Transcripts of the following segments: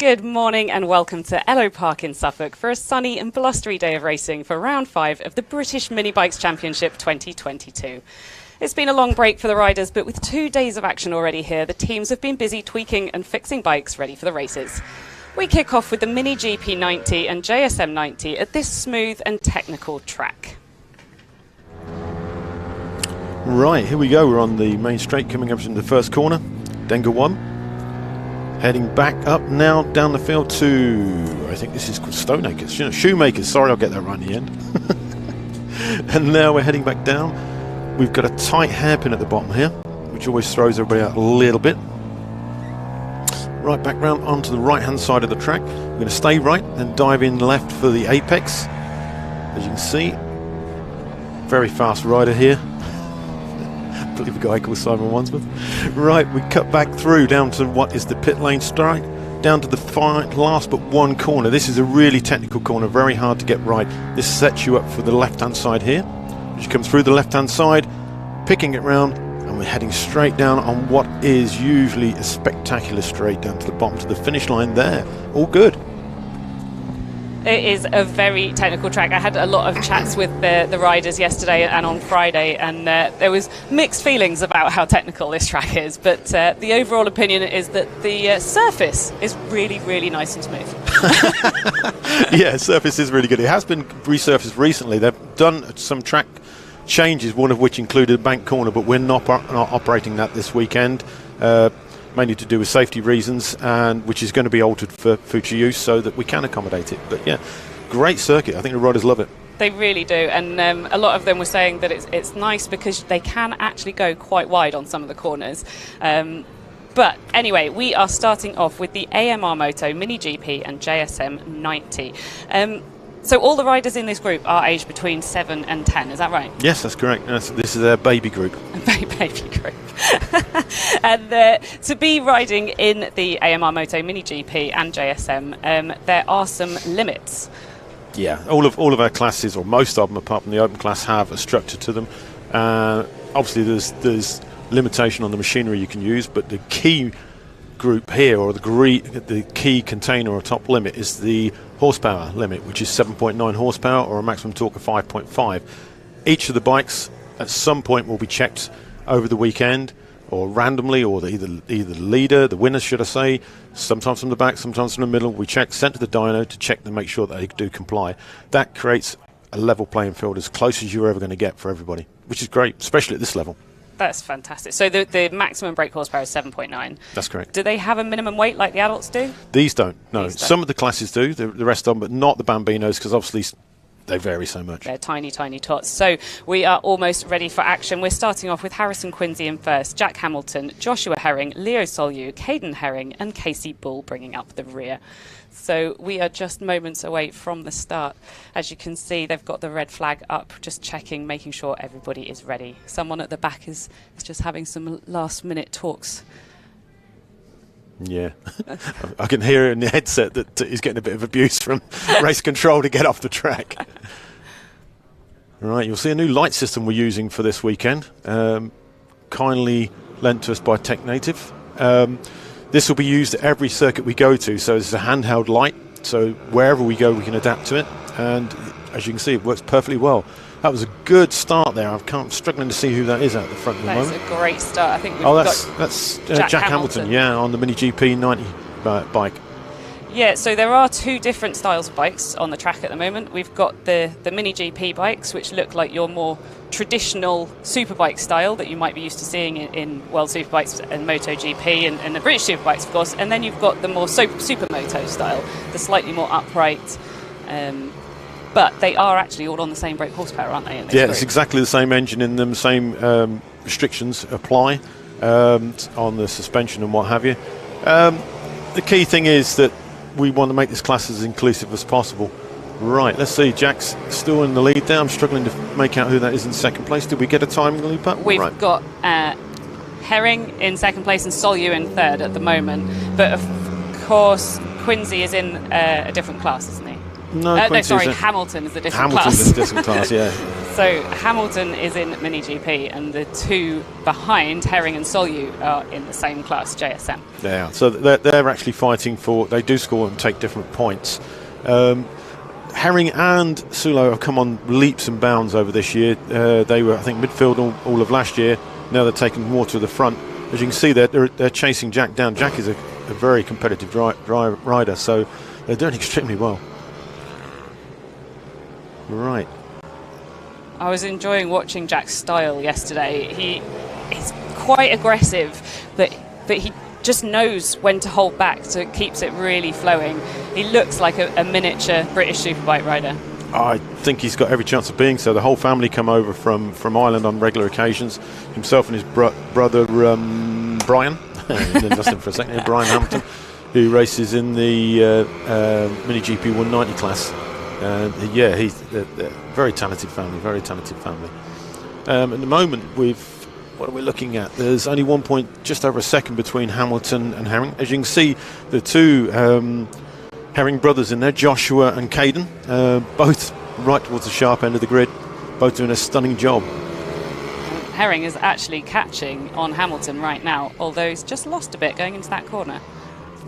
Good morning and welcome to Ellough Park in Suffolk for a sunny and blustery day of racing for round 5 of the British Minibikes Championship 2022. It's been a long break for the riders, but with 2 days of action already here, the teams have been busy tweaking and fixing bikes ready for the races. We kick off with the Mini GP 90 and JSM 90 at this smooth and technical track. Right, here we go. We're on the main straight coming up from the first corner. Denga 1. Heading back up now down the field to, I think this is called Stoneacres, Shoemakers. Sorry, I'll get that right in the end. And now we're heading back down. We've got a tight hairpin at the bottom here, which always throws everybody out a little bit. Right back round onto the right hand side of the track. We're going to stay right and dive in left for the apex. As you can see, very fast rider here. I believe a guy called Simon Wansworth. Right, we cut back through down to what is the pit lane strike, down to the last but one corner. This is a really technical corner, very hard to get right. This sets you up for the left hand side here. As you come through the left hand side, picking it round, and we're heading straight down on what is usually a spectacular straight down to the bottom to the finish line there. All good. It is a very technical track. I had a lot of chats with the riders yesterday and on Friday, and there was mixed feelings about how technical this track is, but the overall opinion is that the surface is really, really nice and smooth. Yeah, surface is really good. It has been resurfaced recently. They've done some track changes, one of which included a bank corner, but we're not operating that this weekend. Mainly to do with safety reasons, and which is going to be altered for future use so that we can accommodate it. But yeah, great circuit. I think the riders love it. They really do, and a lot of them were saying that it's nice because they can actually go quite wide on some of the corners. But anyway, we are starting off with the AMR Moto Mini GP and JSM 90. So all the riders in this group are aged between 7 and 10, is that right? Yes, that's correct. This is their baby group. Baby group. And to be riding in the AMR Moto Mini GP and JSM, there are some limits. Yeah, all of our classes, or most of them apart from the open class, have a structure to them. Obviously there's limitation on the machinery you can use, but the key group here, or the key container or top limit, is the horsepower limit, which is 7.9 horsepower or a maximum torque of 5.5. Each of the bikes at some point will be checked over the weekend, or randomly, or either the leader, the winner should I say, sometimes from the back, sometimes from the middle. We check, sent to the dyno to check to make sure that they do comply. That creates a level playing field as close as you're ever going to get for everybody, which is great, especially at this level. That's fantastic. So the maximum brake horsepower is 7.9. That's correct. Do they have a minimum weight like the adults do? These don't, no. Some of the classes do, the rest of them, but not the Bambinos, because obviously they vary so much. They're tiny, tiny tots. So we are almost ready for action. We're starting off with Harrison Quincy in first, Jack Hamilton, Joshua Herring, Leo Solyu, Caden Herring, and Casey Bull bringing up the rear. So we are just moments away from the start. As you can see, they've got the red flag up, just checking, making sure everybody is ready. Someone at the back is just having some last-minute talks. Yeah, I can hear in the headset that he's getting a bit of abuse from race control to get off the track. Right, you'll see a new light system we're using for this weekend, kindly lent to us by Tech Native. This will be used at every circuit we go to, so it's a handheld light, so wherever we go we can adapt to it, and as you can see it works perfectly well. That was a good start there. I'm struggling to see who that is at the front at the moment. That's a great start. I think we've that's Jack Hamilton, yeah, on the Mini GP 90 bike. Yeah, so there are 2 different styles of bikes on the track at the moment. We've got the Mini GP bikes, which look like your more traditional superbike style that you might be used to seeing in World Superbikes and MotoGP and the British Superbikes, of course. And then you've got the more Supermoto style, the slightly more upright. But they are actually all on the same brake horsepower, aren't they? Yeah, it's exactly the same engine in them, same restrictions apply on the suspension and what have you. The key thing is that we want to make this class as inclusive as possible. Right, let's see, Jack's still in the lead there. I'm struggling to make out who that is in second place. Did we get a timing loop up? We've got Herring in second place and Solyu in third at the moment. But of course, Quincy is in a different class, isn't he? No, no, sorry, Hamilton is a different Hamilton's class. a different class, yeah. So Hamilton is in Mini GP, and the two behind, Herring and Solyu, are in the same class, JSM. They are. So they're actually fighting for. They do score and take different points. Herring and Sulo have come on leaps and bounds over this year. They were, I think, midfield all of last year. Now they're taking more to the front. As you can see, they're chasing Jack down. Jack is a very competitive rider, so they're doing extremely well. Right. I was enjoying watching Jack's style yesterday. He's quite aggressive, but he just knows when to hold back, so it keeps it really flowing. He looks like a miniature British superbike rider. I think he's got every chance of being so. The whole family come over from Ireland on regular occasions. Himself and his brother Brian, lost him for a second, Brian Hamilton, who races in the Mini GP 190 class. Yeah, he's a very talented family, very talented family. At the moment, what are we looking at? There's only 1 point, just over a second between Hamilton and Herring. As you can see, the two Herring brothers in there, Joshua and Caden, both right towards the sharp end of the grid, both doing a stunning job. Herring is actually catching on Hamilton right now, although he's just lost a bit going into that corner.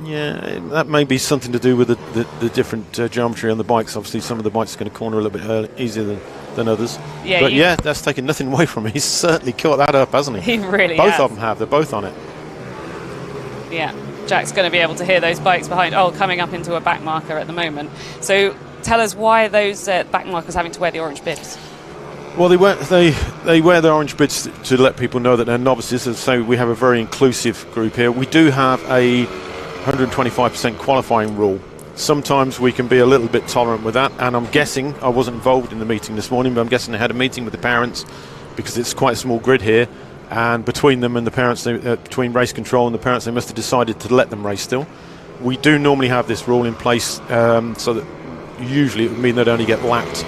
Yeah, that may be something to do with the different geometry on the bikes. Obviously, some of the bikes are going to corner a little bit easier than others. Yeah, but yeah, that's taken nothing away from him. He's certainly caught that up, hasn't he? He really Both has. of them have. They're both on it. Yeah, Jack's going to be able to hear those bikes behind. Oh, coming up into a back marker at the moment. So tell us why those back markers having to wear the orange bibs. Well, they wear their orange bibs to let people know that they're novices. So we have a very inclusive group here. We do have a 125% qualifying rule. Sometimes we can be a little bit tolerant with that, and I'm guessing, I wasn't involved in the meeting this morning, but I'm guessing they had a meeting with the parents, because it's quite a small grid here, and between them and the parents, between race control and the parents, they must have decided to let them race still. We do normally have this rule in place, so that usually it would mean they'd only get lapped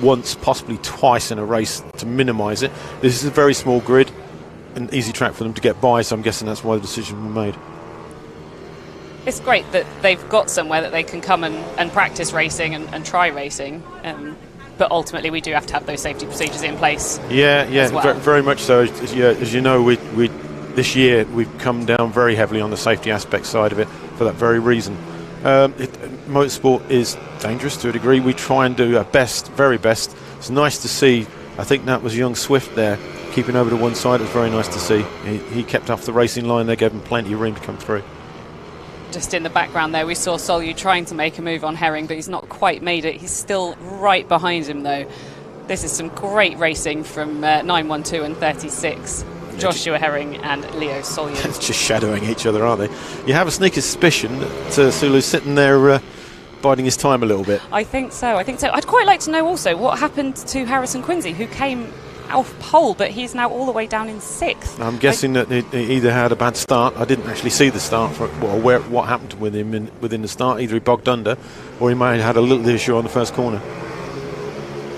once, possibly twice in a race, to minimise it. This is a very small grid, an easy track for them to get by, so I'm guessing that's why the decision was made. It's great that they've got somewhere that they can come and practice racing and try racing, but ultimately we do have to have those safety procedures in place. Yeah, well. very much so. As you know, we this year we've come down very heavily on the safety aspect side of it for that very reason. Motorsport is dangerous to a degree. We try and do our best, very best. It's nice to see. I think that was young Swift there, keeping over to one side. It was very nice to see. He kept off the racing line. They gave him plenty of room to come through. Just in the background there, we saw Solyu trying to make a move on Herring, but he's not quite made it. He's still right behind him, though. This is some great racing from 912 and 36. Joshua Herring and Leo Solyu. It's just shadowing each other, aren't they? You have a sneaky suspicion that Sulu's sitting there biding his time a little bit. I think so. I'd quite like to know also what happened to Harrison Quincy, who came off pole, but he's now all the way down in 6th. I'm guessing that he either had a bad start. I didn't actually see the start what happened with him within the start. Either he bogged under, or he may have had a little issue on the first corner.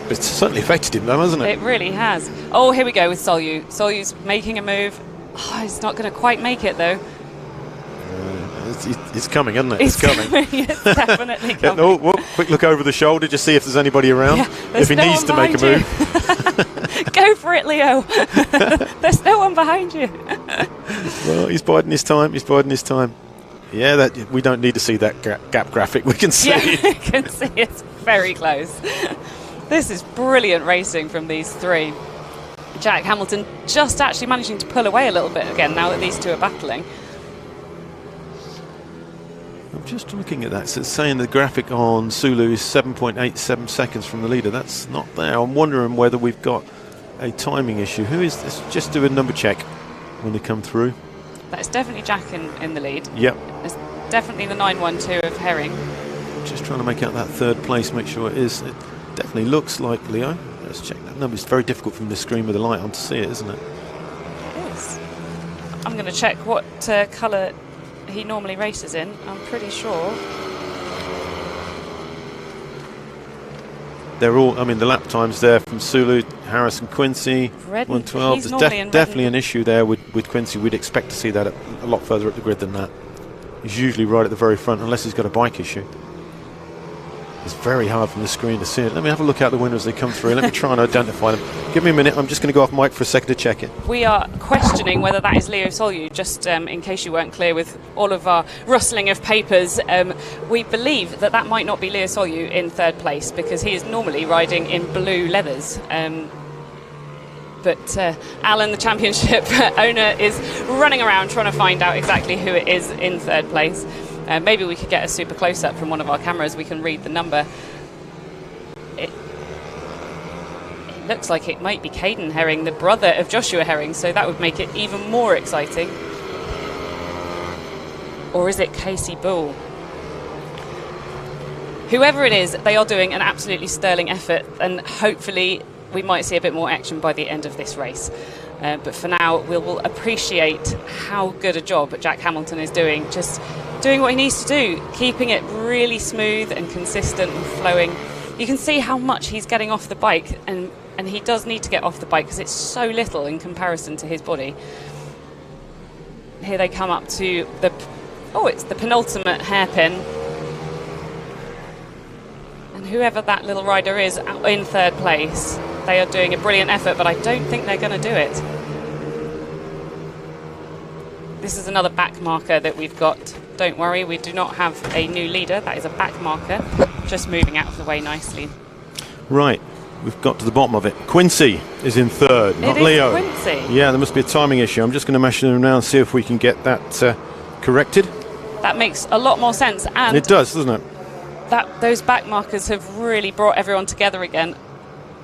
But it's certainly affected him, though, hasn't it? It really has. Oh, here we go with Solyu. Solyu's making a move. Oh, he's not going to quite make it, though. It's coming, isn't it? It's coming. It's definitely coming. Oh, quick look over the shoulder, just see if there's anybody around. Yeah, if he needs to make a move. Go for it, Leo. There's no one behind you. Well, he's biding his time. Yeah, we don't need to see that gap graphic. We can see. Yeah, we can see it's very close. This is brilliant racing from these three. Jack Hamilton just actually managing to pull away a little bit again now that these two are battling. I'm just looking at that. So it's saying the graphic on Sulu is 7.87 seconds from the leader. That's not there. I'm wondering whether we've got a timing issue. Who is this? Just do a number check when they come through. That's definitely Jack in the lead. Yep. It's definitely the 912 of Herring. Just trying to make out that third place, make sure it is. It definitely looks like Leo. Let's check that number. It's very difficult from the screen with the light on to see it, isn't it? It is. I'm going to check what colour he normally races in. I'm pretty sure. They're all, I mean, the lap times there from Sulu, Harrison Quincy, 112. There's definitely an issue there with Quincy. We'd expect to see that a lot further up the grid than that. He's usually right at the very front, unless he's got a bike issue. It's very hard from the screen to see it. Let me have a look out the window as they come through. Let me try and identify them. Give me a minute. I'm just going to go off mic for a second to check it. We are questioning whether that is Leo Solyu, just in case you weren't clear with all of our rustling of papers. We believe that might not be Leo Solyu in third place, because he is normally riding in blue leathers. But Alan, the championship owner, is running around trying to find out exactly who it is in third place. Maybe we could get a super close-up from one of our cameras. We can read the number. It looks like it might be Caden Herring, the brother of Joshua Herring, so that would make it even more exciting. Or is it Casey Bull? Whoever it is, they are doing an absolutely sterling effort, and hopefully we might see a bit more action by the end of this race. But for now, we'll appreciate how good a job Jack Hamilton is doing, just doing what he needs to do, keeping it really smooth and consistent and flowing. You can see how much he's getting off the bike, and he does need to get off the bike because it's so little in comparison to his body. Here they come up to it's the penultimate hairpin. And whoever that little rider is in third place, they are doing a brilliant effort, but I don't think they're going to do it. This is another back marker that we've got. Don't worry, we do not have a new leader. That is a back marker, just moving out of the way nicely. Right, we've got to the bottom of it. Quincy is in third, not Leo. It is Quincy. Yeah, there must be a timing issue. I'm just going to measure them now and see if we can get that corrected. That makes a lot more sense. And it does, doesn't it? Those back markers have really brought everyone together again.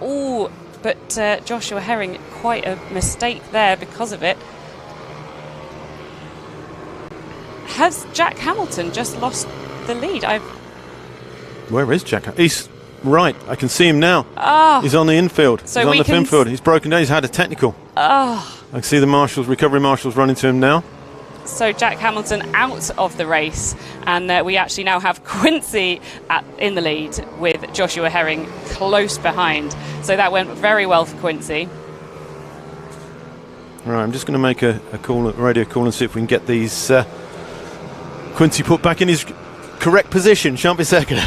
Oh, but Joshua Herring, quite a mistake there because of it. Has Jack Hamilton just lost the lead? Where is Jack? He's right. I can see him now. He's on the infield. So he's on the infield. He's broken down. He's had a technical. I can see the recovery marshals running to him now. So Jack Hamilton out of the race, and we actually now have Quincy in the lead with Joshua Herring close behind. So that went very well for Quincy. Right, I'm just going to make a radio call, and see if we can get these Quincy put back in his correct position. Shan't be a second.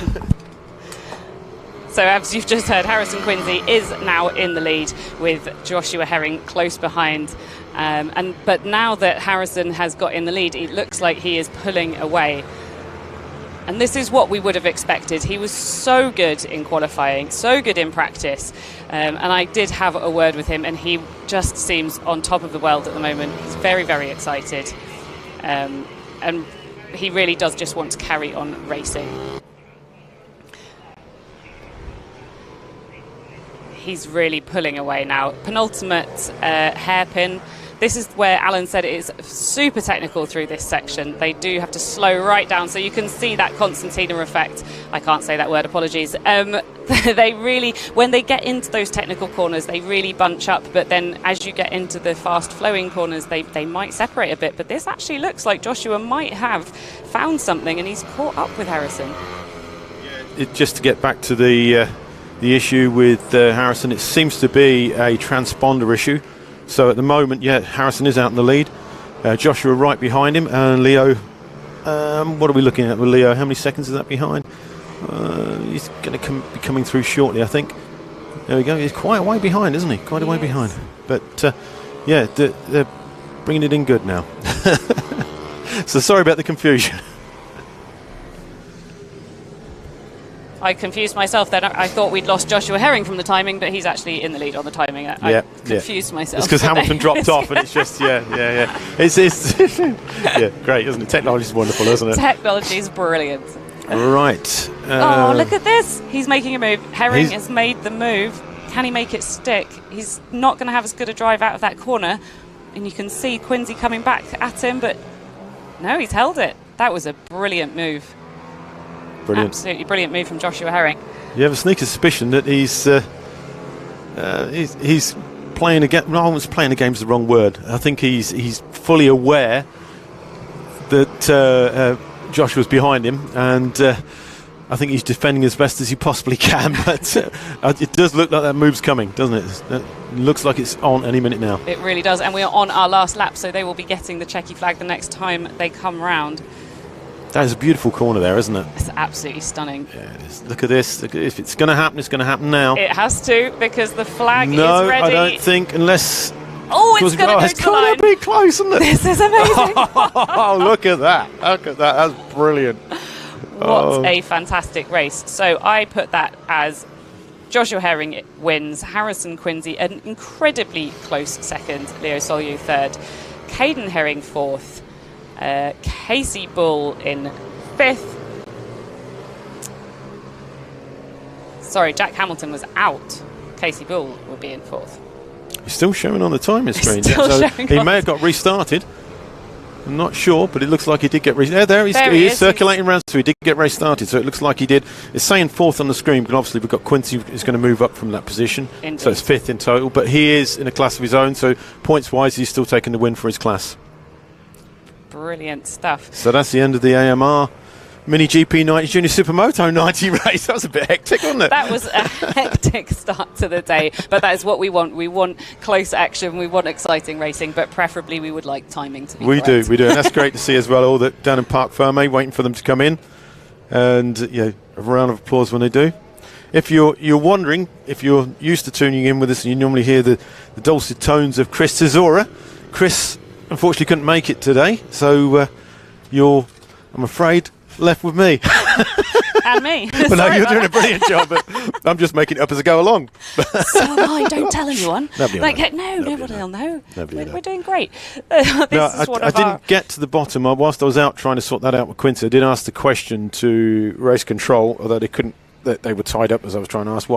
So as you've just heard, Harrison Quincy is now in the lead with Joshua Herring close behind. But now that Harrison has got in the lead, it looks like he is pulling away. And this is what we would have expected. He was so good in qualifying, so good in practice. And I did have a word with him, and he just seems on top of the world at the moment. He's very, very excited. And he really does just want to carry on racing. He's really pulling away now. Penultimate hairpin. This is where Alan said it is super technical through this section. They do have to slow right down, so you can see that Constantina effect. I can't say that word, apologies. They really, when they get into those technical corners, they really bunch up, but then as you get into the fast flowing corners, they might separate a bit. But this actually looks like Joshua might have found something, and he's caught up with Harrison. Just to get back to the issue with Harrison, it seems to be a transponder issue. So at the moment, Harrison is out in the lead. Joshua right behind him, and Leo, what are we looking at with Leo? How many seconds is that behind? He's going to be coming through shortly, I think. There we go. He's quite a way behind, isn't he? Quite a way behind. But they're bringing it in good now. So sorry about the confusion. I confused myself then. I thought we'd lost Joshua Herring from the timing, but he's actually in the lead on the timing. I confused myself. It's because Hamilton dropped off, and it's just, It's yeah, great, isn't it? Technology's wonderful, isn't it? Technology's brilliant. Right. Look at this. He's making a move. Herring has made the move. Can he make it stick? He's not going to have as good a drive out of that corner. And you can see Quincy coming back at him, but no, he's held it. That was a brilliant move. Brilliant. Absolutely brilliant move from Joshua Herring. You have a sneaky suspicion that he's playing a game. No, playing a game is the wrong word. I think he's fully aware that Joshua's behind him, and I think he's defending as best as he possibly can. But it does look like that move's coming, doesn't it? It looks like it's on any minute now. It really does, and we are on our last lap, so they will be getting the checky flag the next time they come round. That is a beautiful corner there, isn't it? It's absolutely stunning. Yeah, it is. Look at this. Look at this. If it's going to happen, it's going to happen now. It has to, because the flag is ready. No, I don't think, unless... Oh, it's going to go to the line. It's going to be close, isn't it? This is amazing. Oh, look at that. Look at that. That's brilliant. What a fantastic race. So I put that as Joshua Herring wins, Harrison Quincy an incredibly close second, Leo Solyu third, Caden Herring fourth, Casey Bull in fifth. Sorry, Jack Hamilton was out. Casey Bull will be in fourth. He's still showing on the timing screen. So he may have got restarted. I'm not sure, but it looks like he did get restarted. There he is circulating around, so he did get restarted. So it looks like he did. It's saying fourth on the screen, but obviously we've got Quincy who's going to move up from that position. Indeed. So it's fifth in total, but he is in a class of his own, so points-wise he's still taking the win for his class. Brilliant stuff. So that's the end of the AMR Mini GP 90 Junior Supermoto 90 race. That was a bit hectic, wasn't it? That was a hectic start to the day, but that is what we want. We want close action, we want exciting racing, but preferably we would like timing to be correct. We do, and that's great to see as well, all that down in Parc Fermé, waiting for them to come in, and a round of applause when they do. If you're wondering, if you're used to tuning in with us and you normally hear the dulcet tones of Chris Cesora, Chris unfortunately couldn't make it today, so you're, I'm afraid, left with me. And me. Well, no, you're doing a brilliant job, but I'm just making it up as I go along. So am I. Don't tell anyone. Nobody will know. We're doing great. I didn't get to the bottom. Whilst I was out trying to sort that out with Quincy, I did ask the question to race control, although they couldn't. They were tied up as I was trying to ask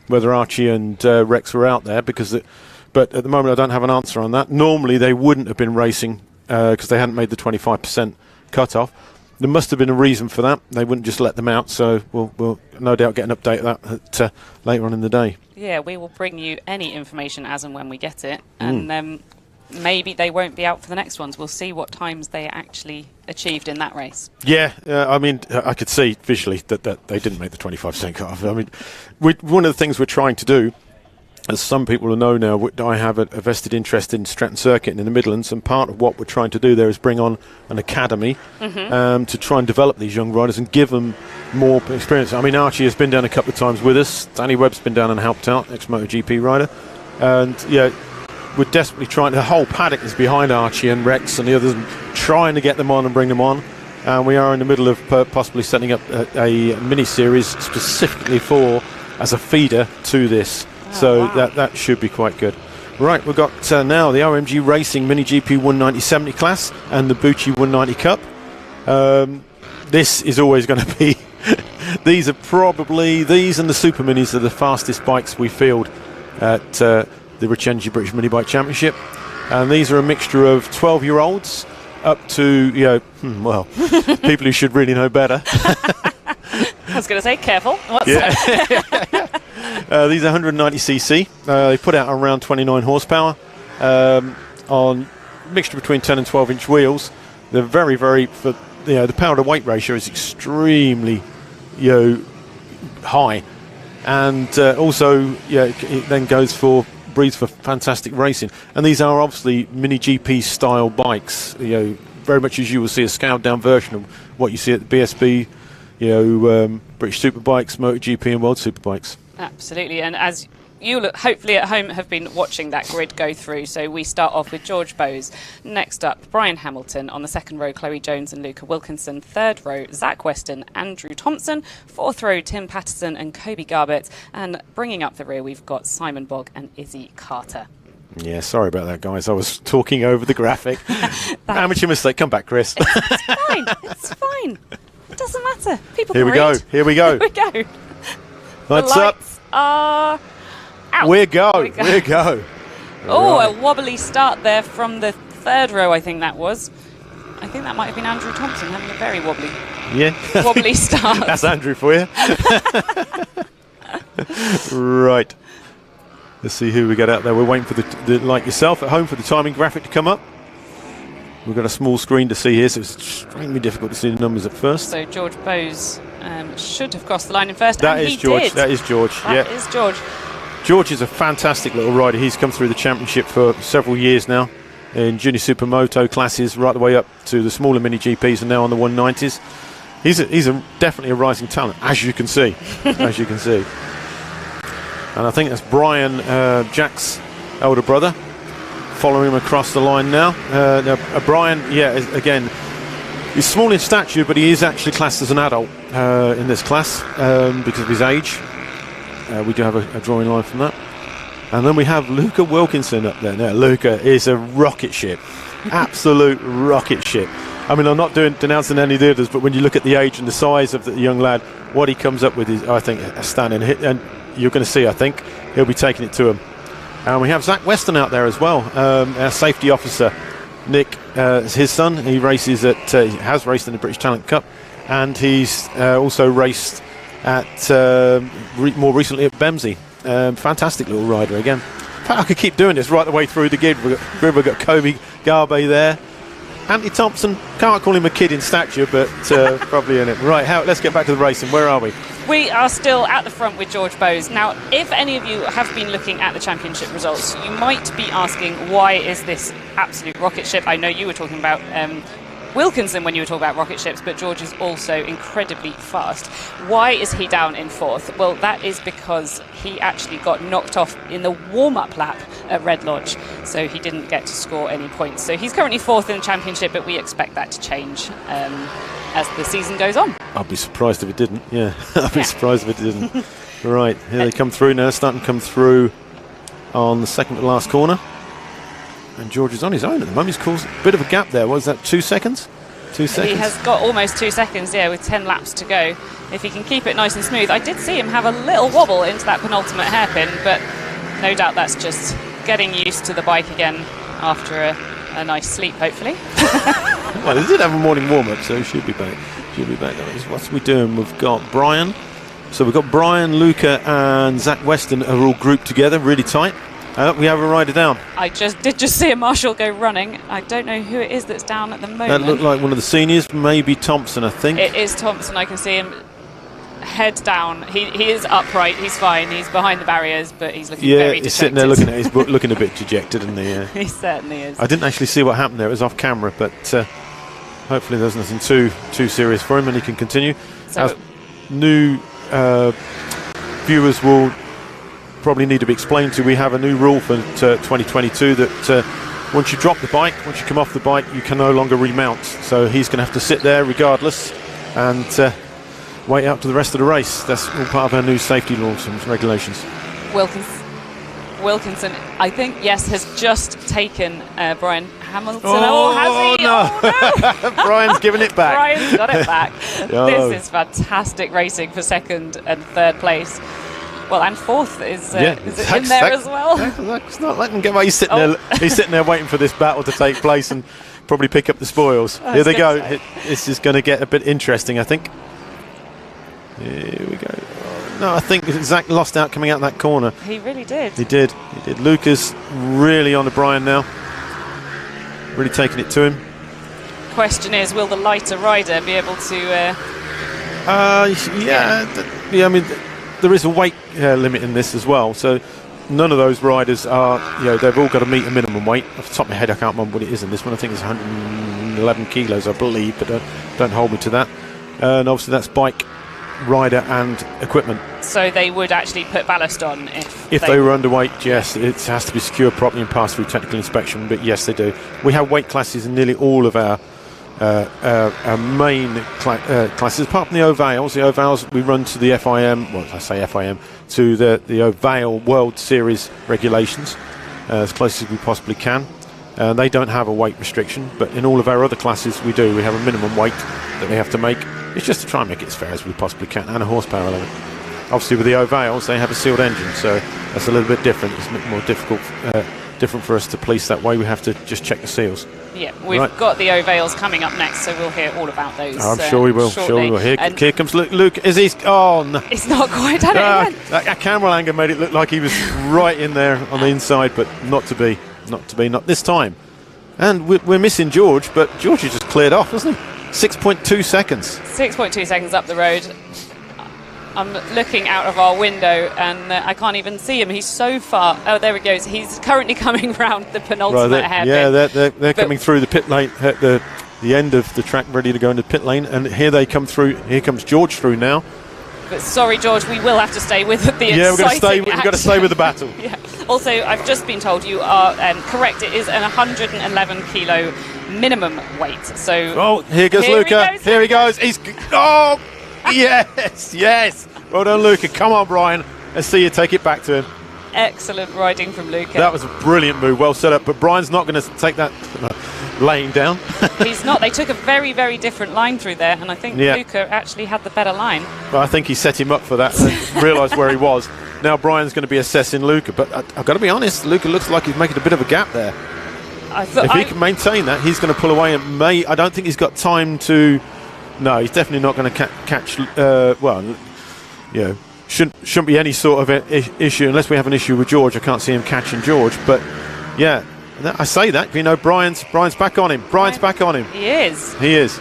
whether Archie and Rex were out there, but at the moment I don't have an answer on that. Normally they wouldn't have been racing because they hadn't made the 25% cut-off. There must have been a reason for that. They wouldn't just let them out, so we'll no doubt get an update of that later on in the day. Yeah, we will bring you any information as and when we get it, and maybe they won't be out for the next ones. We'll see what times they actually achieved in that race. Yeah, I mean, I could see visually that they didn't make the 25% cut-off. I mean, one of the things we're trying to do, as some people will know now, I have a vested interest in Stratton Circuit and in the Midlands, and part of what we're trying to do there is bring on an academy to try and develop these young riders and give them more experience. I mean, Archie has been down a couple of times with us. Danny Webb's been down and helped out, ex-MotoGP rider. And, we're desperately trying, the whole paddock is behind Archie and Rex and the others, and trying to get them on and bring them on. And we are in the middle of possibly setting up a mini-series specifically as a feeder to this. That should be quite good. Right, we've got now the RMG Racing Mini GP 190/70 class and the Bucci 190 Cup. This is always going to be these and the Super Minis are the fastest bikes we field at the Rich Energy British Mini Bike Championship, and these are a mixture of 12-year-olds up to people who should really know better. I was going to say, careful. What's that? These are 190cc. They put out around 29 horsepower on mixture between 10 and 12-inch wheels. They're very, very the power to weight ratio is extremely high, and also it then breeds for fantastic racing. And these are obviously mini GP style bikes. Very much as you will see a scaled down version of what you see at the BSB. British Superbikes, MotoGP and World Superbikes. Absolutely, and as you hopefully at home have been watching that grid go through, so we start off with George Bowes. Next up, Brian Hamilton. On the second row, Chloe Jones and Luca Wilkinson. Third row, Zach Weston, Andrew Thompson. Fourth row, Tim Patterson and Kobe Garbett. And bringing up the rear, we've got Simon Bogg and Izzy Carter. Yeah, sorry about that, guys. I was talking over the graphic. Amateur mistake. Come back, Chris. It's fine. It's fine. It doesn't matter. People can read. Here we go. Here we go. Lights up. Are out. We go. Oh, right. A wobbly start there from the third row, I think that was. I think that might have been Andrew Thompson having a very wobbly start. That's Andrew for you. Right. Let's see who we get out there. We're waiting for like yourself at home, for the timing graphic to come up. We've got a small screen to see here, so it's extremely difficult to see the numbers at first. So George Bowes should have crossed the line in first. That is George. That is George. That is George. George is a fantastic little rider. He's come through the championship for several years now. in junior supermoto classes, right the way up to the smaller mini GPs, and now on the 190s. He's definitely a rising talent, as you can see. As you can see. And I think that's Brian, Jack's elder brother, following him across the line now. Brian, again, he's small in stature, but he is actually classed as an adult in this class because of his age. We do have a drawing line from that. And then we have Luca Wilkinson up there. Now, Luca is a rocket ship. Absolute rocket ship. I mean, I'm not denouncing any of the others, but when you look at the age and the size of the young lad, what he comes up with is, I think, a stunning hit. And you're going to see, I think, he'll be taking it to him. And we have Zach Weston out there as well, our safety officer. Nick is his son. He races he has raced in the British Talent Cup, and he's also raced at more recently at Bemsey. Fantastic little rider again. In fact, I could keep doing this right the way through the grid. We've got Kobe Garbe there. Anthony Thompson, can't call him a kid in stature, but probably in it. Right, let's get back to the racing. Where are we? We are still at the front with George Bowes. Now, if any of you have been looking at the championship results, you might be asking, why is this absolute rocket ship? I know you were talking about Wilkinson when you were talking about rocket ships, but George is also incredibly fast. Why is he down in 4th? Well, that is because he actually got knocked off in the warm-up lap at Red Lodge, so he didn't get to score any points. So he's currently 4th in the championship, but we expect that to change as the season goes on. I'd be surprised if it didn't. Yeah, I'd be surprised if it didn't. Right, here they come through now, starting to come through on the second to last corner. And George is on his own at the moment. He's caused a bit of a gap there. What was that, 2 seconds? 2 seconds? He has got almost 2 seconds, with 10 laps to go. If he can keep it nice and smooth. I did see him have a little wobble into that penultimate hairpin, but no doubt that's just getting used to the bike again after a nice sleep, hopefully. Well, he did have a morning warm-up, so he should be back. What's we doing? We've got Brian. So we've got Brian, Luca and Zach Weston are all grouped together, really tight. We have a rider down. I did just see a marshal go running. I don't know who it is that's down at the moment. That looked like one of the seniors, maybe Thompson, I think. It is Thompson. I can see him head down. He is upright. He's fine. He's behind the barriers, but he's looking very dejected. He's sitting there looking at his book, looking a bit dejected, isn't he? He certainly is. I didn't actually see what happened there. It was off camera, but hopefully there's nothing too serious for him and he can continue. So as new viewers will probably need to be explained to, we have a new rule for 2022 that once you drop the bike, once you come off the bike, you can no longer remount. So he's going to have to sit there regardless and wait out to the rest of the race. That's all part of our new safety laws and regulations. Wilkinson, I think, yes, has just taken Brian Hamilton. Oh, has he? No. Oh, no. Brian's giving it back. Brian's got it back. This is fantastic racing for 2nd and 3rd place. Well, and 4th is in there as well. That's not letting him get away. He's sitting there waiting for this battle to take place and probably pick up the spoils. Here they go. This is going to get a bit interesting, I think. Here we go. No, I think Zach lost out coming out that corner. He really did. He did. Lucas really on to Brian now. Really taking it to him. Question is, will the lighter rider be able to... I mean, there is a weight limit in this as well, so none of those riders are, they've all got to meet a minimum weight. Off the top of my head, I can't remember what it is in this one. I think it's 111 kilos, I believe, but don't hold me to that. And obviously that's bike, rider and equipment. So they would actually put ballast on if they were underweight. Yes, it has to be secured properly and passed through technical inspection, but yes, they do. We have weight classes in nearly all of our main classes, apart from the Ovales. The Ovales we run to the FIM, well, I say FIM, to the Ovale World Series regulations as close as we possibly can. They don't have a weight restriction, but in all of our other classes we do. We have a minimum weight that we have to make. It's just to try and make it as fair as we possibly can, and a horsepower limit. Obviously with the Ovales they have a sealed engine, so that's a little bit different. It's a bit more different for us to police that way. We have to just check the seals. Yeah, we've got the Ovales coming up next, so we'll hear all about those. I'm sure we will. Shortly. Sure we will. Here comes Luke. Is he? Oh no! It's not quite done it again. That camera angle made it look like he was right in there on the inside, but not to be. Not this time. And we're missing George, but George has just cleared off, hasn't he? 6.2 seconds. 6.2 seconds up the road. I'm looking out of our window and I can't even see him. He's so far. Oh, there he goes. He's currently coming round the penultimate hairpin. Yeah, they're coming through the pit lane at the end of the track, ready to go into pit lane. And here they come through. Here comes George through now. But sorry, George, we will have to stay with the we've got to stay with the battle. Yeah. Also, I've just been told you are correct. It is an 111 kilo minimum weight. So here goes Luca. Here he goes. He's yes. Well done, Luca. Come on, Brian. Let's see you take it back to him. Excellent riding from Luca. That was a brilliant move. Well set up. But Brian's not going to take that laying down. He's not. They took a very, very different line through there, and I think Luca actually had the better line. Well, I think he set him up for that and realised where he was. Now Brian's going to be assessing Luca. But I've got to be honest, Luca looks like he's making a bit of a gap there. If he can maintain that, he's going to pull away. And I don't think he's got time to. No, he's definitely not going to catch. Shouldn't be any sort of issue unless we have an issue with George. I can't see him catching George. But yeah, I say that. Brian's back on him. Brian's back on him. He is. He is.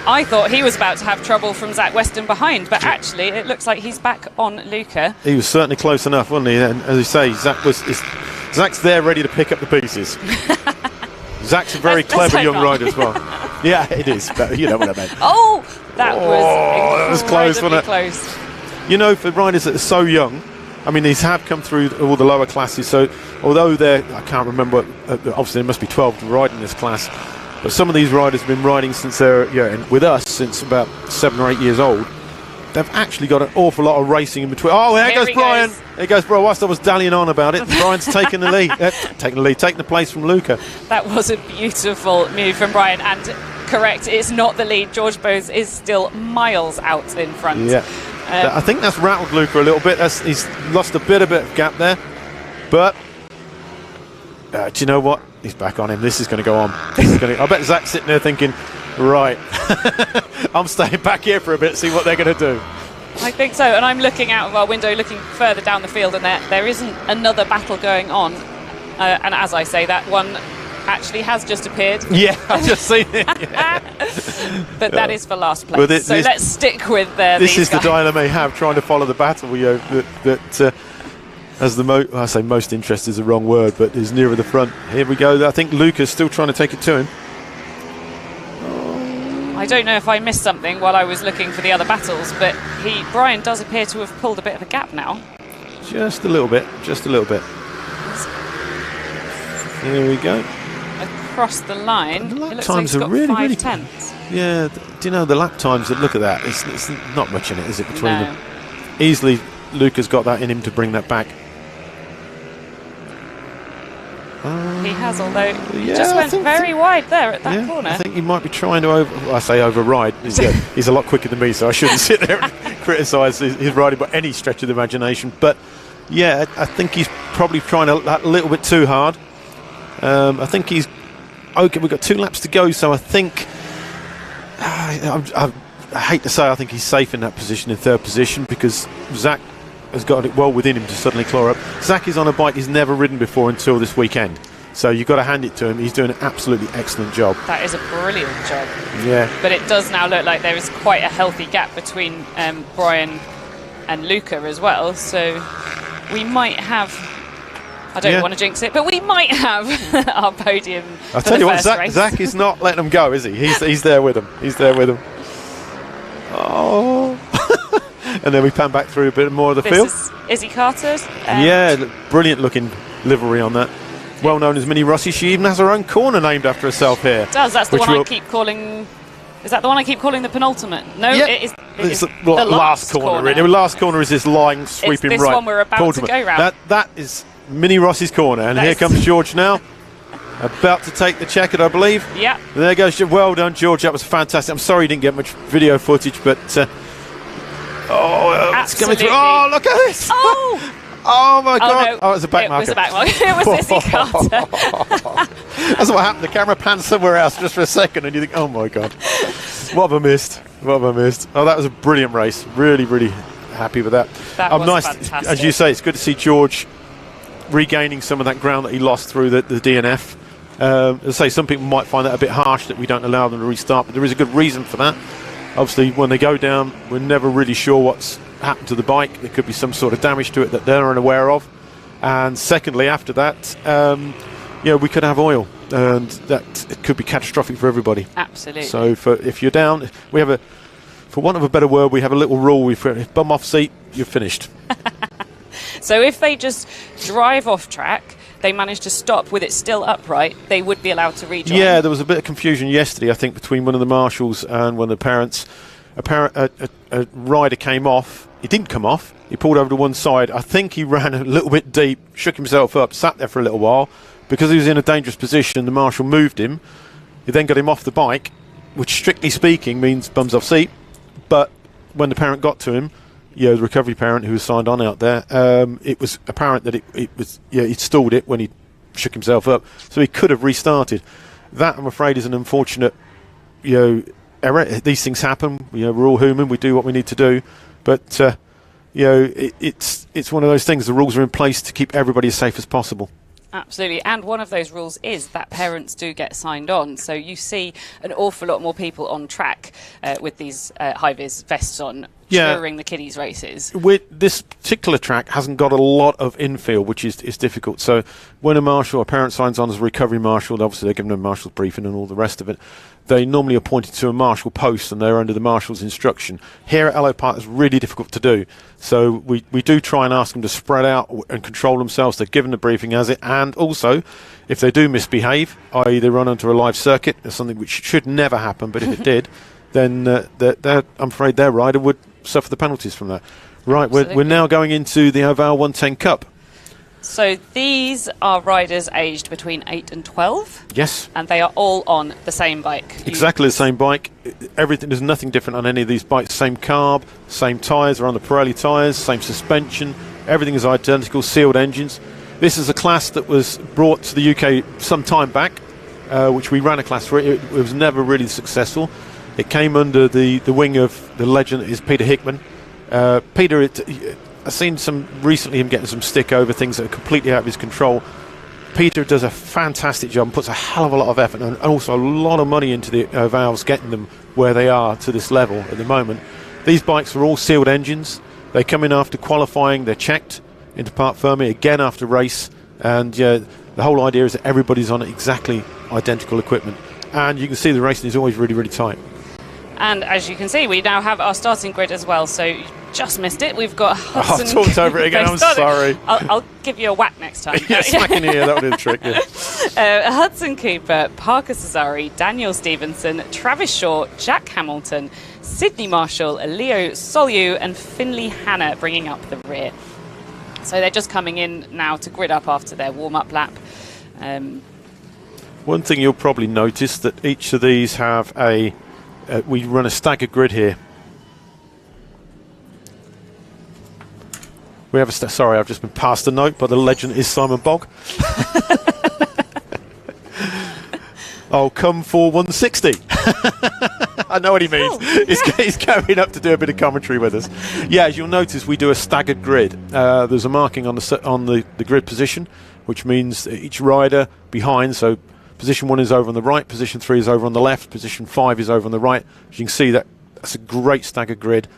I thought he was about to have trouble from Zach Weston behind, but actually it looks like he's back on Luca. He was certainly close enough, wasn't he? And as you say, Zach's there ready to pick up the pieces. Zach's a very clever young rider as well. Yeah, it is. But you know what I meant. That was close, wasn't it? Close. You know, for riders that are so young, I mean, these have come through all the lower classes. So, although I can't remember, obviously there must be 12 to ride in this class. But some of these riders have been riding since they're with us since about 7 or 8 years old. They've actually got an awful lot of racing in between. Oh, there goes Brian. There goes Brian. Whilst I was dallying on about it, Brian's taking the lead. Taking the place from Luca. That was a beautiful move from Brian. And correct, it's not the lead. George Bowes is still miles out in front. Yeah. I think that's rattled Luca a little bit. He's lost a bit of gap there. But do you know what? He's back on him. This is going to go on. I bet Zach's sitting there thinking, right, I'm staying back here for a bit, see what they're going to do. I think so, and I'm looking out of our window, looking further down the field, and there isn't another battle going on. And as I say, that one actually has just appeared. Yeah, I've just seen it. Yeah. But that is for last place. Well, so let's stick with this is guys. The dilemma they have trying to follow the battle. As most interest is the wrong word, but is nearer the front. Here we go. I think Luca's still trying to take it to him. I don't know if I missed something while I was looking for the other battles, but Brian does appear to have pulled a bit of a gap now. Just a little bit. Here we go. Across the line. The lap times are really tenths. Yeah. Do you know the lap times? Look at that. It's not much in it, is it? Between them. Easily, Luca's got that in him to bring that back. He has, although he just went very wide there at that corner. I think he might be trying to override. He's a lot quicker than me, so I shouldn't sit there and criticise his riding by any stretch of the imagination. But yeah, I think he's probably trying that a little bit too hard. I think he's okay. We've got 2 laps to go, so I think I hate to say I think he's safe in that position, in 3rd position, because Zach has got it well within him to suddenly claw up. Zach is on a bike he's never ridden before until this weekend, so you've got to hand it to him. He's doing an absolutely excellent job. That is a brilliant job. Yeah. But it does now look like there is quite a healthy gap between Brian and Luca as well, so we might have, I don't want to jinx it, but we might have our podium. I'll tell you what, Zach is not letting them go, is he? He's there with them. Oh. And then we pan back through a bit more of the field. This is Izzy Carter. Brilliant looking livery on that. Well known as Mini Rossi. She even has her own corner named after herself here. That's the one I keep calling. Is that the one I keep calling the penultimate? No, it is the last corner. The last corner is this line sweeping right. This one we're about to go round. That is Mini Rossi's corner, and here comes George now. About to take the checkered, I believe. Yeah. There goes. Well done, George. That was fantastic. I'm sorry you didn't get much video footage, but it's coming through. Oh, look at this! Oh my God! No, it was a back marker. It was a back marker. It was Izzy Carter. That's what happened. The camera pans somewhere else just for a second, and you think, "Oh my God, what have I missed? Oh, that was a brilliant race. Really, really happy with that. That was nice. Fantastic. As you say, it's good to see George regaining some of that ground that he lost through the DNF. As I say, some people might find that a bit harsh that we don't allow them to restart, but there is a good reason for that. Obviously, when they go down, we're never really sure what's happened to the bike. There could be some sort of damage to it that they're unaware of. And secondly, after that, we could have oil, and that it could be catastrophic for everybody. Absolutely. So if you're down, we have for want of a better word, we have a little rule. If bum off seat, you're finished. So if they just drive off track, they manage to stop with it still upright, they would be allowed to rejoin. Yeah, there was a bit of confusion yesterday, I think, between one of the marshals and one of the parents. A rider came off. He didn't come off. He pulled over to one side. I think he ran a little bit deep, shook himself up, sat there for a little while. Because he was in a dangerous position, the marshal moved him. He then got him off the bike, which strictly speaking means bums off seat. But when the parent got to him, the recovery parent who was signed on out there, it was apparent that he'd stalled it when he shook himself up. So he could have restarted. That, I'm afraid, is an unfortunate, error. These things happen. We're all human. We do what we need to do. But, it's one of those things. The rules are in place to keep everybody as safe as possible. Absolutely, and one of those rules is that parents do get signed on. So you see an awful lot more people on track with these high-vis vests on during the kiddies' races. This particular track hasn't got a lot of infield, which is difficult. So when a parent signs on as a recovery marshal, obviously they're given a marshal's briefing and all the rest of it. They normally are appointed to a marshal post and they're under the marshal's instruction. Here at Ellough Park, it's really difficult to do. So we do try and ask them to spread out and control themselves. They're given the briefing as it. And also, if they do misbehave, i.e. they run onto a live circuit, that's something which should never happen, but if it did, then I'm afraid their rider would suffer the penalties from that. Right, we're now going into the Ovale 110 Cup. So these are riders aged between 8 and 12. Yes. And they are all on the same bike. Exactly the same bike. There's nothing different on any of these bikes. Same carb, same tyres, they're on the Pirelli tyres, same suspension. Everything is identical, sealed engines. This is a class that was brought to the UK some time back, which we ran a class for. It was never really successful. It came under the wing of the legend that is Peter Hickman. Peter, I've seen recently him getting some stick over things that are completely out of his control. Peter does a fantastic job and puts a hell of a lot of effort and also a lot of money into the Ovales, getting them where they are to this level at the moment. These bikes are all sealed engines. They come in after qualifying, they're checked into Parc Fermé again after race, and the whole idea is that everybody's on exactly identical equipment. And you can see the racing is always really, really tight. And as you can see, we now have our starting grid as well, so you just missed it. We've got Hudson. I've talked over it again, I'm sorry. I'll give you a whack next time. Yeah, smack in here, that would do the trick. Yeah. Hudson Cooper, Parker Cesari, Daniel Stevenson, Travis Shaw, Jack Hamilton, Sydney Marshall, Leo Solyu and Finley Hanna bringing up the rear. So they're just coming in now to grid up after their warm-up lap. One thing you'll probably notice that each of these have we run a staggered grid here. We have sorry, I've just been passed a note by the legend is Simon Bogg. I'll come for 160. I know what he means. He's going up to do a bit of commentary with us. Yeah, as you'll notice, we do a staggered grid. There's a marking on the grid position, which means each rider behind, so position 1 is over on the right, position 3 is over on the left, position 5 is over on the right. As you can see, that's a great staggered grid.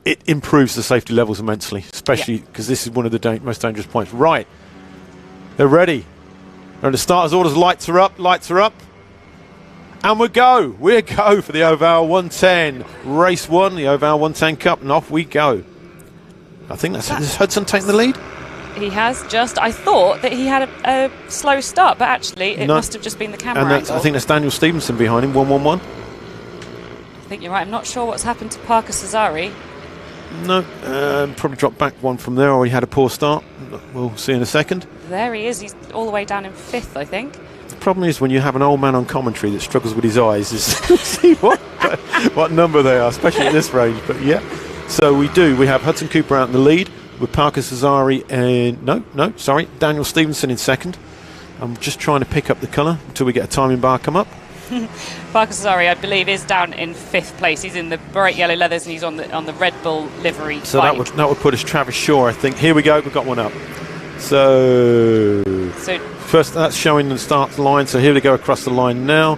It improves the safety levels immensely, especially because this is one of the most dangerous points. Right, they're ready. And the starter's orders, lights are up, and we go for the Ovale 110 race 1, the Ovale 110 Cup, and off we go. I think is Hudson taking the lead? He has just. I thought that he had a slow start, but actually it must have just been the camera angle. I think that's Daniel Stevenson behind him, 111. I think you're right. I'm not sure what's happened to Parker Cesari. No, probably dropped back one from there, or he had a poor start. We'll see in a second. There he is. He's all the way down in 5th, I think. The problem is when you have an old man on commentary that struggles with his eyes is see what number they are, especially at this range. But yeah, so we have Hudson Cooper out in the lead with Parker Cesari and Daniel Stevenson in 2nd. I'm just trying to pick up the colour until we get a timing bar come up. Parker Cesari, I believe, is down in 5th place. He's in the bright yellow leathers and he's on the Red Bull livery. So that would put us Travis Shaw, I think. Here we go, we've got one up. So first, that's showing the start line. So here we go across the line now.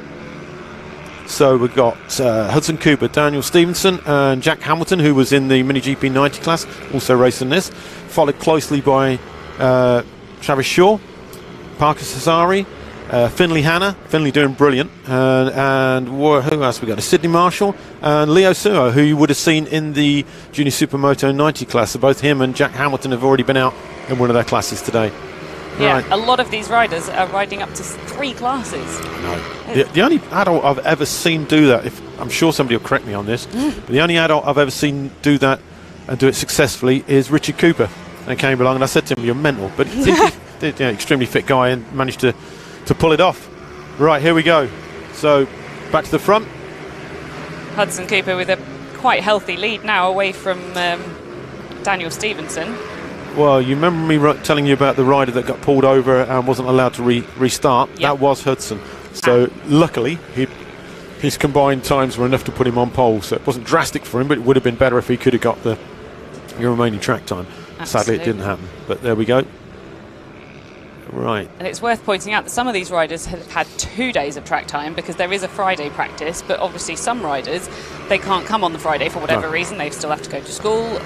So we've got Hudson Cooper, Daniel Stevenson, and Jack Hamilton, who was in the Mini GP 90 class, also racing this. Followed closely by Travis Shaw, Parker Cesari, Finley Hanna. Finley doing brilliant. And who else we got? Sydney Marshall and Leo Suo, who you would have seen in the Junior Supermoto 90 class. So both him and Jack Hamilton have already been out in one of their classes today. Yeah, right. A lot of these riders are riding up to 3 classes. No. The only adult I've ever seen do that, I'm sure somebody will correct me on this, but the only adult I've ever seen do that and do it successfully is Richard Cooper. And came along and I said to him, "You're mental," but he's extremely fit guy and managed to pull it off. Right, here we go. So back to the front. Hudson Cooper with a quite healthy lead now away from Daniel Stevenson. Well, you remember me telling you about the rider that got pulled over and wasn't allowed to restart? Yep. That was Hudson. So luckily, his combined times were enough to put him on pole. So it wasn't drastic for him, but it would have been better if he could have got the remaining track time. Absolutely. Sadly, it didn't happen. But there we go. Right. And it's worth pointing out that some of these riders have had 2 days of track time because there is a Friday practice, but obviously some riders, they can't come on the Friday for whatever reason. They still have to go to school,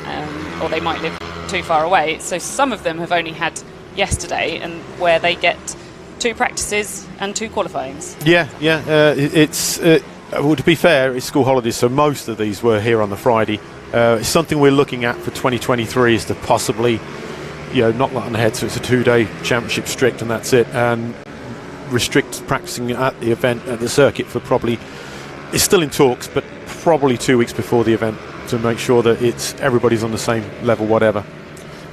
or they might live too far away. So some of them have only had yesterday, and where they get 2 practices and 2 qualifyings. Yeah. Well, to be fair, it's school holidays, so most of these were here on the Friday. It's something we're looking at for 2023 is to possibly knock that on the head, so it's a 2-day championship strict and that's it, and restrict practicing at the event at the circuit for probably, it's still in talks, but probably 2 weeks before the event to make sure that everybody's on the same level, whatever.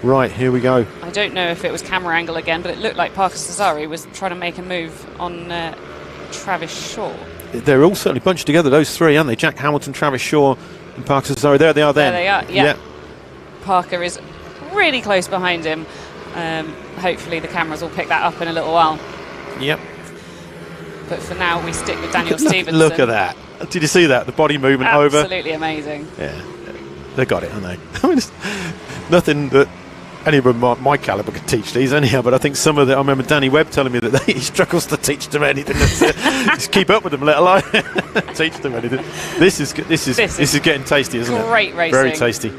Right, here we go. I don't know if it was camera angle again, but it looked like Parker Cesari was trying to make a move on Travis Shaw. They're all certainly bunched together, those 3, aren't they? Jack Hamilton, Travis Shaw and Parker Cesari. There they are then. There they are, yeah. Parker is really close behind him. Hopefully the cameras will pick that up in a little while. Yep. But for now we stick with Daniel Stevenson. Look at that. Did you see that? The body movement over. Absolutely amazing. Yeah. They got it, haven't they? I mean, it's nothing that anyone my calibre could teach these anyhow, but I think some of the, I remember Danny Webb telling me that he struggles to teach them anything. Just keep up with them, let alone teach them anything. This is getting tasty, isn't it? Great racing. Very tasty.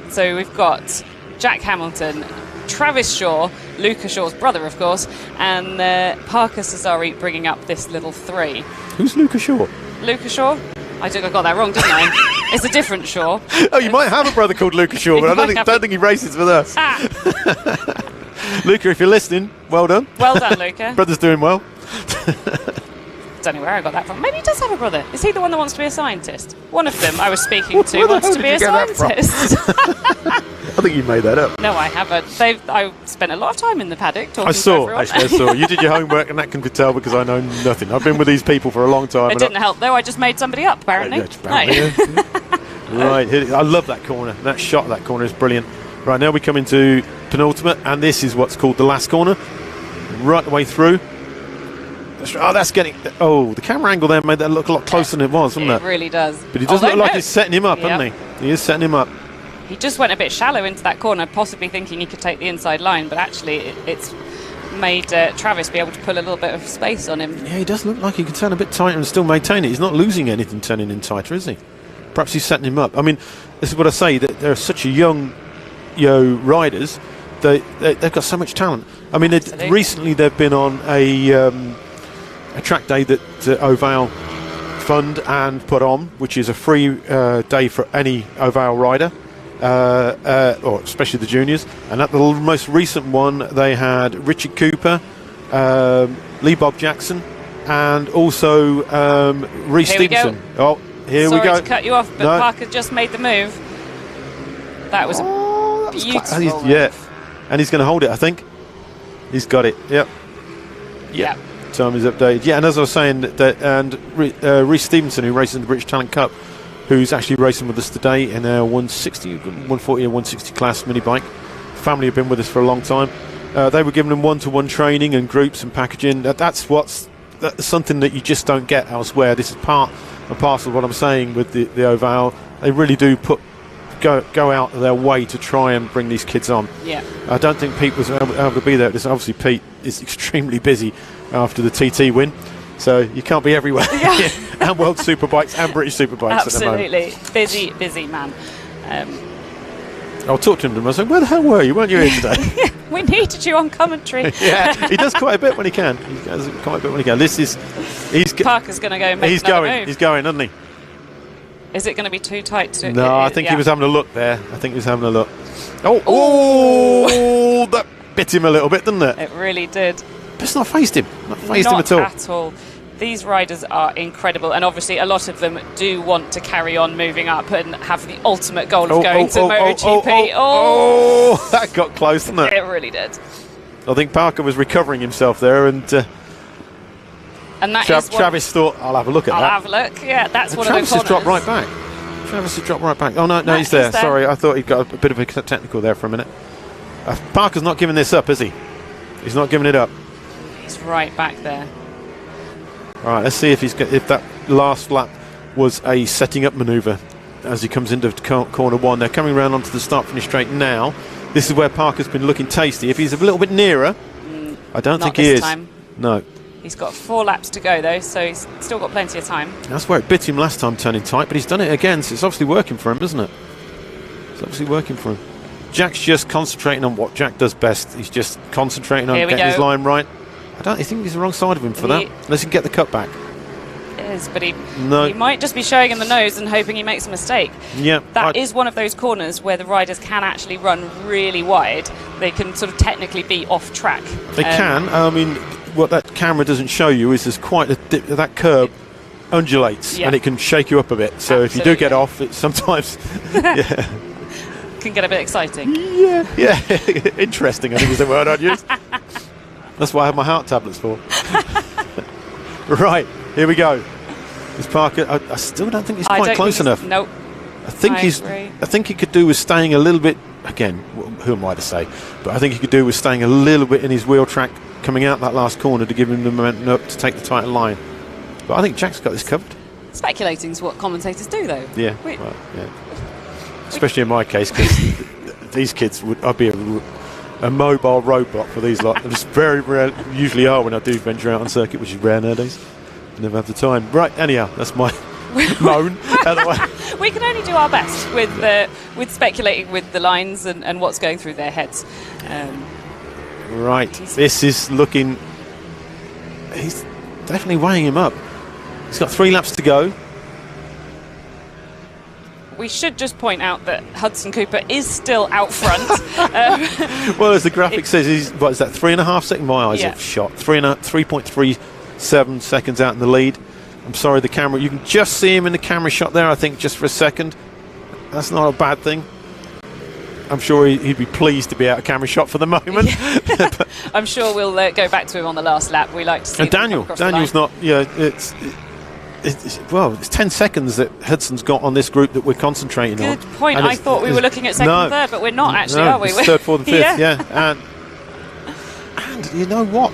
So we've got Jack Hamilton, Travis Shaw, Luca Shaw's brother, of course, and Parker Cesari bringing up this little 3. Who's Luca Shaw? Luca Shaw? I think I got that wrong, didn't I? It's a different Shaw. Oh, you might have a brother called Luca Shaw, but I don't think he races with us. Luca, if you're listening, well done. Well done, Luca. Brother's doing well. Don't know where I got that from. Maybe he does have a brother. Is he the one that wants to be a scientist? One of them I was speaking to wants to be a scientist. I think you made that up. No, I haven't. I spent a lot of time in the paddock talking to everyone. I saw. You did your homework, and that can be tell because I know nothing. I've been with these people for a long time. It didn't help, though. I just made somebody up, apparently. Right. I love that corner. That shot of that corner is brilliant. Right, now we come into penultimate, and this is what's called the last corner. Right the way through. Oh, that's getting... Oh, the camera angle there made that look a lot closer than it was, wasn't it? It really does. But he does look like he's setting him up, doesn't he? He is setting him up. He just went a bit shallow into that corner, possibly thinking he could take the inside line, but actually it's made Travis be able to pull a little bit of space on him. Yeah, he does look like he can turn a bit tighter and still maintain it. He's not losing anything turning in tighter, is he? Perhaps he's setting him up. I mean, this is what I say, that they're such a young riders. They've got so much talent. I mean, recently they've been on a track day that Ovale fund and put on, which is a free day for any Ovale rider, or especially the juniors. And at the most recent one, they had Richard Cooper, Lee Bob Jackson, and also Reece Stevenson. Here we go. Sorry to cut you off, but Parker just made the move. That was a beautiful move. Yeah, and he's going to hold it, I think. He's got it. Yep. Time is updated. Yeah, and as I was saying, Reece Stevenson, who races in the British Talent Cup, who's actually racing with us today in our 140 or 160 class mini bike. Family have been with us for a long time. They were giving them one-to-one training and groups and packaging. That's something that you just don't get elsewhere. This is part and parcel of what I'm saying with the Ovale. They really do go out of their way to try and bring these kids on. Yeah. I don't think Pete was able to be there. Obviously, Pete is extremely busy after the TT win. So you can't be everywhere. And World Superbikes and British Superbikes at the moment. Absolutely. Busy man. I'll talk to him. I say, where the hell were you? Weren't you here today? We needed you on commentary. Yeah, he does quite a bit when he can. Parker's going to go and make another move. He's going, isn't he? Is it going to be too tight? No, I think he was having a look there. Oh, that bit him a little bit, didn't it? It really did. But it's not phased him. Not phased him at all. Not at all. These riders are incredible, and obviously a lot of them do want to carry on moving up and have the ultimate goal of going to MotoGP. Oh, that got close, didn't it? It really did. I think Parker was recovering himself there, and Travis thought, I'll have a look at that. I'll have a look. Yeah, that's one Travis of the corners. Travis has dropped right back. Oh, no, he's there. Sorry, I thought he'd got a bit of a technical there for a minute. Parker's not giving this up, is he? He's not giving it up. He's right back there. All right, let's see if that last lap was a setting up manoeuvre as he comes into corner one. They're coming around onto the start-finish straight now. This is where Parker's been looking tasty. If he's a little bit nearer, I don't think he is. Time. No. He's got 4 laps to go, though, so he's still got plenty of time. That's where it bit him last time, turning tight, but he's done it again, so it's obviously working for him, isn't it? It's obviously working for him. Jack's just concentrating on what Jack does best. He's just concentrating on getting his line right. I think he's the wrong side of him for that, unless he can get the cut back. It is, but he might just be showing him the nose and hoping he makes a mistake. Yeah, that is one of those corners where the riders can actually run really wide. They can sort of technically be off track. They can. I mean, what that camera doesn't show you is there's quite a dip. That curb undulates and it can shake you up a bit. So if you do get off, it sometimes can get a bit exciting. Yeah. Interesting, I think is the word I'd use. That's what I have my heart tablets for. Right, here we go. This Parker, I still don't think he's quite close enough. Nope. I think he could do with staying a little bit. Again, who am I to say? But I think he could do with staying a little bit in his wheel track, coming out that last corner to give him the momentum up to take the tight line. But I think Jack's got this covered. Speculating is what commentators do, though. Yeah. Especially in my case, because these kids I'd be a mobile roadblock for these lot. It's very rare, usually are when I do venture out on circuit, which is rare nowadays. Never have the time. Right, anyhow, that's my moan. We can only do our best with speculating with the lines and what's going through their heads. Right, this is looking. He's definitely weighing him up. He's got 3 laps to go. We should just point out that Hudson Cooper is still out front. Well, as the graphic says, he's, what is that, 3.5 seconds? My eyes have shot. 3.37 seconds out in the lead. I'm sorry, the camera, you can just see him in the camera shot there, I think, just for a second. That's not a bad thing. I'm sure he'd be pleased to be out of camera shot for the moment. I'm sure we'll go back to him on the last lap. We like to see Daniel's not, it's 10 seconds that Hudson's got on this group that we're concentrating on. Good point. I thought we were looking at second and third, but we're not actually, are we? It's third, fourth and fifth, And you know what?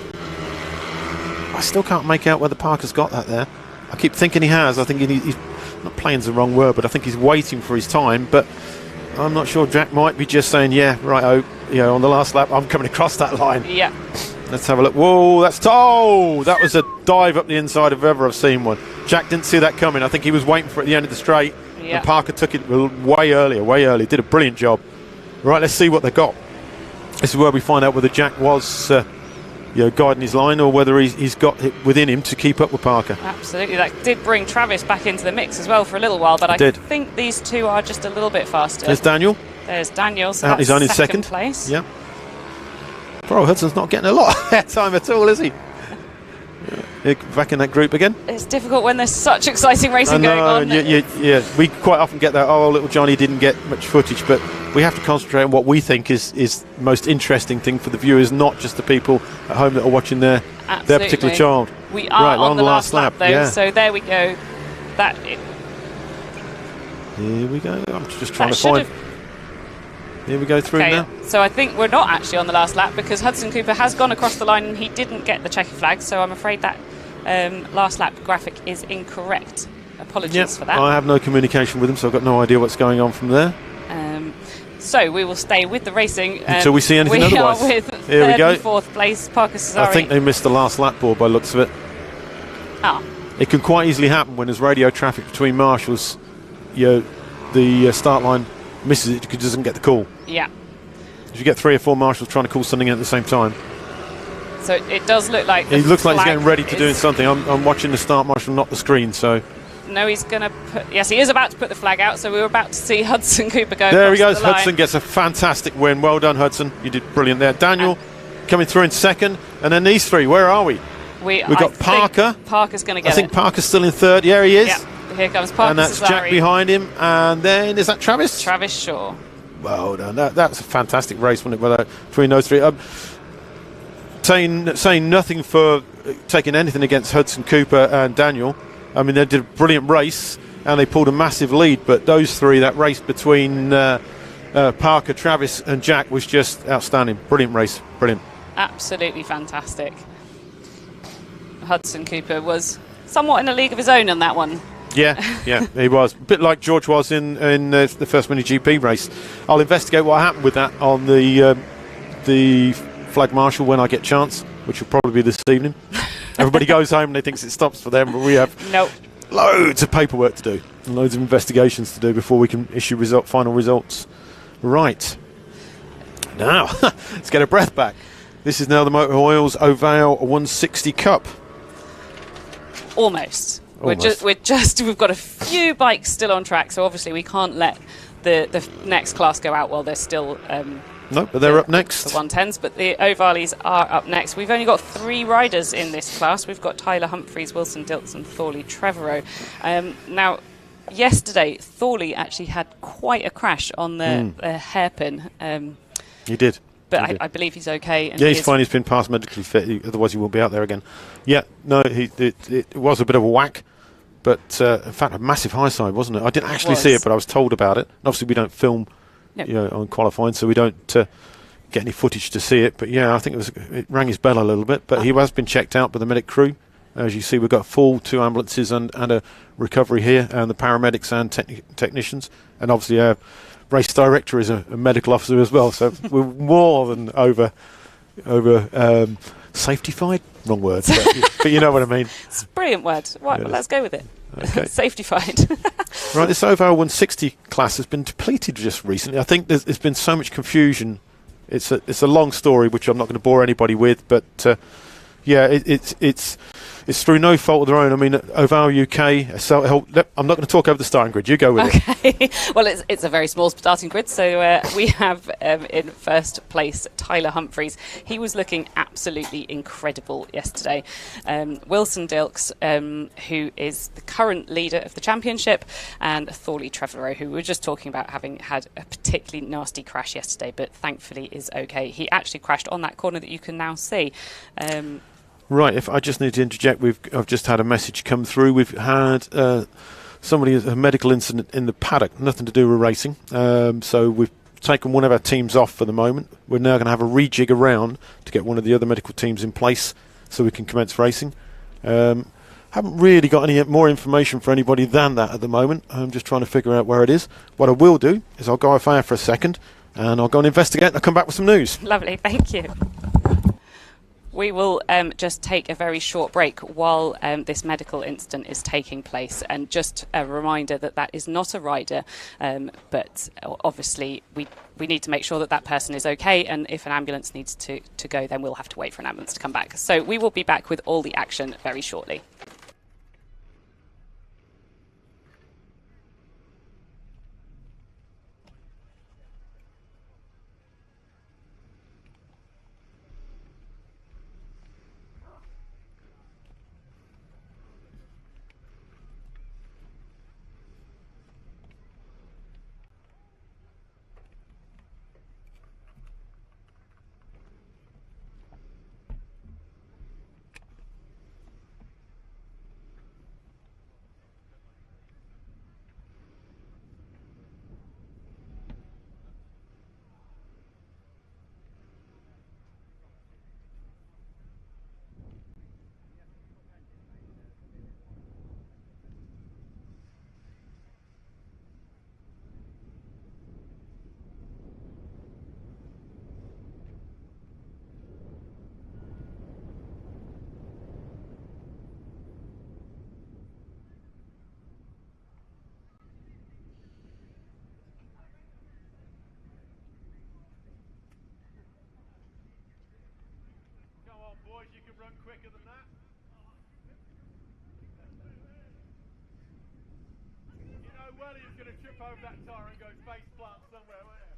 I still can't make out whether Parker's got that there. I keep thinking he has. I think he's not playing's the wrong word, but I think he's waiting for his time. But I'm not sure. Jack might be just saying, on the last lap, I'm coming across that line. Yeah. Let's have a look. Whoa, that was a dive up the inside if ever I've seen one. Jack didn't see that coming. I think he was waiting for it at the end of the straight. And Parker took it way early. Did a brilliant job. Right, let's see what they got. This is where we find out whether Jack was guiding his line or whether he's got it within him to keep up with Parker. Absolutely. That did bring Travis back into the mix as well for a little while, but I think these two are just a little bit faster. There's Daniel. So out his own in second place. Yeah. Bro, Hudson's not getting a lot of time at all, is he? Back in that group again. It's difficult when there's such exciting racing going on. We quite often get that, little Johnny didn't get much footage, but we have to concentrate on what we think is the most interesting thing for the viewers, not just the people at home that are watching their particular child. We are on the last lap though, so there we go. Here we go. I'm just trying to find. Here we go through now. So I think we're not actually on the last lap because Hudson Cooper has gone across the line and he didn't get the checkered flag. So I'm afraid that last lap graphic is incorrect. Apologies for that. I have no communication with him, so I've got no idea what's going on from there. So we will stay with the racing until we see anything otherwise. We are with third and fourth place. Parker Cesari. I think they missed the last lap board by the looks of it. Ah. It can quite easily happen when there's radio traffic between marshals. The start line misses it because it doesn't get the call. Yeah. If you get 3 or 4 marshals trying to call something at the same time. So it does look like It looks like he's getting ready to do something. I'm watching the start marshal, not the screen. So no, he's going to put. Yes, he is about to put the flag out. So we were about to see Hudson Cooper go. There he goes. The Hudson gets a fantastic win. Well done, Hudson. You did brilliant there. Daniel coming through in second, and then these 3. Where are we? We've got Parker. Parker's going to get it. I think Parker's still in third. Yeah, he is. Yeah, here comes Parker. And that's Jack behind him. And then is that Travis? Travis Shaw. Well done. That's a fantastic race, wasn't it? Between those 3. Saying nothing for taking anything against Hudson Cooper and Daniel. I mean, they did a brilliant race and they pulled a massive lead. But those 3, that race between Parker, Travis, and Jack was just outstanding. Brilliant race. Brilliant. Absolutely fantastic. Hudson Cooper was somewhat in a league of his own on that one. Yeah, he was. A bit like George was in the first MiniGP race. I'll investigate what happened with that on the Flag Marshal when I get a chance, which will probably be this evening. Everybody goes home and they think it stops for them, but we have loads of paperwork to do and loads of investigations to do before we can issue final results. Right. Now, let's get a breath back. This is now the Motor Oil's Ovale 160 Cup. Almost. We've got a few bikes still on track, so obviously we can't let the next class go out while they're still. No, but they're up next. The 110s, but the Ovales are up next. We've only got 3 riders in this class. We've got Tyler Humphreys, Wilson Dilks, and Thorley Trevorrow. Now, yesterday, Thorley actually had quite a crash on the hairpin. He did. But I believe he's okay. And he's fine. He's been passed medically fit. Otherwise, he won't be out there again. Yeah, no, it was a bit of a whack. But, in fact, a massive high side, wasn't it? I didn't actually see it, but I was told about it. And obviously, we don't film on qualifying, so we don't get any footage to see it. But, yeah, I think it rang his bell a little bit. But he has been checked out by the medic crew. As you see, we've got 2 ambulances and a recovery here, and the paramedics and technicians. And obviously, our race director is a medical officer as well. So we're more than over safety-fied. Wrong word, but you know what I mean. It's a brilliant word. Right, well, let's go with it. Okay. Safety-fied. Right, this Ovale 160 class has been depleted just recently. I think there's been so much confusion. It's a long story, which I'm not going to bore anybody with, but it's through no fault of their own. I mean, Ovale UK. I'm not going to talk over the starting grid. You go with it. Okay. Well, it's a very small starting grid. So we have in first place Tyler Humphreys. He was looking absolutely incredible yesterday. Wilson Dilks, who is the current leader of the championship, and Thorley Trevorrow, who we were just talking about having had a particularly nasty crash yesterday, but thankfully is okay. He actually crashed on that corner that you can now see. Right, if I just need to interject, I've just had a message come through. We've had somebody a medical incident in the paddock, nothing to do with racing. So we've taken one of our teams off for the moment. We're now going to have a rejig around to get one of the other medical teams in place so we can commence racing. Haven't really got any more information for anybody than that at the moment. I'm just trying to figure out where it is. What I will do is I'll go off air for a second and I'll go and investigate and I'll come back with some news. Lovely, thank you. We will just take a very short break while this medical incident is taking place. And just a reminder that is not a rider, but obviously we need to make sure that person is okay. And if an ambulance needs to go, then we'll have to wait for an ambulance to come back. So we will be back with all the action very shortly. surprised you could run quicker than that. You know well he was going to trip over that tyre and go face plant somewhere, weren't you?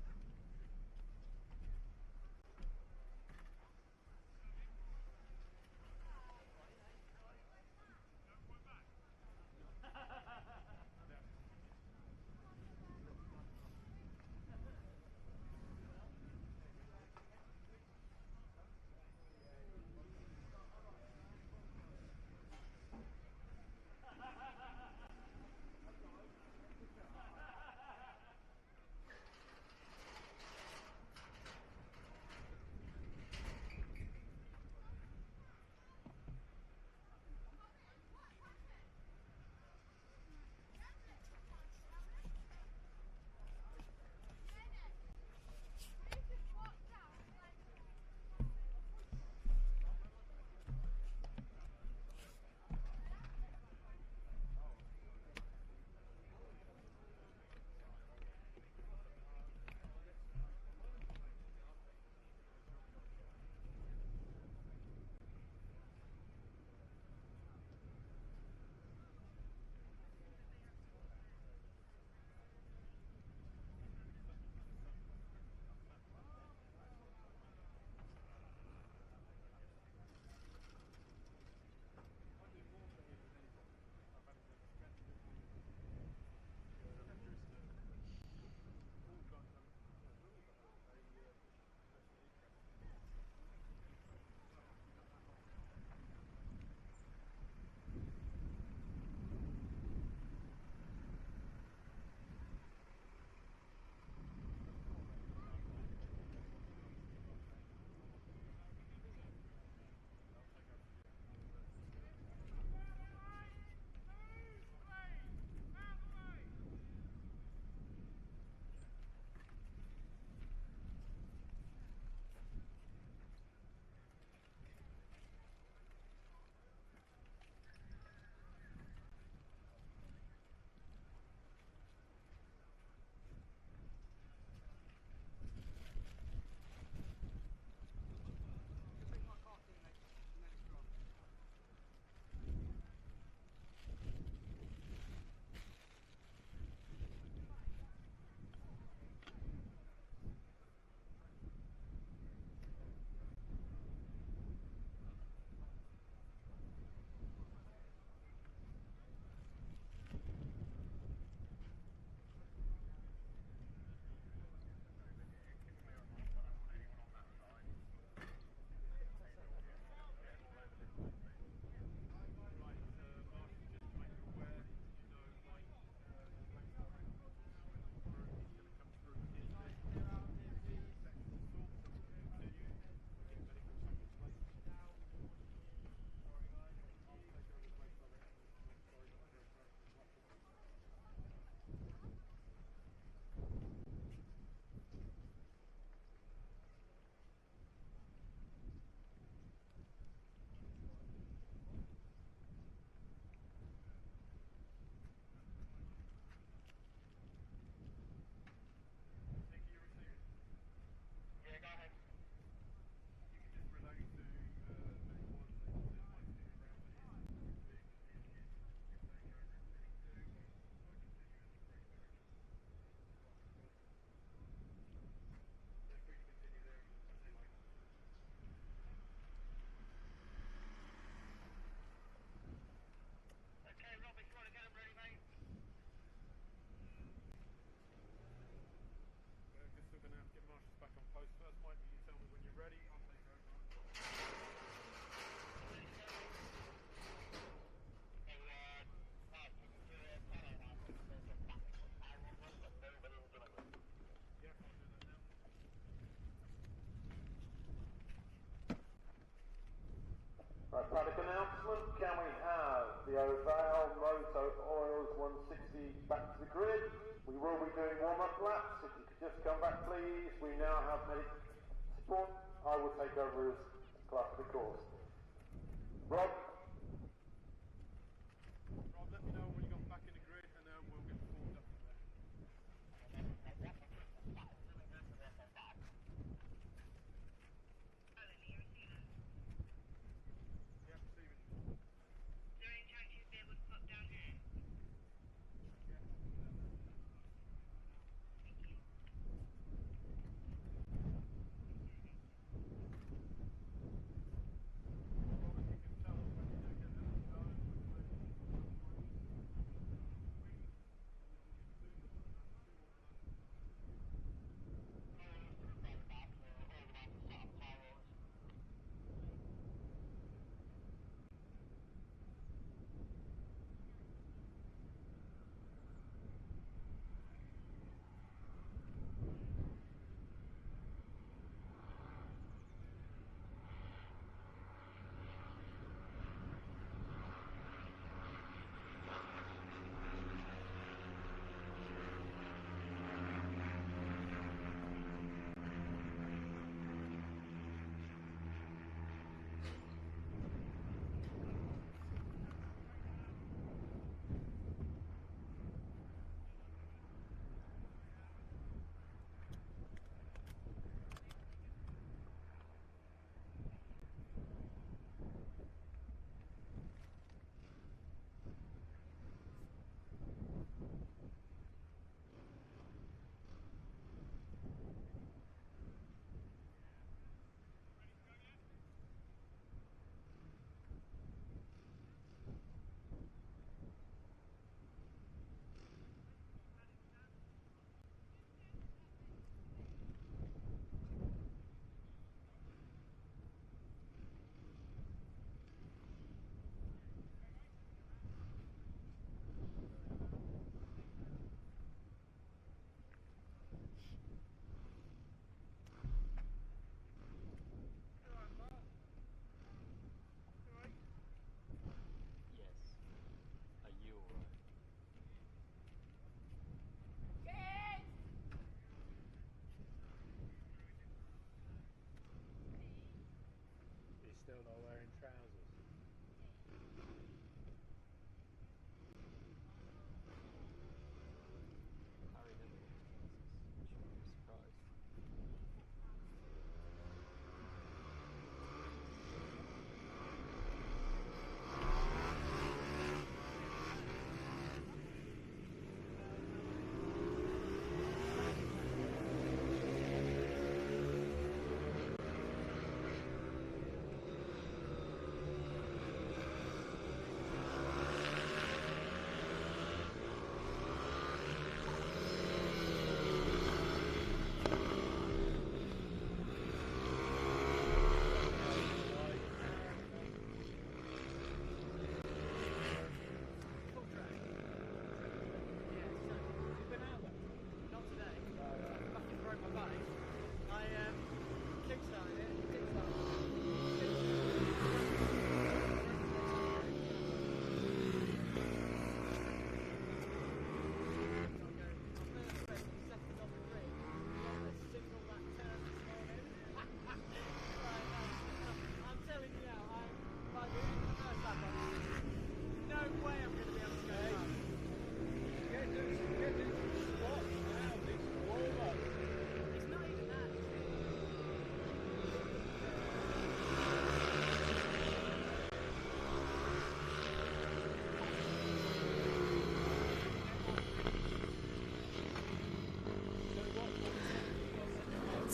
Right, product announcement. Can we have the Ovale Moto Oils 160 back to the grid? We will be doing warm-up laps. If you could just come back, please. We now have medic support. I will take over as clerk of the course. Rob, let me know when you got back in the grid, and then we'll get formed up from there.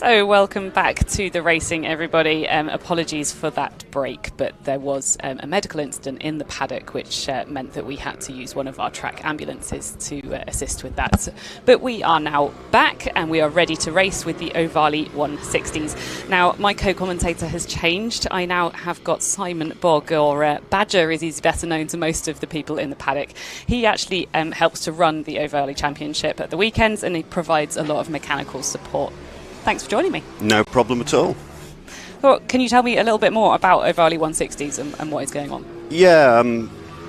So welcome back to the racing, everybody. Apologies for that break, but there was a medical incident in the paddock which meant that we had to use one of our track ambulances to assist with that. But we are now back and we are ready to race with the Ovale 160s. Now, my co-commentator has changed. I now have got Simon Bogg, or Badger as he's better known to most of the people in the paddock. He actually helps to run the Ovale Championship at the weekends and he provides a lot of mechanical support. Thanks for joining me. No problem at all. Well, can you tell me a little bit more about Ovale 160s and what is going on? Yeah,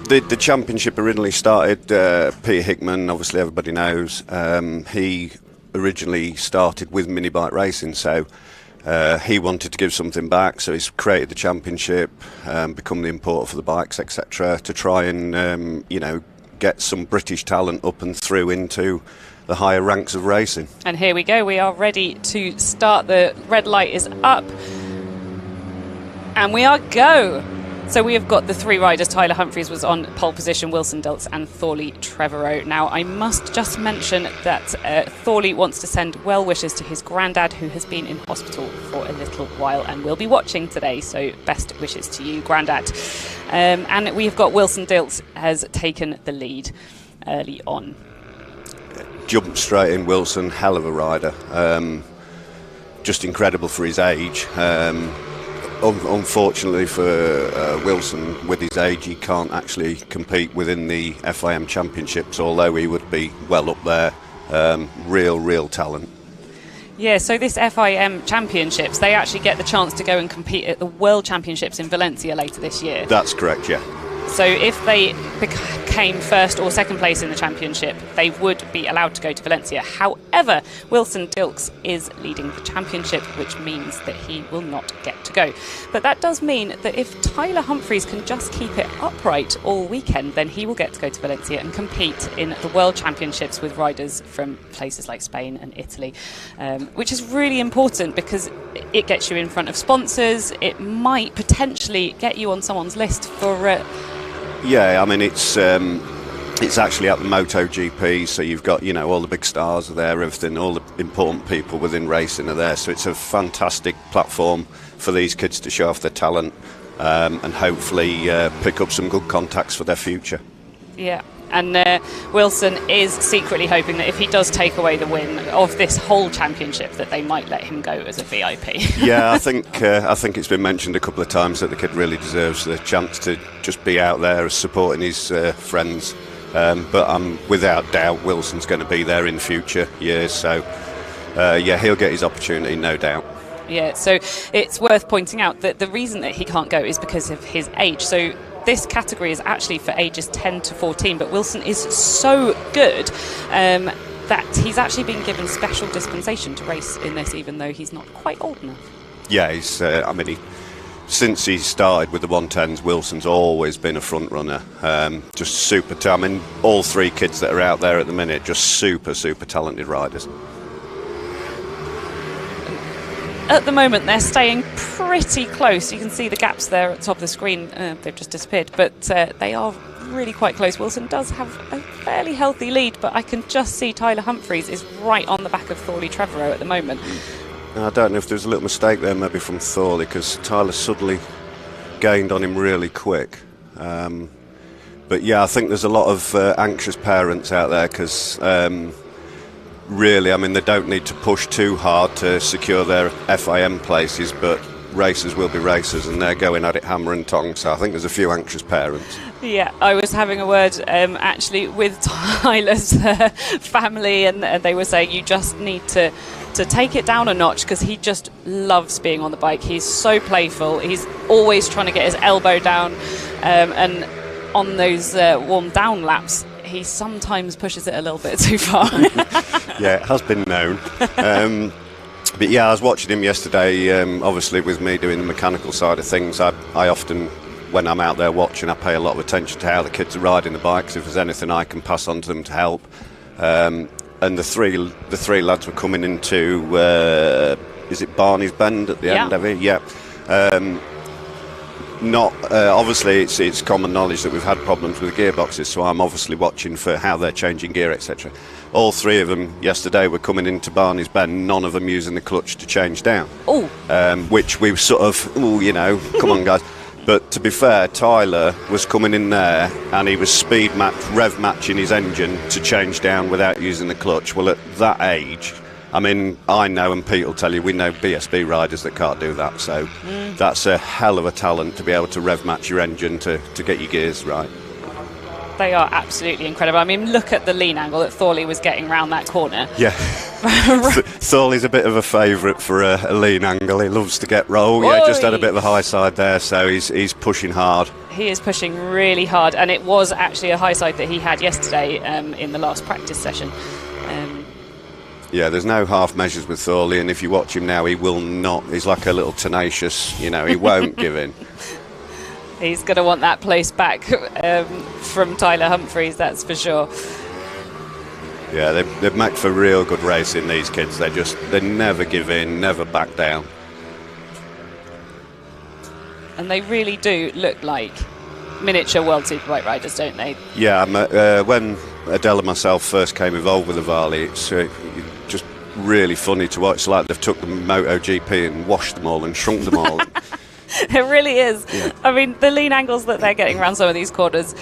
the championship originally started, Peter Hickman, obviously everybody knows, he originally started with minibike racing, so he wanted to give something back, so he's created the championship, become the importer for the bikes, etc., to try and, get some British talent up and through into the higher ranks of racing. And here we go, we are ready to start. The red light is up and we are go. So we have got the three riders. Tyler Humphries was on pole position, Wilson Dilks and Thorley Trevorrow. Now I must just mention that Thorley wants to send well wishes to his granddad who has been in hospital for a little while and will be watching today, so best wishes to you, granddad. And we've got Wilson Dilks has taken the lead early on. Jumped straight in, Wilson, hell of a rider, just incredible for his age. Unfortunately for Wilson, with his age, he can't actually compete within the FIM Championships, although he would be well up there. Real talent. Yeah, so this FIM Championships, they actually get the chance to go and compete at the World Championships in Valencia later this year. That's correct, yeah. So if they came first or second place in the championship, they would be allowed to go to Valencia. However, Wilson Dilks is leading the championship, which means that he will not get to go. But that does mean that if Tyler Humphries can just keep it upright all weekend, then he will get to go to Valencia and compete in the World Championships with riders from places like Spain and Italy, which is really important because it gets you in front of sponsors. It might potentially get you on someone's list for... Yeah, I mean, it's actually at the MotoGP, so you've got, all the big stars are there, everything, all the important people within racing are there, so it's a fantastic platform for these kids to show off their talent and hopefully pick up some good contacts for their future. Yeah. And Wilson is secretly hoping that if he does take away the win of this whole championship, that they might let him go as a VIP. Yeah, I think it's been mentioned a couple of times that the kid really deserves the chance to just be out there supporting his friends. But without doubt, Wilson's going to be there in future years. So, he'll get his opportunity, no doubt. Yeah, so it's worth pointing out that the reason that he can't go is because of his age. So this category is actually for ages 10 to 14, but Wilson is so good that he's actually been given special dispensation to race in this, even though he's not quite old enough. Yeah, he's. Since he started with the 110s, Wilson's always been a front runner. Just super. I mean, all three kids that are out there at the minute, just super talented riders. At the moment, they're staying pretty close. You can see the gaps there at the top of the screen. They've just disappeared, but they are really quite close. Wilson does have a fairly healthy lead, but I can just see Tyler Humphries is right on the back of Thorley Trevorrow at the moment. I don't know if there's a little mistake there maybe from Thorley, because Tyler suddenly gained on him really quick. But yeah, I think there's a lot of anxious parents out there because... really, I mean, they don't need to push too hard to secure their FIM places, but racers will be racers and they're going at it hammer and tongs, so I think there's a few anxious parents. Yeah, I was having a word actually with Tyler's family, and they were saying you just need to take it down a notch because he just loves being on the bike. He's so playful, he's always trying to get his elbow down, and on those warm down laps he sometimes pushes it a little bit too far. Yeah, it has been known. But yeah, I was watching him yesterday, obviously with me doing the mechanical side of things. I often, when I'm out there watching, I pay a lot of attention to how the kids are riding the bikes, if there's anything I can pass on to them to help. And the three lads were coming into, is it Barney's Bend at the end of it? Yeah. not obviously it's common knowledge that we've had problems with the gearboxes, so I'm obviously watching for how they're changing gear, etc. All three of them yesterday were coming into Barney's Bend, none of them using the clutch to change down. Which we sort of, come on guys. But to be fair, Tyler was coming in there and he was rev matching his engine to change down without using the clutch. Well, at that age, I mean, I know, and Pete will tell you, we know BSB riders that can't do that. So that's a hell of a talent to be able to rev match your engine to get your gears right. They are absolutely incredible. I mean, look at the lean angle that Thorley was getting round that corner. Yeah. Thorley's a bit of a favourite for a lean angle. He loves to get roll. Oy. Yeah, just had a bit of a high side there, so he's pushing hard. He is pushing really hard, and it was actually a high side that he had yesterday in the last practice session. Yeah, there's no half measures with Thorley, and if you watch him now, he will not. He's like a little tenacious, he won't give in. He's going to want that place back from Tyler Humphreys, that's for sure. Yeah, they've made for real good racing, these kids. They never give in, never back down. And they really do look like miniature World Superbike riders, don't they? Yeah, when Adele and myself first came involved with Ovale, it's just really funny to watch. It's like they've took the MotoGP and washed them all and shrunk them all. It really is. Yeah. I mean, the lean angles that they're getting around some of these corners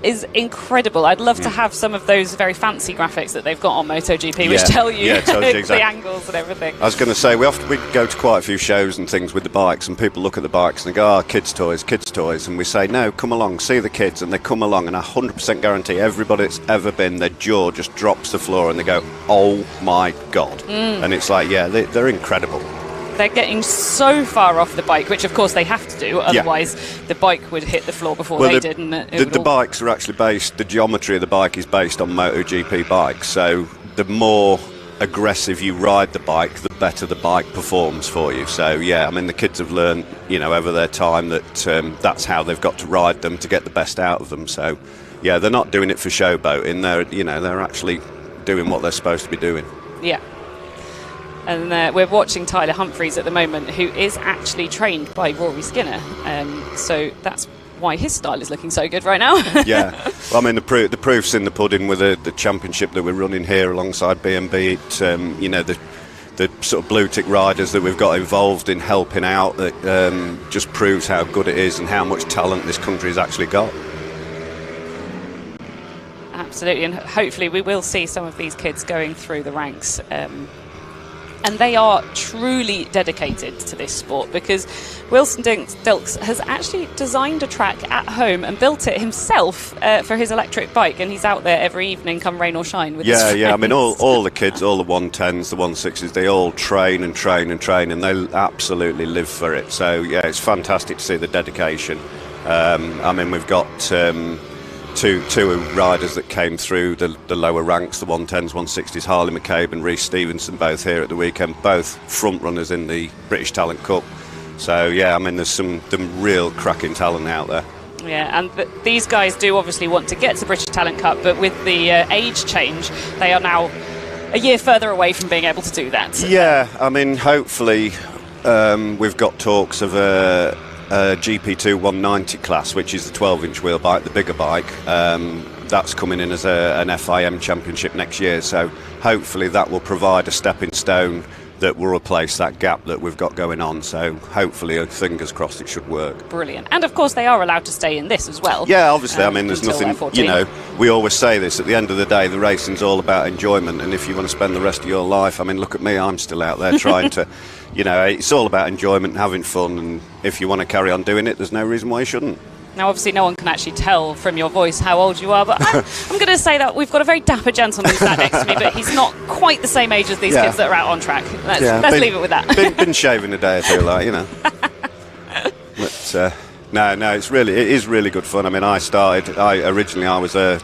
is incredible. I'd love to have some of those very fancy graphics that they've got on MotoGP, which tell you exactly. the angles and everything. I was going to say, we go to quite a few shows and things with the bikes, and people look at the bikes and they go, kids' toys, and we say, no, come along, see the kids, and they come along, and I 100% guarantee everybody that's ever been, their jaw just drops to the floor and they go, oh my God. And it's like, they're incredible. They're getting so far off the bike, which of course they have to do, otherwise the bike would hit the floor before they did. And the bikes are actually the geometry of the bike is based on MotoGP bikes, so the more aggressive you ride the bike, the better the bike performs for you. So yeah, I mean, the kids have learned, over their time that that's how they've got to ride them to get the best out of them. So yeah, they're not doing it for showboating, they're actually doing what they're supposed to be doing. Yeah. And we're watching Tyler Humphreys at the moment, who is actually trained by Rory Skinner. So that's why his style is looking so good right now. Yeah. Well, I mean, the proof's in the pudding with the championship that we're running here alongside B&B. The sort of blue tick riders that we've got involved in helping out, that just proves how good it is and how much talent this country has actually got. Absolutely. And hopefully we will see some of these kids going through the ranks. And they are truly dedicated to this sport, because Wilson Dilks has actually designed a track at home and built it himself for his electric bike, and he's out there every evening, come rain or shine, with his friends. I mean, all the kids, all the 110s, the 160s, they all train and train and train, and they absolutely live for it. So yeah, it's fantastic to see the dedication. I mean, we've got two riders that came through the lower ranks, the 110s, 160s, Harley McCabe and Reece Stevenson, both here at the weekend, both front runners in the British Talent Cup. So yeah, I mean, there's some real cracking talent out there. Yeah, and these guys do obviously want to get to the British Talent Cup, but with the age change, they are now a year further away from being able to do that. Yeah, I mean, hopefully we've got talks of a GP2 190 class, which is the 12-inch wheel bike, the bigger bike. That's coming in as an FIM championship next year, so hopefully that will provide a stepping stone that will replace that gap that we've got going on. So hopefully, fingers crossed, it should work. Brilliant. And of course they are allowed to stay in this as well. Yeah, obviously. I mean, there's nothing, we always say this, at the end of the day, the racing's all about enjoyment, and if you want to spend the rest of your life, I mean, look at me, I'm still out there trying to, it's all about enjoyment and having fun, and if you want to carry on doing it, there's no reason why you shouldn't. Now, obviously, no one can actually tell from your voice how old you are, but I'm going to say that we've got a very dapper gentleman who's sat next to me, but he's not quite the same age as these kids that are out on track. Let's leave it with that. Been shaving a day or two, But no, it is really good fun. I mean, I originally was a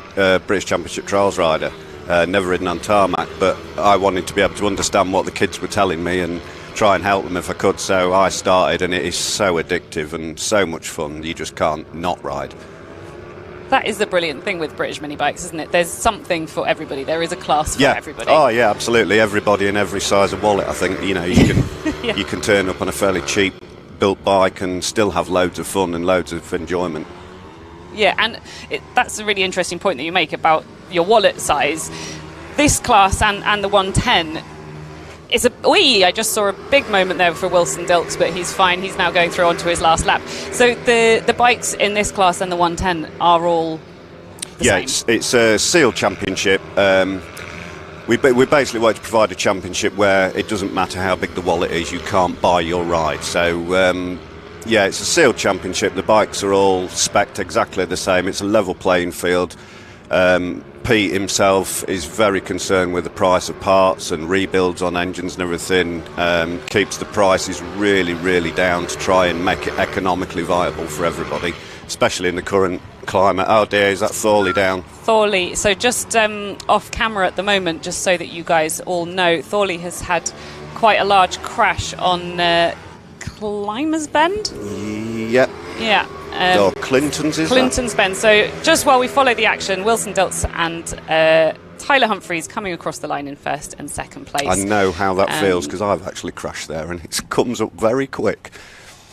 British Championship trials rider, never ridden on tarmac, but I wanted to be able to understand what the kids were telling me and try and help them if I could, so I started, and it is so addictive and so much fun, you just can't not ride. That is the brilliant thing with British Minibikes, isn't it? There's something for everybody. There is a class for everybody. Oh yeah, absolutely. Everybody in every size of wallet, I think. You can you can turn up on a fairly cheap rebuilt bike and still have loads of fun and loads of enjoyment. Yeah, and that's a really interesting point that you make about your wallet size. This class and the 110 is I just saw a big moment there for Wilson Dilks, but he's fine. He's now going through onto his last lap. So the bikes in this class and the 110 are all the same. It's a sealed championship. We basically want to provide a championship where it doesn't matter how big the wallet is, you can't buy your ride. So it's a sealed championship. The bikes are all spec'd exactly the same. It's a level playing field. Pete himself is very concerned with the price of parts and rebuilds on engines and everything. Keeps the prices really, really down to try and make it economically viable for everybody, especially in the current climate. Oh dear, is that Thorley down? Thorley. So just off camera at the moment, just so that you guys all know, Thorley has had quite a large crash on Climbers Bend. Yep. Yeah. Clinton's is Clinton's Bend. So just while we follow the action, Wilson Dilts and Tyler Humphreys coming across the line in first and second place. I know how that feels because I've actually crashed there and it comes up very quick.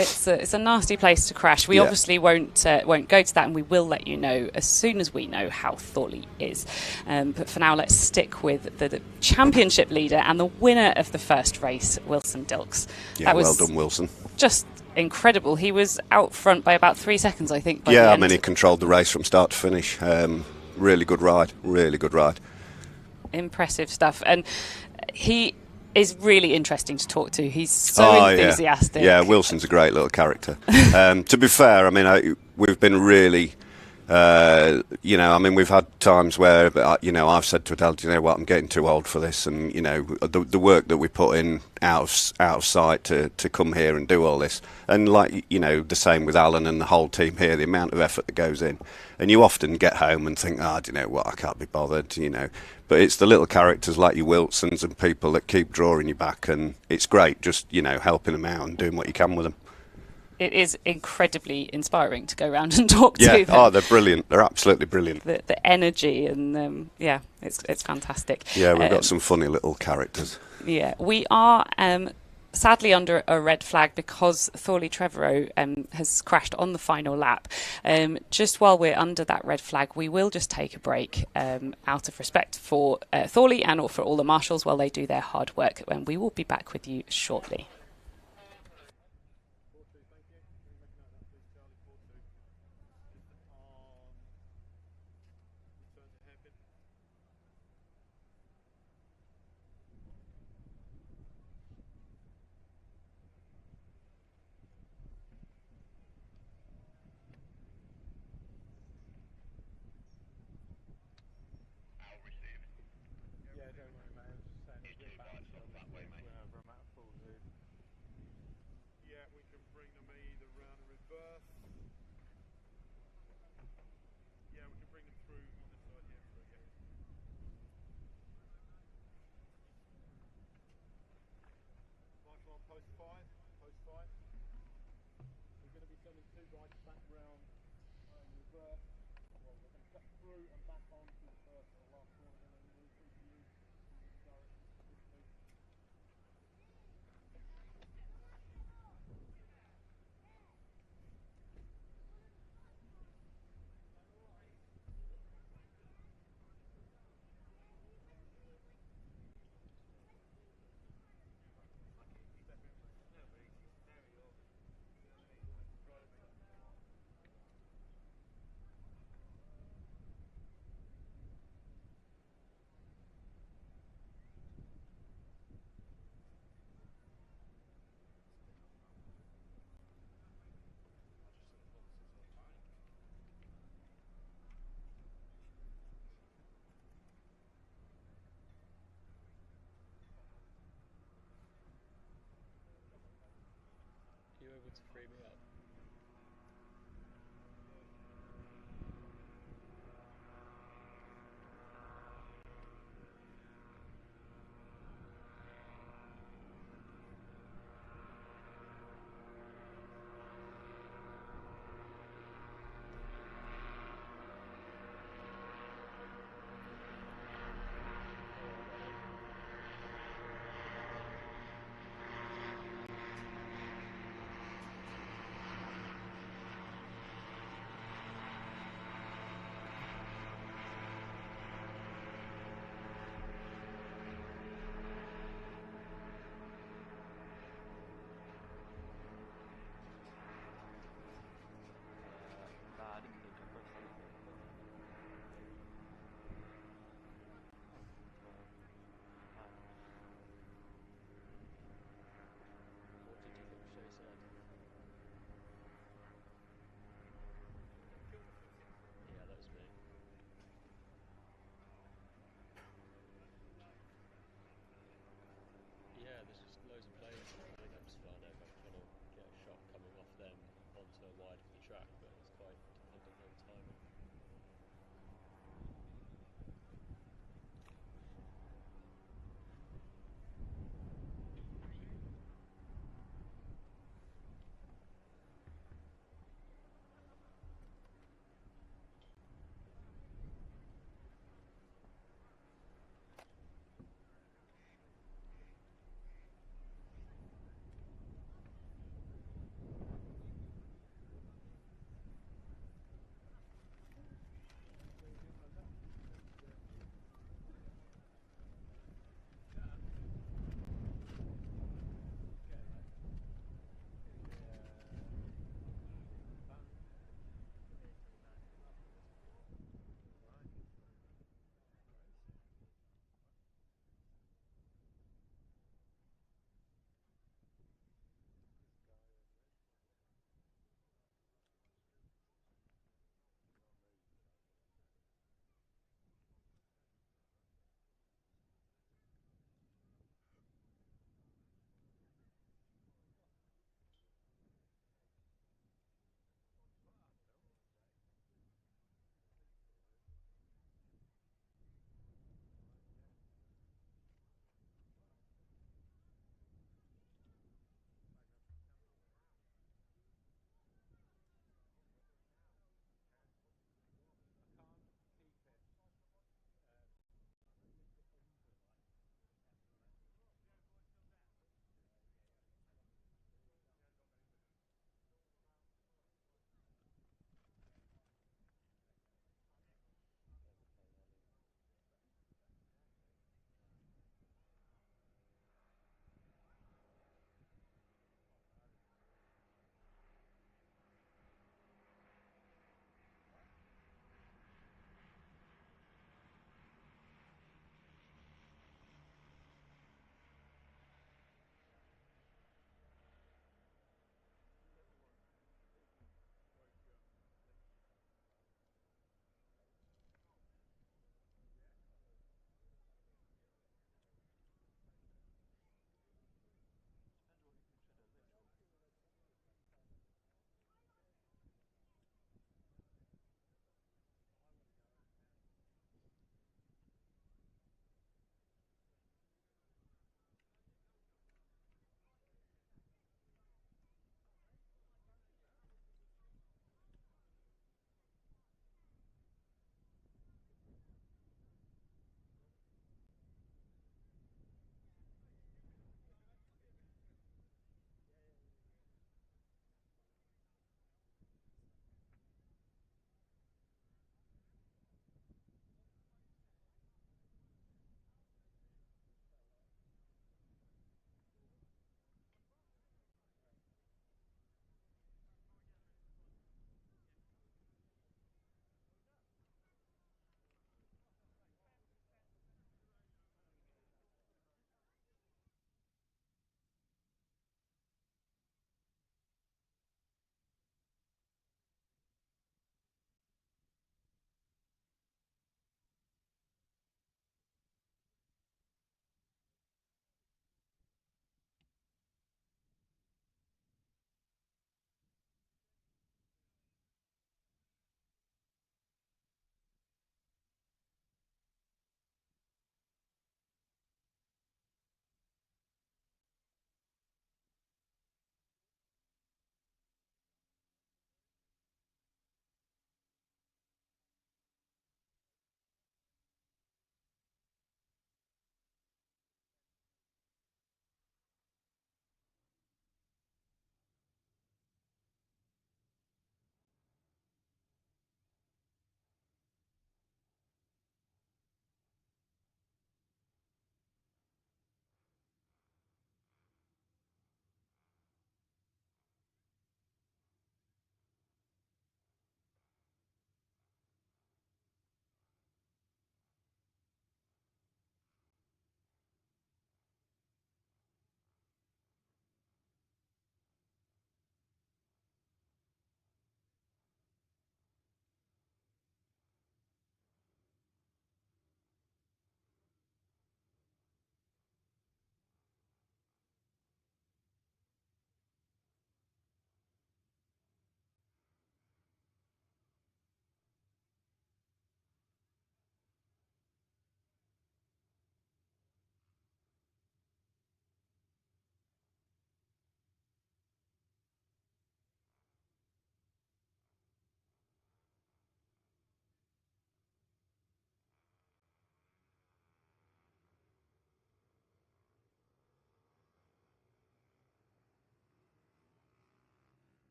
It's a nasty place to crash. We obviously won't go to that, and we will let you know as soon as we know how Thorley is. But for now, let's stick with the championship leader and the winner of the first race, Wilson Dilks. Yeah, well done, Wilson. Just incredible. He was out front by about 3 seconds, I think. Yeah, I mean, he controlled the race from start to finish. Really good ride. Really good ride. Impressive stuff. And he is really interesting to talk to. He's so enthusiastic. Yeah, Wilson's a great little character. To be fair, I mean, we've been really, we've had times where, I've said to Adele, you know what, I'm getting too old for this, and the work that we put in out of sight to come here and do all this, and the same with Alan and the whole team here, the amount of effort that goes in, and you often get home and think, do you know what, I can't be bothered, But it's the little characters like your Wilsons and people that keep drawing you back, and it's great just, helping them out and doing what you can with them. It is incredibly inspiring to go around and talk to them. Oh, they're brilliant. They're absolutely brilliant. The energy and, it's fantastic. Yeah, we've got some funny little characters. Yeah, we are sadly under a red flag because Thorley Trevorrow has crashed on the final lap. Just while we're under that red flag, we will just take a break out of respect for Thorley and for all the marshals while they do their hard work, and we will be back with you shortly. We're going to be sending 2 bikes back round in reverse. Well, we're going to cut through and back onto the first or last corner, and then we'll move to you in this direction. able to free me up.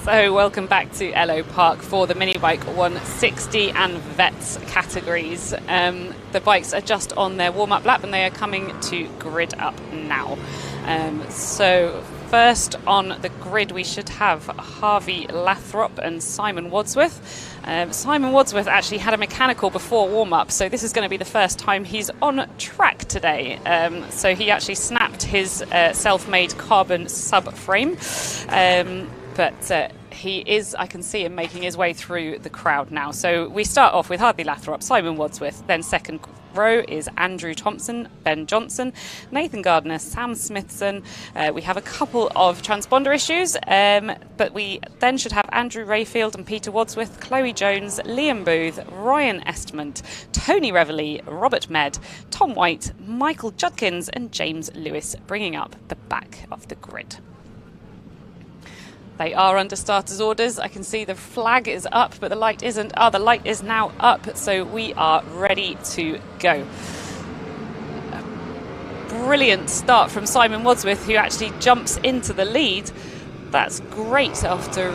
So welcome back to Ellough Park for the Minibike 160 and Vets categories. The bikes are just on their warm-up lap and they are coming to grid up now. So first on the grid we should have Harvey Lathrop and Simon Wadsworth. Simon Wadsworth actually had a mechanical before warm-up, so this is going to be the first time he's on track today. So he actually snapped his self-made carbon subframe. But he is, I can see him making his way through the crowd now. So we start off with Harvey Lathrop, Simon Wadsworth, then second row is Andrew Thompson, Ben Johnson, Nathan Gardner, Sam Smithson. We have a couple of transponder issues, but we then should have Andrew Rayfield and Peter Wadsworth, Chloe Jones, Liam Booth, Ryan Estmont, Tony Reveley, Robert Med, Tom White, Michael Judkins and James Lewis bringing up the back of the grid. They are under starters orders. I can see the flag is up, but the light isn't. The light is now up, so we are ready to go. A brilliant start from Simon Wadsworth, who actually jumps into the lead. That's great after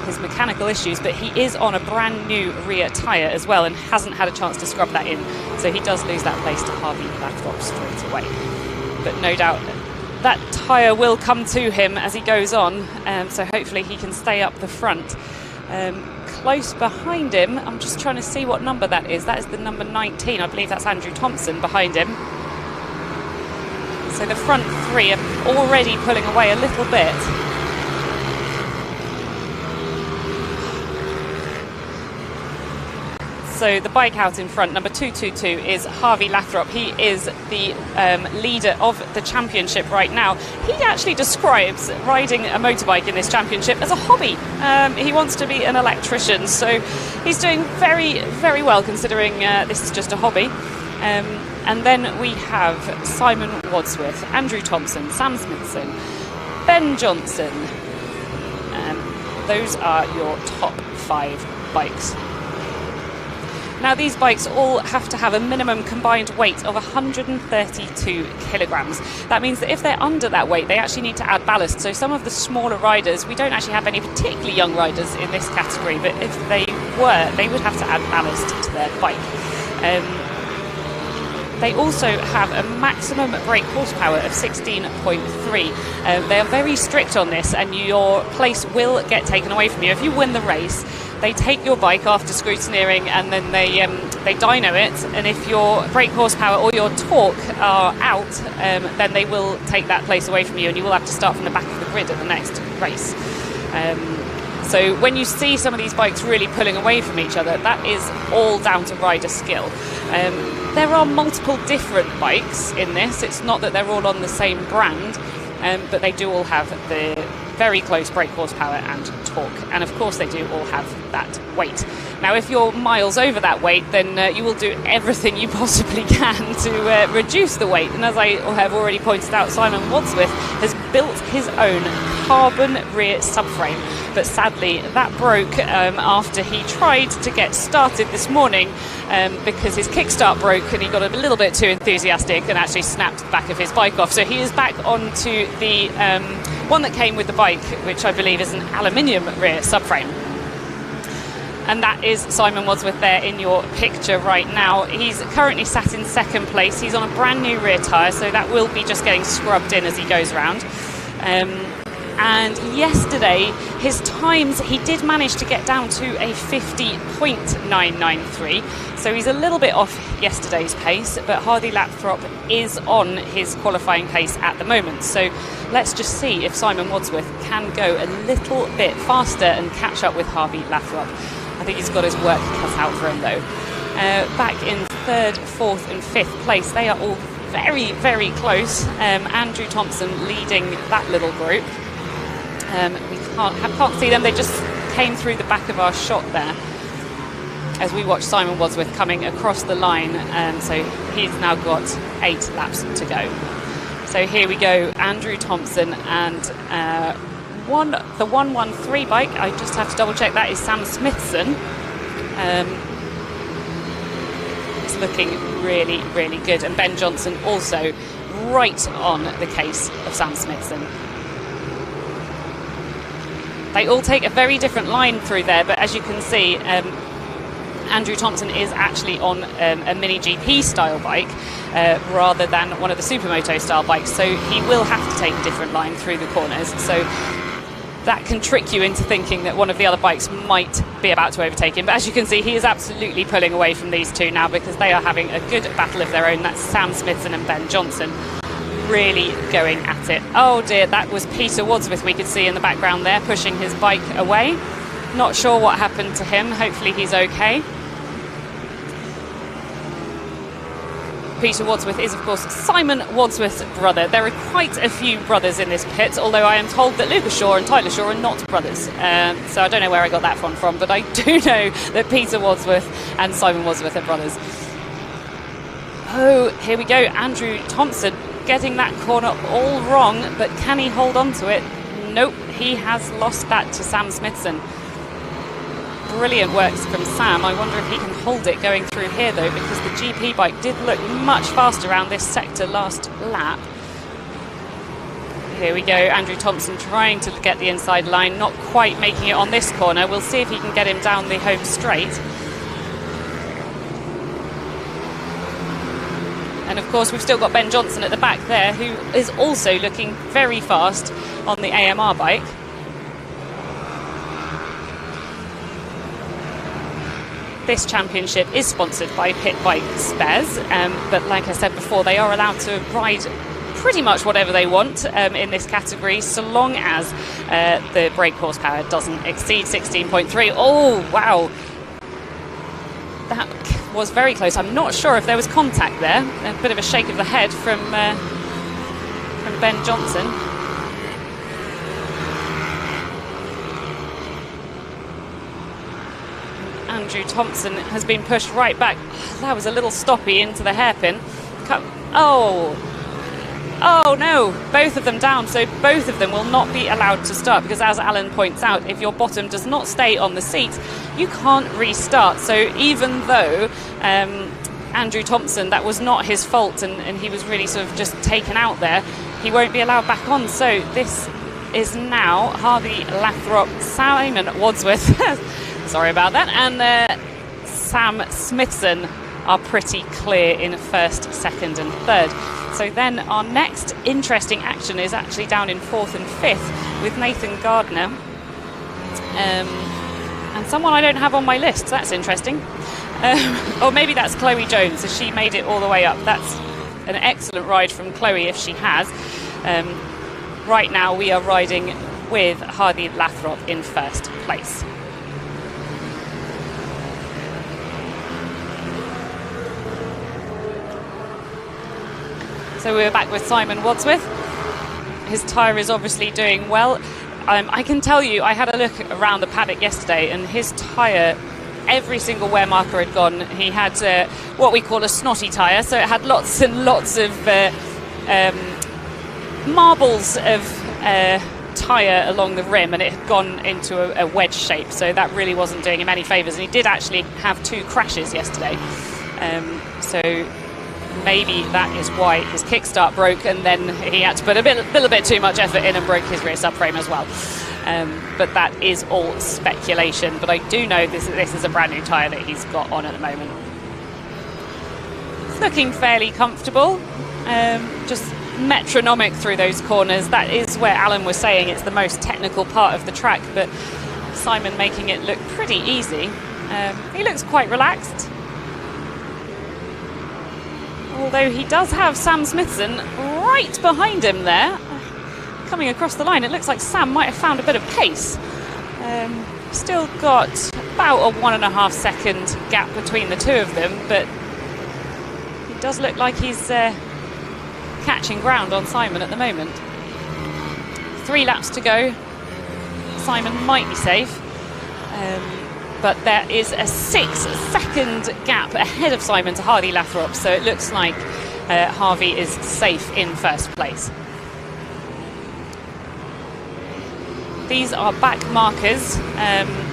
his mechanical issues, but he is on a brand new rear tyre as well and hasn't had a chance to scrub that in. So he does lose that place to Harvey Lathrop straight away. But no doubt that tyre will come to him as he goes on, so hopefully he can stay up the front. Close behind him, I'm just trying to see what number that is. That is the number 19. I believe that's Andrew Thompson behind him. So the front three are already pulling away a little bit. So the bike out in front, number 222, is Harvey Lathrop. He is the leader of the championship right now. He actually describes riding a motorbike in this championship as a hobby. He wants to be an electrician, so he's doing very, very well considering this is just a hobby. And then we have Simon Wadsworth, Andrew Thompson, Sam Smithson, Ben Johnson. Those are your top 5 bikes. Now these bikes all have to have a minimum combined weight of 132 kilograms. That means that if they're under that weight, they actually need to add ballast. So some of the smaller riders, we don't actually have any particularly young riders in this category, but if they were, they would have to add ballast to their bike. They also have a maximum brake horsepower of 16.3. They are very strict on this, and your place will get taken away from you. If you win the race, they take your bike after scrutineering and then they dyno it, and if your brake horsepower or your torque are out, then they will take that place away from you and you will have to start from the back of the grid at the next race. So when you see some of these bikes really pulling away from each other, that is all down to rider skill. There are multiple different bikes in this. It's not that they're all on the same brand, but they do all have the very close brake horsepower and torque, and of course they do all have that weight. Now if you're miles over that weight, then you will do everything you possibly can to reduce the weight, and as I have already pointed out, Simon Wadsworth has built his own carbon rear subframe, but sadly that broke after he tried to get started this morning because his kickstart broke and he got a little bit too enthusiastic and actually snapped the back of his bike off. So he is back onto the one that came with the bike, which I believe is an aluminium rear subframe. And that is Simon Wadsworth there in your picture right now. He's currently sat in second place. He's on a brand new rear tyre, so that will be just getting scrubbed in as he goes around. And yesterday, his times, he did manage to get down to a 50.993. So he's a little bit off yesterday's pace, but Harvey Lathrop is on his qualifying pace at the moment. So let's just see if Simon Wadsworth can go a little bit faster and catch up with Harvey Lathrop. I think he's got his work cut out for him though. Back in third, fourth and fifth place, they are all very, very close. Andrew Thompson leading that little group. We can't see them, they just came through the back of our shot there as we watch Simon Wadsworth coming across the line, so he's now got 8 laps to go. So here we go, Andrew Thompson and the 113 bike, I just have to double check, that is Sam Smithson. It's looking really, really good, and Ben Johnson also right on the case of Sam Smithson. They all take a very different line through there, but as you can see, Andrew Thompson is actually on a Mini GP style bike rather than one of the Supermoto style bikes, so he will have to take a different line through the corners. So that can trick you into thinking that one of the other bikes might be about to overtake him. But as you can see, he is absolutely pulling away from these two now because they are having a good battle of their own. That's Sam Smithson and Ben Johnson really going at it. Oh dear, that was Peter Wadsworth we could see in the background there pushing his bike away. Not sure what happened to him. Hopefully he's okay. Peter Wadsworth is, of course, Simon Wadsworth's brother. There are quite a few brothers in this pit, although I am told that Lucas Shaw and Tyler Shaw are not brothers. So I don't know where I got that one from, but I do know that Peter Wadsworth and Simon Wadsworth are brothers. Oh, here we go. Andrew Thompson getting that corner all wrong, but can he hold on to it? Nope, he has lost that to Sam Smithson. Brilliant works from Sam. I wonder if he can hold it going through here though, because the GP bike did look much faster around this sector last lap. Here we go, Andrew Thompson trying to get the inside line, not quite making it on this corner. We'll see if he can get him down the home straight. And of course we've still got Ben Johnson at the back there, who is also looking very fast on the AMR bike. This championship is sponsored by Pit Bike Spares, but like I said before, they are allowed to ride pretty much whatever they want in this category, so long as the brake horsepower doesn't exceed 16.3. Oh, wow. That was very close. I'm not sure if there was contact there. A bit of a shake of the head from Ben Johnson. Andrew Thompson has been pushed right back. That was a little stoppy into the hairpin. Oh no, both of them down, so both of them will not be allowed to start, because as Alan points out, if your bottom does not stay on the seat, you can't restart. So even though Andrew Thompson, that was not his fault, and he was really sort of just taken out there, he won't be allowed back on. So this is now Harvey Lathrop, Simon Wadsworth, sorry about that, and Sam Smithson are pretty clear in first, second and third. So then our next interesting action is actually down in fourth and fifth with Nathan Gardner. And someone I don't have on my list, that's interesting. Or maybe that's Chloe Jones, so she made it all the way up. That's an excellent ride from Chloe if she has. Right now we are riding with Harvey Lathrop in first place. So we're back with Simon Wadsworth. His tyre is obviously doing well. I can tell you, I had a look around the paddock yesterday, and his tyre, every single wear marker had gone. He had what we call a snotty tyre, so it had lots and lots of marbles of tyre along the rim, and it had gone into a wedge shape, so that really wasn't doing him any favours. And he did actually have 2 crashes yesterday. So maybe that is why his kickstart broke, and then he had to put a little bit too much effort in and broke his rear subframe as well. But that is all speculation. But I do know this is a brand new tyre that he's got on at the moment. It's looking fairly comfortable, just metronomic through those corners. That is where Alan was saying it's the most technical part of the track, but Simon making it look pretty easy. He looks quite relaxed. Although he does have Sam Smithson right behind him there, coming across the line. It looks like Sam might have found a bit of pace. Still got about a 1.5 second gap between the two of them, but it does look like he's catching ground on Simon at the moment. 3 laps to go. Simon might be safe. But there is a 6-second gap ahead of Simon to Harvey Lathrop, so it looks like Harvey is safe in first place. These are back markers,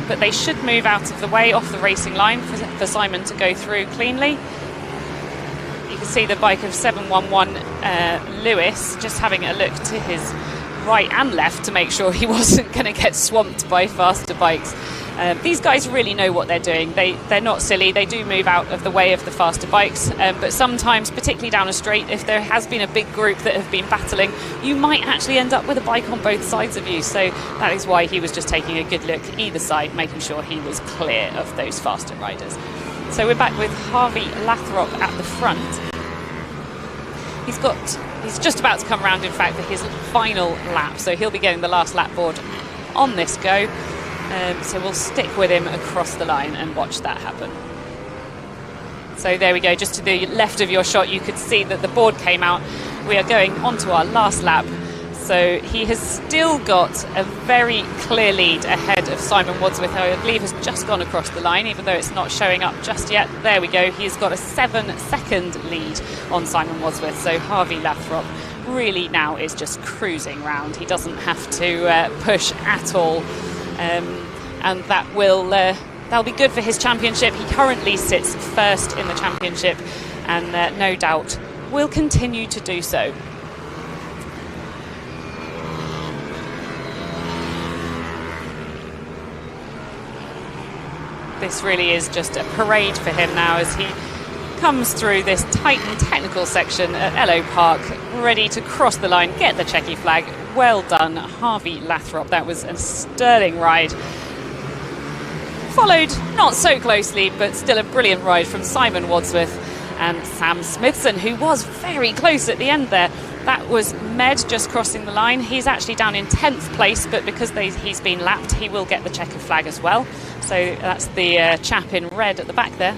but they should move out of the way off the racing line for Simon to go through cleanly. You can see the bike of 711 Lewis just having a look to his right and left to make sure he wasn't going to get swamped by faster bikes. These guys really know what they're doing. They're not silly. They do move out of the way of the faster bikes, but sometimes, particularly down a straight, if there has been a big group that have been battling, you might actually end up with a bike on both sides of you. So that is why he was just taking a good look either side, making sure he was clear of those faster riders. So we're back with Harvey Lathrop at the front. He's just about to come around, in fact, for his final lap, so he'll be getting the last lap board on this go. So we'll stick with him across the line and watch that happen. So there we go, just to the left of your shot, you could see that the board came out. We are going on to our last lap. So he has still got a very clear lead ahead of Simon Wadsworth, who I believe has just gone across the line, even though it's not showing up just yet. There we go, he's got a 7-second lead on Simon Wadsworth. So Harvey Lathrop really now is just cruising round. He doesn't have to push at all. And that will that'll be good for his championship. He currently sits first in the championship, and no doubt will continue to do so. This really is just a parade for him now as he comes through this tight and technical section at Ellough Park, ready to cross the line, get the checky flag. Well done, Harvey Lathrop. That was a sterling ride. Followed not so closely, but still a brilliant ride from Simon Wadsworth and Sam Smithson, who was very close at the end there. That was Med just crossing the line. He's actually down in 10th place, but because he's been lapped, he will get the checker flag as well. So that's the chap in red at the back there.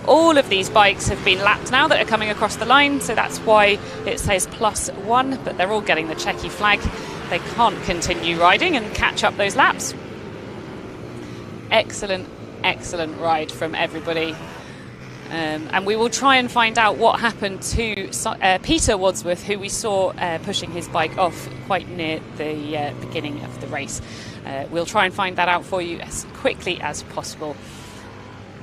All of these bikes have been lapped now that are coming across the line, so that's why it says +1, but they're all getting the checky flag. They can't continue riding and catch up those laps. Excellent, excellent ride from everybody. And we will try and find out what happened to Peter Wadsworth, who we saw pushing his bike off quite near the beginning of the race. We'll try and find that out for you as quickly as possible.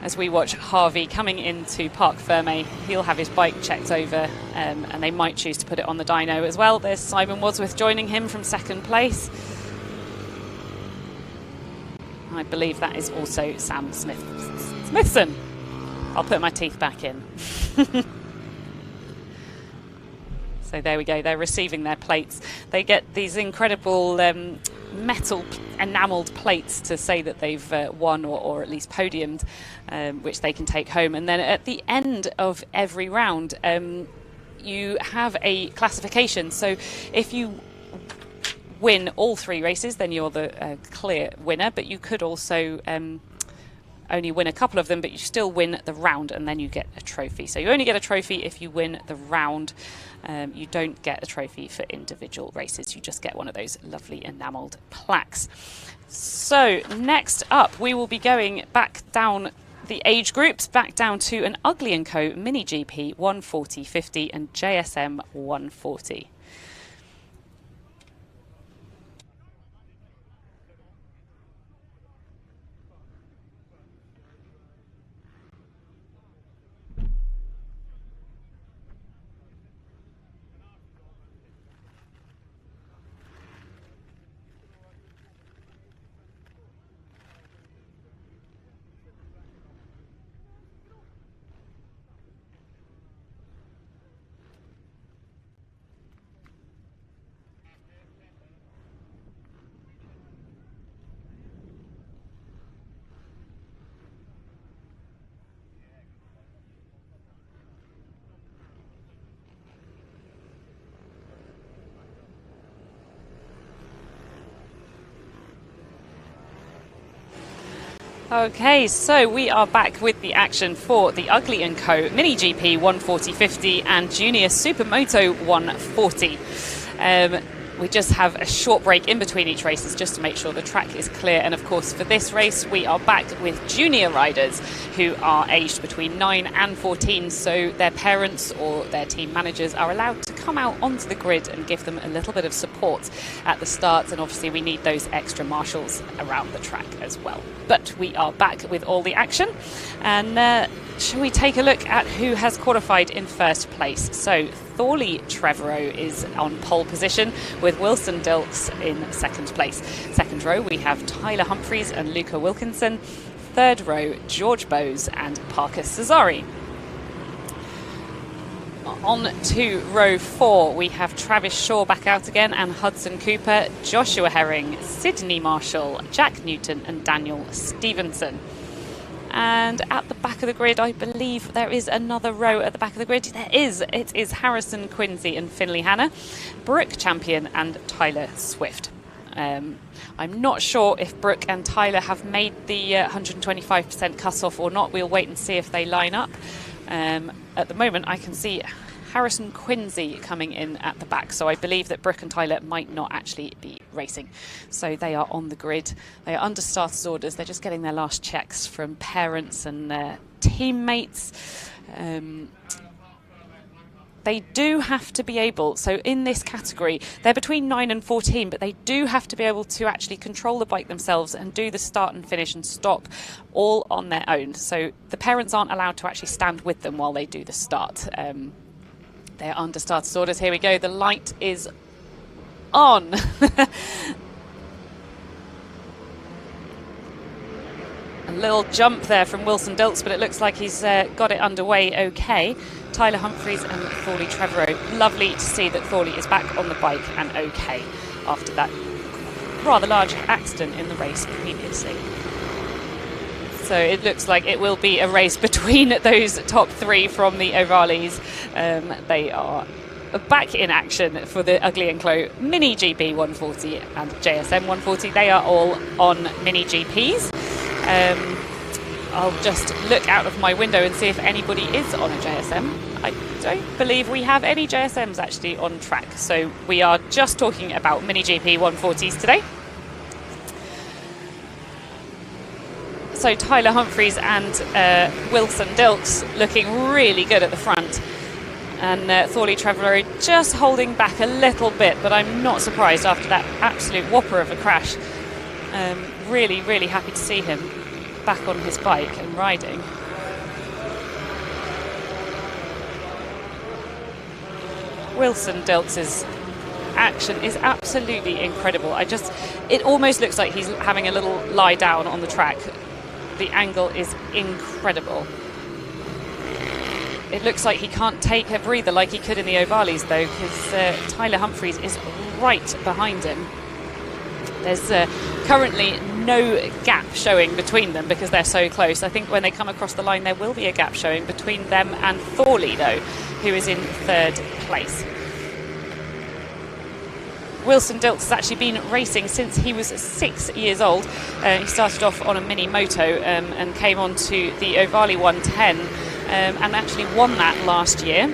As we watch Harvey coming into Parc Fermé, he'll have his bike checked over, and they might choose to put it on the dyno as well. There's Simon Wadsworth joining him from 2nd place. I believe that is also Sam Smithson. I'll put my teeth back in. So there we go, they're receiving their plates. They get these incredible metal enamelled plates to say that they've won or at least podiumed, which they can take home. And then at the end of every round, you have a classification. So if you win all 3 races, then you're the clear winner, but you could also only win a couple of them, but you still win the round, and then you get a trophy. So you only get a trophy if you win the round. You don't get a trophy for individual races. You just get one of those lovely enamelled plaques. So next up, we will be going back down the age groups, back down to an Ugly & Co. Mini GP 140/50 and JSM 140. Okay, so we are back with the action for the Ugly & Co. Mini GP 140/50 and Junior Supermoto 140. We just have a short break in between each races just to make sure the track is clear. And of course, for this race, we are back with junior riders who are aged between 9 and 14. So their parents or their team managers are allowed to come out onto the grid and give them a little bit of support at the start. And obviously we need those extra marshals around the track as well. But we are back with all the action, and shall we take a look at who has qualified in first place? So Thorley Trevorrow is on pole position with Wilson Dilks in second place. Second row we have Tyler Humphreys and Luca Wilkinson. Third row George Bowes and Parker Cesari. On to row 4 we have Travis Shaw back out again, and Hudson Cooper, Joshua Herring, Sydney Marshall, Jack Newton and Daniel Stevenson. And at the back of the grid, I believe there is another row at the back of the grid. There is. It is Harrison Quincy and Finley Hanna, Brooke Champion and Tyler Swift. I'm not sure if Brooke and Tyler have made the 125% cut-off or not. We'll wait and see if they line up. At the moment, I can see Harrison Quincy coming in at the back, so I believe that Brooke and Tyler might not actually be racing. So they are on the grid. They are under starters orders. They're just getting their last checks from parents and their teammates. They do have to be able, so in this category, they're between 9 and 14, but they do have to be able to actually control the bike themselves and do the start and finish and stop all on their own. So the parents aren't allowed to actually stand with them while they do the start. They're under starters orders. Here we go. The light is on. A little jump there from Wilson Dilks, but it looks like he's got it underway okay. Tyler Humphreys and Thorley Trevorrow. Lovely to see that Thorley is back on the bike and okay after that rather large accident in the race previously. So it looks like it will be a race between those top 3 from the Ovales. They are back in action for the Ugly and Clow Mini GP 140 and JSM 140. They are all on Mini GPs. I'll just look out of my window and see if anybody is on a JSM. I don't believe we have any JSMs actually on track. So we are just talking about Mini GP 140s today. So Tyler Humphreys and Wilson Dilks looking really good at the front. And Thorley Trevorrow just holding back a little bit, but I'm not surprised after that absolute whopper of a crash. Really, really happy to see him back on his bike and riding. Wilson Dilks' action is absolutely incredible. It almost looks like he's having a little lie down on the track. The angle is incredible. It looks like he can't take a breather like he could in the Ovales though, because Tyler Humphreys is right behind him. There's currently no gap showing between them because they're so close. I think when they come across the line there will be a gap showing between them and Thorley though, who is in third place. Wilson Dilks has actually been racing since he was 6 years old. He started off on a mini moto and came on to the Ovale 110 and actually won that last year.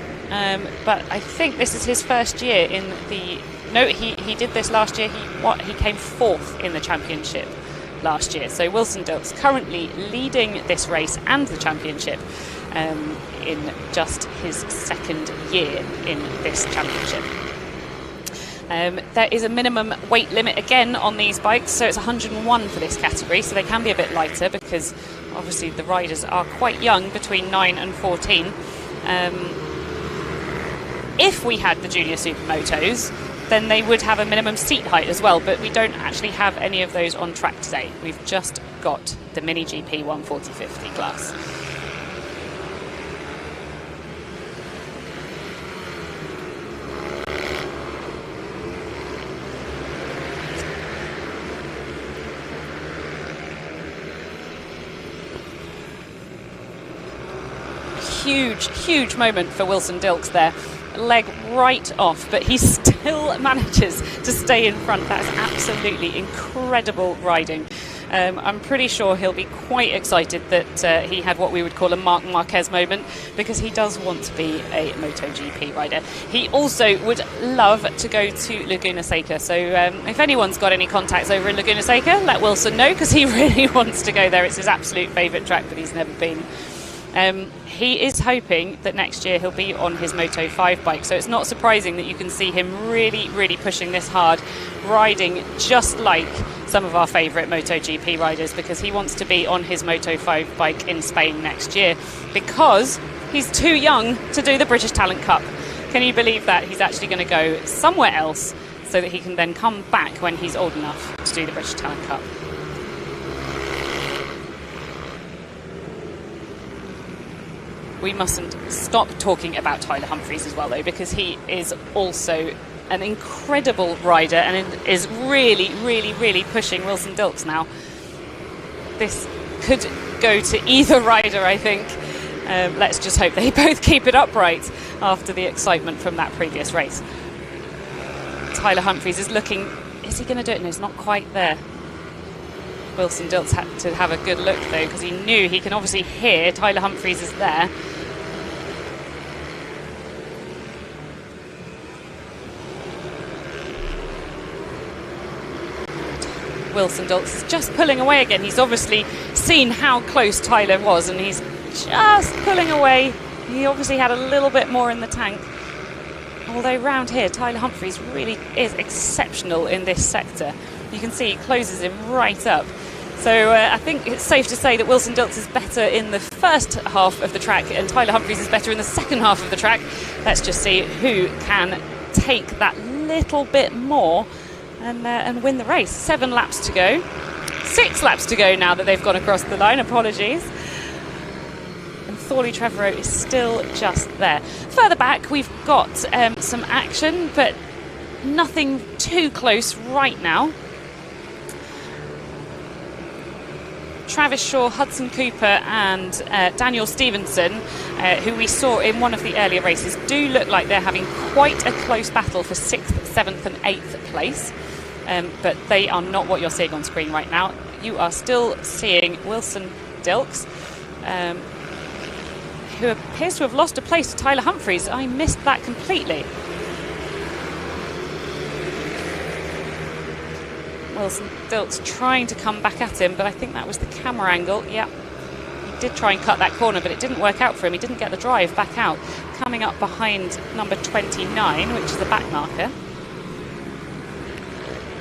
But I think this is his first year in the... No, he did this last year. He came 4th in the championship last year. So Wilson Dilks currently leading this race and the championship in just his second year in this championship. There is a minimum weight limit again on these bikes, so it's 101 for this category, so they can be a bit lighter because obviously the riders are quite young, between 9 and 14. If we had the junior supermotos, then they would have a minimum seat height as well, but we don't actually have any of those on track today. We've just got the Mini GP 140/50 class. Huge moment for Wilson Dilks there. Leg right off, but he still manages to stay in front. That's absolutely incredible riding. I'm pretty sure he'll be quite excited that he had what we would call a Marc Marquez moment, because he does want to be a MotoGP rider. He also would love to go to Laguna Seca, so if anyone's got any contacts over in Laguna Seca, let Wilson know, because he really wants to go there. It's his absolute favourite track, but he's never been. He is hoping that next year he'll be on his Moto 5 bike, so it's not surprising that you can see him really, really pushing this hard, riding just like some of our favourite MotoGP riders, because he wants to be on his Moto 5 bike in Spain next year, because he's too young to do the British Talent Cup. Can you believe that? He's actually going to go somewhere else so that he can then come back when he's old enough to do the British Talent Cup. We mustn't stop talking about Tyler Humphries as well, though, because he is also an incredible rider and is really, really, really pushing Wilson Dilks now. This could go to either rider, I think. Let's just hope they both keep it upright after the excitement from that previous race. Tyler Humphries is looking, is he going to do it? No, he's not quite there. Wilson Dilks had to have a good look, though, because he knew he can obviously hear Tyler Humphries is there. Wilson Dilks is just pulling away again. He's obviously seen how close Tyler was, and he's just pulling away. He obviously had a little bit more in the tank. Although round here, Tyler Humphries really is exceptional in this sector. You can see he closes him right up. So I think it's safe to say that Wilson Dilks is better in the first half of the track and Tyler Humphries is better in the second half of the track. Let's just see who can take that little bit more and win the race. 7 laps to go. 6 laps to go now that they've gone across the line. Apologies. And Thorley Trevorrow is still just there. Further back, we've got some action, but nothing too close right now. Travis Shaw, Hudson Cooper and Daniel Stevenson, who we saw in one of the earlier races, do look like they're having quite a close battle for 6th, 7th and 8th place. But they are not what you're seeing on screen right now. You are still seeing Wilson Dilks, who appears to have lost a place to Tyler Humphries. I missed that completely. Wilson Dilks trying to come back at him, but I think that was the camera angle. Yeah, he did try and cut that corner, but it didn't work out for him. He didn't get the drive back out. Coming up behind number 29, which is the back marker.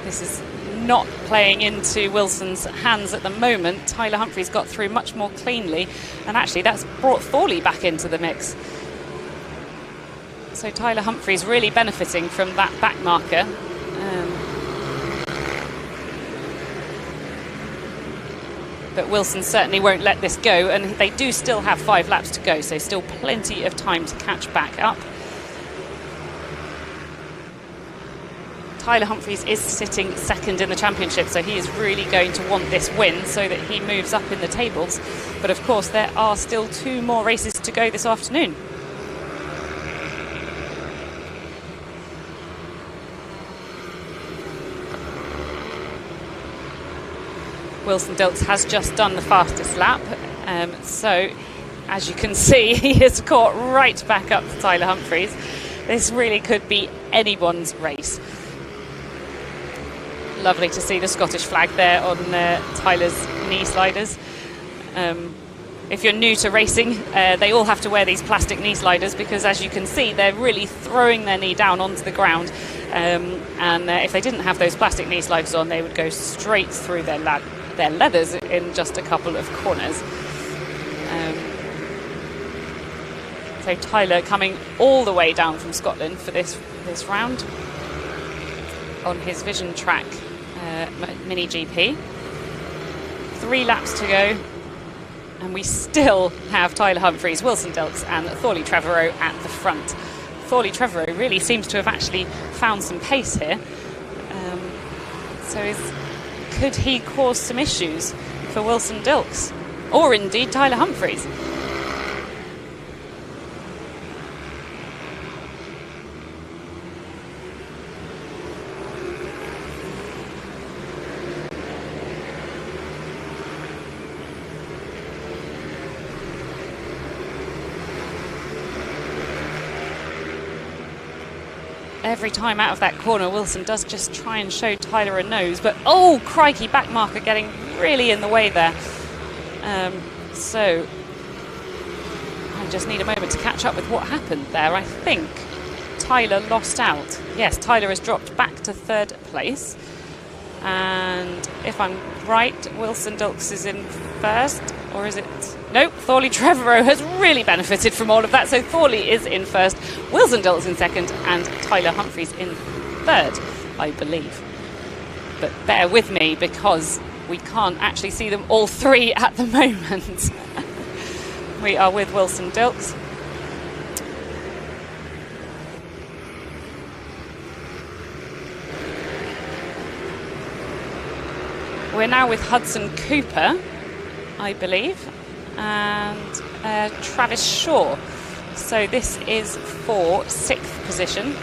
This is not playing into Wilson's hands at the moment. Tyler Humphries got through much more cleanly, and actually that's brought Thorley back into the mix. So Tyler Humphries really benefiting from that back marker. But Wilson certainly won't let this go, and they do still have 5 laps to go, so still plenty of time to catch back up. Tyler Humphries is sitting second in the championship, so he is really going to want this win so that he moves up in the tables. But of course, there are still 2 more races to go this afternoon. Wilson Dilks has just done the fastest lap, so as you can see, he has caught right back up to Tyler Humphries. This really could be anyone's race. Lovely to see the Scottish flag there on Tyler's knee sliders. If you're new to racing, they all have to wear these plastic knee sliders because, as you can see, they're really throwing their knee down onto the ground. And if they didn't have those plastic knee sliders on, they would go straight through their leathers in just a couple of corners. So Tyler coming all the way down from Scotland for this round on his Vision Track Mini GP. 3 laps to go, and we still have Tyler Humphries, Wilson Dilks and Thorley Trevorrow at the front. Thorley Trevorrow really seems to have actually found some pace here. Could he cause some issues for Wilson Dilks, or indeed Tyler Humphries? Every time out of that corner, Wilson does just try and show Tyler a nose, but oh crikey, back marker getting really in the way there. So I just need a moment to catch up with what happened there. I think Tyler lost out. Yes, Tyler has dropped back to 3rd place. And if I'm right, Wilson Dilks is in 1st, or is it? Nope, Thorley Trevorrow has really benefited from all of that. So Thorley is in 1st, Wilson Dilks in 2nd, and Tyler Humphreys in 3rd, I believe. But bear with me because we can't actually see them all 3 at the moment. We are with Wilson Dilks. We're now with Hudson Cooper, I believe, and Travis Shaw. So this is for 6th position.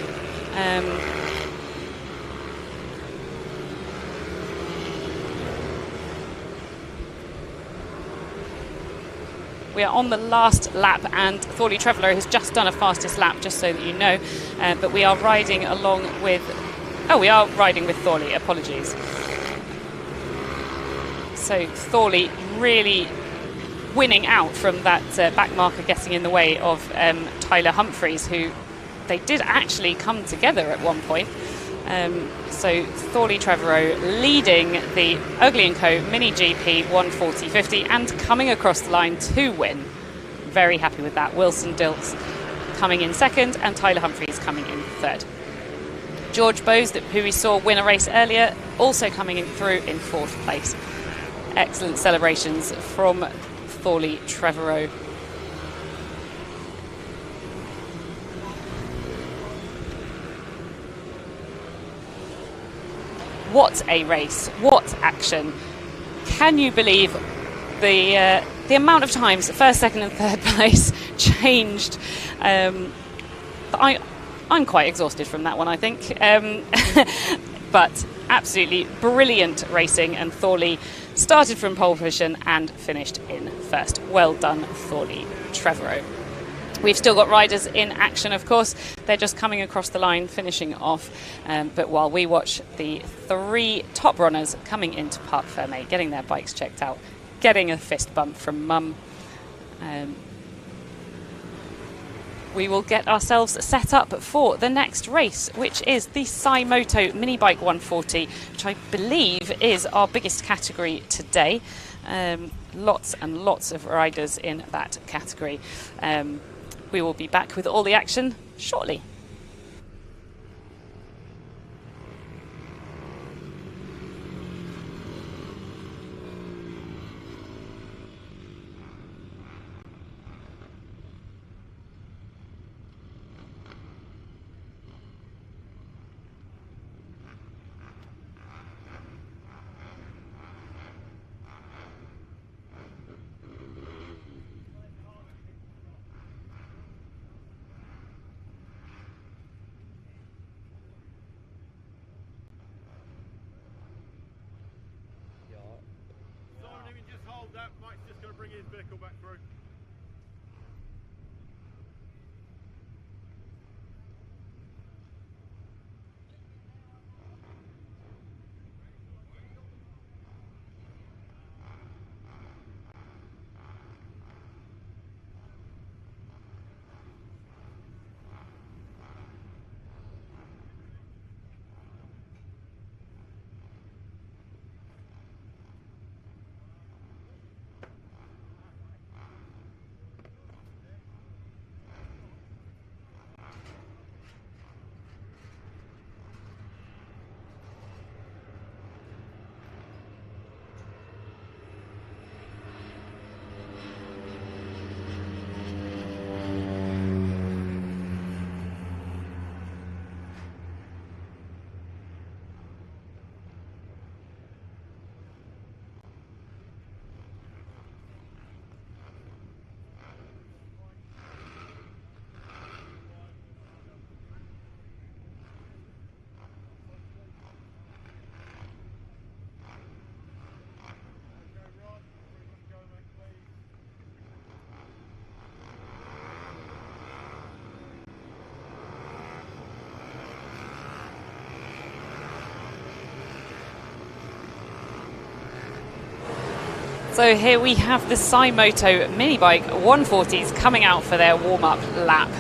We are on the last lap, and Thorley Trevorrow has just done a fastest lap, just so that you know. But we are riding along with... Oh, we are riding with Thorley, apologies. So Thorley really winning out from that back marker getting in the way of Tyler Humphreys, who they did actually come together at one point. So Thorley Trevorrow leading the Ovale & Co Mini GP 140.50 and coming across the line to win. Very happy with that. Wilson Dilks coming in 2nd and Tyler Humphreys coming in 3rd. George Bowes, who we saw win a race earlier, also coming in through in 4th place. Excellent celebrations from Thorley Trevorrow. What a race, what action. Can you believe the amount of times 1st, 2nd and 3rd place changed? I'm quite exhausted from that one, I think. But absolutely brilliant racing, and Thorley started from pole position and finished in 1st. Well done, Thorley Trevorrow. We've still got riders in action, of course. They're just coming across the line, finishing off. But while we watch the 3 top runners coming into Parc Fermé, getting their bikes checked out, getting a fist bump from Mum, we will get ourselves set up for the next race, which is the Cymoto Minibike 140, which I believe is our biggest category today. Lots and lots of riders in that category. We will be back with all the action shortly. That Mike's just going to bring his vehicle back through. So here we have the Cymoto Minibike 140s coming out for their warm-up lap.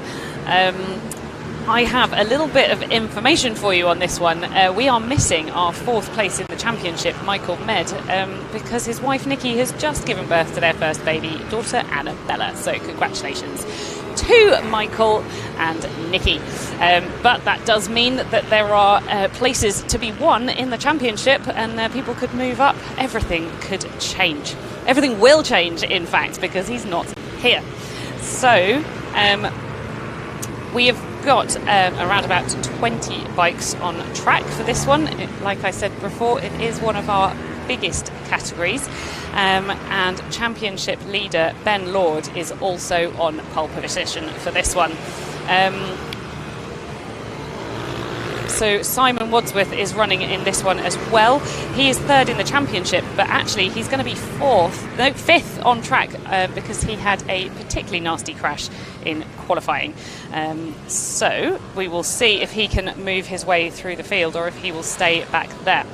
I have a little bit of information for you on this one. We are missing our 4th place in the championship, Michael Med, because his wife Nikki has just given birth to their first baby, daughter Annabella. So congratulations to Michael and Nikki. But that does mean that there are places to be won in the championship, and people could move up. Everything could change. Everything will change, in fact, because he's not here. So we have got around about 20 bikes on track for this one. Like I said before, it is one of our biggest categories, and championship leader Ben Lord is also on pole position for this one. So Simon Wadsworth is running in this one as well. He is 3rd in the championship, but actually he's going to be 5th on track because he had a particularly nasty crash in qualifying. So we will see if he can move his way through the field or if he will stay back there.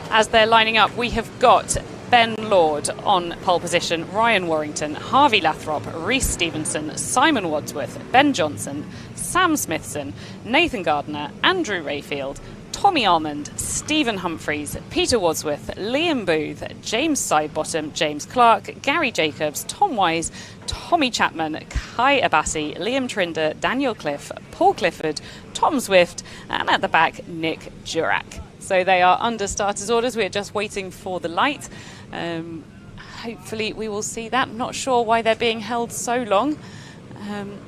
As they're lining up, we have got Ben Lord on pole position, Ryan Warrington, Harvey Lathrop, Rhys Stevenson, Simon Wadsworth, Ben Johnson, Sam Smithson, Nathan Gardner, Andrew Rayfield, Tommy Almond, Stephen Humphreys, Peter Wadsworth, Liam Booth, James Sidebottom, James Clark, Gary Jacobs, Tom Wise, Tommy Chapman, Kai Abassi, Liam Trinder, Daniel Cliff, Paul Clifford, Tom Swift, and at the back, Nick Jurek. So they are under starters orders. We're just waiting for the light. Hopefully we will see that. I'm not sure why they're being held so long.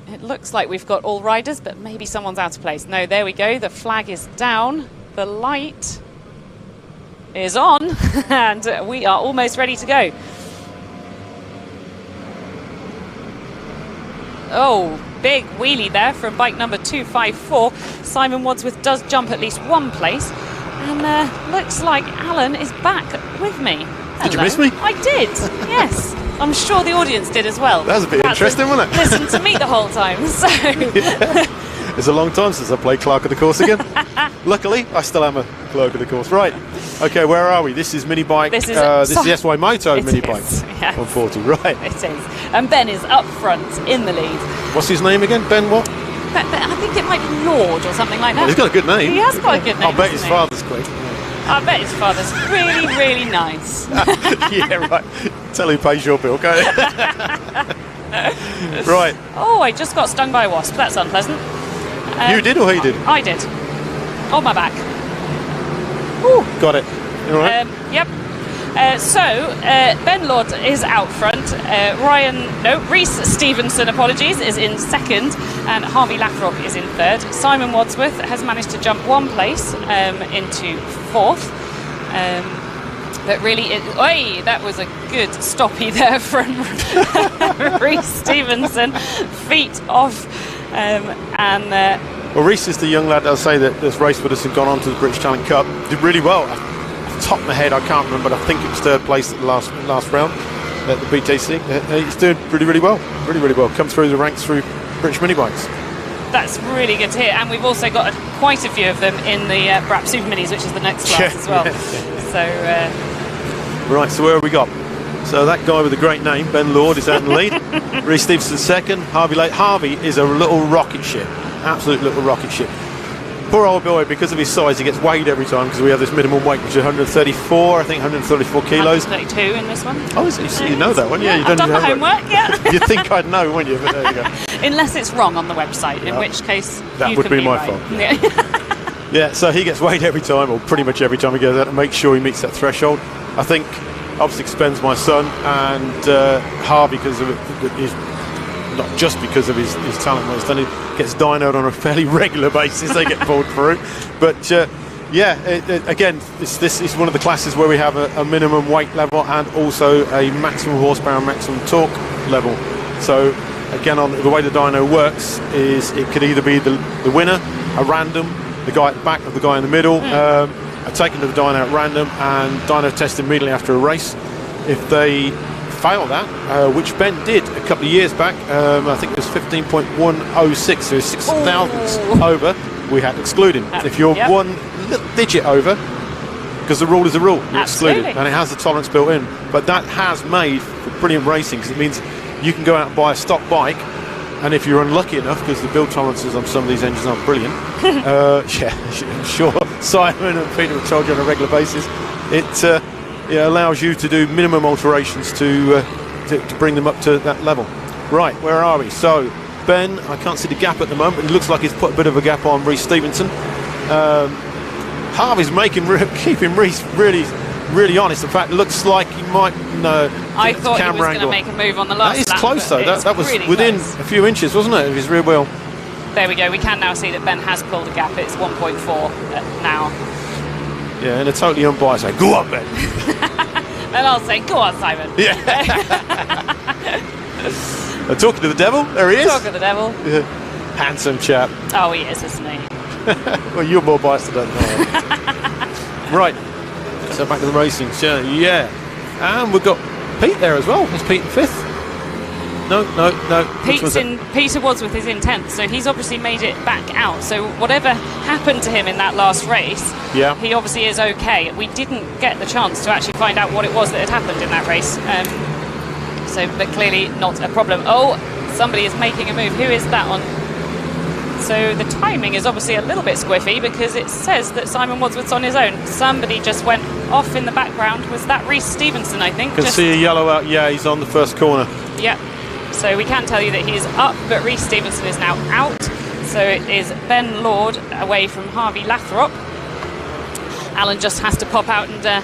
It looks like we've got all riders, but maybe someone's out of place. No, there we go. The flag is down. The light is on, and we are almost ready to go. Oh, big wheelie there from bike number 254. Simon Wadsworth does jump at least 1 place. And looks like Alan is back with me. Hello. Did you miss me? I did, yes. I'm sure the audience did as well. That was a bit interesting, wasn't it? Listen to me the whole time. So. Yeah. It's a long time since I played Clerk of the Course again. Luckily, I still am a Clerk of the Course. Right. Okay, where are we? This is Minibike. This is the SY Moto Minibike. Yes. 140, right. It is. And Ben is up front in the lead. What's his name again? Ben what? But I think it might be Lord or something like that. Oh, he's got a good name. He has got a good name. I'll bet his father's quick. I bet his father's really, really nice. Yeah, right. Tell him pays your bill, go Right. Oh, I just got stung by a wasp. That's unpleasant. You did or he did? I did. On my back. Ooh. Got it. You all right? Yep. Ben Lord is out front. Rhys Stevenson, apologies, is in 2nd, and Harvey Lathrop is in 3rd. Simon Wadsworth has managed to jump 1 place into 4th. But really, that was a good stoppie there from Rhys Stevenson. Feet off. Well, Rhys is the young lad, I'll say, that has raced with us and gone on to the British Talent Cup. Did really well. Top of my head, I can't remember, but I think it was 3rd place at the last round at the BTC. He's doing really well. Really well. Come through the ranks through British Minibikes. That's really good to hear. And we've also got quite a few of them in the BRAP Super Minis, which is the next class as well. So right, so where have we got? So that guy with a great name, Ben Lord, is out in the lead. Rhys Stevenson 2nd. Harvey is a little rocket ship. Absolute little rocket ship. Poor old boy, because of his size, he gets weighed every time because we have this minimum weight, which is 134, I think 134 kilos. 132 in this one. Oh, is it? So you know that one? Yeah, I've done the homework, yeah. You'd think I'd know, wouldn't you? But there you go. Unless it's wrong on the website, in which case that you would can be my right. fault. Yeah, so he gets weighed every time, or pretty much every time he goes out to make sure he meets that threshold. I think obviously expends my son and Harvey because of his, not just because of his talent, what he's done, he gets dynoed on a fairly regular basis. They get pulled through, but again, this is one of the classes where we have a minimum weight level and also a maximum horsepower, maximum torque level. So again, on the way the dyno works is it could either be the winner, a random, the guy at the back, or the guy in the middle, are taken to the dyno at random and dyno tested immediately after a race. If they fail that, which Ben did a couple of years back, I think it was 15.106, so 6 thousandths over, we had to exclude him. If you're one little digit over, because the rule is a rule. You're Absolutely. excluded, and it has the tolerance built in. But that has made for brilliant racing, because it means you can go out and buy a stock bike, and if you're unlucky enough, because the build tolerances on some of these engines aren't brilliant, yeah, I'm sure Simon and Peter have told you on a regular basis, it allows you to do minimum alterations to bring them up to that level. Right, where are we? So Ben, I can't see the gap at the moment, but it looks like he's put a bit of a gap on Reece Stevenson. Harvey's keeping Reece really honest. In fact, it looks like he might I thought he was going to make a move on the last lap. That is close though. That was really within close. a few inches, wasn't it, of his rear wheel? There we go. We can now see that Ben has pulled a gap. It's 1.4 now. Yeah, and a totally unbiased say, "Go on, Ben." And I'll say, "Go on, Simon." Yeah. Talking to the devil. There he is. Talk of the devil. Yeah. Handsome chap. Oh, he is, isn't he? Well, you're more biased than that. Right. So back to the racing. Yeah. And we've got Pete there as well. Is Pete in 5th? No. Peter Wadsworth is in 10th, so he's obviously made it back out. So whatever happened to him in that last race, yeah, he obviously is okay. We didn't get the chance to actually find out what it was that had happened in that race. But clearly not a problem. Oh, somebody is making a move. Who is that on? So the timing is obviously a little bit squiffy, because it says that Simon Wadsworth's on his own. Somebody just went off in the background. Was that Reece Stevenson, I think? Can see a yellow out. Yeah, he's on the first corner. Yeah. So we can tell you that he is up, but Reece Stevenson is now out. So it is Ben Lord away from Harvey Lathrop. Alan just has to pop out and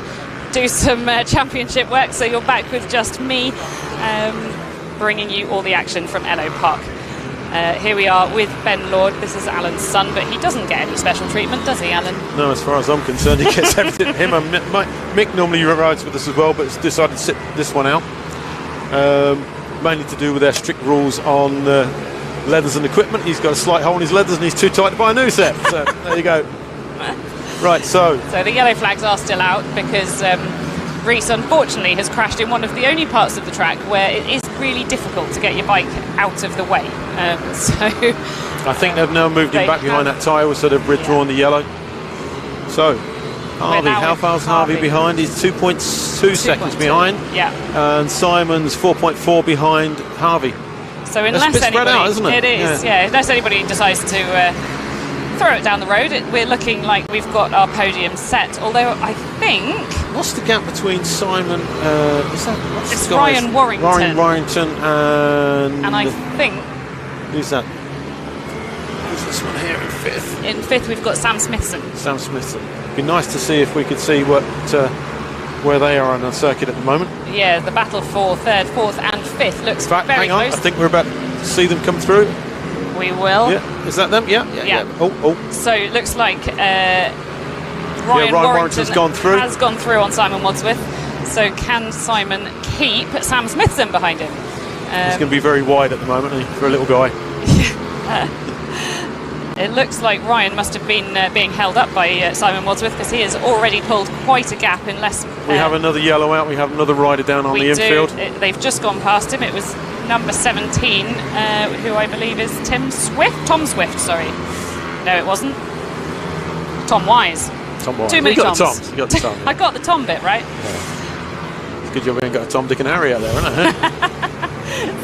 do some championship work. So you're back with just me, bringing you all the action from Ellough Park. Here we are with Ben Lord. This is Alan's son, but he doesn't get any special treatment, does he, Alan? No, as far as I'm concerned, he gets everything. Him and Mick normally rides with us as well, but has decided to sit this one out. Mainly to do with their strict rules on leathers and equipment. He's got a slight hole in his leathers and he's too tight to buy a new set. So there you go. Right, so the yellow flags are still out, because Reece unfortunately has crashed in one of the only parts of the track where it is really difficult to get your bike out of the way. I think they've now moved him back behind that tyre, so they've withdrawn the yellow. So Harvey, how far is Harvey behind? He's 2.2 seconds behind. Yeah. And Simon's 4.4 behind Harvey. So unless That's a bit spread out, isn't it? It is, yeah. Unless anybody decides to throw it down the road, we're looking like we've got our podium set. Although I think... What's the gap between Simon... it's Ryan Warrington. Ryan Warrington and... And I think... Who's that? Who's this one here in 5th? In 5th we've got Sam Smithson. Sam Smithson. Be nice to see if we could see where they are on the circuit at the moment. Yeah, the battle for 3rd, 4th and 5th looks very hang on, close. I think we're about to see them come through. We will. Yeah, is that them? Yeah. Oh. So it looks like Ryan Warrington's gone through. Has gone through on Simon Wadsworth. So can Simon keep Sam Smithson behind him? He's going to be very wide at the moment, isn't he, for a little guy. It looks like Ryan must have been being held up by Simon Wadsworth, because he has already pulled quite a gap in less... we have another yellow out, we have another rider down on the infield. They've just gone past him. It was number 17, who I believe is Tom Swift, sorry. No, it wasn't. Tom Wise. Too many Toms. You got the Tom. I got the Tom bit, right? Yeah. It's good job we ain't got a Tom, Dick and Harry out there, isn't it?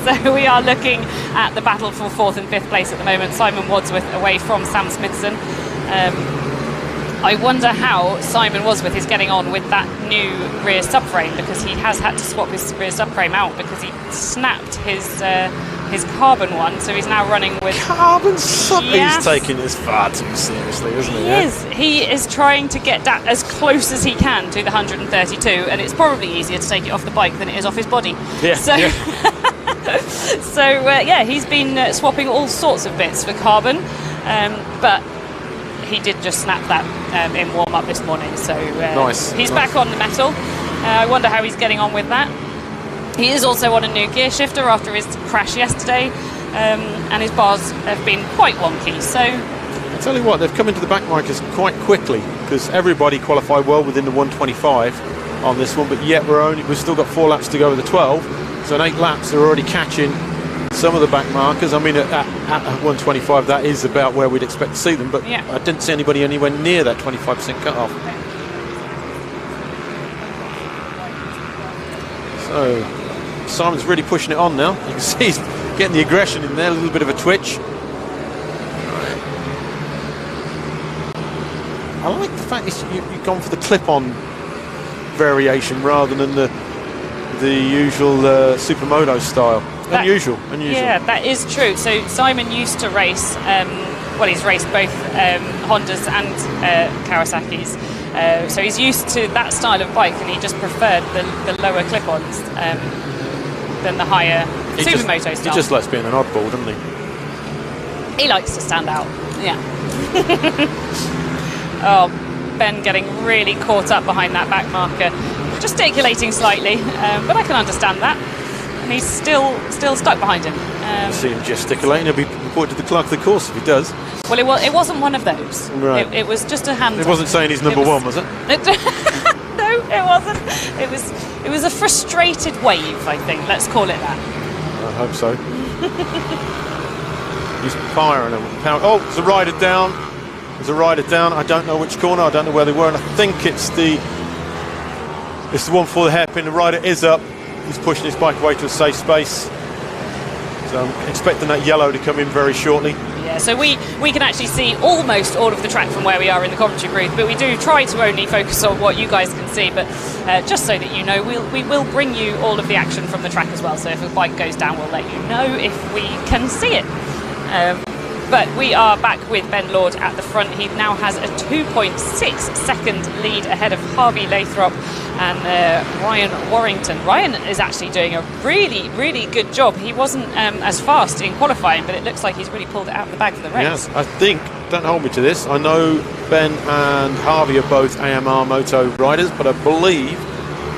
So we are looking at the battle for 4th and 5th place at the moment. Simon Wadsworth away from Sam Smithson. I wonder how Simon Wadsworth is getting on with that new rear subframe, because he has had to swap his rear subframe out because he snapped his carbon one, so he's now running with carbon sub. Yes. He's taking this far too seriously, isn't he? He is trying to get that as close as he can to the 132, and it's probably easier to take it off the bike than it is off his body. Yeah. So he's been swapping all sorts of bits for carbon, but he did just snap that in warm-up this morning, so nice. He's back on the metal. I wonder how he's getting on with that. He is also on a new gear shifter after his crash yesterday, and his bars have been quite wonky, so... I'll tell you what, they've come into the back markers quite quickly, because everybody qualified well within the 125 on this one, but yet we've still got 4 laps to go with the 12, so in 8 laps they're already catching some of the back markers. I mean, at 125 that is about where we'd expect to see them, but I didn't see anybody anywhere near that 25% cut-off. So Simon's really pushing it on now. You can see he's getting the aggression in there, a little bit of a twitch. I like the fact you've gone for the clip-on variation rather than the usual supermoto style. Unusual. Yeah, that is true. So Simon used to race, he's raced both Hondas and Kawasaki's. So he's used to that style of bike, and he just preferred the lower clip-ons than the higher supermoto style. He just likes being an oddball, doesn't he? He likes to stand out. Yeah. Oh, Ben getting really caught up behind that back marker, gesticulating slightly, but I can understand that. And he's still stuck behind him. See him gesticulating. He'll be reported to the clerk of the course if he does. Well, it wasn't one of those. Right. It was just a hand. It wasn't saying he's number one, was it? No, it wasn't. It was a frustrated wave, I think. Let's call it that. I hope so. He's firing him. Oh, there's a rider down. I don't know which corner. I don't know where they were, and I think it's the one for the hairpin. The rider is up. He's pushing his bike away to a safe space. So I'm expecting that yellow to come in very shortly. Yeah, so we can actually see almost all of the track from where we are in the commentary booth, but we do try to only focus on what you guys can see. But just so that you know, we will bring you all of the action from the track as well. So if a bike goes down, we'll let you know if we can see it. But we are back with Ben Lord at the front. He now has a 2.6 second lead ahead of Harvey Lathrop and Ryan Warrington. Ryan is actually doing a really, really good job. He wasn't as fast in qualifying, but it looks like he's really pulled it out of the bag for the race. Yes, I think, don't hold me to this, I know Ben and Harvey are both AMR Moto riders, but I believe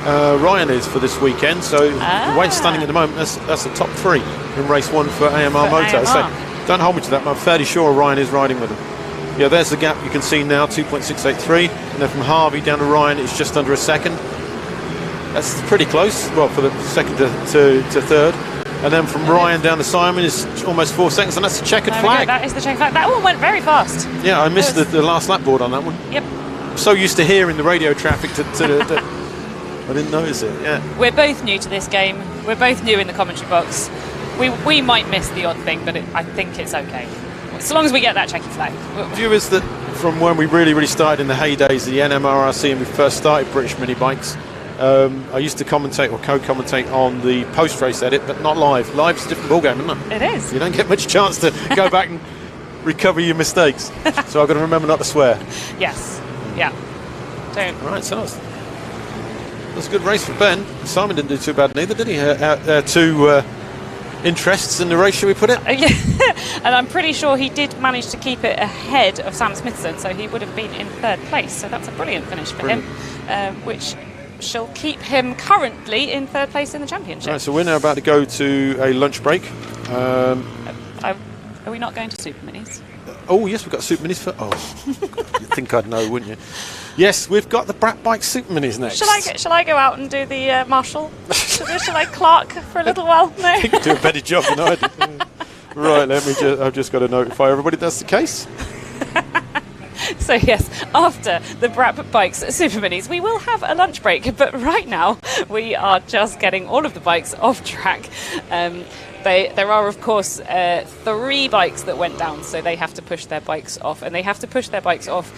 Ryan is for this weekend. So the way it's standing at the moment, that's the top three in race one for AMR Moto. AMR. So don't hold me to that, but I'm fairly sure Ryan is riding with him. Yeah, there's the gap you can see now, 2.683. And then from Harvey down to Ryan, it's just under a second. That's pretty close, well, for the second to third. And then from Ryan down to Simon is almost 4 seconds, and that's the checkered flag. That is the checkered flag. That one went very fast. Yeah, I missed the last lap board on that one. Yep. I'm so used to hearing the radio traffic I didn't notice it, yeah. We're both new to this game. We're both new in the commentary box. We might miss the odd thing, but I think it's okay. So long as we get that checkered flag. Viewers that from when we really started in the heydays of the NMRRC and we first started British Minibikes, I used to commentate or co-commentate on the post-race edit, but not live. Live's a different ballgame, isn't it? It is. You don't get much chance to go back and recover your mistakes. So I've got to remember not to swear. Yes. Yeah. Don't. Right, so that's a good race for Ben. Simon didn't do too bad neither, did he? Two interests in the race, shall we put it? Yeah. And I'm pretty sure he did manage to keep it ahead of Sam Smithson, so he would have been in third place. So that's a brilliant finish for him, which shall keep him currently in third place in the championship. Right, so we're now about to go to a lunch break. Are we not going to Super Minis? Oh yes, we've got Super Minis for. Oh, you'd think I'd know, wouldn't you? Yes, we've got the Brat Bike Super Minis next. Shall I go out and do the Marshall? Shall I Clark for a little while? No. I think you do a better job than I did. Right, I've just got to notify everybody that's the case. So yes, after the Brat Bikes Super Minis, we will have a lunch break. But right now, we are just getting all of the bikes off track. There are, of course, 3 bikes that went down, so they have to push their bikes off, and they have to push their bikes off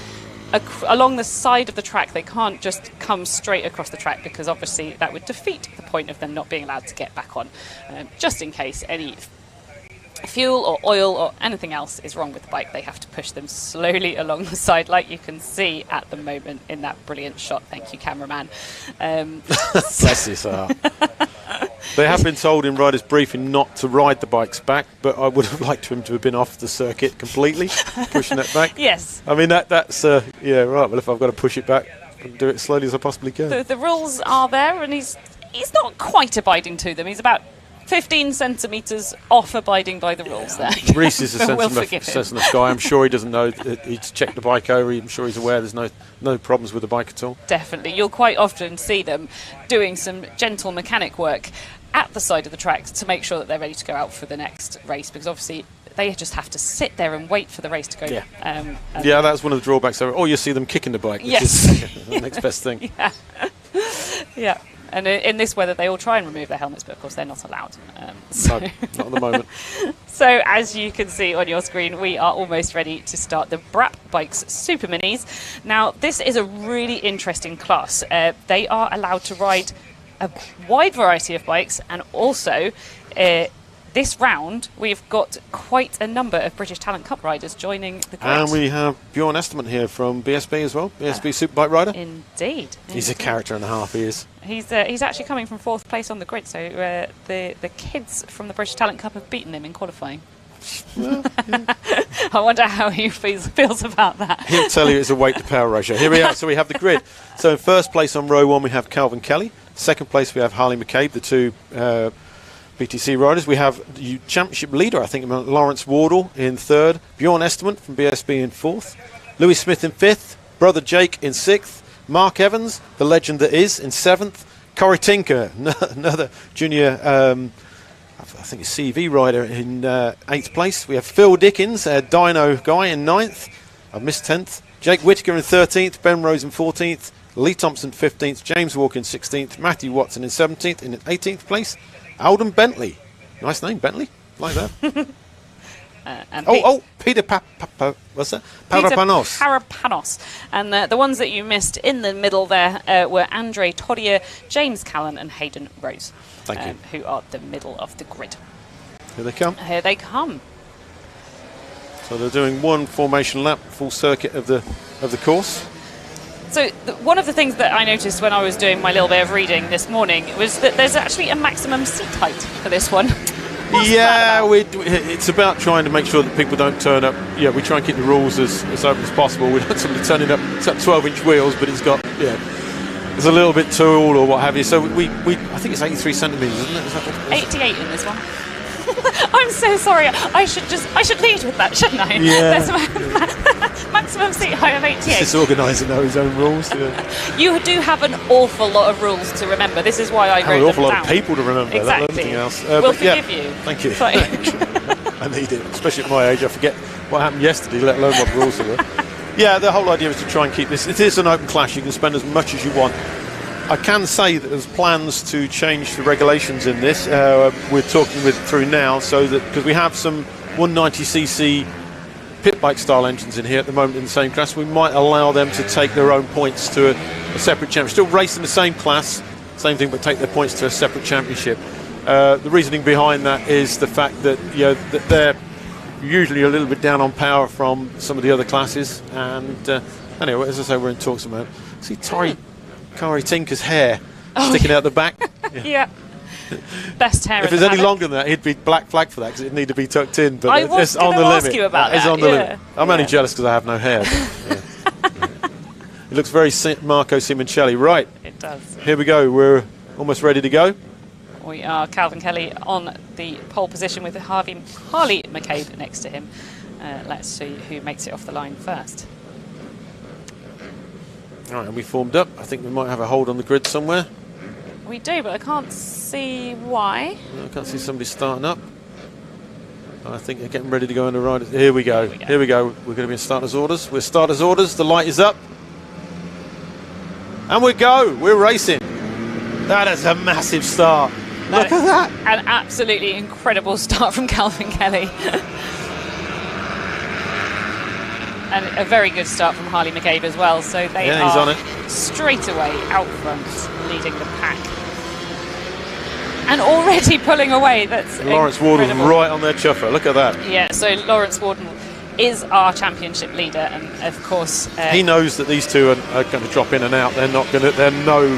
along the side of the track. They can't just come straight across the track, because obviously that would defeat the point of them not being allowed to get back on, just in case any fuel or oil or anything else is wrong with the bike. They have to push them slowly along the side, like you can see at the moment in that brilliant shot. Thank you, cameraman. Bless his heart. They have been told in Riders Briefing not to ride the bikes back, but I would have liked him to have been off the circuit completely, pushing it back. Yes. I mean, that's yeah, right, well, if I've got to push it back, I'll do it as slowly as I possibly can. The rules are there, and he's not quite abiding to them. He's about 15 centimetres off abiding by the rules there. Reese is a sensible guy. I'm sure he doesn't know. He's checked the bike over. I'm sure he's aware there's no problems with the bike at all. Definitely. You'll quite often see them doing some gentle mechanic work at the side of the track to make sure that they're ready to go out for the next race, because obviously they just have to sit there and wait for the race to go. Yeah, yeah, that's one of the drawbacks. Or you see them kicking the bike, which yes. is the next best thing. Yeah. And in this weather, they all try and remove their helmets, but of course they're not allowed. No, not at the moment. So as you can see on your screen, we are almost ready to start the Brap Bikes Super Minis. Now, this is a really interesting class. They are allowed to ride a wide variety of bikes, and also this round we've got quite a number of British Talent Cup riders joining the grid. And we have Bjorn Esterman here from BSB as well, BSB Superbike rider. Indeed. He's a character and a half, he is. He's actually coming from 4th place on the grid, so the kids from the British Talent Cup have beaten him in qualifying. Well, yeah. I wonder how he feels about that. He'll tell you it's a weight to power ratio. Here we are, so we have the grid. So in first place on row 1 we have Calvin Kelly. Second place we have Harley McCabe, the two BTC riders. We have the championship leader, I think, Lawrence Wardle in 3rd. Bjorn Esterman from BSB in 4th. Louis Smith in 5th. Brother Jake in 6th. Mark Evans, the legend that is, in 7th. Corey Tinker, another junior, I think it's CV rider, in 8th place. We have Phil Dickens, a dyno guy, in 9th. I've missed 10th. Jake Whittaker in 13th. Ben Rose in 14th. Lee Thompson 15th. James Walker in 16th. Matthew Watson in 17th. In 18th place, Alden Bentley. Nice name, Bentley. Like that. Peter what's that? Parapanos. Parapanos. And the ones that you missed in the middle there were Andre Todier, James Callan and Hayden Rose. Thank you. Who are the middle of the grid. Here they come. Here they come. So they're doing one formation lap, full circuit of the course. So one of the things that I noticed when I was doing my little bit of reading this morning was that there's actually a maximum seat height for this one. Yeah, it's about trying to make sure that people don't turn up. Yeah, we try and keep the rules as open as possible. We don't somebody turning up. It's at 12-inch wheels, but it's got it's a little bit tall or what have you. So we I think it's 83 centimetres, isn't it? Is that 88 in this one. I'm so sorry. I should lead with that, shouldn't I? Yeah. There's a maximum seat height of 88. This organiser knows his own rules. Yeah. You do have an awful lot of rules to remember. This is why I wrote them down. An awful lot of people to remember. Exactly. Anything else. We'll forgive you. Thank you. Sorry. I need it, especially at my age. I forget what happened yesterday, let alone what the rules were. Yeah, the whole idea is to try and keep this. It is an open clash. You can spend as much as you want. I can say that there's plans to change the regulations in this. We're talking through now, so that because we have some 190cc pit bike style engines in here at the moment in the same class, we might allow them to take their own points to a separate championship. Still race in the same class, same thing, but take their points to a separate championship. The reasoning behind that is the fact that that they're usually a little bit down on power from some of the other classes. And anyway, as I say, we're in talks about. See, Corey Tinker's hair sticking out the back. Yeah. Best hair. If it's any longer than that, he'd be black flag for that because it'd need to be tucked in. But I was on the limit. Ask you about that. It's on the limit. I'm only jealous because I have no hair. It looks very Marco Simoncelli. Right. It does. Here we go. We're almost ready to go. We are Calvin Kelly on the pole position with Harley McCabe next to him. Let's see who makes it off the line first. All right, and we formed up. I think we might have a hold on the grid somewhere. We do, but I can't see why. I can't see somebody starting up. I think they're getting ready to go on the ride. Here we go. Here we go. We're going to be in starters orders. We're starters orders. The light is up. And we go. We're racing. That is a massive start. Look at that. An absolutely incredible start from Calvin Kelly. And a very good start from Harley McCabe as well. So they he's are on it. Straight away out front, leading the pack. And already pulling away. That's Lawrence Wardle right on their chuffer. Look at that. Yeah, so Lawrence Wardle is our championship leader, and of course he knows that these two are going to drop in and out. They're not going to. They're no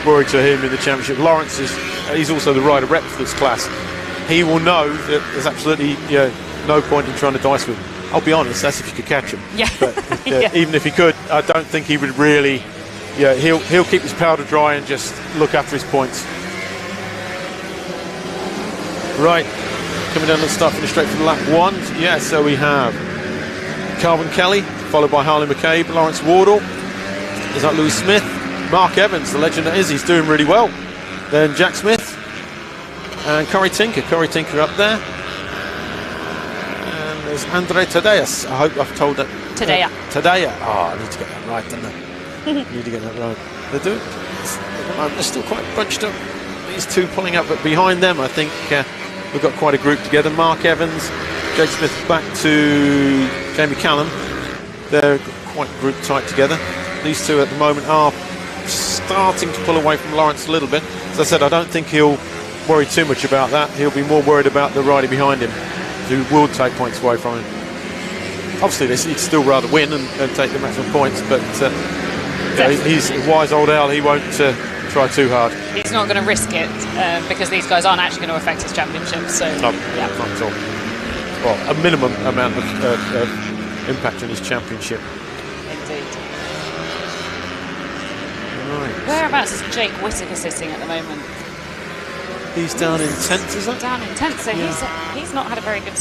worry to him in the championship. Lawrence he's also the rider rep for this class. He will know that there's absolutely no point in trying to dice with him. I'll be honest, that's if you could catch him. Yeah. But Yeah. Even if he could, I don't think he would really. Yeah, he'll keep his powder dry and just look after his points. Right, coming down the start, finish straight from lap 1. Yeah, so we have Calvin Kelly, followed by Harley McCabe, Lawrence Wardle. Is that Louis Smith? Mark Evans, the legend that is, he's doing really well. Then Jack Smith and Corey Tinker. Corey Tinker up there. And there's Andre Tadeas. I hope I've told that. Tadea. Tadea. Oh, I need to get that right, don't I? I need to get that right. They do. at the moment they're still quite bunched up. These two pulling up, but behind them I think we've got quite a group together. Mark Evans, Jake Smith back to Jamie Callum. They're quite group tight together. These two at the moment are starting to pull away from Lawrence a little bit. As I said, I don't think he'll worry too much about that. He'll be more worried about the rider behind him, who will take points away from him. Obviously, he'd still rather win and take the maximum points, but he's a wise old owl. He won't try too hard. He's not going to risk it because these guys aren't actually going to affect his championship. So no, yeah. not at all. Well, a minimum amount of impact on his championship. Indeed. Right. Whereabouts is Jake Whittaker sitting at the moment? He's down in 10th, is that? Down in 10th, so he's not had a very good...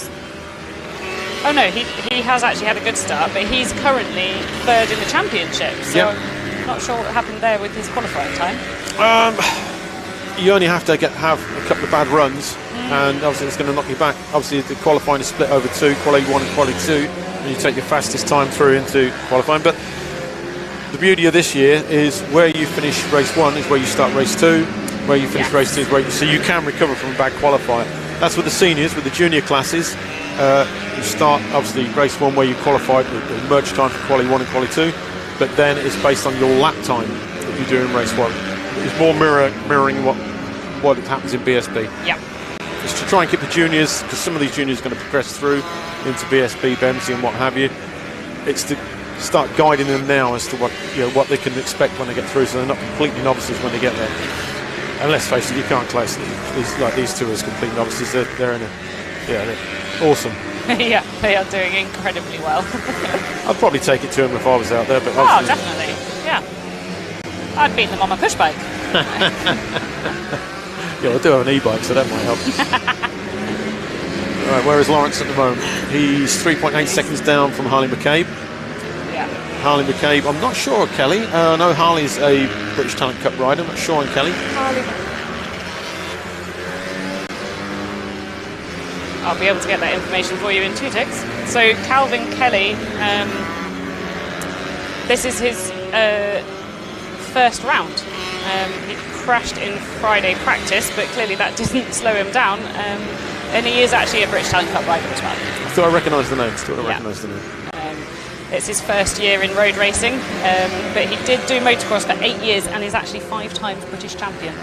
Oh no, he has actually had a good start, but he's currently 3rd in the championship, so I'm not sure what happened there with his qualifying time. You only have to have a couple of bad runs, and obviously it's going to knock you back. Obviously the qualifying is split over 2, quality 1 and quality 2, and you take your fastest time through into qualifying. But the beauty of this year is where you finish race 1 is where you start race 2, where you finish race 2 is where so you can recover from a bad qualifier. That's with the seniors. With the junior classes, you start obviously race 1 where you qualified with merge time for quality 1 and quality 2, but then it's based on your lap time that you do in race 1. It's more mirroring what happens in BSB. Yeah. It's to try and keep the juniors, because some of these juniors are going to progress through into BSB, BEMSI and what have you. It's to start guiding them now as to what they can expect when they get through, so they're not completely novices when they get there. And let's face it, you can't class these two as complete novices. They're in a they're awesome. Yeah, they are doing incredibly well. I'd probably take it to them if I was out there, but definitely, yeah. I'd beat them on my push bike. Yeah, I do have an e-bike, so that might help. Right, where is Lawrence at the moment? He's 3.8 seconds down from Harley McCabe. Yeah. Harley McCabe, I'm not sure, Kelly. I know Harley's a British Talent Cup rider. I'm not sure on Kelly. I'll be able to get that information for you in 2 ticks. So Calvin Kelly, this is his first round. He crashed in Friday practice, but clearly that didn't slow him down. And he is actually a British Talent Cup rider as well. Still I recognise the name. It's his first year in road racing, but he did do motocross for 8 years and is actually 5 times British champion.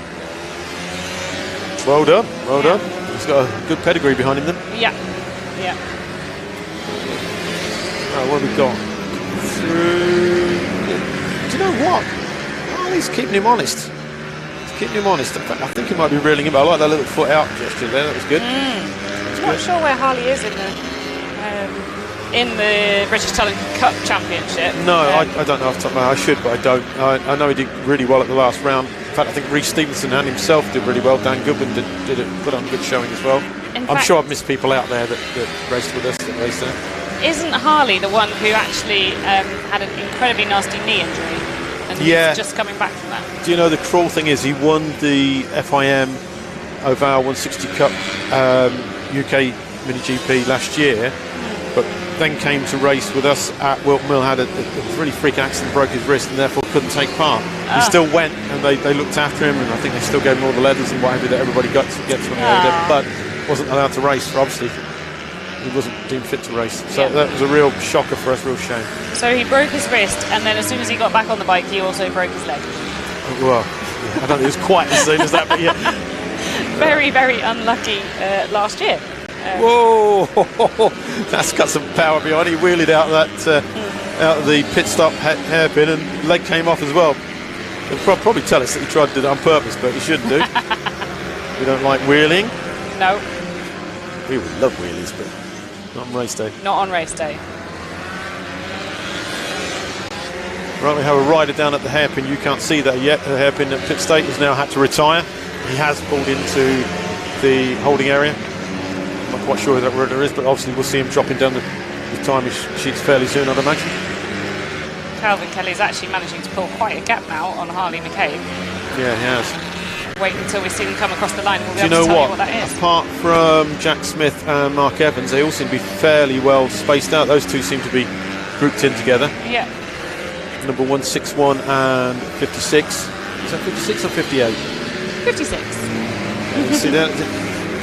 Well done, well done. He's got a good pedigree behind him then. Yeah, yeah. What have we got? Do you know what? He's keeping him honest. He's keeping him honest. In fact, I think he might be reeling him. I like that little foot out gesture there. That was good. I'm not sure where Harley is in the British Talent Cup Championship. No, I don't know off the top of my head. I should, but I don't. I know he did really well at the last round. In fact, I think Reece Stevenson and himself did really well. Dan Goodwin put on a good showing as well. I'm sure I've missed people out there that raced with us, that raced there. Isn't Harley the one who actually had an incredibly nasty knee injury? And he's just coming back from that. Do you know the cruel thing is he won the FIM Ovale 160 Cup UK Mini GP last year, but then came to race with us at Wilton Mill, had a really freak accident, broke his wrist and therefore couldn't take part. He still went and they looked after him, and I think they still gave him all the leathers and what have you that everybody gets when they go there, but wasn't allowed to race, obviously. He wasn't deemed fit to race. So that was a real shocker for us, real shame. So he broke his wrist, and then as soon as he got back on the bike, he also broke his leg. Well, I don't think it was quite as soon as that, but yeah. Very, very unlucky last year. Whoa! That's got some power behind it. He wheelied out out of the pit stop hairpin, and leg came off as well. They'll probably tell us that he tried to do that on purpose, but he shouldn't do. We don't like wheeling. No. We would love wheelies, but not on race day. Not on race day. Right, we have a rider down at the hairpin. You can't see that yet. The hairpin at pit state has now had to retire. He has pulled into the holding area. I'm not quite sure where it is, but obviously we'll see him dropping down the time sheets fairly soon, I'd imagine. Calvin Kelly's actually managing to pull quite a gap now on Harley McCabe. Yeah, he has. Wait until we see them come across the line. We'll be able to tell you what that is. Apart from Jack Smith and Mark Evans, they all seem to be fairly well spaced out. Those two seem to be grouped in together. Yeah. Number 161 and 56 Is that 56 or 58? 56. You see that?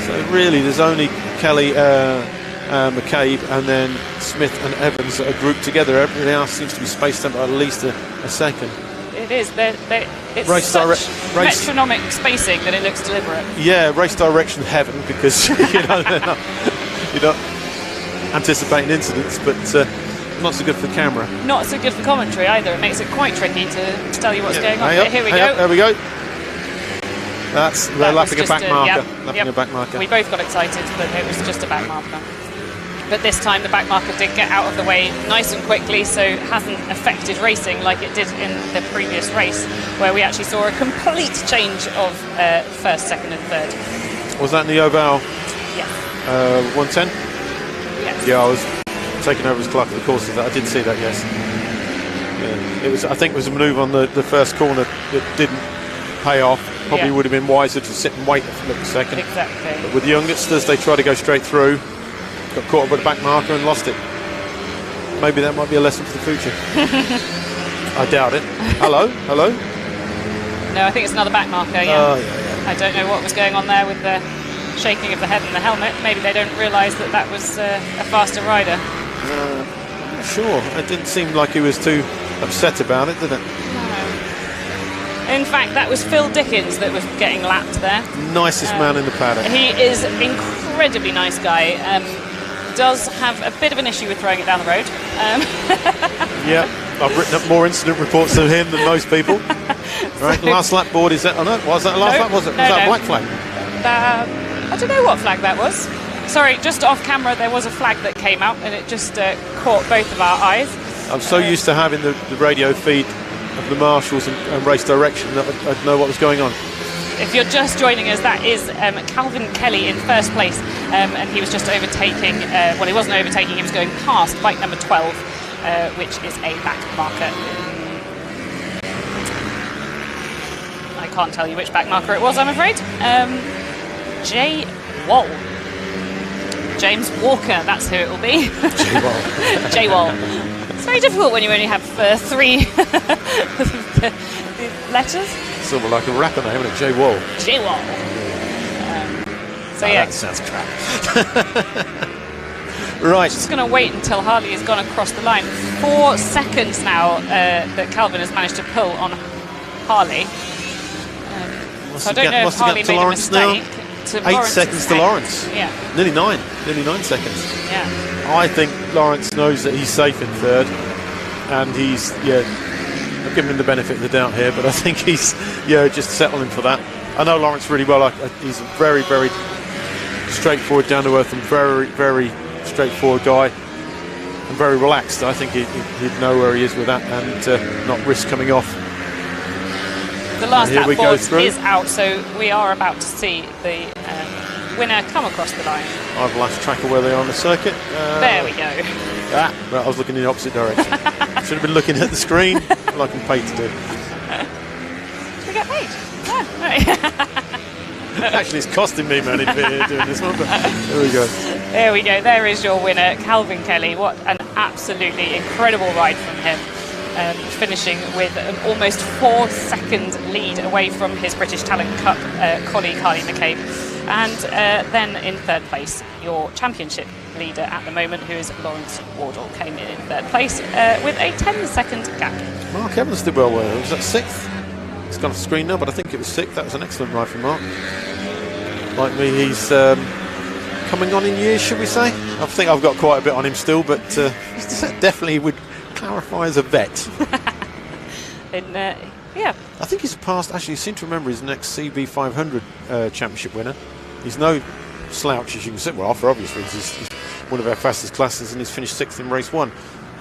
So really, there's only Kelly, McCabe, and then Smith and Evans that are grouped together. Everything else seems to be spaced up by at least a second. It is. It's Race such metronomic spacing that it looks deliberate. Yeah, race direction heaven, because you're not anticipating incidents, but not so good for the camera. Not so good for commentary either. It makes it quite tricky to tell you what's going on. Here we go. There we go. They're lapping a back marker. Lapping a back marker. We both got excited, but it was just a back marker. But this time the back marker did get out of the way nice and quickly, so it hasn't affected racing like it did in the previous race, where we actually saw a complete change of first, second and third. Was that in the Ovale? Yeah. 110? Yes. Yeah, I was taking over as clerk of the courses. I did see that, yes. Yeah. It was. I think it was a manoeuvre on the first corner that didn't pay off. Probably would have been wiser to sit and wait a second. Exactly. But with the youngsters, they try to go straight through. Got caught up with a back marker and lost it. Maybe that might be a lesson for the future. I doubt it. Hello? No, I think it's another back marker, yeah. I don't know what was going on there with the shaking of the head and the helmet. Maybe they don't realise that was a faster rider. I'm not sure. It didn't seem like he was too upset about it, did it? No. In fact, that was Phil Dickens that was getting lapped there. Nicest man in the paddock. He is an incredibly nice guy. Does have a bit of an issue with throwing it down the road. Yeah, I've written up more incident reports of him than most people. Right, last lap board is that? Oh no, was that last lap? Was that black flag? I don't know what flag that was. Sorry, just off camera there was a flag that came out and it just caught both of our eyes. I'm so used to having the radio feed of the marshals and race direction that I'd know what was going on. If you're just joining us, that is Calvin Kelly in first place, and he was just overtaking, well, he wasn't overtaking, he was going past bike number 12, which is a back marker. I can't tell you which back marker it was, I'm afraid. J. Wall. James Walker, that's who it will be. J. Wall. J. Wall. It's very difficult when you only have 3 letters. Sort of like a rapper name, isn't it? J. Wall. J. Wall. That sounds crap. Right. Just going to wait until Harley has gone across the line. 4 seconds now that Calvin has managed to pull on Harley. So I don't know if Harley made a mistake. 8 seconds to Lawrence. Yeah. Nearly 9 seconds. Yeah. I think Lawrence knows that he's safe in third, and he's I've given him the benefit of the doubt here, but I think he's just settling for that. I know Lawrence really well. He's a very, very straightforward, down to earth, and very, very straightforward guy, and very relaxed. I think he'd know where he is with that and not risk coming off. The last lap board is out, so we are about to see the winner come across the line. I've lost track of where they are on the circuit. There we go. Right, I was looking in the opposite direction. Should have been looking at the screen, like I'm paid to do. Should we get paid? No. Actually, it's costing me money doing this one, but there we go. There we go. There is your winner, Calvin Kelly. What an absolutely incredible ride from him. Finishing with an almost 4-second lead away from his British Talent Cup colleague Harley McCabe. And then in third place, your championship leader at the moment, who is Lawrence Wardle, came in third place with a 10-second gap. Mark Evans did well. Was that 6th? It's gone off the screen now, but I think it was 6th. That was an excellent ride from Mark. Like me, he's coming on in years, should we say? I think I've got quite a bit on him still, but definitely would clarify as a vet. Yeah. I think he's passed, actually, I seem to remember his next CB 500 championship winner. He's no slouch, as you can see. Well, for obvious reasons, he's one of our fastest classes and he's finished 6th in race 1.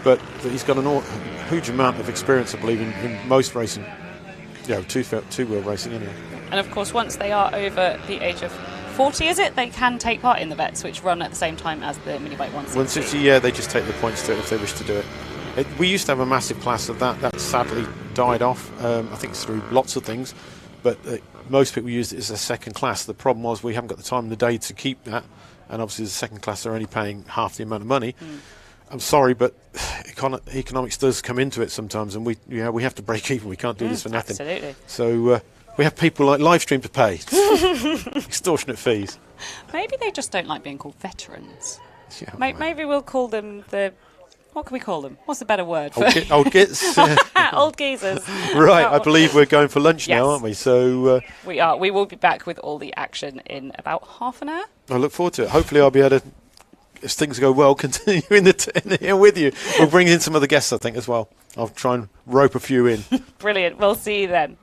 But he's got a huge amount of experience, I believe, in most racing. Yeah, two-wheel racing anyway. And of course, once they are over the age of 40, is it? They can take part in the vets, which run at the same time as the Minibike 160. 160, yeah, they just take the points to it if they wish to do it. We used to have a massive class of that. That sadly died off. I think it's through lots of things, but most people used it as a second class. The problem was we haven't got the time in the day to keep that, and obviously the second class are only paying half the amount of money. I'm sorry, but economics does come into it sometimes, and we have to break even. We can't do this for nothing. Absolutely. So we have people like Livestream to pay. Extortionate fees. Maybe they just don't like being called veterans. Yeah, Maybe we'll call them what can we call them? What's a better word for old gits. old geezers? Right, I believe we're going for lunch Yes. now, aren't we? So We are. We will be back with all the action in about half an hour. I look forward to it. Hopefully I'll be able to, as things go well, continue in here with you. We'll bring in some other guests, I think, as well. I'll try and rope a few in. Brilliant. We'll see you then.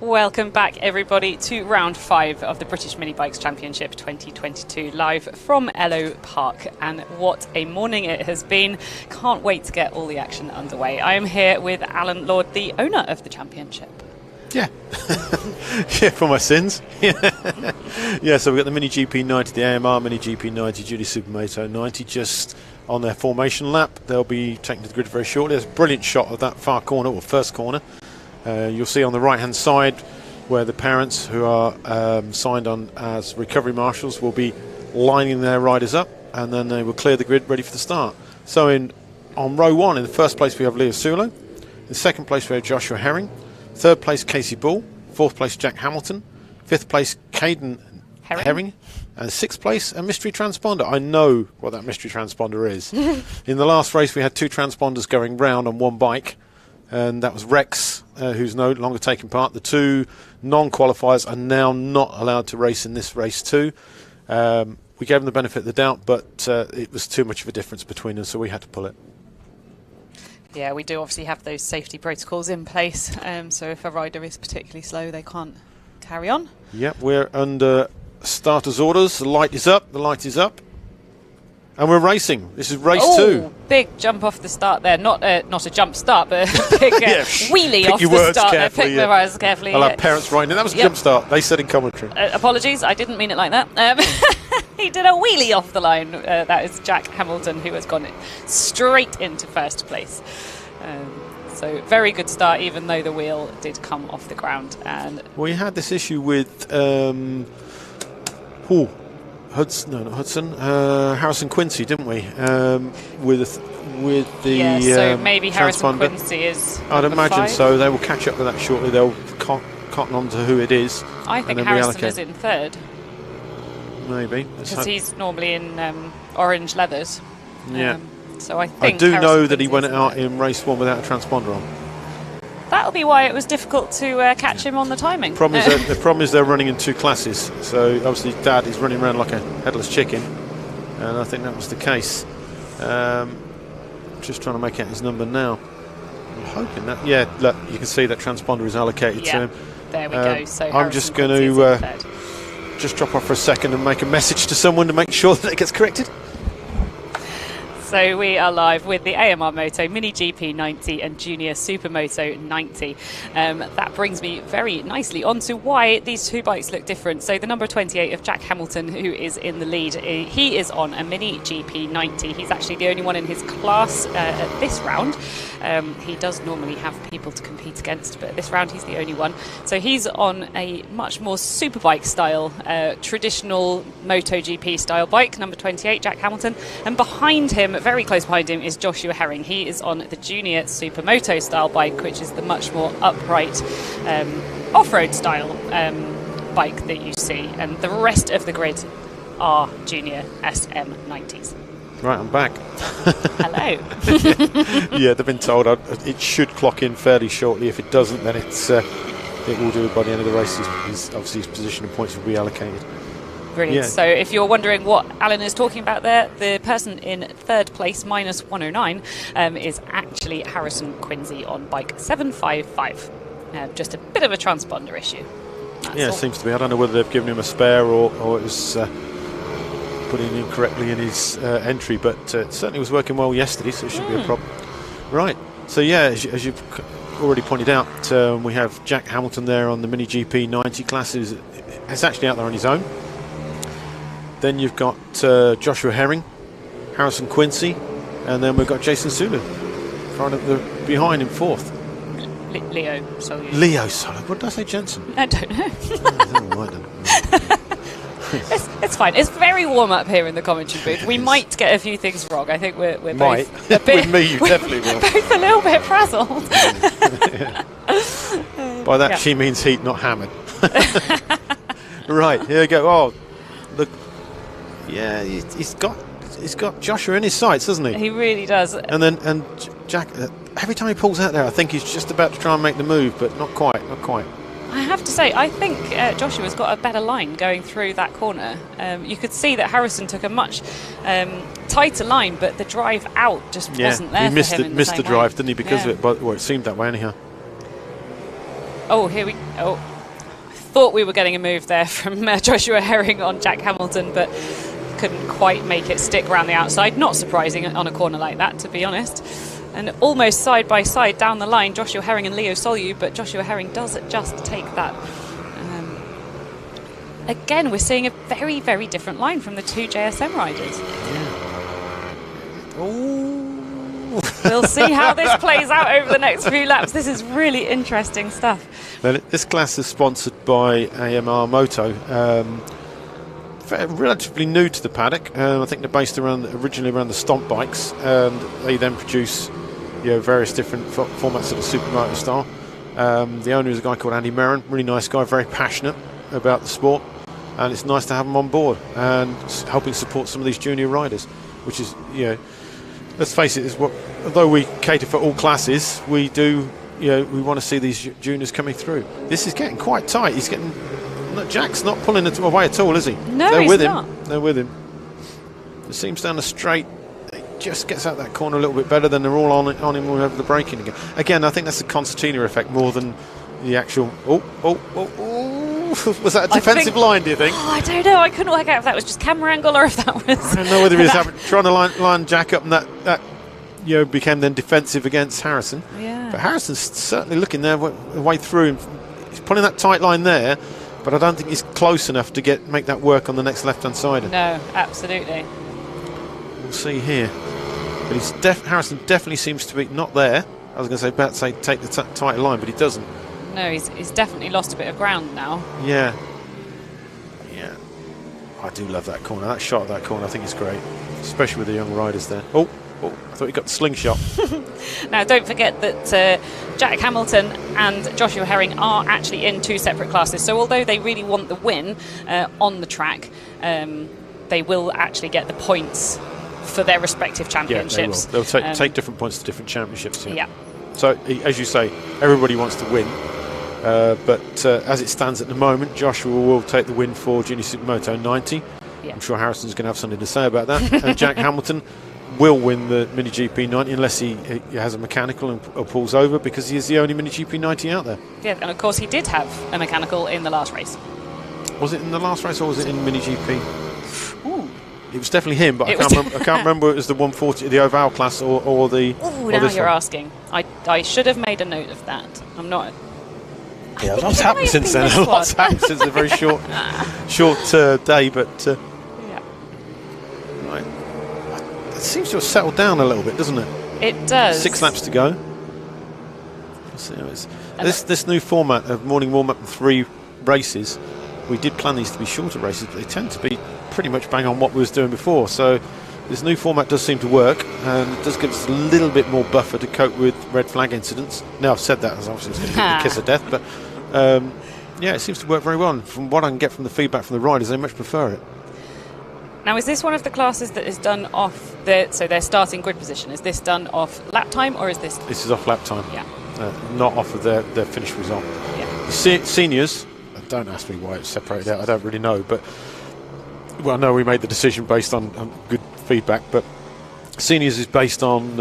Welcome back, everybody, to round 5 of the British Minibikes Championship 2022, live from Ellough Park. And what a morning it has been. Can't wait to get all the action underway. I am here with Alan Lord, the owner of the championship. Yeah. Yeah, for my sins. Yeah, so we've got the Mini GP 90, the AMR Mini GP 90, Junior Supermoto 90 just on their formation lap. They'll be taken to the grid very shortly. There's a brilliant shot of that far corner, or first corner. You'll see on the right hand side where the parents who are signed on as recovery marshals will be lining their riders up, and then they will clear the grid ready for the start. So on row 1, in the first place we have Leo Sulo, in second place we have Joshua Herring, third place Casey Bull, fourth place Jack Hamilton, fifth place Caden Herring, and sixth place a mystery transponder. I know what that mystery transponder is. In the last race we had 2 transponders going round on one bike, and that was Rex, who's no longer taking part. The 2 non-qualifiers are now not allowed to race in this race too. We gave them the benefit of the doubt, but it was too much of a difference between them, so we had to pull it. Yeah, we do obviously have those safety protocols in place, so if a rider is particularly slow, they can't carry on. Yep, we're under starters orders. The light is up, and we're racing. This is race 2. Big jump off the start there. Not a jump start, but a big wheelie off the start there. Pick your words carefully. I'll have parents writing it. That was a jump start. They said in commentary. Apologies, I didn't mean it like that. He did a wheelie off the line. That is Jack Hamilton, who has gone straight into first place. So very good start, even though the wheel did come off the ground. And we had this issue with Harrison Quincy, didn't we? With the so maybe Harrison Quincy is. I'd imagine 5. So. They will catch up with that shortly. They'll cotton on to who it is. I think Harrison is in third. Maybe because he's normally in orange leathers. Yeah. So I think I do know that he went out in race 1 without a transponder on. That'll be why it was difficult to catch him on the timing. The problem is they're running in 2 classes. So obviously Dad is running around like a headless chicken, and I think that was the case. Just trying to make out his number now. I'm hoping that. Yeah, look, you can see that transponder is allocated to him. There we go. So I'm just going to just drop off for a second and make a message to someone to make sure that it gets corrected. So we are live with the AMR Moto Mini GP 90 and Junior Supermoto 90. That brings me very nicely on to why these 2 bikes look different. So the number 28 of Jack Hamilton, who is in the lead, he is on a Mini GP 90. He's actually the only one in his class at this round. He does normally have people to compete against, but this round he's the only one. So he's on a much more superbike style, traditional MotoGP style bike, number 28, Jack Hamilton. And behind him, very close behind him, is Joshua Herring. He is on the Junior Supermoto style bike, which is the much more upright off-road style bike that you see. And the rest of the grid are Junior SM90s. Right, I'm back. Hello. Yeah, they've been told it should clock in fairly shortly. If it doesn't, then it will do it by the end of the race. Obviously his position and points will be allocated. Brilliant. Yeah. So if you're wondering what Alan is talking about there, the person in third place, minus 109, is actually Harrison Quincy on bike 755. Just a bit of a transponder issue. It seems to be. I don't know whether they've given him a spare or it was put in incorrectly in his entry, but it certainly was working well yesterday, so it shouldn't be a problem. Right. So yeah, as you've already pointed out, we have Jack Hamilton there on the Mini GP 90 classes. It's actually out there on his own. Then you've got Joshua Herring, Harrison Quincy, and then we've got Jason Sulu behind in 4th. Leo Solo. What did I say, Jensen? I don't know. Right then. It's fine. It's very warm up here in the commentary booth. We might get a few things wrong. I think we're both a bit, with me, you definitely will. Both a little bit frazzled. By that she means heat, not hammered. Right, here we go. Oh, look. Yeah, he's got Joshua in his sights, doesn't he? He really does. And Jack, every time he pulls out there, I think he's just about to try and make the move, but not quite. I have to say, I think Joshua's got a better line going through that corner. You could see that Harrison took a much tighter line, but the drive out just wasn't there. He missed for him the drive, didn't he? Because of it. But it seemed that way anyhow. Oh, here we. Oh, thought we were getting a move there from Joshua Herring on Jack Hamilton, but couldn't quite make it stick around the outside. Not surprising on a corner like that, to be honest. And almost side by side down the line, Joshua Herring and Leo Solyu, but Joshua Herring does just take that. Again, we're seeing a very, very different line from the two JSM riders. We'll see how this plays out over the next few laps. This is really interesting stuff. Well, this class is sponsored by AMR Moto. Relatively new to the paddock. I think they're based originally around the Stomp bikes, and they then produce various different formats of the supermoto style. The owner is a guy called Andy Merrin, really nice guy, very passionate about the sport, and it's nice to have him on board and helping support some of these junior riders, which is, let's face it, although we cater for all classes, we do, we want to see these juniors coming through. This is getting quite tight. Jack's not pulling it away at all, is he? No, They're he's with not. him. They're with him. It seems down the straight. It just gets out that corner a little bit better than they're all on him over the braking again. Again, I think that's the concertina effect more than the actual. Was that a defensive line, do you think? I don't know. I couldn't work out if that was just camera angle or if that was. I don't know whether he was trying to line Jack up, and that became then defensive against Harrison. Yeah. But Harrison's certainly looking there way through. He's pulling that tight line there, but I don't think he's close enough to make that work on the next left-hand side. No, absolutely. We'll see here. But Harrison definitely seems to be not there. I was going to say take the tight line, but he doesn't. No, he's definitely lost a bit of ground now. Yeah. I do love that corner. That shot of that corner, I think it's great, especially with the young riders there. I thought he got the slingshot. Now, don't forget that Jack Hamilton and Joshua Herring are actually in two separate classes. So although they really want the win on the track, they will actually get the points for their respective championships. Yeah, they will. They'll take different points to different championships. Yeah. So, as you say, everybody wants to win. But as it stands at the moment, Joshua will take the win for Junior Supermoto 90. Yeah. I'm sure Harrison's going to have something to say about that. And Jack Hamilton will win the Mini GP 90 unless he has a mechanical or pulls over, because he is the only Mini GP 90 out there. Yeah, and of course he did have a mechanical in the last race. Was it in the last race or was it in Mini GP? Ooh. It was definitely him, but I can't remember it was the 140, the Ovale class, or the. Ooh, now you're asking. I should have made a note of that. I'm not. Yeah, a lot's happened since then. A lot's happened since a very short day, but yeah. Right. It seems to have settled down a little bit, doesn't it? It does. 6 laps to go. Let's see how it's. This new format of morning warm-up and 3 races, we did plan these to be shorter races, but they tend to be pretty much bang on what we was doing before. So this new format does seem to work, and it does give us a little bit more buffer to cope with red flag incidents. Now I've said that, as obviously it's going to be the kiss of death, but yeah, it seems to work very well. And from what I can get from the feedback from the riders, they much prefer it. Now, is this one of the classes that is done off so their starting grid position? Is this done off lap time, or is this? This is off lap time. Yeah. Not off of their finish result. Yeah. The seniors, don't ask me why it's separated out. I don't really know, but no, we made the decision based on good feedback. But seniors is based on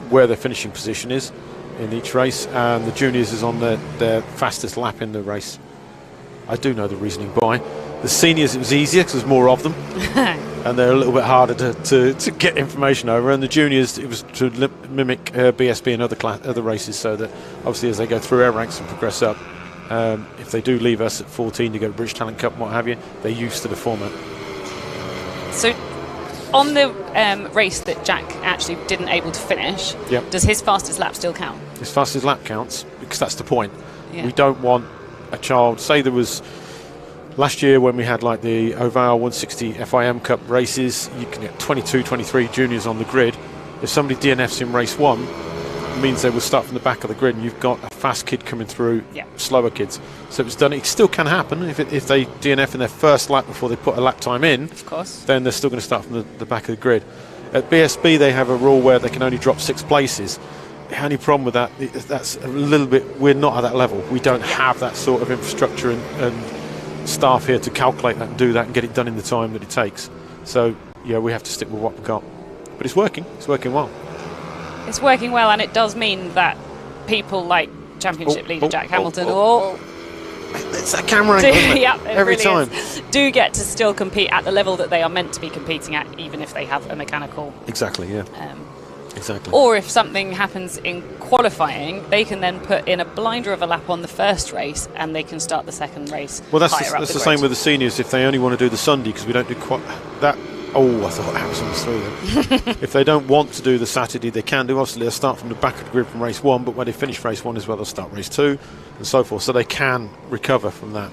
where their finishing position is in each race, and the juniors is on their fastest lap in the race. I do know the reasoning why. The seniors, it was easier because there's more of them, and they're a little bit harder to get information over. And the juniors, it was to mimic BSB and other races, so that obviously as they go through air ranks and progress up, if they do leave us at 14 to go to British Talent Cup and what have you, they're used to the format. So on the race that Jack actually didn't able to finish, does his fastest lap still count? His fastest lap counts, because that's the point. Yeah. We don't want a child, say there was last year when we had like the Ovale 160 FIM Cup races, you can get 22, 23 juniors on the grid. If somebody DNFs in race 1, it means they will start from the back of the grid, and you've got a fast kid coming through slower kids. So it's done. It still can happen if they DNF in their first lap before they put a lap time in. Of course. Then they're still going to start from the back of the grid. At BSB, they have a rule where they can only drop 6 places. The only problem with that, that's a little bit. We're not at that level. We don't have that sort of infrastructure and staff here to calculate that and do that and get it done in the time that it takes. So yeah, we have to stick with what we've got. But it's working. It's working well. It's working well, and it does mean that people like Championship leader Jack Hamilton It's that camera angle, isn't it? Yeah, it Every really time. is. Do get to still compete at the level that they are meant to be competing at, even if they have a mechanical. Exactly, yeah. Exactly. Or if something happens in qualifying, they can then put in a blinder of a lap on the first race, and they can start the second race. Well, that's higher up the the same grid. with the seniors. If they only want to do the Sunday, because we don't do quite that. Oh, I thought Harrison was through there. If they don't want to do the Saturday, they can do. Obviously, they'll start from the back of the grid from race 1, but when they finish race 1 as well, they'll start race 2 and so forth. So they can recover from that.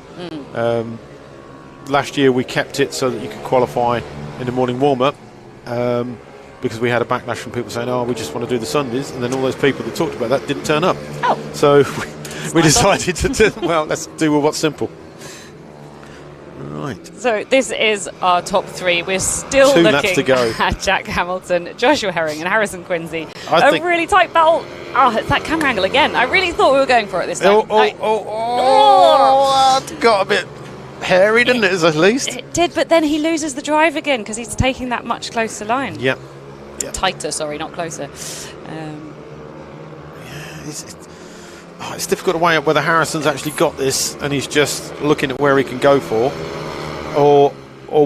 Last year, we kept it so that you could qualify in the morning warm-up because we had a backlash from people saying, oh, we just want to do the Sundays. And then all those people that talked about that didn't turn up. Oh. So we decided to do, well, let's do what's simple. Right. So this is our top 3. We're still Two laps to looking go. at Jack Hamilton, Joshua Herring and Harrison Quincy. I A think- really tight battle. Oh, it's that camera angle again. I really thought we were going for it this time. It got a bit hairy, didn't it, at least? It did, but then he loses the drive again because he's taking that much closer line. Yep. Tighter, sorry, not closer. It's difficult to weigh up whether Harrison's actually got this and he's just looking at where he can go for, or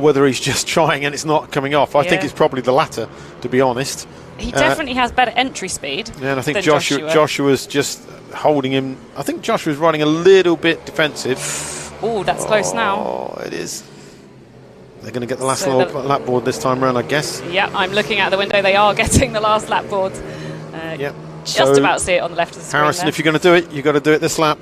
whether he's just trying and it's not coming off. I think Yeah. it's probably the latter, to be honest. He definitely has better entry speed. Yeah, and I think than Joshua's just holding him. I think Joshua's riding a little bit defensive. Oh, that's close now. Oh, it is. They're going to get the last So little lap board this time round, I guess. Yeah, I'm looking out the window. They are getting the last lap board. Yep. Just So, about to see it on the left of the screen. Harrison, there. if you're going to do it, you've got to do it this lap.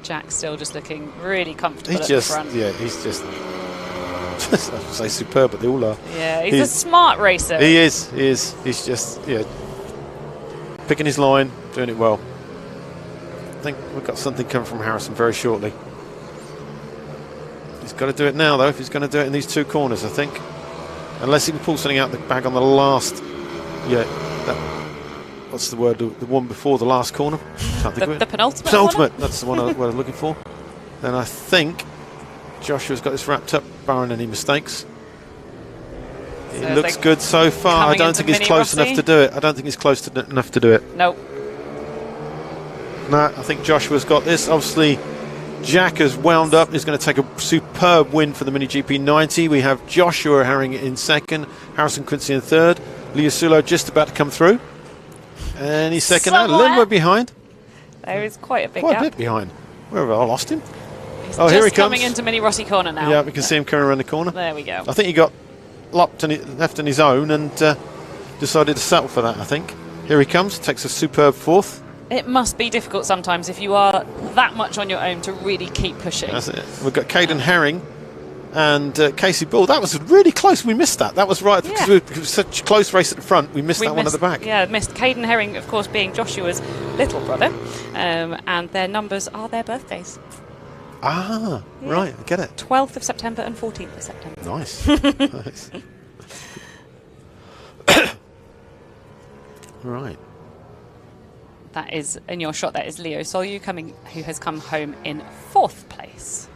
Jack's still just looking really comfortable He's at just, the front. yeah, he's just, I would say superb, but they all are. Yeah, he's a smart racer. He is. He's just, yeah, picking his line, doing it well. I think we've got something coming from Harrison very shortly. He's got to do it now, though, if he's going to do it in these 2 corners, I think. Unless he can pull something out the bag on the last, what's the word, the one before the last corner? Can't think of it. The penultimate? Penultimate, that's the one I was looking for. Then I think Joshua's got this wrapped up, barring any mistakes. So It looks good so far. I coming don't into think he's Mini close Rossi? enough to do it. I don't think he's close enough to do it. Nope. No, I think Joshua's got this. Obviously, Jack has wound up. He's going to take a superb win for the Mini GP 90. We have Joshua Herring in second, Harrison Quincy in third, Liasulo just about to come through. And he's second now. Somewhere. Linwood behind. There is quite a big Quite gap. a bit behind. Where have I lost him? He's Oh, just here he coming comes. into Mini Rossi corner now. Yeah, we can see him coming around the corner. There we go. I think he got locked and left on his own and decided to settle for that, I think. Here he comes, takes a superb fourth. It must be difficult sometimes if you are that much on your own to really keep pushing. That's it. We've got Caden Herring and Casey Bull. That was really close. We missed that. That was right because Yeah. it was such a close race at the front. We missed that one at the back. Yeah, missed. Caden Herring, of course, being Joshua's little brother. And their numbers are their birthdays. Ah, Yeah. right. I get it. 12th of September and 14th of September. Nice. Nice. Right. That is, in your shot, that is Leo Solyu who has come home in 4th place.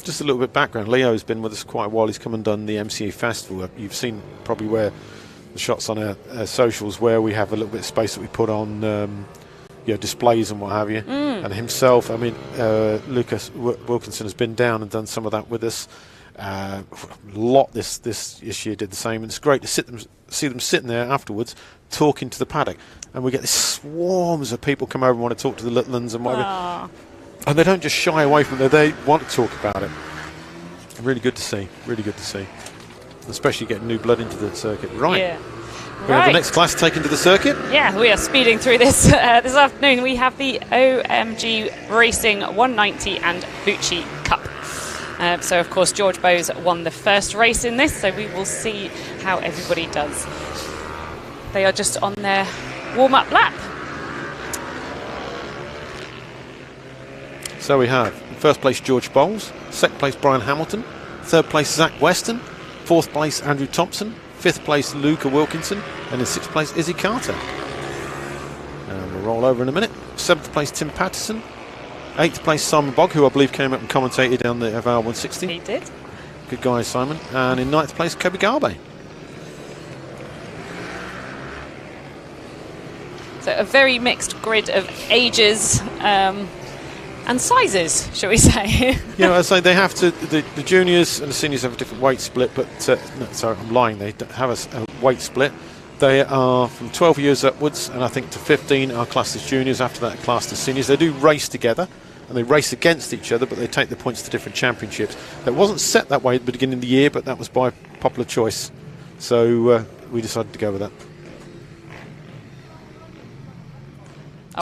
Just a little bit of background. Leo's been with us quite a while. He's come and done the MCA Festival. You've seen probably where the shots on our socials where we have a little bit of space that we put on displays and what have you. And himself, I mean, Lucas Wilkinson has been down and done some of that with us. A lot this year did the same. And it's great to see them sitting there afterwards talking to the paddock. And we get these swarms of people come over and want to talk to the little ones and whatever. Ah. And they don't just shy away from it, they want to talk about it. Really good to see, really good to see. Especially getting new blood into the circuit. Right, Yeah. we have the next class taken to the circuit. Yeah, we are speeding through this this afternoon. We have the OMG Racing 190 and Bucci Cup. So, of course, George Bowes won the first race in this, so we will see how everybody does. They are just on their warm-up lap. So we have in first place George Bowles, second place Brian Hamilton, third place Zach Weston, fourth place Andrew Thompson, fifth place Luca Wilkinson, and in sixth place Izzy Carter. And we'll roll over in a minute. Seventh place Tim Patterson, eighth place Simon Bogg, who I believe came up and commentated on the Ovale 160. He did. Good guy, Simon. And in ninth place Kobe Garbe. So a very mixed grid of ages and sizes, shall we say. Yeah, I say they have to, the juniors and the seniors have a different weight split, but, no, sorry, I'm lying, they don't have a weight split. They are from 12 years upwards, and I think to 15 are classed as juniors, after that classed as seniors. They do race together, and they race against each other, but they take the points to different championships. That wasn't set that way at the beginning of the year, but that was by popular choice. So we decided to go with that.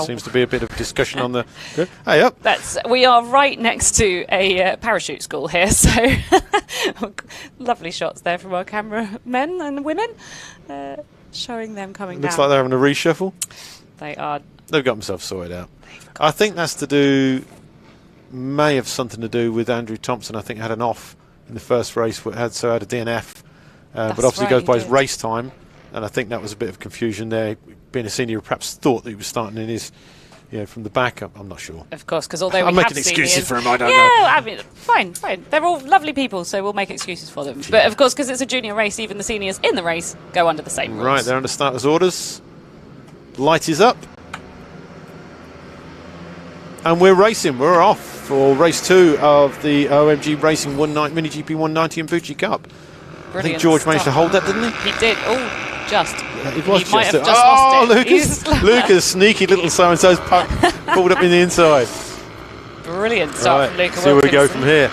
Seems to be a bit of discussion on the... Hey, up! We are right next to a parachute school here, so lovely shots there from our cameramen and women, showing them coming down. Looks like they're having a reshuffle. They are. They've got themselves sorted out. I think that's to do... may have something to do with Andrew Thompson. I think had an off in the first race, had a DNF, but obviously goes by his race time, and I think that was a bit of confusion there. Being a senior, perhaps thought that he was starting in his, from the back. I'm not sure. Of course, because although I'm we making have excuses seniors, for him, I don't know. Yeah, I mean, fine. They're all lovely people, so we'll make excuses for them. But of course, because it's a junior race, even the seniors in the race go under the same rules. Right, they're under starters' orders. Light is up. And we're racing. We're off for race 2 of the OMG Racing Mini GP 190 and Fuji Cup. Brilliant I think George managed to hold that, didn't he? He did. Oh, just. It was he might have just lost it. Lucas, sneaky little so-and-so's pulled up in the inside. Brilliant start from Luca see where we go Wilkinson. from here.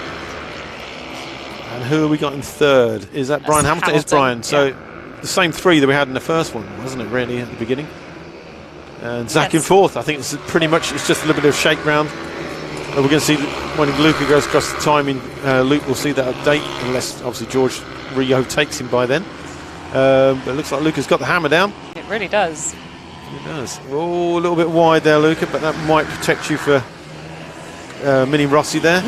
And who have we got in third? Is that Brian Hamilton? It's Brian. So the same 3 that we had in the first one, wasn't it, really, at the beginning? And Zach in fourth. I think it's pretty much, it's just a little bit of shake round. We're going to see when Luca goes across the timing, Luke will see that update, unless obviously George Rio takes him by then. But it looks like Luca's got the hammer down. It really does. It does. Oh, a little bit wide there, Luca, but that might protect you for Mini Rossi there.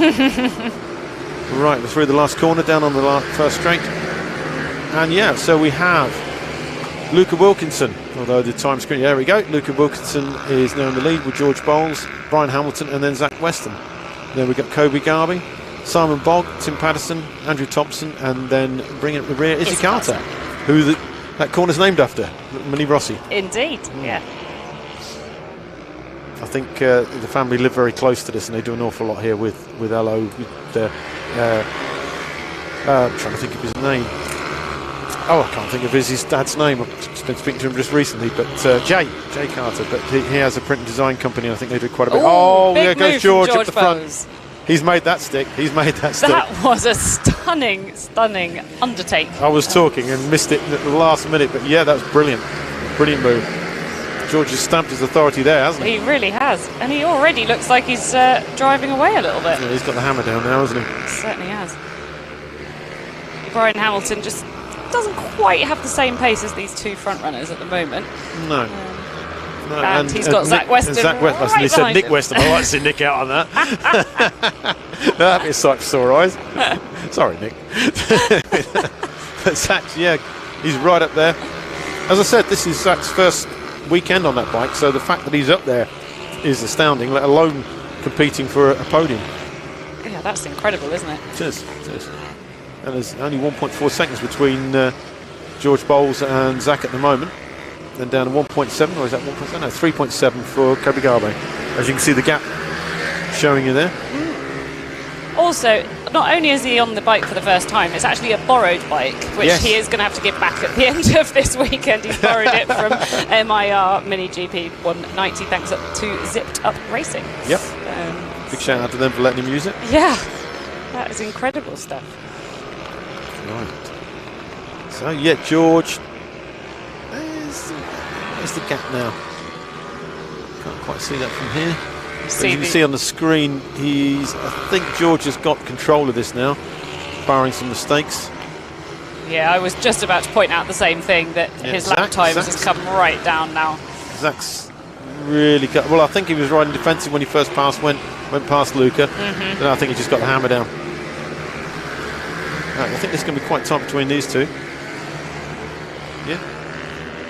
Right, we're through the last corner, down on the first straight. And yeah, so we have Luca Wilkinson, although the time screen, there we go. Luca Wilkinson is now in the lead with George Bowles, Brian Hamilton, and then Zach Weston. Then we've got Kobe Garby, Simon Bogg, Tim Patterson, Andrew Thompson, and then bringing up the rear, Izzy Carter, who that corner's named after, Mini Rossi. Indeed, yeah. I think the family live very close to this, and they do an awful lot here with Ellough. I'm trying to think of his name. Oh, I can't think of his dad's name. I've been speaking to him just recently, but Jay Carter. But he has a print and design company, and I think they do quite a bit. Oh, there goes George up the front. Bowes. He's made that stick. That was a stunning undertake. I was talking and missed it at the last minute, but yeah, that was brilliant. Brilliant move. George has stamped his authority there, hasn't he? He really has. And he already looks like he's driving away a little bit. Yeah, he's got the hammer down now, hasn't he? Certainly has. Brian Hamilton just doesn't quite have the same pace as these 2 front runners at the moment. No. No, and he's got Zach Weston. Right he said Nick him. Weston. I like to see Nick out on that. That'd be a sight for sore eyes. Sorry, Nick. But Zach's, yeah, he's right up there. As I said, this is Zach's first weekend on that bike, so the fact that he's up there is astounding, let alone competing for a podium. Yeah, that's incredible, isn't it? It is. And there's only 1.4 seconds between George Bowles and Zach at the moment. Then down to 1.7, or is that 1.7? No, 3.7 for Kobe Garbe. As you can see, the gap showing you there. Also, not only is he on the bike for the first time, it's actually a borrowed bike, which he is going to have to give back at the end of this weekend. He's borrowed it from MIR Mini GP 190, thanks up to Zipped Up Racing. Yep. Big shout out to them for letting him use it. Yeah, that is incredible stuff. Right. So, yeah, George. Where's the gap now? Can't quite see that from here. But you can see on the screen, I think George has got control of this now, barring some mistakes. Yeah, I was just about to point out the same thing, that his lap times has come right down now. Zach's really got, well, I think he was riding defensive when he first went past Luca. Then I think he just got the hammer down. Right, I think there's going to be quite tight between these two. Yeah.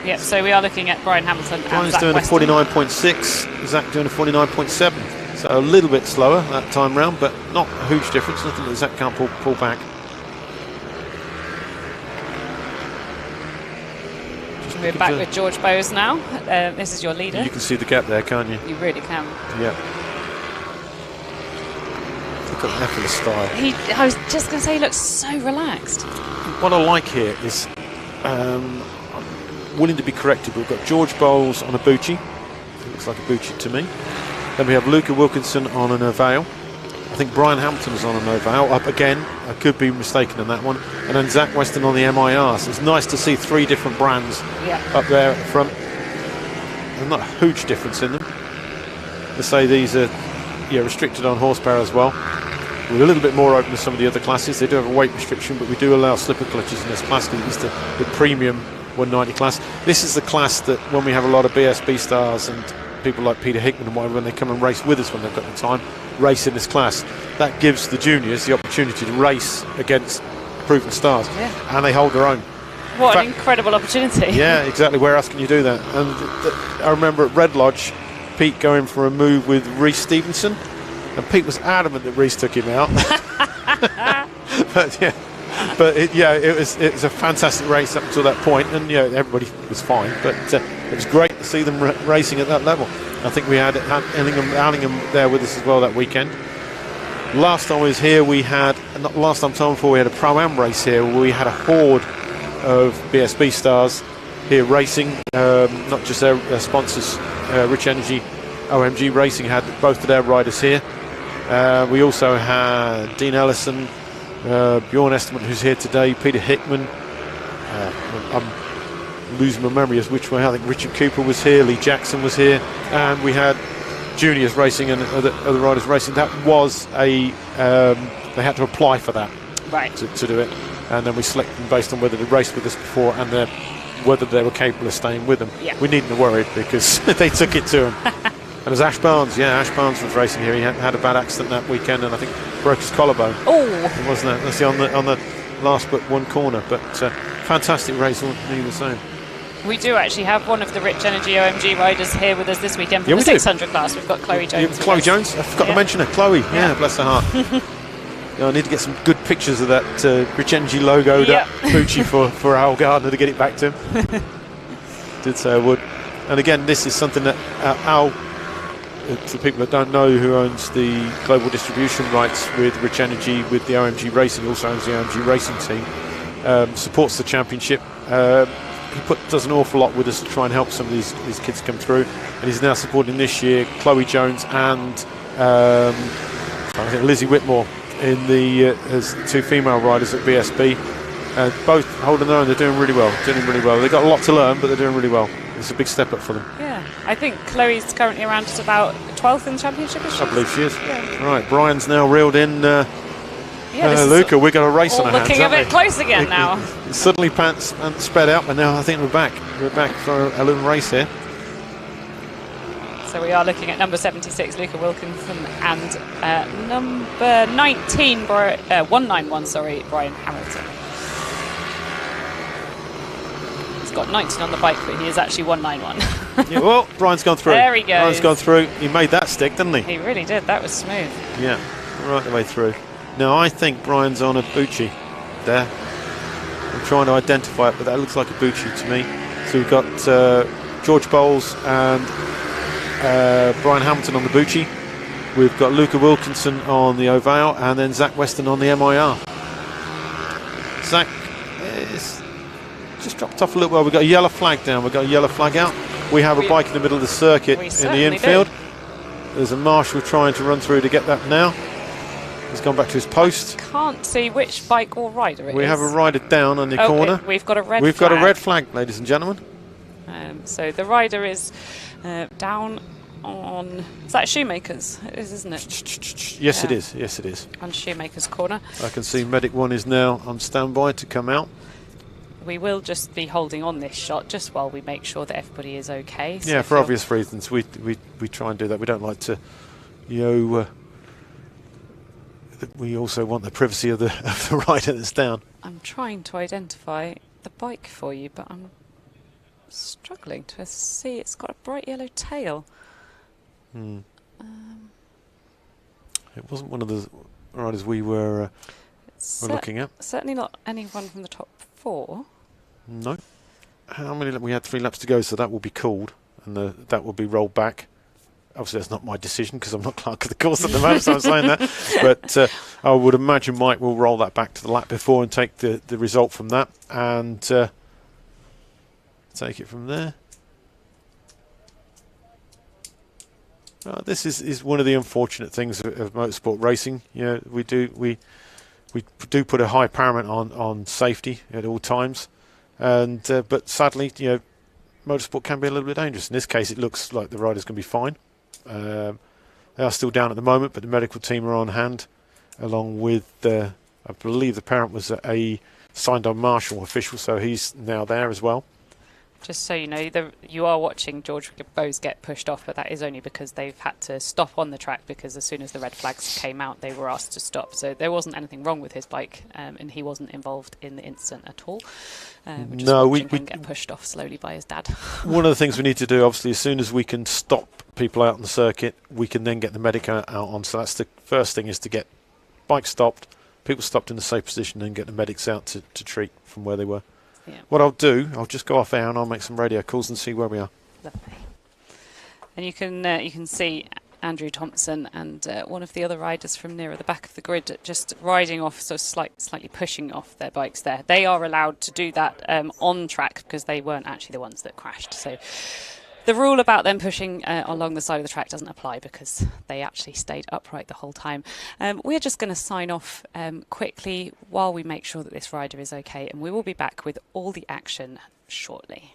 Yep, so we are looking at Brian Hamilton and Brian's Zach doing Weston. a 49.6, Zach doing a 49.7. So a little bit slower that time round, but not a huge difference. Nothing that Zach can't pull back. Just We're back with George Bowes now. This is your leader. You can see the gap there, can't you? You really can. Yeah. Look at the effortless style. I was just going to say, he looks so relaxed. What I like here is, I'm willing to be corrected, but we've got George Bowles on a Bucci. It looks like a Bucci to me. Then we have Luca Wilkinson on an Ovale. I think Brian Hampton's on an Ovale. Up again, I could be mistaken in that one. And then Zach Weston on the MIR. So it's nice to see 3 different brands up there at the front. There's not a huge difference in them. Let's say these are restricted on horsepower as well. We're a little bit more open than some of the other classes. They do have a weight restriction, but we do allow slipper clutches in this class because it's the premium 190 class. This is the class that when we have a lot of BSB stars and people like Peter Hickman and whatever, when they come and race with us when they've got the time, race in this class, that gives the juniors the opportunity to race against proven stars, and they hold their own. What an incredible opportunity. Yeah, exactly. Where else can you do that? And I remember at Red Lodge, Pete going for a move with Reece Stevenson, and Pete was adamant that Reece took him out. It was a fantastic race up until that point, and everybody was fine, but it was great to see them racing at that level. I think we had Allingham there with us as well that weekend. Last time I was here, we had a Pro-Am race here where we had a horde of BSB stars here racing, not just their sponsors. Rich Energy OMG Racing had both of their riders here. We also had Dean Ellison, Bjorn Esterman, who's here today, Peter Hickman. I'm losing my memory as which way. I think Richard Cooper was here, Lee Jackson was here, and we had juniors racing and other riders racing. That was they had to apply for that to do it, and then we selected them based on whether they raced with us before and whether they were capable of staying with them. We needn't have worried because they took it to them. And there's Ash Barnes. Ash Barnes was racing here. He had a bad accident that weekend and I think broke his collarbone. Oh, wasn't it? That's on the last but one corner. But fantastic race, all nearly the same. We do actually have one of the Rich Energy OMG riders here with us this weekend for the 600 class. We've got Chloe Jones. Chloe Jones? I forgot to mention her. Chloe. Yeah, bless her heart. I need to get some good pictures of that Rich Energy logo, that Bucci for Al Gardner to get it back to him. Did say I would. And again, this is something that Al, for people that don't know, who owns the global distribution rights with Rich Energy, with the OMG Racing, also owns the OMG Racing team, supports the championship. He does an awful lot with us to try and help some of these kids come through, and he's now supporting this year Chloe Jones and I think Lizzie Whitmore in as 2 female riders at BSB, both holding their own. They're doing really well. They've got a lot to learn, but they're doing really well. It's a big step up for them. Yeah, I think Chloe's currently around at about 12th in the championship. I believe she is. Yeah. Right, Brian's now reeled in. Luca, we've got a race on our hands. Looking a bit close again now. Suddenly pants and sped out, but now I think we're back. We're back for a little race here. So we are looking at number 76, Luca Wilkinson, and number 19, 191, Brian Hamilton. He's got 19 on the bike, but he is actually 191. Well, Brian's gone through. There he goes. Brian's gone through. He made that stick, didn't he? He really did. That was smooth. Yeah, right the way through. Now, I think Brian's on a Bucci there. I'm trying to identify it, but that looks like a Bucci to me. So we've got George Bowles and Brian Hamilton on the Bucci. We've got Luca Wilkinson on the Ovale, and then Zach Weston on the MIR. Zach is just dropped off a little while. We've got a yellow flag down. We've got a yellow flag out. We have a bike in the middle of the circuit in the infield. There's a marshal trying to run through to get that now. He's gone back to his post. Can't see which bike or rider it is. We have a rider down on the corner. We've got a red flag. We've got a red flag, ladies and gentlemen. So the rider is down on... Is that Shoemakers? It is, isn't it? Yes, it is. Yes, it is. On Shoemakers' corner. I can see Medic 1 is now on standby to come out. We will just be holding on this shot just while we make sure that everybody is okay. So for obvious reasons. We try and do that. We don't like to, we also want the privacy of the rider that's down. I'm trying to identify the bike for you, but I'm struggling to see. It's got a bright yellow tail. It wasn't one of the riders we were looking at. Certainly not anyone from the top 4. No. how many? We had 3 laps to go, so that will be called, and that will be rolled back. Obviously, that's not my decision because I'm not clerk of the course at the moment, so I'm saying that. But I would imagine Mike will roll that back to the lap before and take the result from that, and take it from there. This is one of the unfortunate things of motorsport racing. You know, we do put a high paramount on safety at all times, and but sadly, you know, motorsport can be a little bit dangerous. In this case, it looks like the rider's going to be fine. They are still down at the moment, but the medical team are on hand, along with I believe the parent was a signed-on marshal official, so he's now there as well. Just so you know, you are watching George Bowes get pushed off, but that is only because they've had to stop on the track, because as soon as the red flags came out, they were asked to stop. So there wasn't anything wrong with his bike, and he wasn't involved in the incident at all. We're just watching him get pushed off slowly by his dad. One of the things we need to do, obviously, as soon as we can stop people out on the circuit, we can then get the medic out on. So that's the first thing, is to get bikes stopped, people stopped in a safe position, and get the medics out to treat from where they were. Yeah. What I'll do, I'll just go off air and I'll make some radio calls and see where we are. Lovely. And you can see Andrew Thompson and one of the other riders from nearer the back of the grid just riding off, so slightly pushing off their bikes there. They are allowed to do that on track because they weren't actually the ones that crashed. So the rule about them pushing along the side of the track doesn't apply because they actually stayed upright the whole time. We're just going to sign off quickly while we make sure that this rider is okay, and we will be back with all the action shortly.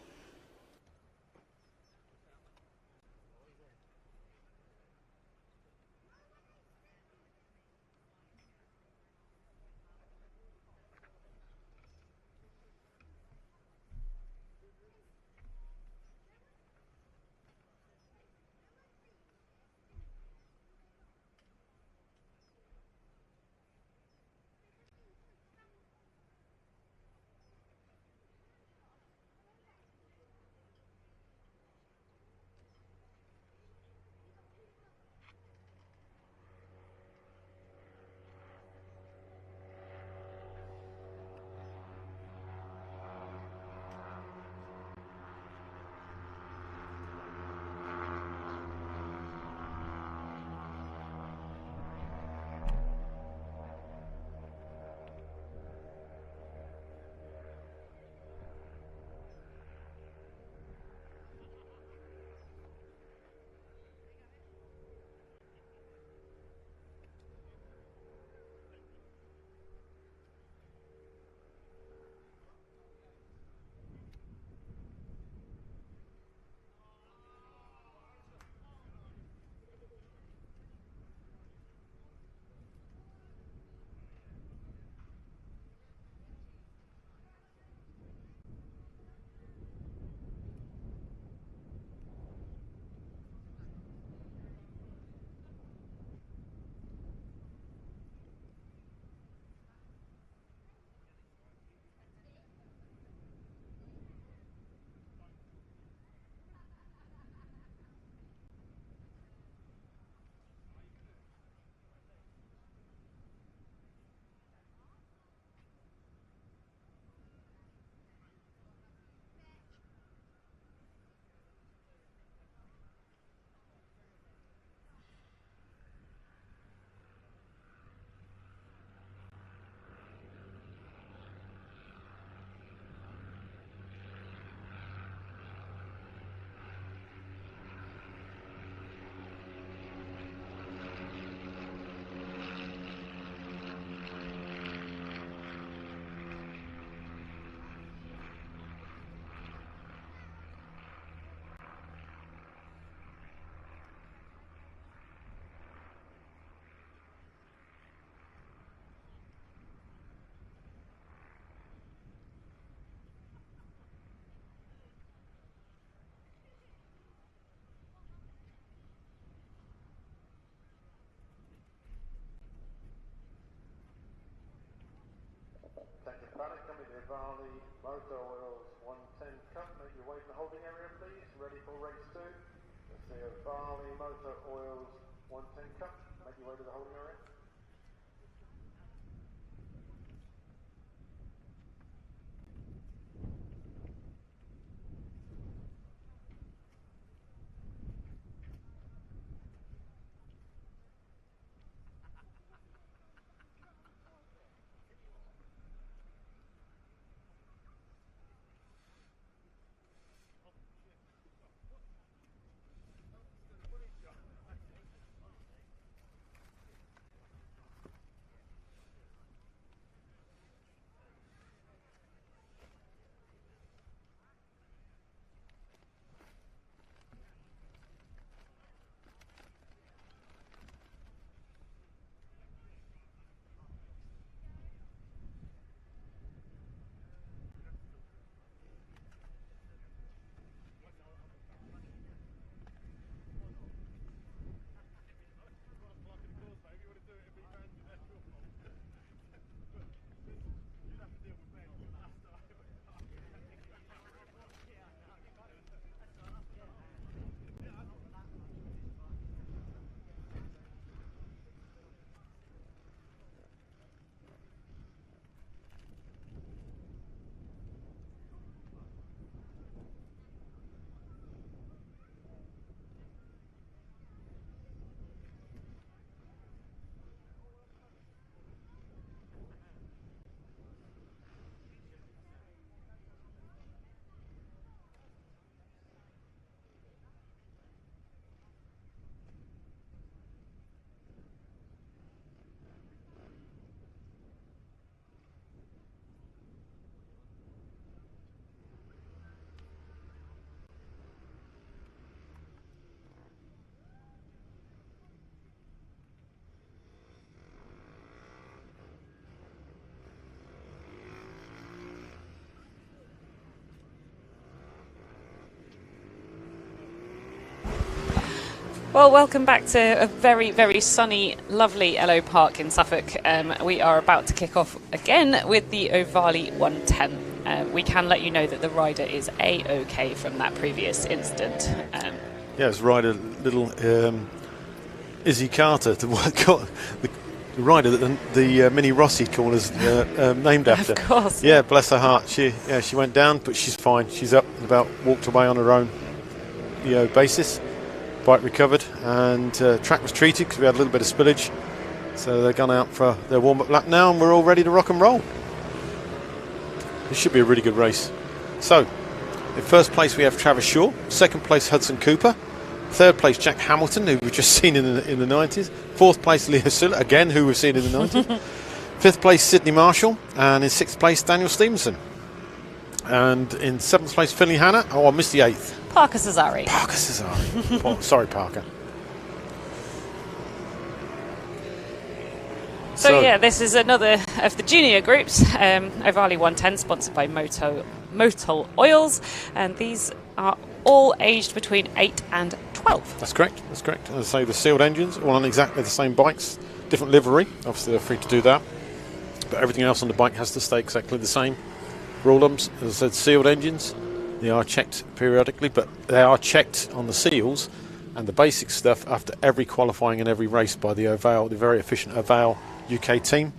Paddock coming to Ovale, Motor Oils 110 Cup, make your way to the holding area please, ready for race 2. Let's see Ovale, Motor Oils 110 Cup, make your way to the holding area. Well, welcome back to a very, very sunny, lovely Ellough Park in Suffolk. We are about to kick off again with the Ovale 110. We can let you know that the rider is A-OK from that previous incident. Yeah, it's rider little Izzy Carter, the rider that the Mini Rossi corner's named after. Of course. Yeah, bless her heart. She went down, but she's fine. She's up and about, walked away on her own basis. Bike recovered, and track was treated because we had a little bit of spillage. So they're gone out for their warm-up lap now, and we're all ready to rock and roll. This should be a really good race. So, in first place we have Travis Shaw, second place Hudson Cooper, third place Jack Hamilton, who we've just seen in the 90s, fourth place Leo Silla, again who we've seen in the 90s, fifth place Sydney Marshall, and in sixth place Daniel Stevenson. And in seventh place Finley Hanna. Oh, I missed the eighth. Parker Cesari. Parker Cesari. Oh, sorry, Parker. So yeah, this is another of the junior groups, Ovale 110, sponsored by Motul Oils, and these are all aged between 8 and 12. That's correct. That's correct. As I say, the sealed engines, all on exactly the same bikes, different livery. Obviously, they're free to do that, but everything else on the bike has to stay exactly the same. Roll-ups, as I said, sealed engines. They are checked periodically, but they are checked on the seals and the basic stuff after every qualifying and every race by the Ovale, the very efficient Ovale UK team,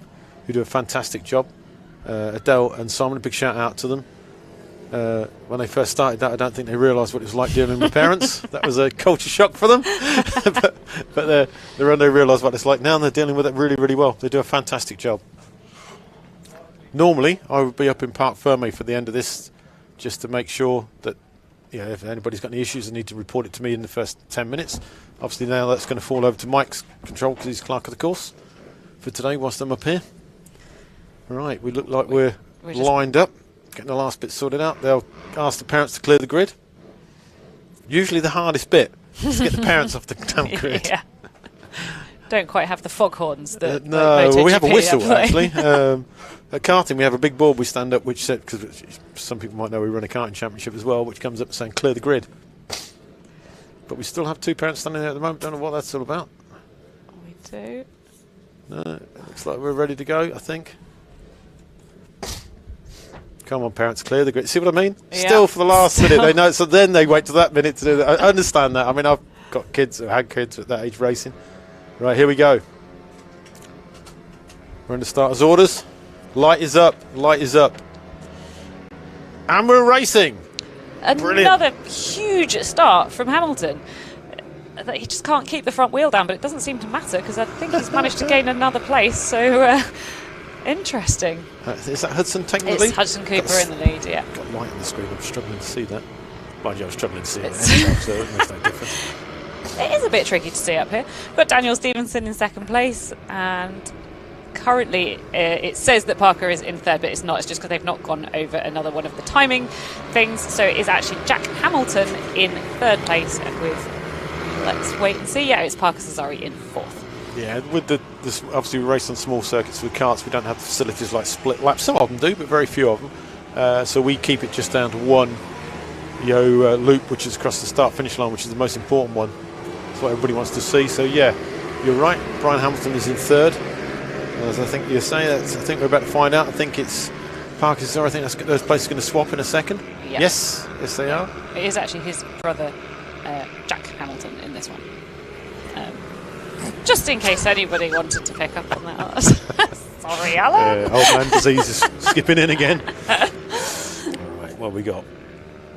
who do a fantastic job. Adele and Simon, a big shout out to them. When they first started that, I don't think they realised what it was like dealing with parents. That was a culture shock for them. but they realise what it's like now, and they're dealing with it really, really well. They do a fantastic job. Normally, I would be up in Parc Fermé for the end of this, just to make sure that, if anybody's got any issues, they need to report it to me in the first 10 minutes. Obviously, now that's going to fall over to Mike's control because he's clerk of the course for today whilst I'm up here. All right, we look like we're lined up, getting the last bit sorted out. They'll ask the parents to clear the grid. Usually the hardest bit is to get the parents off the damn grid. Yeah. Don't quite have the foghorns. No, well, we have a whistle actually. At karting, we have a big board we stand up, which said, because some people might know we run a karting championship as well, which comes up saying clear the grid. But we still have two parents standing there at the moment. Don't know what that's all about. We do. No, it looks like we're ready to go, I think. Come on, parents, clear the grid. See what I mean? Yeah. Still for the last minute. They know, so then they wait to that minute to do that. I understand that. I mean, I've got kids who had kids at that age racing. Right, here we go. We're in the starter's orders. Light is up. Light is up. And we're racing. Another huge start from Hamilton. He just can't keep the front wheel down, but it doesn't seem to matter because I think he's managed to gain another place. So interesting. Is that Hudson taking the lead? It's Hudson Cooper in the lead, yeah. Got light on the screen. I'm struggling to see that. Mind you, I was struggling to see it. So it makes no difference. It is a bit tricky to see up here. We've got Daniel Stevenson in second place, and currently it says that Parker is in third, but it's not. It's just because they've not gone over another one of the timing things. So it is actually Jack Hamilton in third place with, let's wait and see. Yeah, it's Parker Cesari in fourth. Yeah, with this obviously we race on small circuits with karts. We don't have facilities like split laps. Some of them do, but very few of them. So we keep it just down to one loop, which is across the start-finish line, which is the most important one. That's what everybody wants to see. So yeah, you're right. Brian Hamilton is in third. As I think you're saying, I think we're about to find out. I think it's Parker Cesari. I think those places are going to swap in a second. Yep. Yes, they are. It is actually his brother, Jack Hamilton, in this one. Just in case anybody wanted to pick up on that. Sorry, Alan. Old man disease is skipping in again. All right, what have we got?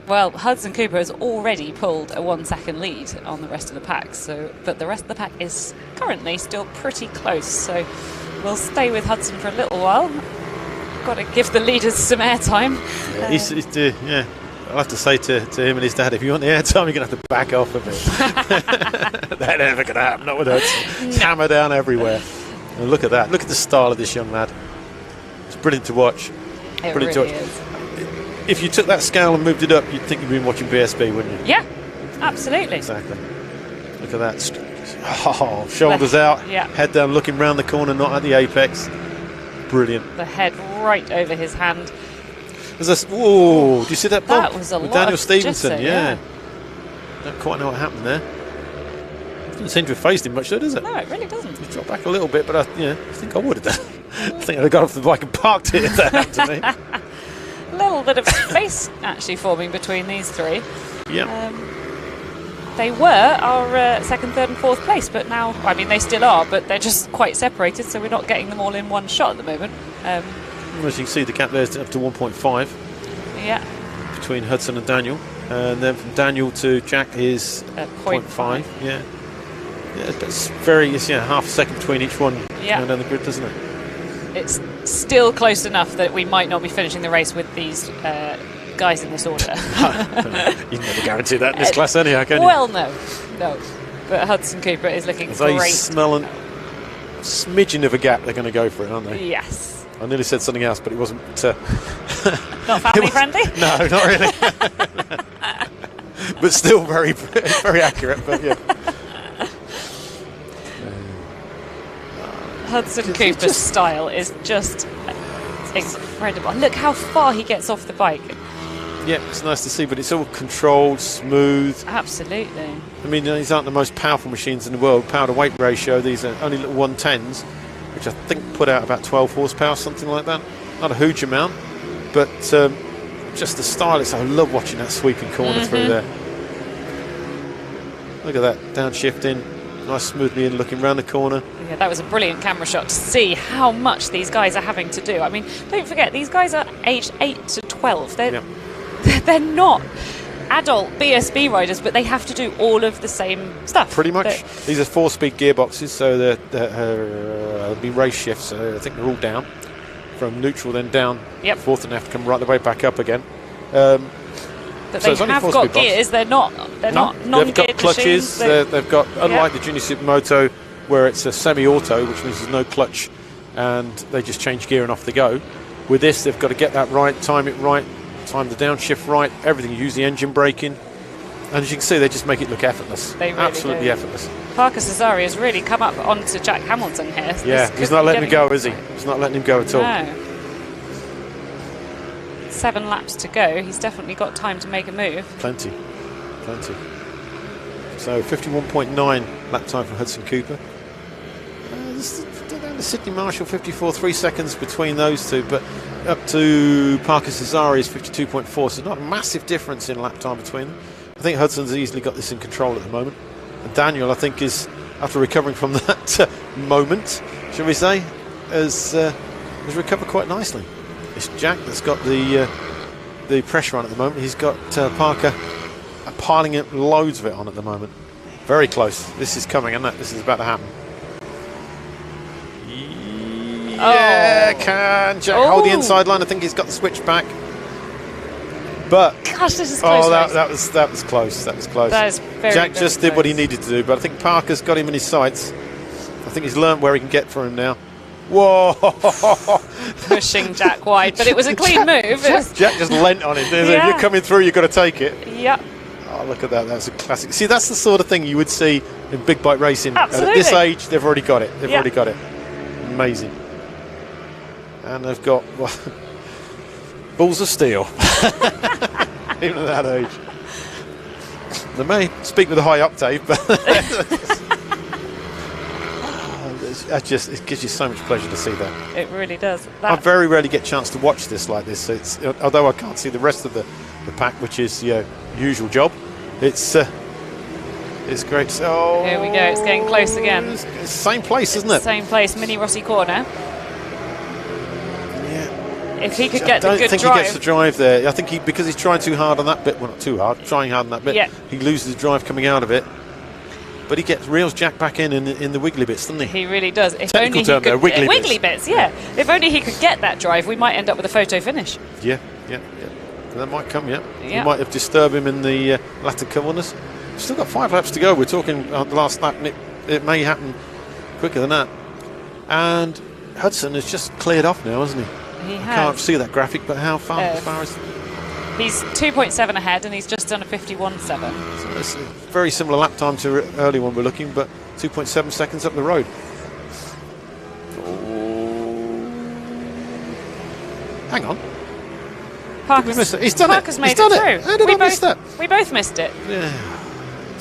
Well, Hudson Cooper has already pulled a 1 second lead on the rest of the pack, but the rest of the pack is currently still pretty close, so we'll stay with Hudson for a little while. Got to give the leaders some airtime. Yeah, I'll have to say to him and his dad, if you want the airtime, you're going to have to back off a bit. That never going to happen, not with Hudson. It's hammer down everywhere. And look at that. Look at the style of this young lad. It's brilliant to watch. It really is. If you took that scale and moved it up, you'd think you'd been watching BSB, wouldn't you? Yeah, absolutely. Exactly. Look at that. Oh, shoulders out, head down, looking round the corner, not at the apex. Brilliant. The head right over his hand. Whoa, do you see that bump? That was a lot Daniel of Stevenson, jitter, yeah. Don't quite know what happened there. Doesn't seem to have phased him much, though, does it? No, it really doesn't. He's dropped back a little bit, but I think I would have done. I think I'd have got off the bike and parked it if that happened to me. A little bit of space actually forming between these three. Yeah. They were our second, third and fourth place, but now, I mean, they still are, but they're just quite separated, so we're not getting them all in one shot at the moment. As you can see, the gap there is up to 1.5 Yeah. between Hudson and Daniel. And then from Daniel to Jack is 0.5. Yeah. Yeah, but it's half a second between each one going down the grid, doesn't it? It's still close enough that we might not be finishing the race with these guys in this order. You can never guarantee that in this class anyhow, can you? Well, no. But Hudson Cooper is looking They great. smell a smidgen of a gap, they're going to go for it, aren't they? Yes. I nearly said something else, but it wasn't. Not family friendly? No, not really. But still very, very accurate. But yeah. Hudson Cooper's style is just incredible. Look how far he gets off the bike. Yeah, it's nice to see, but it's all controlled, smooth. Absolutely. I mean, these aren't the most powerful machines in the world. Power to weight ratio, these are only little 110s, which I think put out about 12 horsepower, something like that. Not a huge amount, but just the style. I love watching that sweeping corner through there. Look at that, downshifting, nice smoothly in, looking round the corner. Yeah, that was a brilliant camera shot to see how much these guys are having to do. I mean, don't forget, these guys are aged 8 to 12. They're not adult BSB riders, but they have to do all of the same stuff. Pretty much. These are 4-speed gearboxes, so they'll be race shifts. So I think they're all down. From neutral, then down. Yep. Fourth, and they have to come right the way back up again. But they have got gears. They're not non-geared They've got clutches. machines. They've got, unlike the Junior Supermoto, where it's a semi-auto, which means there's no clutch, and they just change gear and off they go. With this, they've got to get that right, time it right, time the downshift right, everything. Use the engine braking, and as you can see, they just make it look effortless. They really absolutely do. Effortless. Parker Cesari has really come up onto Jack Hamilton here. Yeah, he's not letting him go, is he? He's not letting him go at all. No. 7 laps to go. He's definitely got time to make a move. Plenty. So 51.9 lap time for Hudson Cooper. Down to Sydney Marshall, 54, 3 seconds between those two, but up to Parker Cesari is 52.4, so not a massive difference in lap time between them. I think Hudson's easily got this in control at the moment. And Daniel, I think, is, after recovering from that moment, shall we say, has recovered quite nicely. It's Jack that's got the pressure on at the moment. He's got Parker piling up loads of it on at the moment. Very close. This is coming, isn't it? This is about to happen. Yeah, can Jack hold the inside line? I think he's got the switch back. But gosh, this is close. that was close. That was close. That is very, Jack just did close. what he needed to do, but I think Parker's got him in his sights. I think he's learnt where he can get for him now. Whoa! Pushing Jack wide, but it was a clean move. Jack just leant on it. If you're coming through, you've got to take it. Yep. Oh, look at that. That's a classic. See, that's the sort of thing you would see in big bike racing. Absolutely. At this age, they've already got it. They've already got it. Amazing. And they've got balls of steel. Even at that age. They may speak with a high octave, but it gives you so much pleasure to see that. It really does. I very rarely get a chance to watch this like this. Although I can't see the rest of the pack, which is your usual job. It's great. So here we go. It's getting close again. It's the same place, isn't it? Same place, Mini Rossi corner. If he could get the good drive. I don't think he gets the drive there. I think because he's trying too hard on that bit. Well, not too hard. Trying hard on that bit. Yeah. He loses the drive coming out of it. But he reels Jack back in the wiggly bits, doesn't he? He really does. If Technical only term he could, there, wiggly bits, yeah. If only he could get that drive, we might end up with a photo finish. Yeah. That might come, We might have disturbed him in the latter corners. We've still got 5 laps to go. We're talking the last lap, and it may happen quicker than that. And Hudson has just cleared off now, hasn't he? He I has. can't see that graphic, but how far? As far as he's 2.7 ahead, and he's just done a 51.7. So it's a very similar lap time to early when we're looking, but 2.7 seconds up the road. Hang on. Parker's He's done Parker's it. made He's done it through. How did I miss that? We both missed it. Yeah.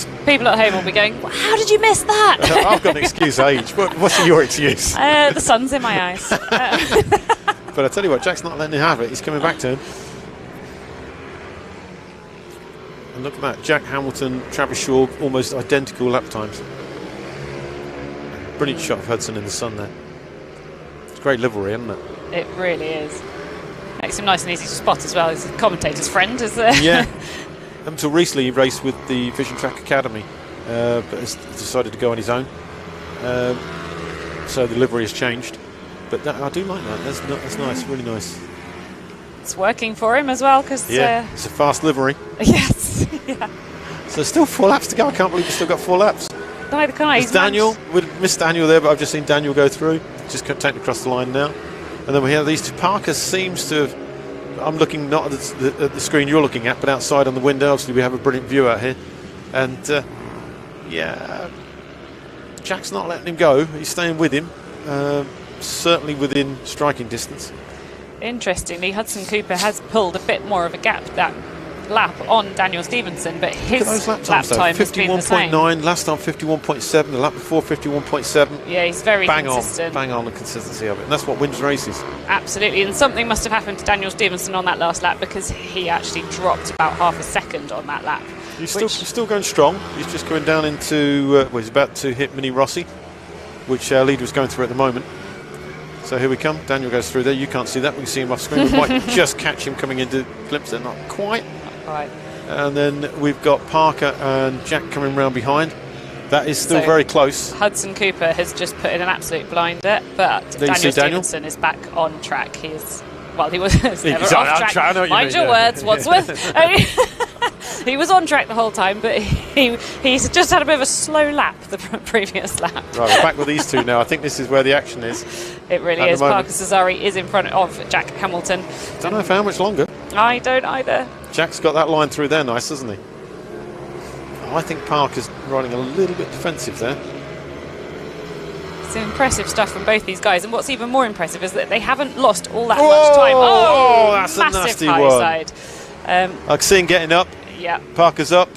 perfect. People at home will be going, how did you miss that? I've got an excuse, age. What's your excuse? The sun's in my eyes. But I tell you what, Jack's not letting him have it. He's coming back to him. And look at that, Jack Hamilton, Travis Shaw, almost identical lap times. Brilliant shot of Hudson in the sun there. It's great livery, isn't it? It really is. Makes him nice and easy to spot as well. He's a commentator's friend, is there? Yeah. Until recently, he raced with the Vision Track Academy, but has decided to go on his own. So the livery has changed. But I do like that. That's nice, really nice. It's working for him as well, because... it's a fast livery. Yes. Yeah. So still 4 laps to go. I can't believe we've still got 4 laps. Neither can I. It's Daniel. We'd missed Daniel there, but I've just seen Daniel go through. Just taken across the line now. And then we have these two. Parker seems to have... I'm looking not at the screen you're looking at, but outside on the window. Obviously, we have a brilliant view out here. And, Jack's not letting him go. He's staying with him. Certainly within striking distance. Interestingly, Hudson Cooper has pulled a bit more of a gap that lap on Daniel Stevenson, but his lap time has been the same. 51.9, last time 51.7, the lap before 51.7. Yeah, he's very consistent. Bang on the consistency of it, and that's what wins races. Absolutely, and something must have happened to Daniel Stevenson on that last lap, because he actually dropped about half a second on that lap. He's still going strong. He's just going down into, he's about to hit Mini Rossi, which our leader is going through at the moment. So here we come. Daniel goes through there. You can't see that. We can see him off screen. We might just catch him coming into glimpse there. Not quite. Right. And then we've got Parker and Jack coming round behind. That is still very close. Hudson Cooper has just put in an absolute blinder, but Daniel Stevenson is back on track. He was never off track. Mind your words, Wadsworth. He was on track the whole time, but he's just had a bit of a slow lap the previous lap. Right, we're back with these two now. I think this is where the action is. It really is. Parker Cesari is in front of Jack Hamilton. Don't know for how much longer. I don't either. Jack's got that line through there nice, hasn't he? I think Parker's riding a little bit defensive there. It's impressive stuff from both these guys, and what's even more impressive is that they haven't lost all that much time. Oh, that's a nasty high one. Side. I can see him getting up. Yeah. Parker's up.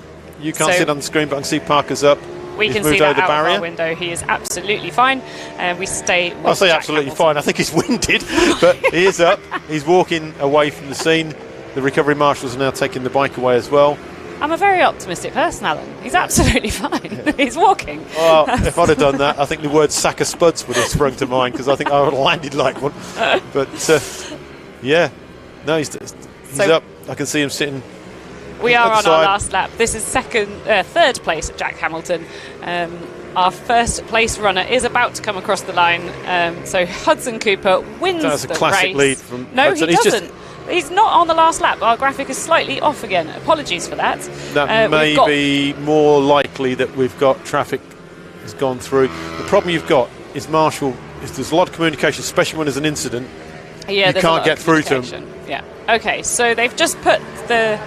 You can't see it on the screen, but I can see Parker's up. We can see that out of our window. He is absolutely fine. We stay with I'll say Jack absolutely Hamilton. fine. I think he's winded, but he is up. He's walking away from the scene. The recovery marshals are now taking the bike away as well. I'm a very optimistic person, Alan. He's absolutely fine. Yeah. He's walking. Well, if I'd have done that, I think the word sack of spuds would have sprung to mind, because I think I would have landed like one. But, yeah. No, he's up. I can see him sitting. We are on our last lap. This is third place at Jack Hamilton. Our first place runner is about to come across the line. So Hudson Cooper wins the race. That's a classic lead from Hudson. He doesn't. He's not on the last lap. Our graphic is slightly off again. Apologies for that. That may be more likely that we've got traffic has gone through. The problem you've got is Marshall. There's a lot of communication, especially when there's an incident. Yeah, you can't get through to them. Yeah. Okay, so they've just put the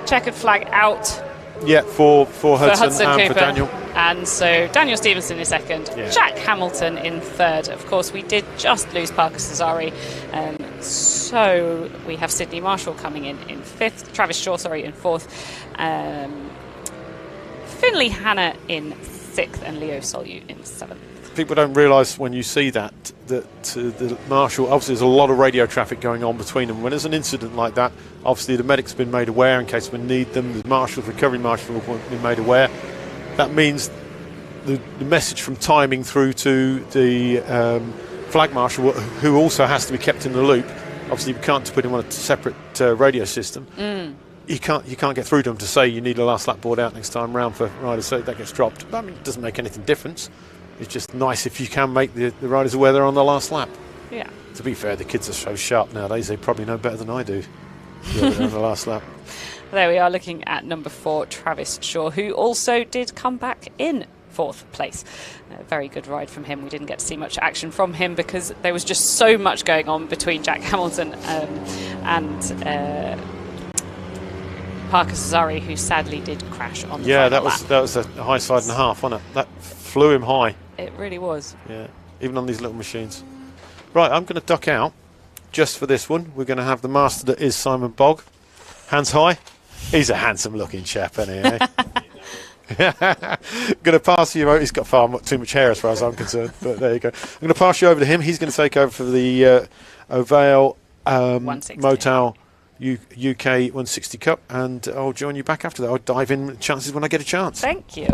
checkered flag out. Yeah, for Hudson and Cooper. for Daniel. And so Daniel Stevenson is second, Jack Hamilton in third. Of course, we did just lose Parker Cesari. So we have Sydney Marshall coming in fifth, Travis Shaw, in fourth. Finley Hanna in sixth, and Leo Solu in seventh. People don't realise when you see that the Marshall, obviously there's a lot of radio traffic going on between them. When there's an incident like that, obviously the medic's been made aware in case we need them. The Marshals, recovery marshal will be made aware. That means the message from timing through to the flag marshal, who also has to be kept in the loop. Obviously we can't put him on a separate radio system. You can't get through to them to say you need a last lap board out next time round for riders, so that gets dropped. But, I mean, it doesn't make anything difference. It's just nice if you can make the riders aware they're on the last lap. Yeah. To be fair, the kids are so sharp nowadays, they probably know better than I do. They're on the last lap. There we are, looking at number 4, Travis Shaw, who also did come back in 4th place. A very good ride from him. We didn't get to see much action from him because there was just so much going on between Jack Hamilton and Parker Cesari, who sadly did crash on the final lap. that was a high side and a half, wasn't it? That flew him high. It really was. Yeah, even on these little machines. Right, I'm going to duck out just for this one. We're going to have the master that is Simon Bogg. Hands high. He's a handsome looking chap, isn't he? Going to pass you over. He's got too much hair as far as I'm concerned, but there you go. I'm going to pass you over to him. He's going to take over for the Ovale Motal UK 160 Cup, and I'll join you back after that. I'll dive in chances when I get a chance. Thank you.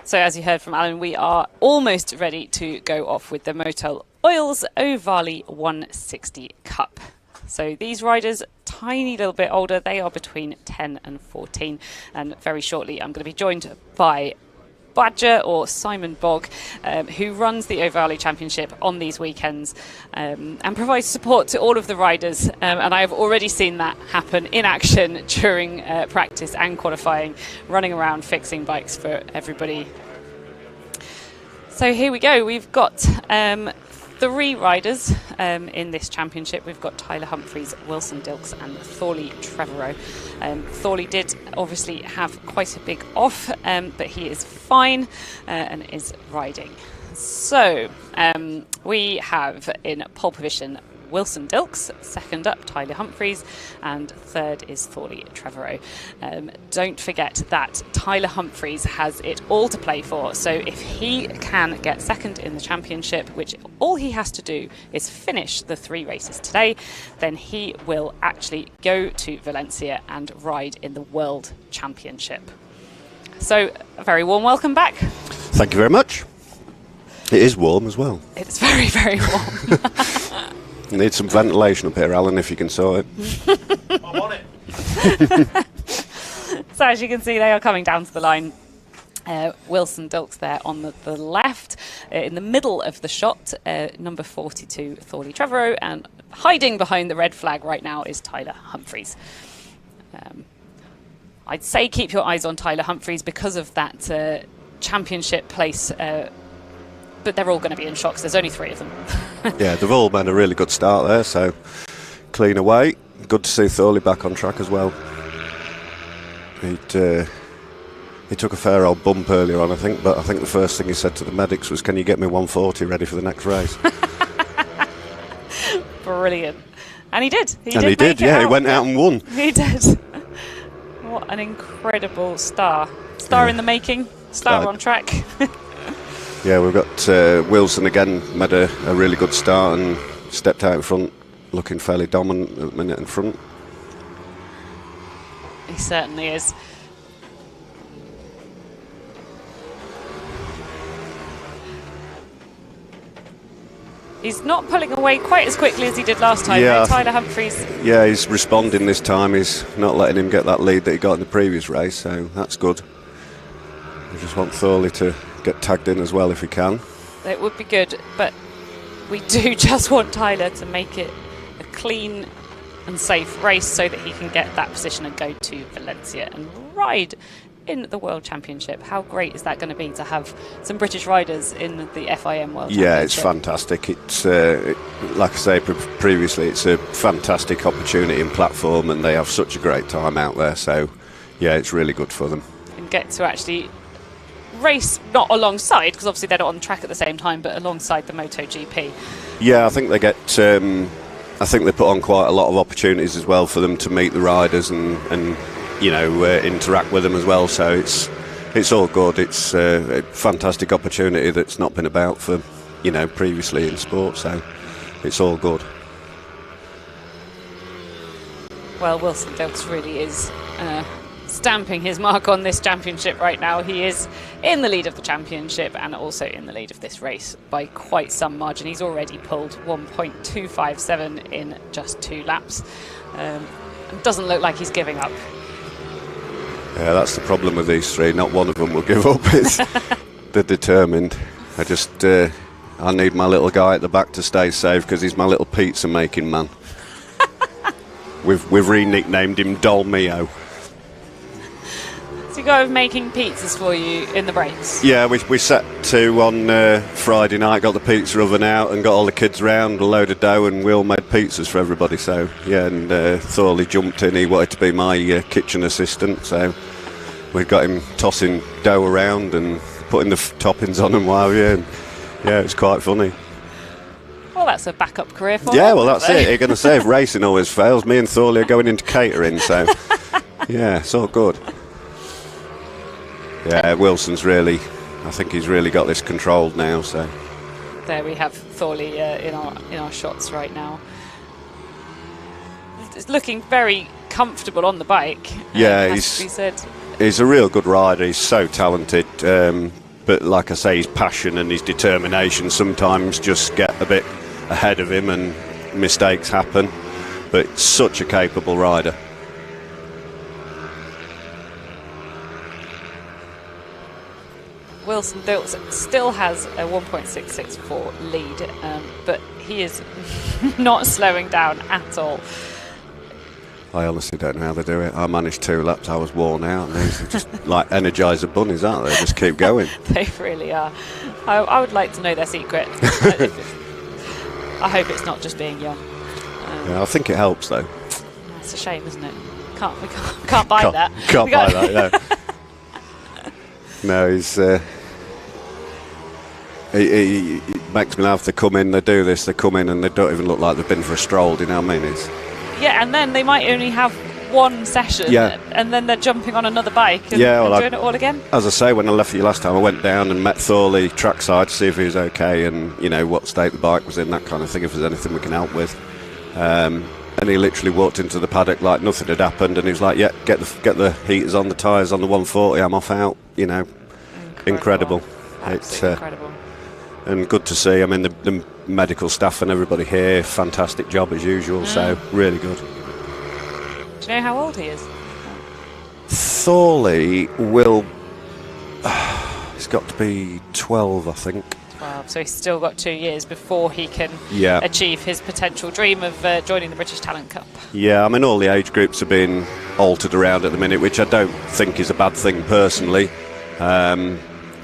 So as you heard from Alan, we are almost ready to go off with the Motul Oils Ovale 160 Cup. So these riders, tiny little bit older, they are between 10 and 14. And very shortly, I'm going to be joined by Badger, or Simon Bogg, who runs the Ovale Championship on these weekends and provides support to all of the riders. And I have already seen that happen in action during practice and qualifying, running around fixing bikes for everybody. So here we go. We've got 3 riders in this championship. We've got Tyler Humphreys, Wilson Dilks and Thorley Trevorrow. Thorley did obviously have quite a big off, but he is fine and is riding. So we have in pole position Wilson Dilks, second up Tyler Humphreys, and third is Thorley Trevorrow. Don't forget that Tyler Humphreys has it all to play for, so if he can get second in the championship, which all he has to do is finish the 3 races today, then he will actually go to Valencia and ride in the World Championship. So a very warm welcome back. Thank you very much. It is warm as well. It's very, very warm. Need some ventilation up here, Alan, if you can sort it. I'm on it. So as you can see, they are coming down to the line. Wilson Dilks there on the left. In the middle of the shot, number 42, Thorley Trevorrow, and hiding behind the red flag right now is Tyler Humphreys. I'd say keep your eyes on Tyler Humphreys because of that championship place, but they're all going to be in shocks. There's only 3 of them. Yeah, they've all made a really good start there, so clean away. Good to see Thorley back on track as well. He took a fair old bump earlier on, I think, but I think the first thing he said to the medics was, "Can you get me 140 ready for the next race?" Brilliant. And he did. He went out and won. He did. What an incredible star in the making, star on track. Yeah, we've got Wilson again, made a really good start and stepped out in front, looking fairly dominant at the minute in front. He certainly is. He's not pulling away quite as quickly as he did last time, though, Tyler Humphreys. Yeah, he's responding this time. He's not letting him get that lead that he got in the previous race, so that's good. We just want Thorley to get tagged in as well if he can. It would be good, but we do just want Tyler to make it a clean and safe race so that he can get that position and go to Valencia and ride in the World Championship. How great is that going to be to have some British riders in the FIM World Championship? Yeah, it's fantastic. It's like I say previously, it's a fantastic opportunity and platform, and they have such a great time out there. So, yeah, it's really good for them. And get to actually race not alongside, because obviously they're not on track at the same time, but alongside the MotoGP. Yeah, I think they get. I think they put on quite a lot of opportunities as well for them to meet the riders and you know, interact with them as well. So it's all good. It's a fantastic opportunity that's not been about for, you know, previously in sport. So it's all good. Well, Wilson Dilks really is stamping his mark on this championship right now. He is in the lead of the championship and also in the lead of this race by quite some margin. He's already pulled 1.257 in just 2 laps. It doesn't look like he's giving up. Yeah, that's the problem with these 3. Not one of them will give up. They're determined. I need my little guy at the back to stay safe because he's my little pizza making man. We've re-nicknamed him Dolmio. So you got him making pizzas for you in the breaks? Yeah, we set to on Friday night, got the pizza oven out and got all the kids round, a load of dough, and we all made pizzas for everybody. So, yeah, and Thorley jumped in. He wanted to be my kitchen assistant, so we got him tossing dough around and putting the toppings on and while, and yeah, it's quite funny. Well, that's a backup career for him. Yeah, well, that's it. You're going to say if racing always fails, me and Thorley are going into catering, so yeah, it's all good. Yeah, Wilson's really, I think he's really got this controlled now. So there we have Thorley in our shots right now. It's looking very comfortable on the bike. Yeah, has to be said. He's a real good rider. He's so talented. But like I say, his passion and his determination sometimes just get a bit ahead of him and mistakes happen. But such a capable rider. Wilson still has a 1.664 lead, but he is not slowing down at all. I honestly don't know how they do it. I managed 2 laps, I was worn out, and these are just like Energizer bunnies, aren't they? Just keep going. They really are. I would like to know their secret. I hope it's not just being young. Yeah, I think it helps though. It's a shame, isn't it? We can't buy that. Can't buy that, no. No, he makes me laugh. They come in, they do this, they come in and they don't even look like they've been for a stroll, do you know what I mean? Yeah, and then they might only have one session, and then they're jumping on another bike and doing it all again. As I say, when I left you last time, I went down and met Thorley trackside to see if he was okay and, you know, what state the bike was in, that kind of thing, if there's anything we can help with. And he literally walked into the paddock like nothing had happened, and he was like, yeah, get the heaters on, the tyres on the 140, I'm off out, you know. Incredible. It's incredible. And good to see. I mean, the medical staff and everybody here, fantastic job as usual, so really good. Do you know how old he is? Thorley will... he's got to be 12, I think. 12, so he's still got 2 years before he can achieve his potential dream of joining the British Talent Cup. Yeah, I mean, all the age groups are being altered around at the minute, which I don't think is a bad thing personally.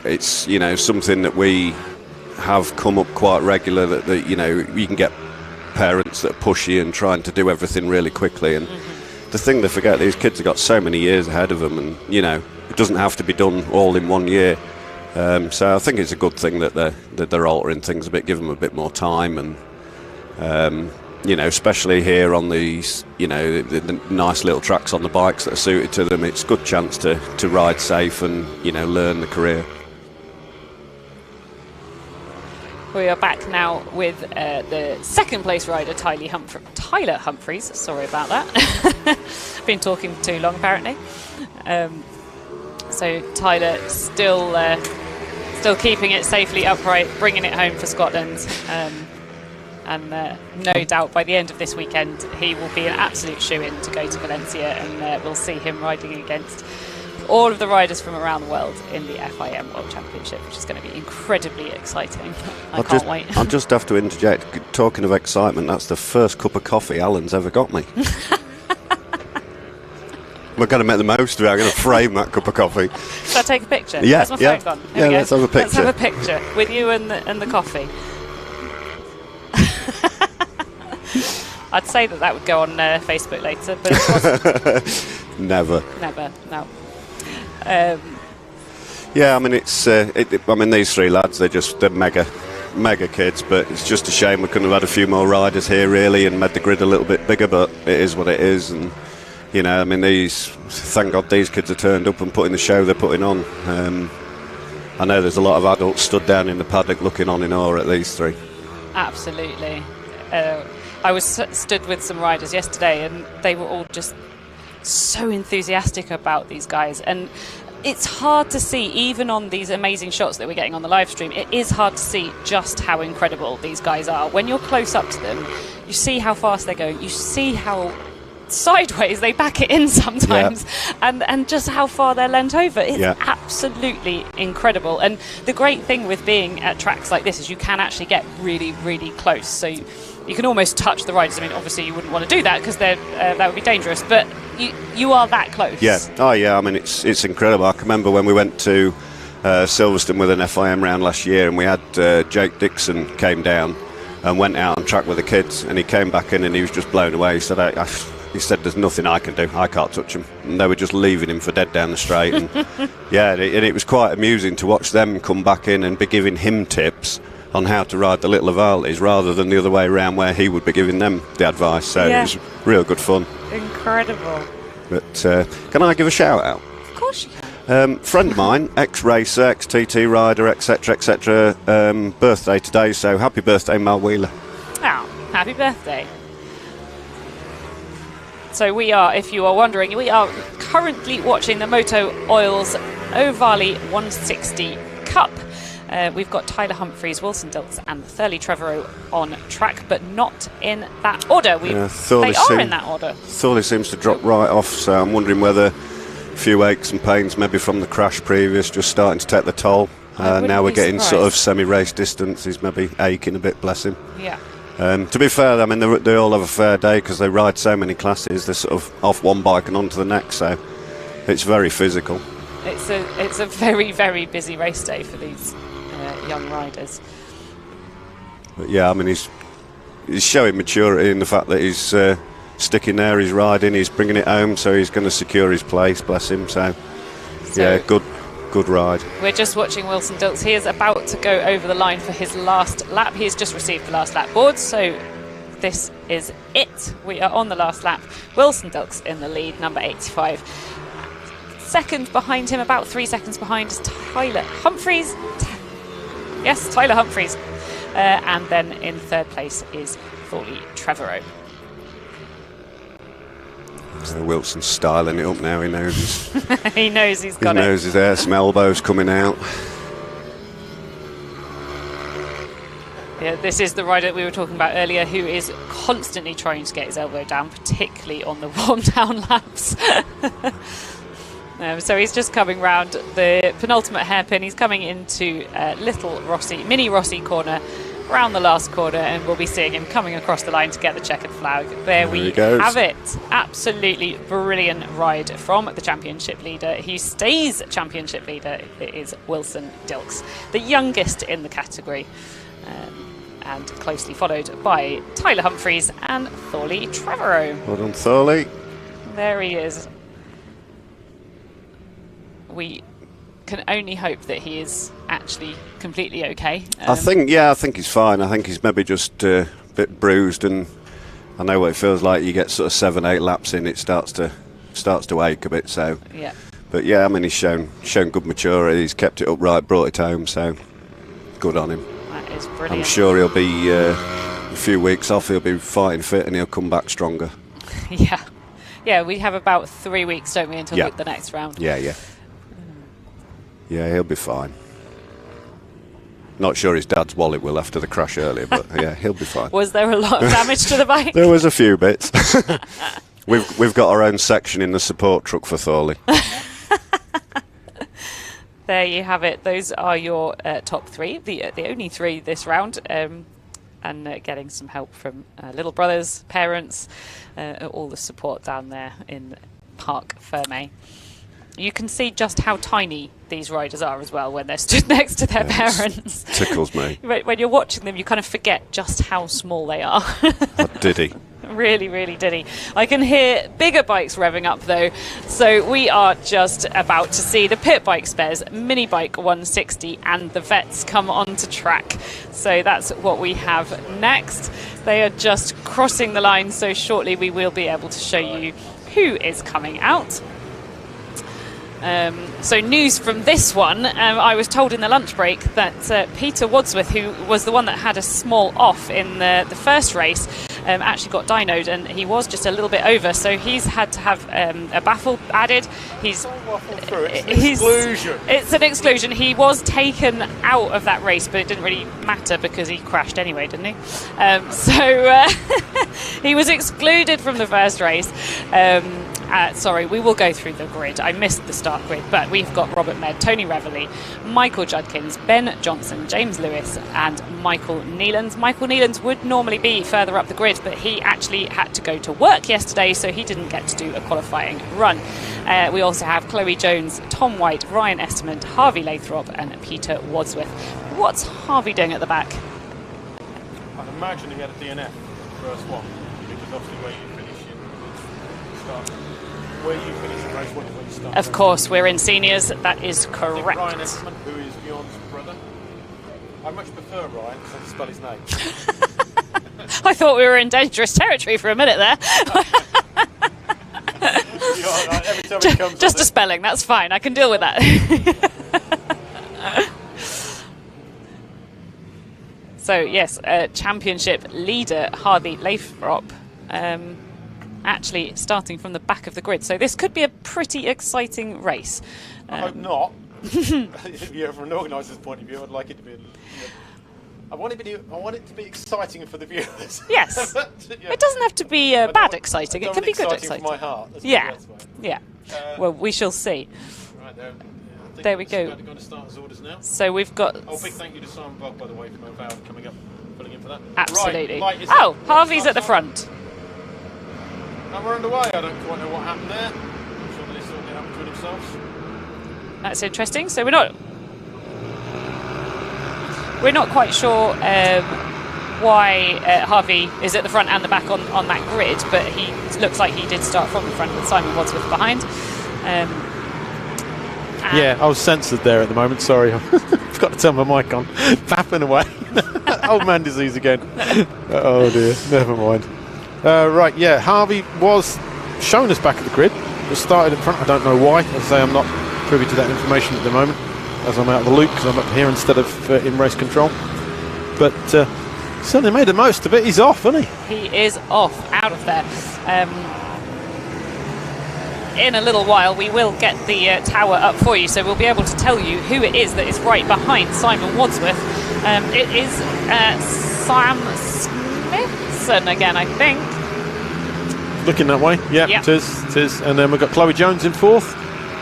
It's, you know, something that we have come up quite regular, that you know, you can get parents that are pushy and trying to do everything really quickly, and the thing they forget, these kids have got so many years ahead of them, and you know, it doesn't have to be done all in 1 year. So I think it's a good thing that they're altering things a bit, give them a bit more time, and you know, especially here on these, you know, the nice little tracks on the bikes that are suited to them, it's a good chance to ride safe and, you know, learn the career. We are back now with the second place rider, Tyler Humphreys. Sorry about that. Been talking too long, apparently. So Tyler still keeping it safely upright, bringing it home for Scotland. And no doubt by the end of this weekend, he will be an absolute shoe-in to go to Valencia, and we'll see him riding against all of the riders from around the world in the FIM World Championship, which is going to be incredibly exciting. I can't wait. I'll just have to interject. Talking of excitement, that's the first cup of coffee Alan's ever got me. We're going to make the most of it. I'm going to frame that cup of coffee. Should I take a picture? Yeah, Where's my phone gone? Yeah, let's have a picture. Let's have a picture with you and the coffee. I'd say that would go on Facebook later, but it wasn't. Never, no. Yeah, I mean, I mean, these 3 lads, they're mega kids, but it's just a shame we couldn't have had a few more riders here, really, and made the grid a little bit bigger, but it is what it is, and, you know, I mean, thank God these kids have turned up and put in the show they're putting on. I know there's a lot of adults stood down in the paddock looking on in awe at these 3. Absolutely. I was stood with some riders yesterday, and they were all just so enthusiastic about these guys, and it's hard to see, even on these amazing shots that we're getting on the live stream, it is hard to see just how incredible these guys are. When you're close up to them, you see how fast they're going, you see how sideways they back it in sometimes, and just how far they're leant over. It's absolutely incredible. And the great thing with being at tracks like this is you can actually get really, really close, so you can almost touch the riders. I mean, obviously you wouldn't want to do that because that would be dangerous, but you are that close. Yeah. Oh yeah, I mean, it's incredible. I can remember when we went to Silverstone with an FIM round last year, and we had Jake Dixon came down and went out on track with the kids, and he came back in and he was just blown away. He said, he said, there's nothing I can do, I can't touch him. And they were just leaving him for dead down the straight. And it was quite amusing to watch them come back in and be giving him tips on how to ride the little Ovales, rather than the other way around where he would be giving them the advice. So it was real good fun. Incredible. But can I give a shout out? Of course you can. Friend of mine, ex-racer, ex-TT rider, etc., birthday today, so happy birthday, Mal Wheeler. Oh, happy birthday. So we are, if you are wondering, we are currently watching the Moto Oils Ovale 160 Cup. We've got Tyler Humphries, Wilson Dilks and Thurley Trevorrow on track, but not in that order. They are in that order. Thurley seems to drop right off, so I'm wondering whether a few aches and pains maybe from the crash previous just starting to take the toll. Now we're getting sort of semi-race distance. He's maybe aching a bit, bless him. Yeah. To be fair, I mean, they all have a fair day because they ride so many classes. They're sort of off one bike and onto the next, so it's very physical. It's a very, very busy race day for these young riders. But yeah, I mean, he's showing maturity in the fact that he's sticking there, he's riding, he's bringing it home, so he's going to secure his place, bless him. So yeah, good ride. We're just watching Wilson Dilks. He is about to go over the line for his last lap. He has just received the last lap board, so this is it. We are on the last lap. Wilson Dilks in the lead, number 85. Second behind him, about 3 seconds behind, is Tyler Humphries. Yes, Tyler Humphries. And then in third place is Thorley Trevorrow. Wilson's styling it up now. He knows he knows he's got it. He knows his hair, some elbows coming out. Yeah, this is the rider that we were talking about earlier who is constantly trying to get his elbow down, particularly on the warm down laps. So he's just coming round the penultimate hairpin. He's coming into Mini Rossi corner, round the last corner, and we'll be seeing him coming across the line to get the checkered flag. There we have it. Absolutely brilliant ride from the championship leader. He stays championship leader. It is Wilson Dilks, the youngest in the category, and closely followed by Tyler Humphries and Thorley Trevorrow. Well done, Thorley. There he is. We can only hope that he is actually completely okay. I think he's fine. I think he's maybe just a bit bruised, and I know what it feels like. You get sort of 7-8 laps in, it starts to ache a bit. So yeah, but yeah, I mean, he's shown good maturity. He's kept it upright, brought it home. So good on him. That is brilliant. I'm sure he'll be a few weeks off. He'll be fighting fit, and he'll come back stronger. Yeah. We have about 3 weeks, don't we, until the next round? Yeah, he'll be fine. Not sure his dad's wallet will after the crash earlier, but yeah, he'll be fine. Was there a lot of damage to the bike? There was a few bits. We've got our own section in the support truck for Thorley. There you have it. Those are your top three, the only three this round, and getting some help from little brothers, parents, all the support down there in Parc Fermé. You can see just how tiny these riders are as well when they're stood next to their parents. Tickles me. When you're watching them, you kind of forget just how small they are. Diddy. Really, really diddy. I can hear bigger bikes revving up though. So we are just about to see the pit bike spares, Minibike 160 and the vets come onto track. So that's what we have next. They are just crossing the line, so shortly we will be able to show you who is coming out. So news from this one, I was told in the lunch break that Peter Wadsworth, who was the one that had a small off in the first race, actually got dynoed, and he was just a little bit over, so he's had to have a baffle added. It's an exclusion. He was taken out of that race, but it didn't really matter because he crashed anyway, didn't he? So he was excluded from the first race. Sorry, we will go through the grid. I missed the start grid, but we've got Robert Med, Tony Reveley, Michael Judkins, Ben Johnson, James Lewis and Michael Neelands. Michael Neelands would normally be further up the grid, but he actually had to go to work yesterday, so he didn't get to do a qualifying run. We also have Chloe Jones, Tom White, Ryan Estimond, Harvey Lathrop and Peter Wadsworth. What's Harvey doing at the back? I'd imagine he had a DNF first one, because obviously where you finish in start. Where you finish in race 1 is when you start. Of course, we're in seniors. That is correct. Ryan Esmond, who is Bjorn's brother. I much prefer Ryan because I can spell his name. I thought we were in dangerous territory for a minute there. every time it comes Just a spelling, that's fine. I can deal with that. So yes, championship leader Harvey Lathrop, actually starting from the back of the grid. So this could be a pretty exciting race. I hope not. If you're from an organiser's point of view, I'd like it to be. I want it to be exciting for the viewers. Yes, Yeah. It doesn't have to be bad exciting. It can be good exciting. For my heart. Yeah, yeah. Well, we shall see. Right there. I think There we go. Going to start his orders now. So we've got. Oh, big thank you to Simon Bog, by the way, from Ovale coming up, filling in for that. Absolutely. Right, Oh, Harvey's at the front. And we're underway. I don't quite know what happened there. I'm sure they sorted it out between themselves. That's interesting. So we're not quite sure why Harvey is at the front and the back on that grid, but he looks like he did start from the front with Simon Wadsworth behind. Yeah, I was censored there at the moment. Sorry, I forgot to turn my mic on. Fapping away. Old man disease again. Oh dear. Never mind. Right. Yeah, Harvey was shown us back at the grid. Was started in front. I don't know why. As I say, I'm not privy to that information at the moment, as I'm out of the loop because I'm up here instead of in race control. But certainly made the most of it. He's off, isn't he? He is off, out of there. In a little while, we will get the tower up for you, so we'll be able to tell you who it is that is right behind Simon Wadsworth. It is Sam Smithson again, I think. Looking that way. Yeah, yep. It is. It is. And then we've got Chloe Jones in fourth.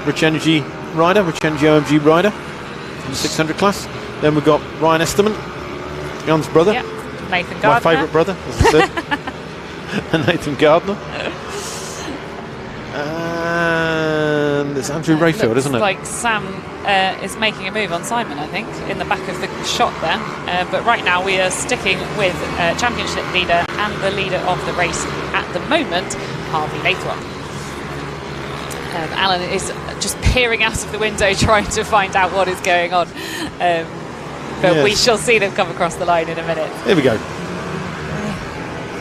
Rich Energy OMG rider in the 600 class. Then we've got Ryan Esterman, Jan's brother. Yep. Nathan My Gardner. favourite brother, as I said. And Nathan Gardner. And it's Andrew Rayfield, isn't it? Like Sam is making a move on Simon, I think, in the back of the shot there. But right now we are sticking with championship leader and the leader of the race at the moment, Harvey Lathrop. Alan is just peering out of the window trying to find out what is going on. But yes. We shall see them come across the line in a minute. Here we go.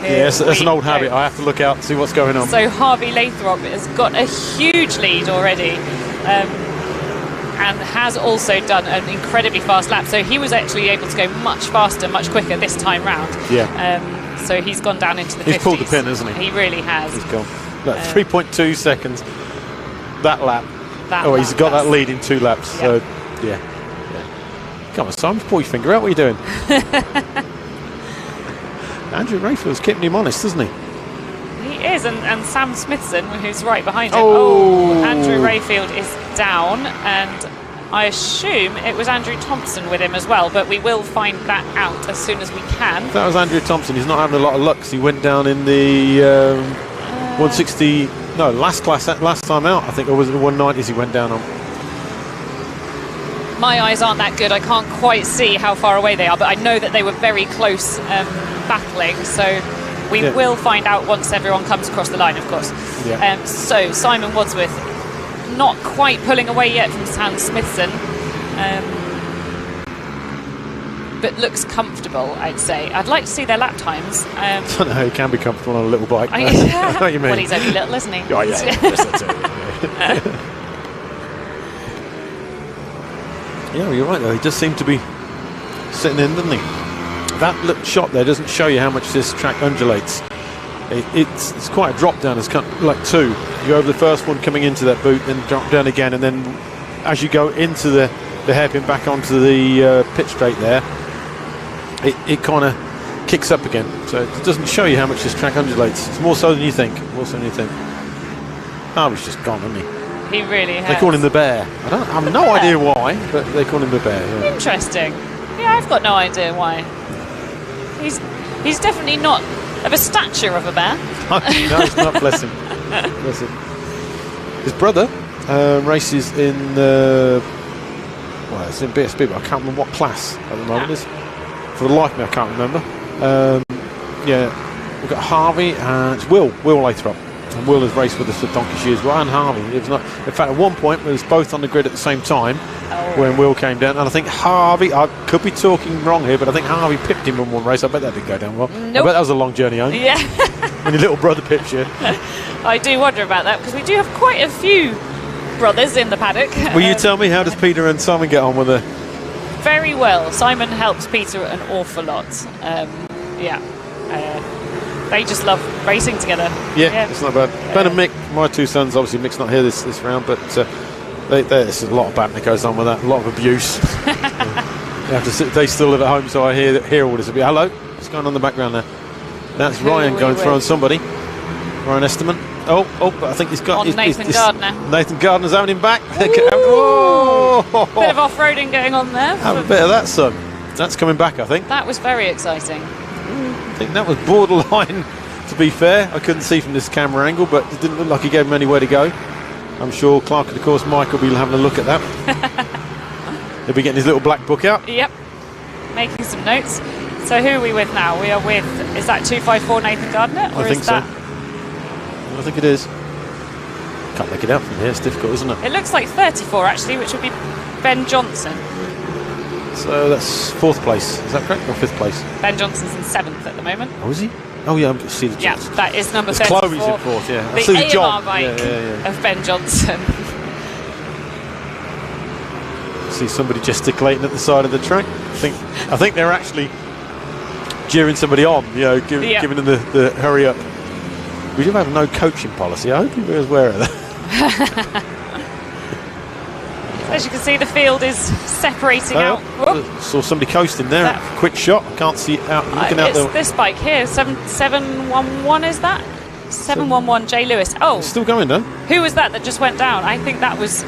Yes, that's an old habit. I have to look out and see what's going on. So Harvey Lathrop has got a huge lead already and has also done an incredibly fast lap. So he was actually able to go much faster, much quicker this time round. Yeah. So he's gone down into the 50s. He's pulled the pin, hasn't he? He really has. He's gone. Look, 3.2 seconds. That lap. He's got that lead in 2 laps. Yep. So, yeah. Come on, Simon, pull your finger out. What are you doing? Andrew Rayfield's keeping him honest, isn't he? He is, and Sam Smithson, who's right behind him. Oh. Andrew Rayfield is down, and I assume it was Andrew Thompson with him as well, but we will find that out as soon as we can. That was Andrew Thompson. He's not having a lot of luck. He went down in the 160. No, last time out, I think, or was it the 190s he went down on? My eyes aren't that good. I can't quite see how far away they are, but I know that they were very close battling, so we will find out once everyone comes across the line, of course. Yeah. So Simon Wadsworth not quite pulling away yet from Sam Smithson, but looks comfortable, I'd say. I'd like to see their lap times. I don't know, he can be comfortable on a little bike. I know what you mean. Well, he's only little, isn't he? Oh, yeah. That's it. Yeah, you're right, though. He does seem to be sitting in, doesn't he? That shot there doesn't show you how much this track undulates. It's quite a drop down. It's kind of like 2. You go over the first one coming into that boot, then drop down again, and then as you go into the hairpin back onto the pit straight there, it kind of kicks up again. So it doesn't show you how much this track undulates. It's more so than you think. Oh, he's just gone, hasn't he? He really has. They call him the Bear. I have no idea why, but they call him the Bear. Yeah. Interesting. Yeah, I've got no idea why. He's definitely not of a stature of a bear. No, he's not. Bless him. Bless him. His brother races in it's in BSB, but I can't remember what class at the moment. Is for the life of me, I can't remember. Yeah, we've got Harvey and it's Will Lathrop. And Will has raced with us for donkey's years. Ryan Harvey, it was not. In fact, at one point, we was both on the grid at the same time when Will came down. And I think Harvey, I could be talking wrong here, but I think Harvey pipped him in one race. I bet that didn't go down well. Nope. I bet that was a long journey home. Yeah. When your little brother pips you. I do wonder about that, because we do have quite a few brothers in the paddock. Will you tell me, how does Peter and Simon get on with it? Very well. Simon helps Peter an awful lot. They just love racing together. Yeah, it's not bad. Ben and Mick, my two sons, obviously Mick's not here this round, but there's a lot of banter that goes on with that, a lot of abuse. They still live at home, so I hear all this. Hello, what's going on in the background there? That's Ryan going through on somebody. Ryan Esterman. Oh, but I think he's got... Nathan Gardner. Nathan Gardner's having him back. Bit of off-roading going on there. Have a bit of that, son. That's coming back, I think. That was very exciting. I think that was borderline, to be fair. I couldn't see from this camera angle, but it didn't look like he gave him anywhere to go. I'm sure Clark and, of course, Mike will be having a look at that. He'll be getting his little black book out. Yep. Making some notes. So who are we with now? We are with, is that 254 Nathan Gardner? Or I think is that... so. I think it is. Can't make it out from here. It's difficult, isn't it? It looks like 34, actually, which would be Ben Johnson. So that's 4th place. Is that correct? Or 5th place? Ben Johnson's in 7th at the moment. Oh, is he? Oh, yeah, I see the Yeah, Johnson. that is number It's 34. Chloe's in 4th, yeah. I The see the AMR John. bike of Ben Johnson. See somebody gesticulating at the side of the track. I think they're actually jeering somebody on, giving them the hurry up. We do have no coaching policy. I hope he was aware of that. As you can see, the field is separating out. Saw somebody coasting there. Quick shot. I can't see out. Looking out there. It's this bike here. 711 is that? 711 J Lewis. Oh, It's still going, though. who was that just went down? I think that was.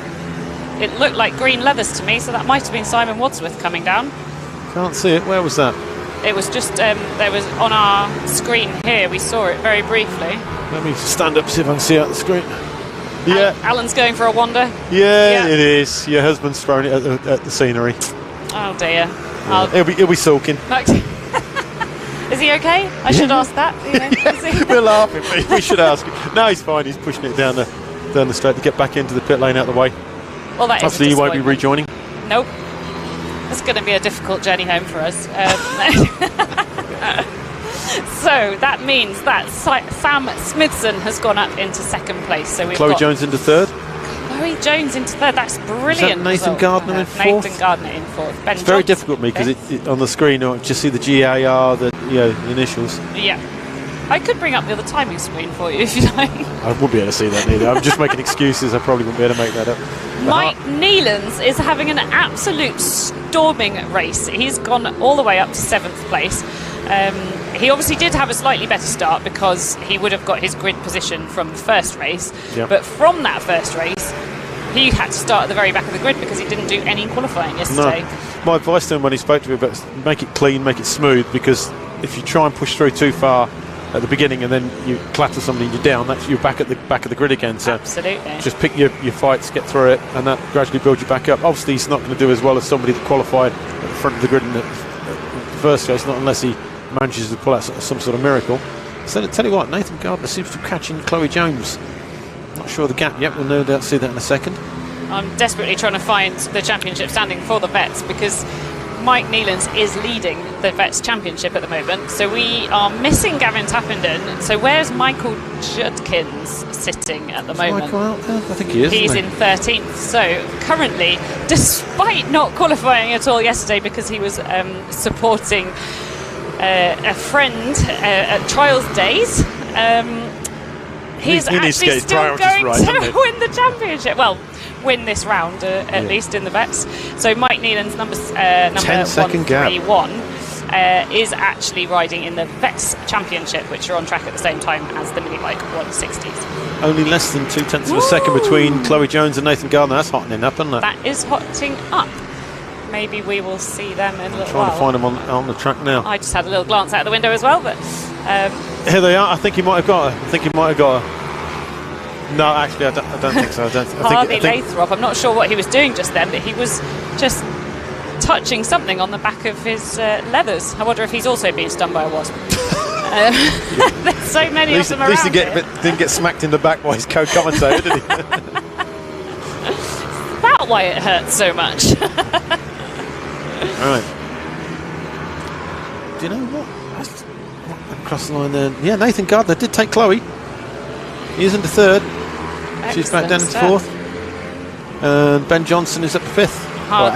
It looked like green leathers to me, so that might have been Simon Wadsworth coming down. Can't see it. Where was that? It was just there was on our screen here. We saw it very briefly. Let me stand up, see if I can see out the screen. Yeah. Alan's going for a wander. Yeah, it is. Your husband's throwing it at the scenery. Oh dear. He'll be sulking. Is he okay? I should ask that. We're laughing. We should ask him. No, he's fine. He's pushing it down the straight to get back into the pit lane out the way. Well, that is obviously you won't be rejoining. Nope. It's going to be a difficult journey home for us. So that means that Sam Smithson has gone up into 2nd place. So we've Chloe got Jones into 3rd. Chloe Jones into 3rd. That's brilliant. Is that Nathan Gardner in 4th? Nathan Gardner in 4th. Ben It's very Johnson difficult for me because on the screen I just see the GAR, the initials. Yeah. I could bring up the other timing screen for you if you like. I wouldn't be able to see that either. I'm just making excuses. I probably wouldn't be able to make that up. Mike Nealons is having an absolute storming race. He's gone all the way up to 7th place. He obviously did have a slightly better start because he would have got his grid position from the first race. Yep. But from that first race, he had to start at the very back of the grid because he didn't do any qualifying yesterday. No. My advice to him when he spoke to me about make it clean, make it smooth, because if you try and push through too far at the beginning and then you clatter somebody and you're down, that's you're back at the back of the grid again. So absolutely, just pick your fights, get through it, and that gradually builds you back up. Obviously he's not going to do as well as somebody that qualified at the front of the grid in the first race, not unless he manages to pull out some sort of miracle. So I tell you what, Nathan Gardner seems to be catching Chloe Jones. Not sure of the gap yet, we'll no doubt see that in a second. I'm desperately trying to find the championship standing for the vets because Mike Nealons is leading the Vets Championship at the moment, so we are missing Gavin Tappenden. So where's Michael Judkins sitting at the moment? Michael out there? I think he is. He's in 13th. So currently, despite not qualifying at all yesterday because he was supporting a friend at Trials Days, he's actually still going to win the championship. Well, win this round at least in the vets. So Mike Nealon's number 131 is actually riding in the vets championship, which are on track at the same time as the Minibike 160s. Only less than 0.2 of a second between Chloe Jones and Nathan Gardner. That's hotting up, isn't it? That is hotting up. Maybe we will see them in a little while. Trying to find them on the track now. I just had a little glance out the window as well, but here they are. I think he might have got her. No, actually, I don't think so. Harvey Lathrop. I'm not sure what he was doing just then, but he was just touching something on the back of his leathers. I wonder if he's also been stung by a wasp. so many of them At least he around didn't get smacked in the back by his co-commentator, did he? That's why it hurts so much. All right. Do you know what? Across the line there. Yeah, Nathan Gardner did take Chloe. He is into third. She's back down into stuff. fourth. And Ben Johnson is up to fifth.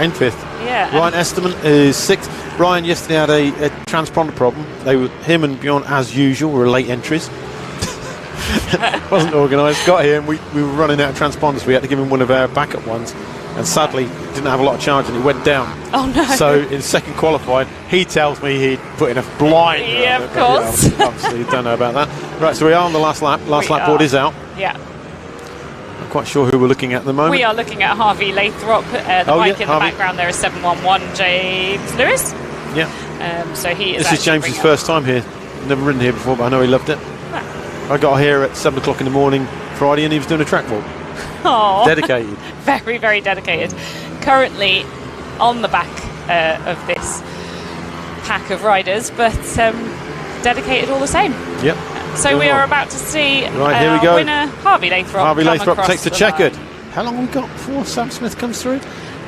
In fifth. Yeah. Ryan Esterman is sixth. Ryan yesterday had a transponder problem. Him and Bjorn, as usual, were late entries. Wasn't organised. Got here and we were running out of transponders. We had to give him one of our backup ones. And sadly, didn't have a lot of charge and he went down. Oh no. So in second qualified, he tells me he'd put in a blind. Yeah, of course. Yeah, obviously, you don't know about that. Right, so we are on the last lap. Last lap board is out. Yeah. I'm quite sure who we're looking at the moment. We are looking at Harvey Lathrop. The bike in the background there is 711 James Lewis. Yeah. So he is. This is James's first time here. Never ridden here before, but I know he loved it. I got here at 7 o'clock in the morning Friday and he was doing a track walk. Oh, dedicated. Very, very dedicated. Currently on the back of this pack of riders, but dedicated all the same. Yep. So we are about to see right, here we go. Winner Harvey Lathrop. Harvey Lathrop takes the checkered. line. How long have we got before Sam Smith comes through?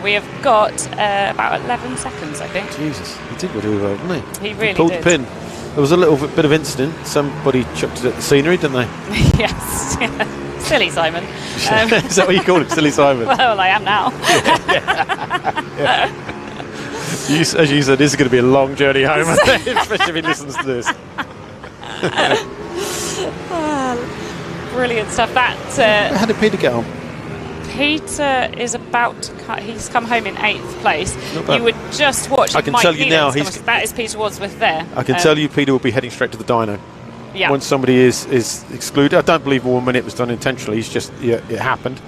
We have got about 11 seconds, I think. Jesus, he did really well, didn't he? He really pulled did. the pin. There was a little bit of incident. Somebody chucked it at the scenery, didn't they? Yes. Silly Simon. Is that what you call him, Silly Simon? Well, I am now. Yeah. As you said, this is going to be a long journey home, especially if he listens to this. Brilliant stuff. How did Peter get on? Peter is he's come home in 8th place. You would just watch. I can tell you now, that is Peter Wadsworth there. I can tell you, Peter will be heading straight to the dyno. Yeah. Once somebody is excluded, I don't believe 1 minute was done intentionally. It's just it happened,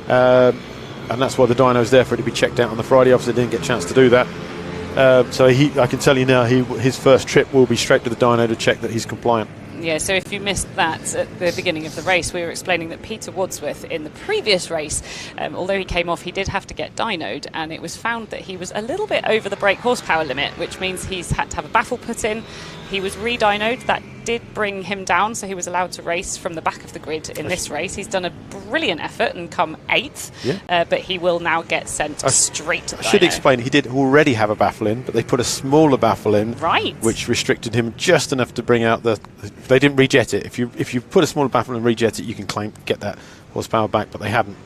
and that's why the dyno is there, for it to be checked out on the Friday. Obviously, didn't get a chance to do that. So I can tell you now, his first trip will be straight to the dyno to check that he's compliant. Yeah, so if you missed that at the beginning of the race, we were explaining that Peter Wadsworth in the previous race, although he came off, he did have to get dynoed, and it was found that he was a little bit over the brake horsepower limit, which means he's had to have a baffle put in. He was re-dynoed. That did bring him down, so he was allowed to race from the back of the grid in this race. He's done a brilliant effort and come 8th, but he will now get sent straight to the dyno. I should explain, he did already have a baffle in, but they put a smaller baffle in, which restricted him just enough to bring out they didn't rejet it. If you put a smaller baffle and rejet it, you can get that horsepower back, but they hadn't.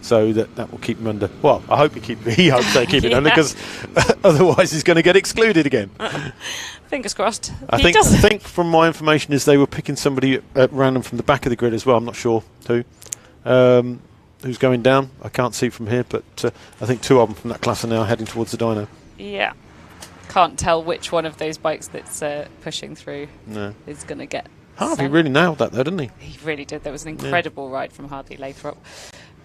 So that will keep him under. Well, I hope he hopes they keep it under, because otherwise he's going to get excluded again. Fingers crossed. I think from my information is they were picking somebody at random from the back of the grid as well. I'm not sure who. Who's going down? I can't see from here, but I think 2 of them from that class are now heading towards the dyno. Yeah. Can't tell which one of those bikes that's pushing through is going to get Harvey really nailed that though, didn't he? He really did. There was an incredible ride from Harvey Lathrop.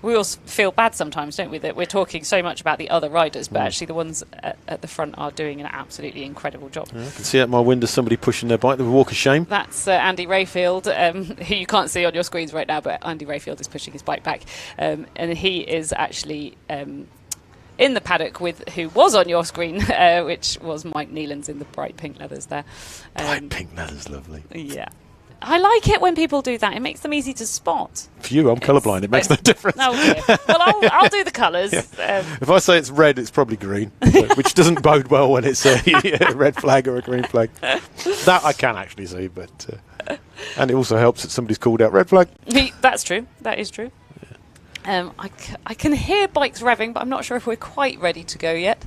We all feel bad sometimes, don't we, that we're talking so much about the other riders, but actually the ones at the front are doing an absolutely incredible job. Yeah, I can see out my window somebody pushing their bike, the walk of shame. That's Andy Rayfield, who you can't see on your screens right now, but Andy Rayfield is pushing his bike back. And he is actually in the paddock with who was on your screen, which was Mike Nealon's in the bright pink leathers there. Bright pink leathers, lovely. Yeah. I like it when people do that. It makes them easy to spot. For you, I'm colourblind. It makes no difference. Oh, dear. Well, I'll do the colours. Yeah. If I say it's red, it's probably green, which doesn't bode well when it's a red flag or a green flag. That I can actually see, but and it also helps that somebody's called out red flag. That's true. That is true. I can hear bikes revving, but I'm not sure if we're quite ready to go yet.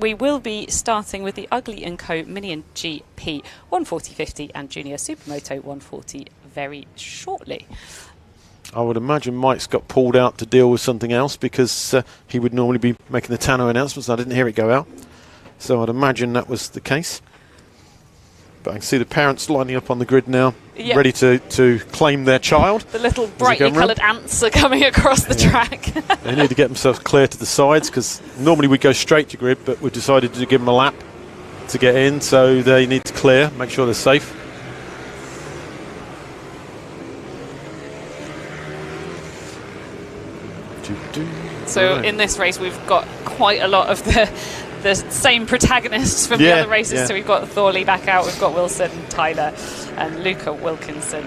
We will be starting with the Ugly & Co Mini and GP 140/50 and Junior Supermoto 140 very shortly. I would imagine Mike's got pulled out to deal with something else, because he would normally be making the Tano announcements. I didn't hear it go out, so I'd imagine that was the case. But I can see the parents lining up on the grid now, ready to claim their child. The little brightly coloured ants are coming across the track. They need to get themselves clear to the sides, because normally we go straight to grid, but we've decided to give them a lap to get in, so they need to clear, make sure they're safe. So in this race we've got quite a lot of the the same protagonists from the other races. So we've got Thorley back out, we've got Wilson, Tyler, and Luca Wilkinson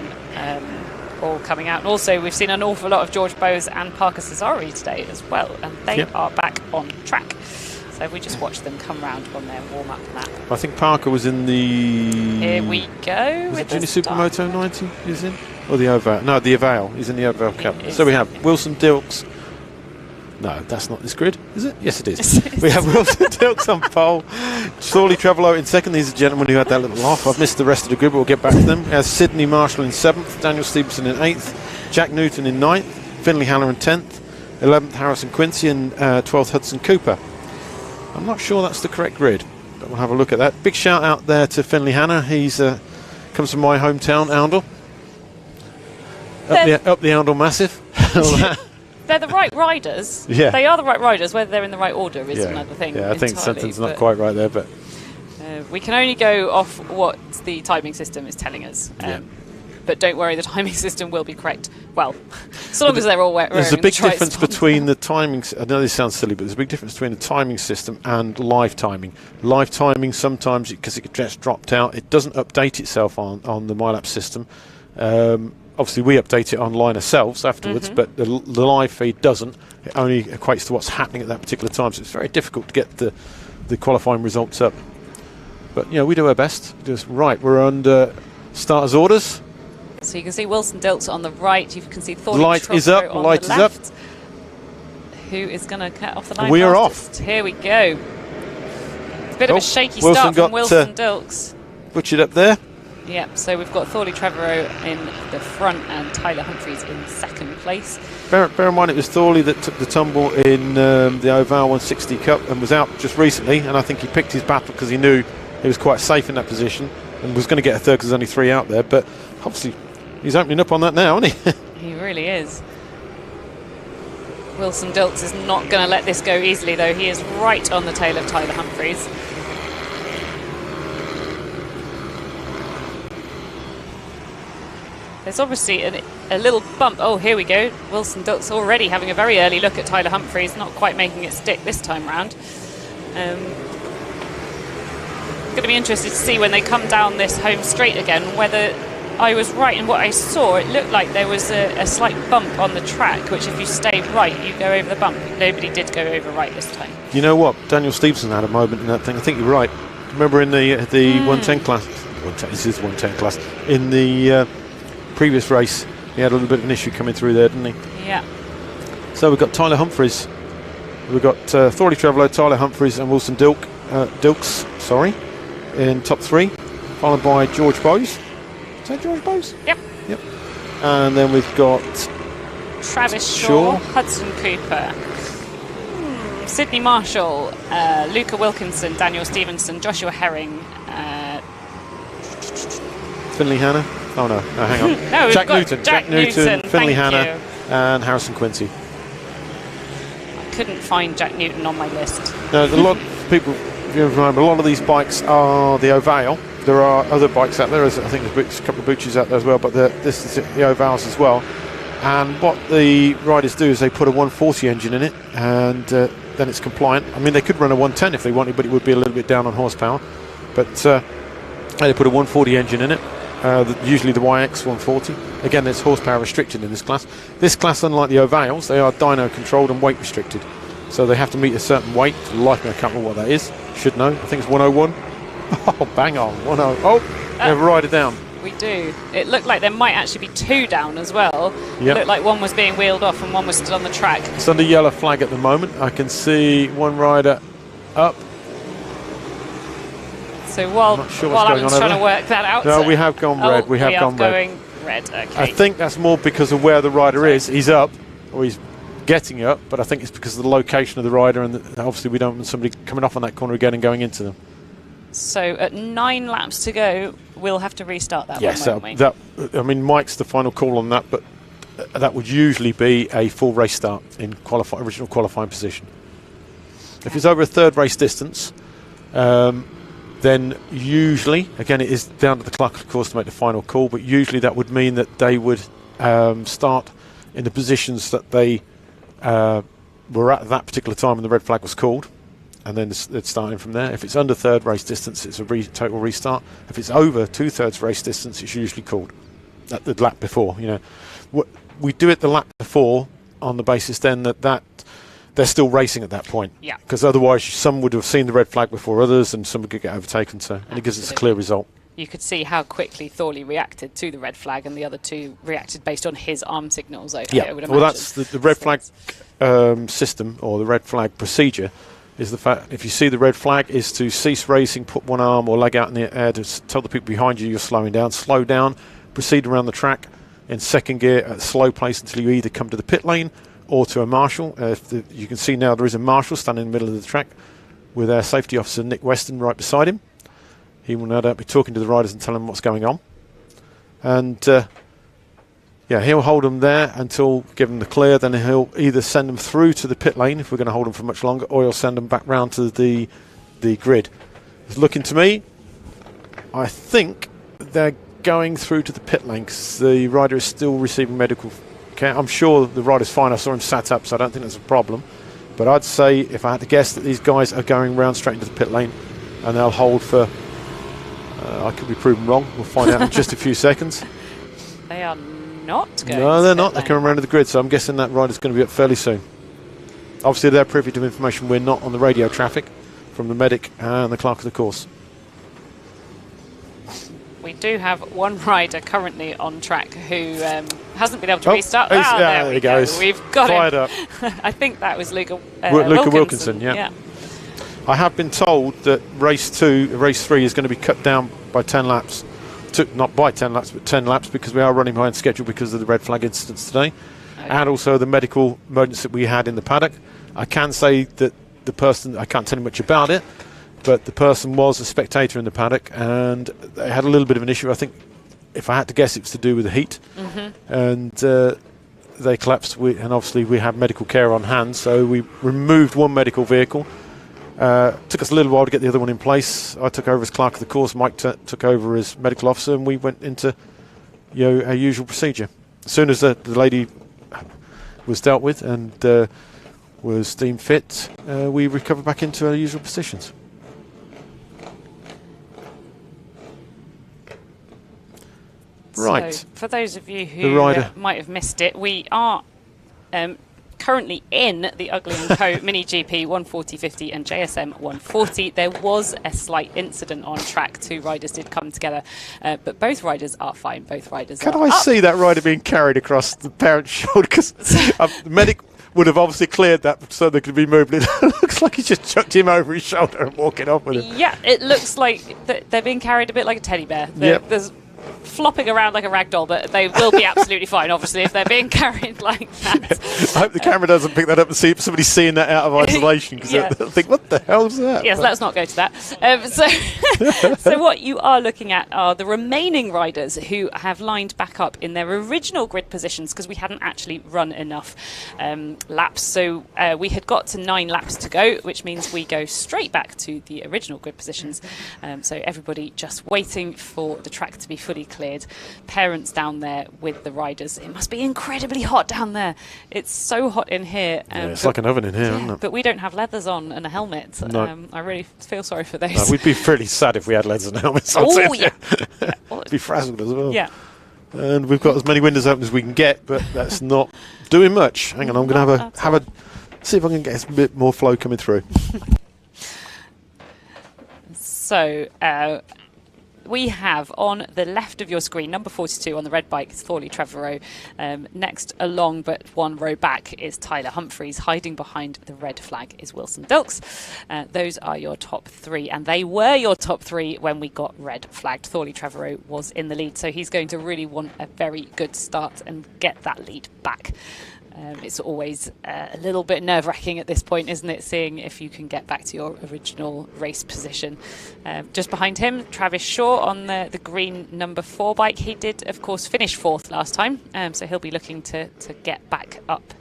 all coming out. And also we've seen an awful lot of George Bowes and Parker Cesari today as well, and they are back on track. So we just watched them come round on their warm-up lap. I think Parker was in the... Here we go. Was it Junior Supermoto 90 he's in? Or the Ovale? No, the Ovale. He's in the Ovale Cup. So we have Wilson Dilks. No, that's not this grid, is it? Yes, it is. We have Wilson Dilks on pole. Thorley Trevorrow in second. These are gentlemen who had that little laugh. I've missed the rest of the grid, but we'll get back to them. We have Sydney Marshall in 7th, Daniel Stevenson in 8th, Jack Newton in 9th, Finley Haller in 10th, 11th Harrison Quincy, and 12th Hudson Cooper. I'm not sure that's the correct grid, but we'll have a look at that. Big shout out there to Finley Hanna. He's comes from my hometown, Oundle. Up the Oundle Massive. They're the right riders. Yeah. They are the right riders. Whether they're in the right order is another thing. Yeah, I think something's not quite right there, but we can only go off what the timing system is telling us. But don't worry, the timing system will be correct. Well, so long as they're all wearing There's a big difference between the timings. I know this sounds silly, but there's a big difference between the timing system and live timing. Live timing, sometimes, because it gets dropped out, it doesn't update itself on the MyLab system. Obviously, we update it online ourselves afterwards, but the live feed doesn't. It only equates to what's happening at that particular time, so it's very difficult to get the qualifying results up. But, we do our best. Right, we're under starters' orders. So you can see Wilson Dilks on the right. You can see Thorley Light is up. on Light the is left. up. Who is going to cut off the line? We are fastest? off. Here we go. It's a bit of a shaky start from Wilson Dilks. Butchered up there. Yep. So we've got Thorley Trevorrow in the front and Tyler Humphreys in second place. Bear in mind, it was Thorley that took the tumble in the Ovale 160 Cup and was out just recently. And I think he picked his battle because he knew he was quite safe in that position and was going to get a third because there's only 3 out there. But obviously, he's opening up on that now, isn't he? He really is. Wilson Dilks is not going to let this go easily, though. He is right on the tail of Tyler Humphreys. There's obviously a little bump. Oh, here we go. Wilson Dilks already having a very early look at Tyler Humphreys, not quite making it stick this time round. Going to be interested to see when they come down this home straight again, whether I was right in what I saw. It looked like there was a slight bump on the track, which if you stay right, you go over the bump. Nobody did go over right this time. You know what? Daniel Stevenson had a moment in that thing. I think you're right. Remember in the 110 class, this is 110 class, in the previous race, he had a little bit of an issue coming through there, didn't he? Yeah. So we've got Tyler Humphreys. We've got Thorley Trevorrow, Tyler Humphreys and Wilson Dilks, in top 3, followed by George Bowes. Is that George Bowes? Yep. And then we've got Travis Shaw, Hudson Cooper, Sydney Marshall, Luca Wilkinson, Daniel Stevenson, Joshua Herring, Finley Hanna. Oh no, hang on. No, Jack Newton, Finley Hanna, and Harrison Quincy. I couldn't find Jack Newton on my list. No, a lot of people, if you remember, a lot of these bikes are the Ovale. There are other bikes out there. I think there's a couple of Bucci's out there as well, but this is the Ovales as well. And what the riders do is they put a 140 engine in it, and then it's compliant. I mean, they could run a 110 if they wanted, but it would be a little bit down on horsepower. But they put a 140 engine in it. Usually the YX 140. Again, there's horsepower restricted in this class. This class, unlike the Ovales, they are dyno controlled and weight restricted. So they have to meet a certain weight. For the life of me, I can't remember what that is. Should know. I think it's 101. Oh, bang on. 10. Oh, we have a rider down. We do. It looked like there might actually be 2 down as well. Yep. It looked like one was being wheeled off and one was still on the track. It's under yellow flag at the moment. I can see one rider up. So while Alan's trying to work that out. No, we have gone red. We have gone going red. Okay. I think that's more because of where the rider is. He's up, or he's getting up, but I think it's because of the location of the rider, and obviously we don't want somebody coming off on that corner again and going into them. So at 9 laps to go, we'll have to restart that one, won't we? I mean, Mike's the final call on that, but that would usually be a full race start in original qualifying position. If it's over a third race distance, then usually, again, it is down to the clock, of course, to make the final call, but usually that would mean that they would start in the positions that they were at that particular time when the red flag was called. and then it's starting from there. If it's under third race distance, it's a total restart. If it's over 2/3 race distance, it's usually called at the lap before. We do it the lap before on the basis then that they're still racing at that point. Yeah. Because otherwise, some would have seen the red flag before others, and some could get overtaken. So, and it gives us a clear result. You could see how quickly Thorley reacted to the red flag, and the other two reacted based on his arm signals. I would imagine. Well, that's the red flag system, or the red flag procedure, is the fact if you see the red flag is to cease racing, put one arm or leg out in the air to tell the people behind you you're slowing down, slow down, proceed around the track in second gear at a slow pace until you either come to the pit lane or to a marshal. You can see now there is a marshal standing in the middle of the track with our safety officer Nick Weston right beside him. He will no doubt be talking to the riders and telling them what's going on. And he'll hold them there until give them the clear. Then he'll either send them through to the pit lane if we're going to hold them for much longer, or he'll send them back round to the grid. It's looking to me, I think they're going through to the pit lane because the rider is still receiving medical care. I'm sure the rider's fine. I saw him sat up, so I don't think that's a problem. But I'd say, if I had to guess, that these guys are going round straight into the pit lane, and they'll hold for... I could be proven wrong. We'll find out in just a few seconds. They are not going. No, they're not. They're coming around to the grid, so I'm guessing that rider's going to be up fairly soon. Obviously, they're privy to information we're not on the radio traffic from the medic and the clerk of the course. We do have one rider currently on track who hasn't been able to restart. There we go. We've got Fired him. Up. I think that was Luca Wilkinson, yeah. I have been told that race 3 is going to be cut down by 10 laps. Not by 10 laps, but 10 laps, because we are running behind schedule because of the red flag incidents today. Okay. And also the medical emergency that we had in the paddock. I can say that the person, I can't tell you much about it, but the person was a spectator in the paddock, and they had a little bit of an issue. I think, if I had to guess, it was to do with the heat. Mm-hmm. And they collapsed, and obviously we have medical care on hand, so we removed one medical vehicle. Took us a little while to get the other one in place. I took over as clerk of the course. Mike took over as medical officer, and we went into our usual procedure. As soon as the lady was dealt with and was deemed fit, we recovered back into our usual positions. Right. So, for those of you who might have missed it, we are currently in the Ugly & Co Mini GP 140/50 and JSM 140. There was a slight incident on track. Two riders did come together, but both riders are fine. Both riders Can are I up. see that rider being carried across the parent's shoulder? Because the medic would have obviously cleared that so they could be moved. It looks like he just chucked him over his shoulder and walking off with him. Yeah, it looks like they're being carried a bit like a teddy bear. There's flopping around like a rag doll, but they will be absolutely fine, obviously, if they're being carried like that. I hope the camera doesn't pick that up and see if somebody's seeing that out of isolation, because they'll think, what the hell's that? Yes, let's not go to that. So what you are looking at are the remaining riders who have lined back up in their original grid positions, because we hadn't actually run enough laps. So we had got to 9 laps to go, which means we go straight back to the original grid positions. So everybody just waiting for the track to be fully cleared. Parents down there with the riders. It must be incredibly hot down there. It's so hot in here. It's like an oven in here, isn't it? But we don't have leathers on and a helmet. No. I really feel sorry for those. No, we'd be pretty sad if we had leathers and helmets on. Oh, yeah. Be frazzled as well. Yeah. And we've got as many windows open as we can get, but that's not doing much. Hang on, I'm going to have a see if I can get a bit more flow coming through. So we have on the left of your screen, number 42 on the red bike is Thorley Trevorrow. Next along, but one row back, is Tyler Humphreys. Hiding behind the red flag is Wilson Dilks. Those are your top 3, and they were your top 3 when we got red flagged. Thorley Trevorrow was in the lead, so he's going to really want a very good start and get that lead back. It's always a little bit nerve-wracking at this point, isn't it, seeing if you can get back to your original race position. Just behind him, Travis Shaw on the green number 4 bike. He did, of course, finish 4th last time, so he'll be looking to get back up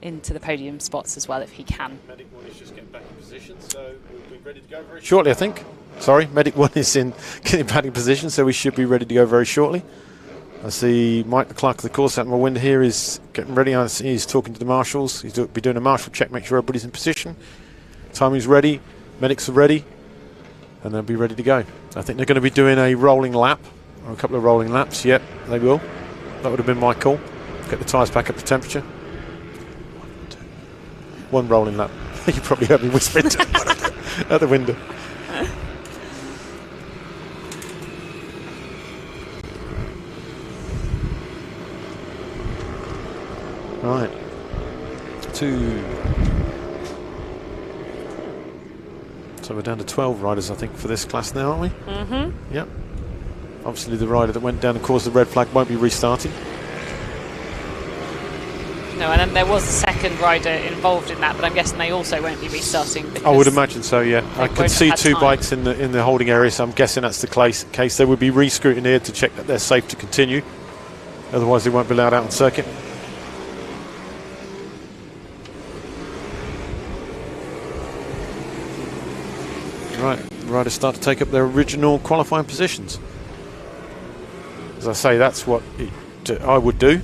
into the podium spots as well if he can. Medic 1 is just getting back in position, so we'll be ready to go very shortly, I think. Sorry, Medic 1 is getting back in position, so we should be ready to go very shortly. I see Mike, the clerk of the course, out in my window here, is getting ready. I see he's talking to the marshals. He's be doing a marshal check, make sure everybody's in position. Timing's ready. medics are ready, and they'll be ready to go. I think they're going to be doing a rolling lap, or a couple of rolling laps. Yep, they will. That would have been my call. Get the tyres back up to temperature. 1, 2. One rolling lap. You probably heard me whispering at the window. Right. 2. So we're down to 12 riders, I think, for this class now, aren't we? Mm-hmm. Yep. Obviously the rider that went down and caused the red flag won't be restarting. No, and then there was a second rider involved in that, but I'm guessing they also won't be restarting. I would imagine so, yeah. I can see 2 bikes in the holding area, so I'm guessing that's the case. They would be re-scrutineered to check that they're safe to continue. Otherwise they won't be allowed out on circuit. Right, riders start to take up their original qualifying positions. As I say, that's what I would do.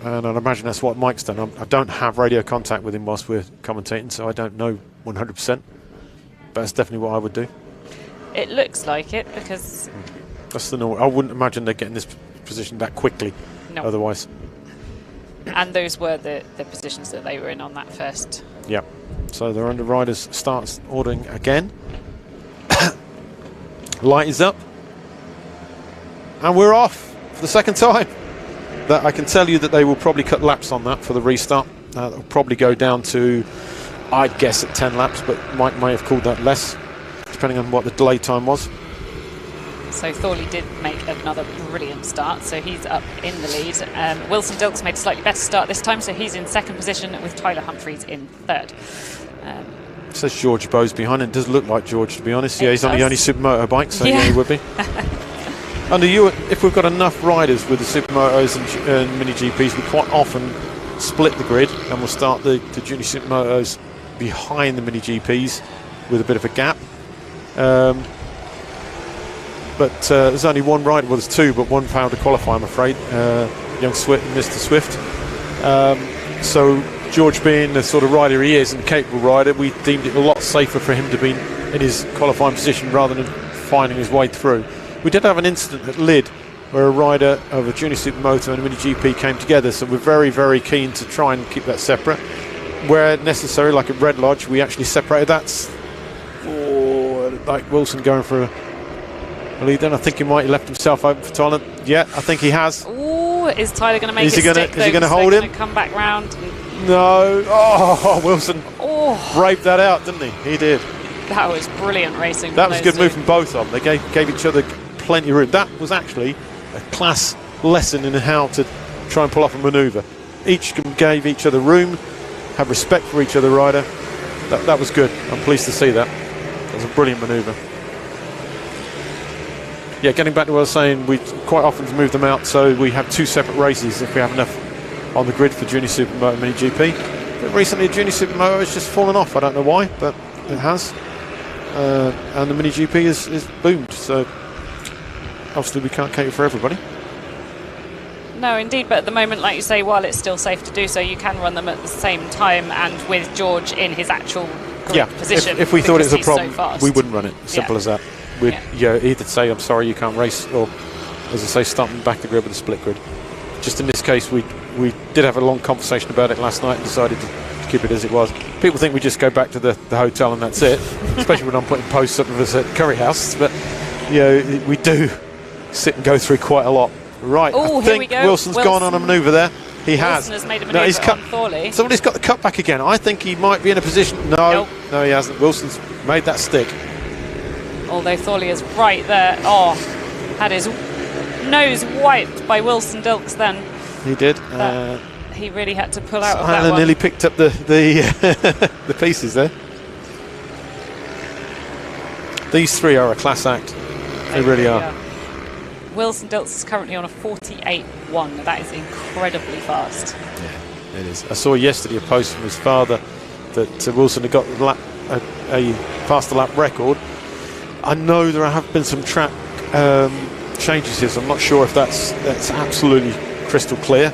And I'd imagine that's what Mike's done. I don't have radio contact with him whilst we're commentating, so I don't know 100%. But that's definitely what I would do. It looks like it, because... That's the normal. I wouldn't imagine they're getting this position that quickly. No. Otherwise. And those were the positions that they were in on that first. Yeah. So the under riders starts ordering again. Light is up. And we're off for the second time. That I can tell you that they will probably cut laps on that for the restart. They'll probably go down to, I'd guess, at 10 laps, but Mike may have called that less, depending on what the delay time was. So Thorley did make another brilliant start, so he's up in the lead. Wilson Dilks made a slightly better start this time, so he's in second position with Tyler Humphreys in third. It says George Bowes behind it. It does look like George, to be honest. Yeah, he's on the only supermoto bike, so yeah, he would be. Under you, if we've got enough riders with the supermotos and mini GPs, we quite often split the grid and we'll start the junior supermotos behind the mini GPs with a bit of a gap. But there's only one rider, well, there's 2, but one failed to qualify, I'm afraid. Young Swift, Mr. Swift. So George, being the sort of rider he is and capable rider, we deemed it a lot safer for him to be in his qualifying position rather than finding his way through. We did have an incident at Lydd where a rider of a junior supermoto and a mini GP came together, so we're very, very keen to try and keep that separate. Where necessary, like at Red Lodge, we actually separated that. Like Wilson going for a lead, then I think he might have left himself open for Tyler. Yeah, I think he has. Ooh, is Tyler going to make it stick? Is he going to hold him? Come back round? No. Oh, Wilson braved that out, didn't he? He did. That was brilliant racing. That was a good move from both of them. They gave each other plenty of room. That was actually a class lesson in how to try and pull off a manoeuvre. Each gave each other room, had respect for each other rider. That was good. I'm pleased to see that. That was a brilliant manoeuvre. Yeah, getting back to what I was saying, we quite often move them out so we have 2 separate races if we have enough on the grid for Junior Supermoto and Mini GP. But recently Junior Supermoto has just fallen off. I don't know why, but it has. And the Mini GP is boomed, so obviously we can't cater for everybody. No, indeed, but at the moment, like you say, while it's still safe to do so, you can run them at the same time and with George in his actual position. If we thought it was a problem, we wouldn't run it. Simple as that. We'd either say, I'm sorry, you can't race, or, as I say, start back the grid with a split grid. Just in this case, we did have a long conversation about it last night and decided to keep it as it was. People think we just go back to the hotel and that's it, especially when I'm putting posts up of us at Curry House, but we do sit and go through quite a lot. Right, I think Wilson's gone on a manoeuvre there. He has. Wilson has made a manoeuvre on Thorley. Somebody's got the cut back again. I think he might be in a position. No, he hasn't. Wilson's made that stick. Although Thorley is right there. Oh, had his nose wiped by Wilson Dilks then. He did. He really had to pull out of that one. And nearly picked up the the pieces there. These 3 are a class act. They really are. Wilson Dilks is currently on a 48.1. That is incredibly fast. Yeah, it is. I saw yesterday a post from his father that Wilson had got a faster lap record. I know there have been some track changes here, so I'm not sure if that's absolutely crystal clear.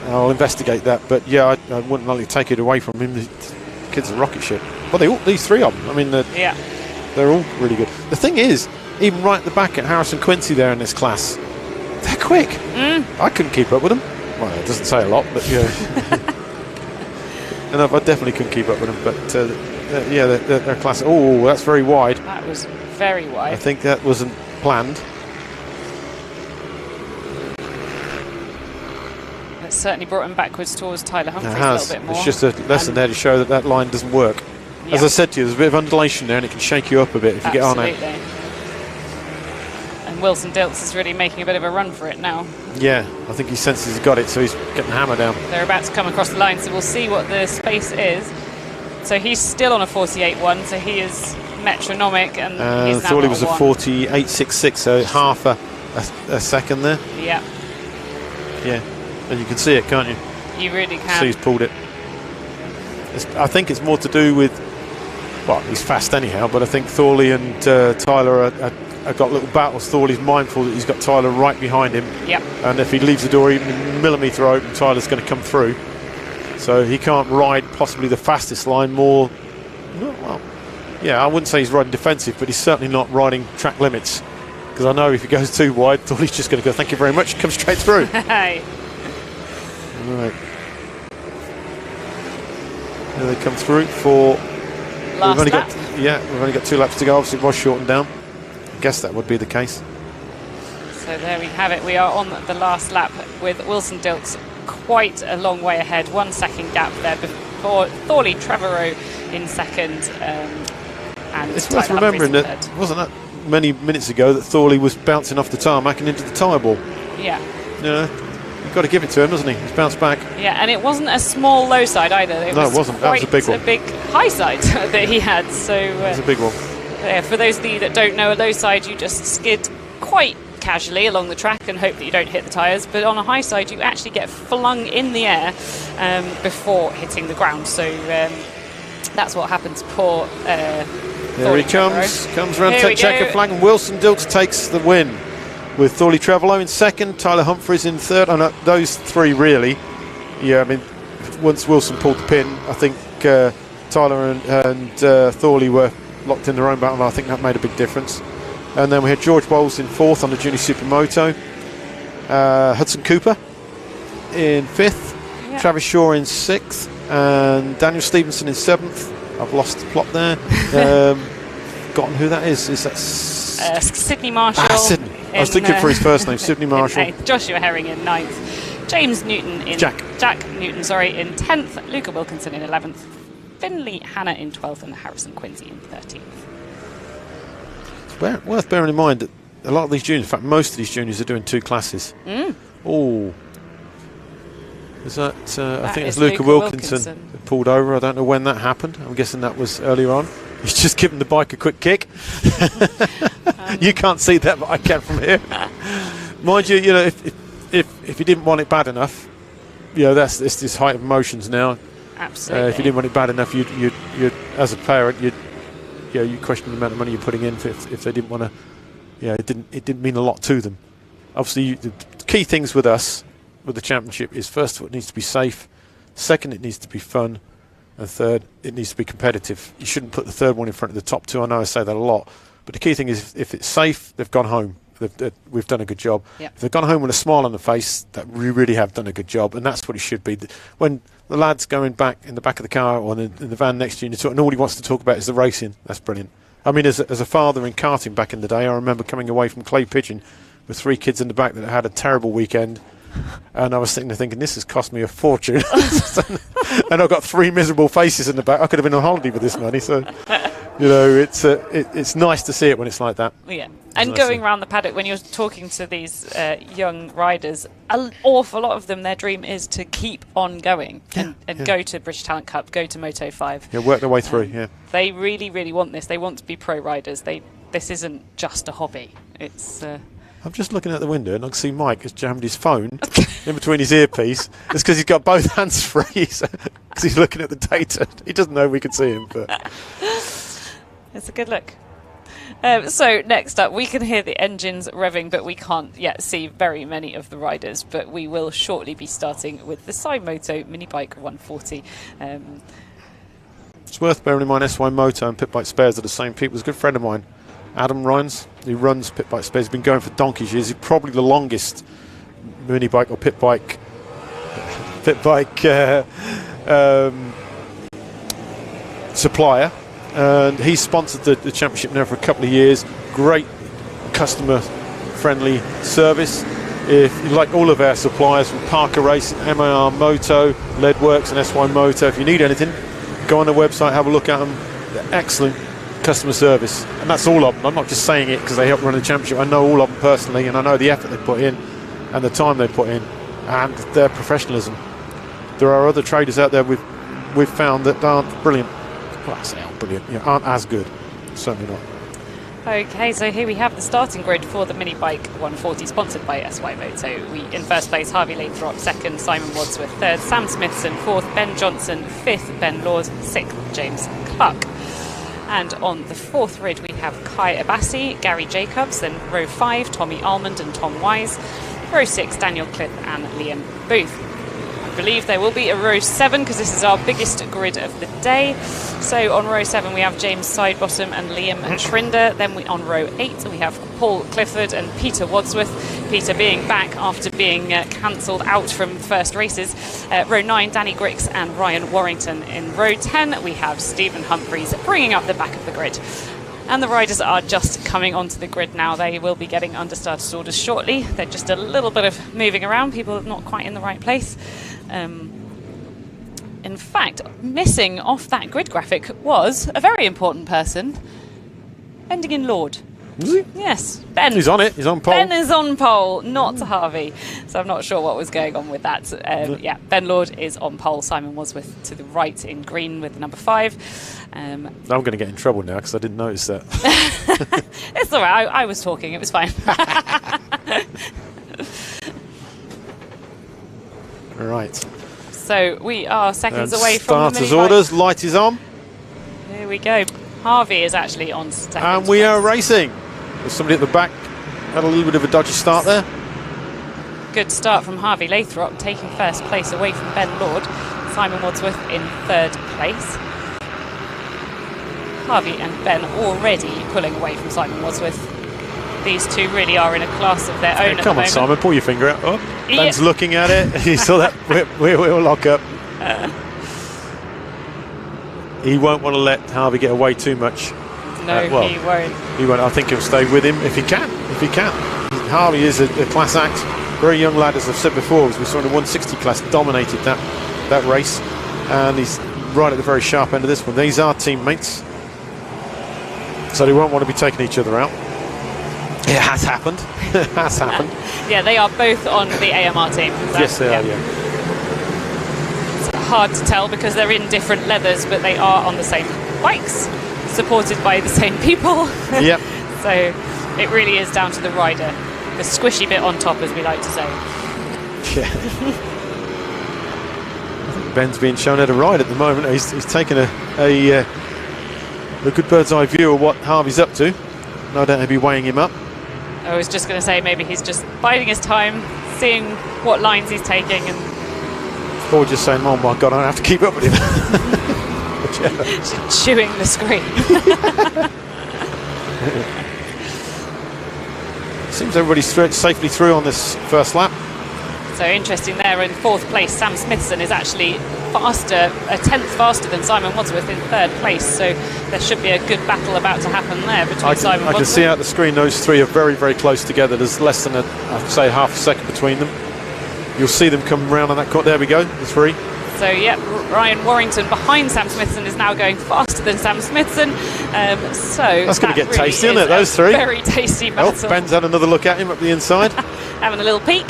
I'll investigate that, but yeah, I wouldn't likely take it away from him. The kid's a rocket ship. Well, these 3 of them. I mean, They're all really good. The thing is, even right at the back at Harrison Quincy there in this class, they're quick. I couldn't keep up with them. Well, it doesn't say a lot, but yeah. And I definitely couldn't keep up with them. But yeah, they're classic. Oh, that's very wide. That was very wide. I think that wasn't planned. It certainly brought him backwards towards Tyler Humphries a little bit more. It's just a lesson there to show that that line doesn't work. Yep. As I said to you, there's a bit of undulation there and it can shake you up a bit if you get on it. And Wilson Dilks is really making a bit of a run for it now. Yeah, I think he senses he's got it, so he's getting the hammer down. They're about to come across the line, so we'll see what the space is. So he's still on a 48.1, so he is metronomic, and he's now thought he was a 48.66, so half a second there. Yeah. Yeah, and you can see it, can't you? You really can. See, he's pulled it. I think it's more to do with, well, he's fast anyhow, but I think Thorley and Tyler have got little battles. Thorley's mindful that he's got Tyler right behind him. Yep. And if he leaves the door even a millimetre open, Tyler's going to come through. So he can't ride possibly the fastest line more. Well, yeah, I wouldn't say he's riding defensive, but he's certainly not riding track limits. Because I know if he goes too wide, Thorley's just going to go, thank you very much, come straight through. Hey. Right. There they come through for last lap. We've only got 2 laps to go. Obviously it was shortened down. I guess that would be the case. So there we have it. We are on the last lap with Wilson Dilks quite a long way ahead. 1 second gap there before Thorley Trevorrow in second. And it's worth remembering that it wasn't that many minutes ago that Thorley was bouncing off the tarmac and into the tyre ball. Yeah. You know, you've got to give it to him, hasn't he? He's bounced back. Yeah, and it wasn't a small low side either. It wasn't. That was a big one. A big high side that he had. So it was a big one. Yeah, for those of you that don't know, a low side you just skid quite casually along the track and hope that you don't hit the tyres. But on a high side, you actually get flung in the air before hitting the ground. So that's what happened to poor. There he comes around to checker flag, and Wilson Dilks takes the win with Thorley Trevorrow in second, Tyler Humphries in third. And those three really, yeah. I mean, once Wilson pulled the pin, I think Tyler and Thorley were locked in their own battle. And I think that made a big difference. And then we had George Bowles in fourth on the Junior Supermoto, Hudson Cooper in fifth, Travis Shaw in sixth, and Daniel Stevenson in seventh. I've lost the plot there. Forgotten who that is. Is that Sydney Marshall? Sydney. I was thinking for his first name, Sydney Marshall. Joshua Herring in ninth. James Newton in Jack Newton, in 10th. Luca Wilkinson in 11th. Finley Hanna in 12th, and Harrison Quincy in 13th. It's worth bearing in mind that a lot of these juniors, in fact, most of these juniors are doing 2 classes. Oh. Is that I think it's Luca Wilkinson that pulled over. I don't know when that happened. I'm guessing that was earlier on. He's just given the bike a quick kick. You can't see that, but I can from here. Mind you, you know, if you didn't want it bad enough, you know, it's this height of emotions now. Absolutely. If you didn't want it bad enough, you'd as a parent, you question the amount of money you're putting in if they didn't want to. Yeah, it didn't mean a lot to them. Obviously, the key things with us, with the championship, is first of all, it needs to be safe. Second, it needs to be fun. And third, it needs to be competitive. You shouldn't put the third one in front of the top 2. I know I say that a lot, but the key thing is if it's safe, they've gone home. We've done a good job. Yep. If they've gone home with a smile on the face, that we really have done a good job, and that's what it should be. When the lad's going back in the back of the car or in the van next to you, and all he wants to talk about is the racing, that's brilliant. I mean, as a father in karting back in the day, I remember coming away from Clay Pigeon with 3 kids in the back that had a terrible weekend. And I was sitting there thinking, this has cost me a fortune. And I've got 3 miserable faces in the back. I could have been on holiday with this money. So, you know, it's nice to see it when it's like that. Yeah. And going around the paddock, when you're talking to these young riders, an awful lot of them, their dream is to keep on going and go to British Talent Cup, go to Moto 5. Yeah, work their way through, They really, really want this. They want to be pro riders. This isn't just a hobby. It's... I'm just looking out the window and I can see Mike has jammed his phone in between his earpiece. It's because he's got both hands free, because he's looking at the data. He doesn't know we can see him, but it's a good look. So next up, we can hear the engines revving, but we can't yet see very many of the riders. But we will shortly be starting with the Cymoto Minibike 140. It's worth bearing in mind SY Moto and Pit Bike Spares are the same people. There's a good friend of mine, Adam Ryans, who runs Pit Bike Spares. He's been going for donkey's years. He's probably the longest mini bike or pit bike supplier, and he's sponsored the championship now for a couple of years. Great customer friendly service. If you like all of our suppliers from Parker Racing, MAR Moto, Leadworks and SY Moto, if you need anything, go on the website, have a look at them. They're excellent customer service, and that's all of them. I'm not just saying it because they help run the championship. I know all of them personally, and I know the effort they put in and the time they put in and their professionalism. There are other traders out there we've found that aren't brilliant. Well, I say aren't brilliant, aren't as good. Certainly not. Okay, so here we have the starting grid for the Minibike 140, sponsored by SY Moto. In first place, Harvey Lathrop; second, Simon Wadsworth; third, Sam Smithson; fourth, Ben Johnson; fifth, Ben Lord; sixth, James Clark. And on the fourth grid, we have Kai Abassi, Gary Jacobs; then row 5, Tommy Almond and Tom Wise; row 6, Daniel Cliff and Liam Booth. I believe there will be a row 7 because this is our biggest grid of the day. So on row 7 we have James Sidebottom and Liam Trinder. Then on row 8 we have Paul Clifford and Peter Wadsworth. Peter being back after being cancelled out from the first races. Row 9, Danny Grix and Ryan Warrington. In row 10 we have Stephen Humphreys bringing up the back of the grid. And the riders are just coming onto the grid now. They will be getting understarted orders shortly. They're just a little bit of moving around. People are not quite in the right place. In fact, missing off that grid graphic was a very important person, ending in Lord. Is he? Yes, Ben. He's on it. He's on pole. Ben is on pole, not Harvey. So I'm not sure what was going on with that. Yeah, Ben Lord is on pole. Simon Wadsworth to the right in green with the number 5. I'm going to get in trouble now because I didn't notice that. It's all right. I was talking. It was fine. Right. So we are seconds away from the starters orders. Light is on. Here we go. Harvey is actually on second. And we are racing. There's somebody at the back. Had a little bit of a dodgy start there. Good start from Harvey Lathrop, taking first place away from Ben Lord. Simon Wadsworth in third place. Harvey and Ben already pulling away from Simon Wadsworth. These two really are in a class of their own. Come on, Simon, pull your finger out. Oh, Ben's looking at it. You saw that wheel lock up. He won't want to let Harvey get away too much. No, he won't. He won't. I think he'll stay with him if he can. Harvey is a class act. Very young lad, as I've said before. We saw in the 160 class, dominated that race. And he's right at the very sharp end of this one. These are teammates. So they won't want to be taking each other out. It has happened. It has happened. Yeah, they are both on the AMR team. Yes, they are, yeah. It's hard to tell because they're in different leathers, but they are on the same bikes, supported by the same people. Yep. So it really is down to the rider. The squishy bit on top, as we like to say. Yeah. I think Ben's being shown how to ride at the moment. He's taken a good bird's eye view of what Harvey's up to. No doubt he'll be weighing him up. I was just going to say maybe he's just biding his time, seeing what lines he's taking, and or just saying, "Oh my God, I have to keep up with him." chewing the screen. Seems everybody's safely through on this first lap. So interesting there. In fourth place, Sam Smithson is actually faster, a tenth faster than Simon Wadsworth in third place. So there should be a good battle about to happen there between Simon Wadsworth. I can see out the screen those three are very, very close together. There's less than I'd say half a second between them. You'll see them come round on that court. There we go, the three. So yeah, Ryan Warrington behind Sam Smithson is now going faster than Sam Smithson. So that's going to get really tasty, isn't it? Those three. Very tasty battle. Oh, Ben's had another look at him up the inside. Having a little peek.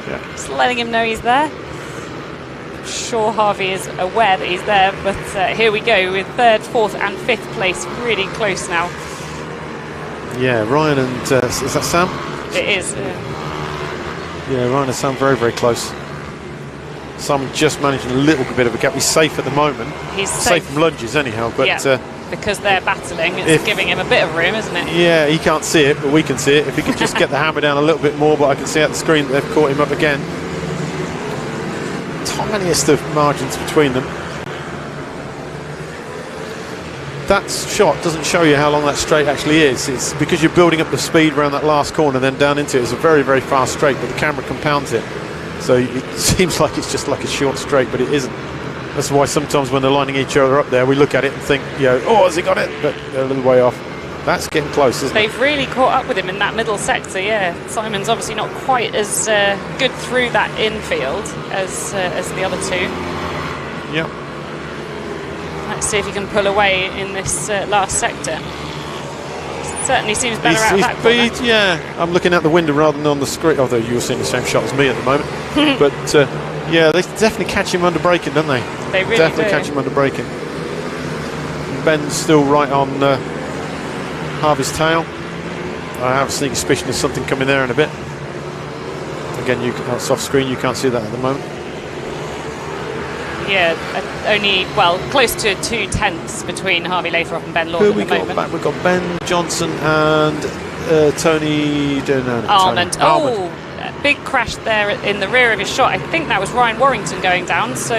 Yeah. Just letting him know he's there. I'm sure Harvey is aware that he's there, but here we go with third, fourth and fifth place really close now. Yeah, Ryan and is that Sam? It is. Yeah, Ryan and Sam very, very close. Simon just managing a little bit of a gap. He's safe at the moment. He's safe from lunges anyhow, but because they're battling, it's giving him a bit of room, isn't it? Yeah, he can't see it, but we can see it. If he could just get the hammer down a little bit more, but I can see out the screen that they've caught him up again. Tiniest of margins between them. that shot doesn't show you how long that straight actually is. It's because you're building up the speed around that last corner, then down into it. It's a very, very fast straight, but the camera compounds it. So it seems like it's just like a short straight, but it isn't. That's why sometimes when they're lining each other up there, we look at it and think, oh, has he got it? But they're a little way off. That's getting close, isn't it? They've really caught up with him in that middle sector, yeah. Simon's obviously not quite as good through that infield as the other two. Yeah. Let's see if he can pull away in this last sector. Certainly seems better out of that corner. Yeah, I'm looking out the window rather than on the screen, although you're seeing the same shot as me at the moment. But yeah, they definitely catch him under braking, don't they? They really definitely do. catch him under braking. Ben's still right on Harvey's tail. I have a sneaky suspicion there's something coming there in a bit. Again, that's off screen, you can't see that at the moment. Yeah, only, close to 2/10 between Harvey Lathrop and Ben Lord at the moment. Back? We've got Ben Johnson and Tony Armand. Oh, a big crash there in the rear of his shot. I think that was Ryan Warrington going down. So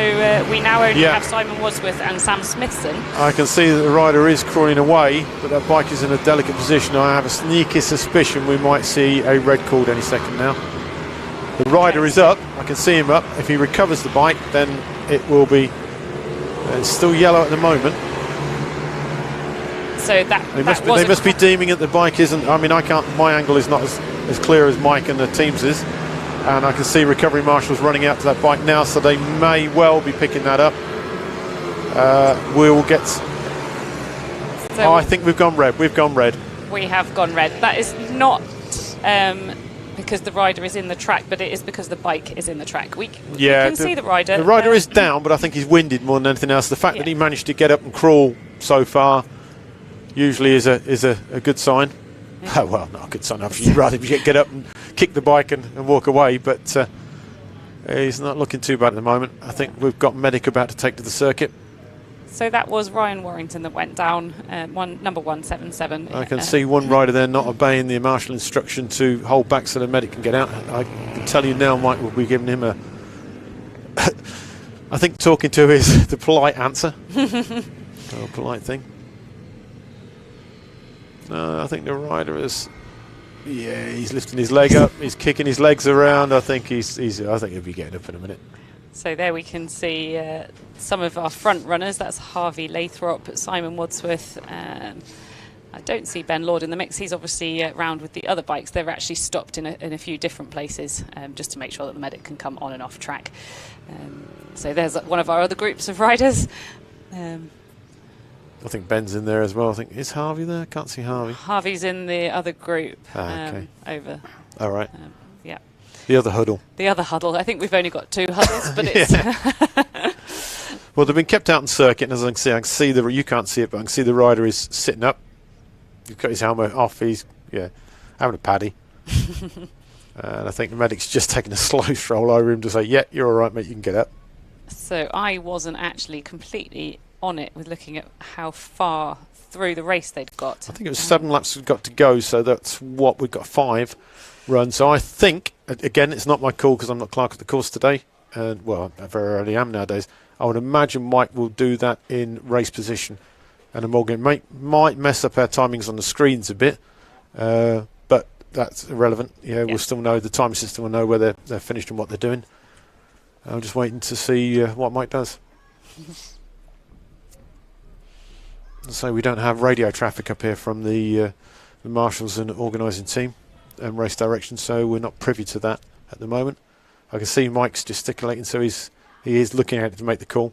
we now only have Simon Wadsworth and Sam Smithson. I can see that the rider is crawling away, but that bike is in a delicate position. I have a sneaky suspicion we might see a red called any second now. The rider is up. I can see him up. If he recovers the bike, then it will be. It's still yellow at the moment. So they must be deeming it. The bike isn't. I mean, I can't. My angle is not as clear as Mike and the team's is, and I can see recovery marshals running out to that bike now. So they may well be picking that up. We'll get. So I think we've gone red. We've gone red. We have gone red. That is not. Because the rider is in the track, but it is because the bike is in the track. We can see the rider. The rider is down, but I think he's winded more than anything else. The fact that he managed to get up and crawl so far usually is a good sign. Yeah. Well, not a good sign. You'd rather get up and kick the bike and walk away, but he's not looking too bad at the moment. I think we've got medic about to take to the circuit. So that was Ryan Warrington that went down, number 177. I can see one rider there not obeying the marshal instruction to hold back so the medic can get out. I can tell you now, Mike will be giving him a... I think talking to is the polite answer. A polite thing. I think the rider is... Yeah, he's lifting his leg up. He's kicking his legs around. I think I think he'll be getting up in a minute. So there we can see some of our front runners. That's Harvey Lathrop, Simon Wadsworth. I don't see Ben Lord in the mix. He's obviously round with the other bikes. They're actually stopped in a few different places just to make sure that the medic can come on and off track. So there's one of our other groups of riders. I think Ben's in there as well. I think, is Harvey there? Can't see Harvey. Harvey's in the other group okay. over. All right. Yeah. The other huddle. The other huddle. I think we've only got 2 huddles, but it's... Well, they've been kept out on circuit, and as I can see you can't see it, but I can see the rider is sitting up. He's got his helmet off. He's having a paddy. And I think the medic's just taking a slow stroll over him to say, yeah, you're all right, mate, you can get up. So I wasn't actually completely on it with looking at how far through the race they'd got. I think it was 7 laps we've got to go, so that's what we've got 5 runs. So I think, again, it's not my call because I'm not clerk of the course today, and well, I very rarely am nowadays. I would imagine Mike will do that in race position, and Morgan might mess up our timings on the screens a bit, but that's irrelevant. We'll still know, the time system will know where they're finished and what they're doing. I'm just waiting to see what Mike does. So we don't have radio traffic up here from the marshals and organising team and race direction, so we're not privy to that at the moment. I can see Mike's gesticulating, so he is looking at it to make the call.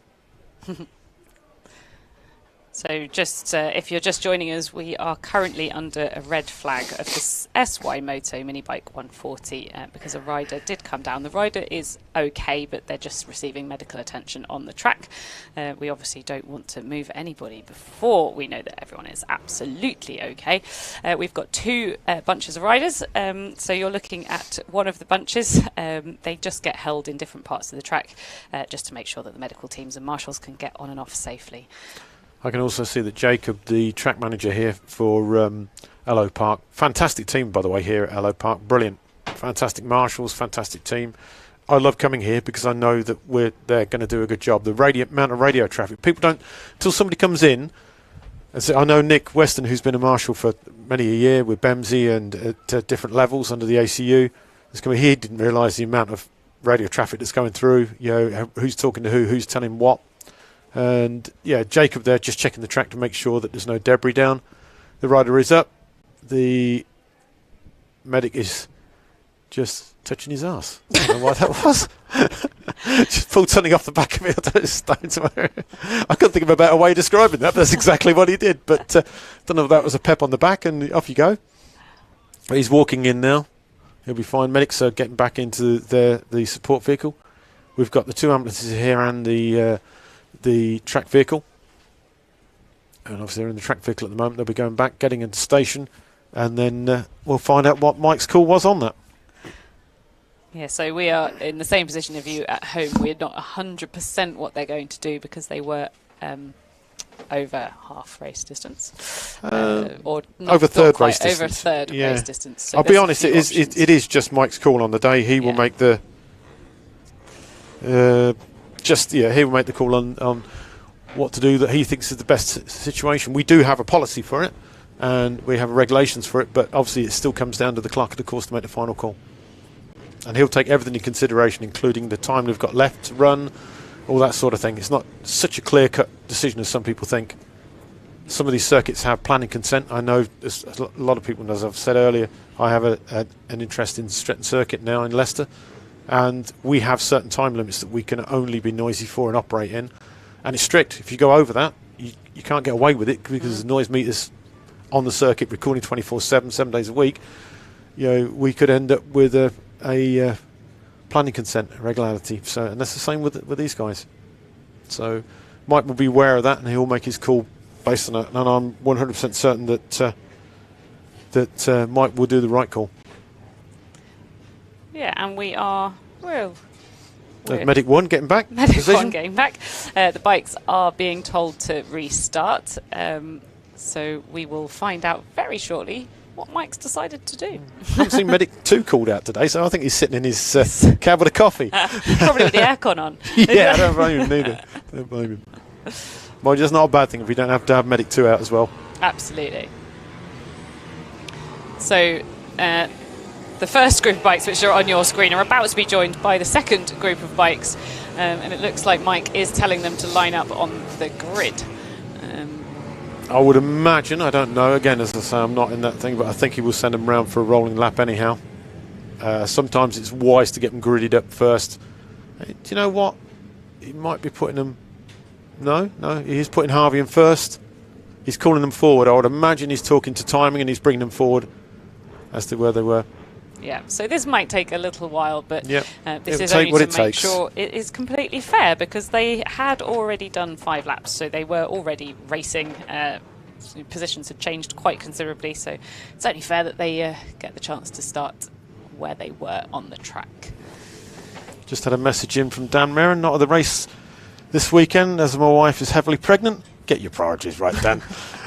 So just if you're just joining us, we are currently under a red flag of this SY Moto Minibike 140 because a rider did come down. The rider is okay, but they're just receiving medical attention on the track. We obviously don't want to move anybody before we know that everyone is absolutely okay. We've got 2 bunches of riders, so you're looking at one of the bunches. They just get held in different parts of the track just to make sure that the medical teams and marshals can get on and off safely. I can also see that Jacob, the track manager here for Ellough Park, fantastic team by the way here at Ellough Park, brilliant, fantastic marshals, fantastic team. I love coming here because I know that they're going to do a good job. The amount of radio traffic, people don't, until somebody comes in, So I know Nick Weston, who's been a marshal for many a year with Bemsey and at different levels under the ACU. He didn't realise the amount of radio traffic that's going through, who's talking to who's telling what. And yeah, Jacob there just checking the track to make sure that there's no debris down. The rider is up. The medic is just touching his arse. I don't know why that was. Just pulled something off the back of it. I couldn't think of a better way of describing that, but that's exactly what he did. But don't know if that was a pep on the back, and off you go. But he's walking in now. He'll be fine. Medics are getting back into the support vehicle. We've got the 2 ambulances here and the track vehicle. And obviously they're in the track vehicle at the moment. They'll be going back, getting into station, and then we'll find out what Mike's call was on that. Yeah, so we are in the same position of you at home. We're not 100% what they're going to do because they were over half race distance. Or not, over third not race distance. Over a third race distance. So I'll be honest, it is just Mike's call on the day. He will make the... he will make the call on what to do that he thinks is the best situation. We do have a policy for it, and we have regulations for it, but obviously it still comes down to the clerk of the course to make the final call. And he'll take everything into consideration, including the time we've got left to run, all that sort of thing. It's not such a clear-cut decision as some people think. Some of these circuits have planning consent. I know there's a lot of people, as I've said earlier, I have an interest in Stretton Circuit now in Leicester, and we have certain time limits that we can only be noisy for and operate in. And it's strict. If you go over that, you can't get away with it because the noise meters on the circuit recording 24/7, 7 days a week. We could end up with a planning consent irregularity. So, and that's the same with these guys. So Mike will be aware of that, and he'll make his call based on it. And I'm 100% certain that Mike will do the right call. Yeah, and we are Medic 1 getting back. Medic 1 getting back. The bikes are being told to restart. So we will find out very shortly what Mike's decided to do. I haven't seen Medic 2 called out today, so I think he's sitting in his cab with a coffee. Probably with the aircon on. Yeah, I don't blame him neither. Don't blame him. Well, it's not a bad thing if we don't have to have Medic 2 out as well. Absolutely. So the first group of bikes which are on your screen are about to be joined by the second group of bikes, and it looks like Mike is telling them to line up on the grid. I would imagine, I don't know, again, as I say, I'm not in that thing, but I think he will send them round for a rolling lap anyhow. Sometimes it's wise to get them gridded up first. Do you know what? He might be putting them... No, he's putting Harvey in first. He's calling them forward. I would imagine he's talking to timing and he's bringing them forward as to where they were. Yeah, so this might take a little while, but this is take only to make sure it is completely fair, because they had already done 5 laps, so they were already racing. So positions had changed quite considerably, so it's only fair that they get the chance to start where they were on the track. Just had a message in from Dan Merrin, not at the race this weekend, as my wife is heavily pregnant. Get your priorities right, Dan.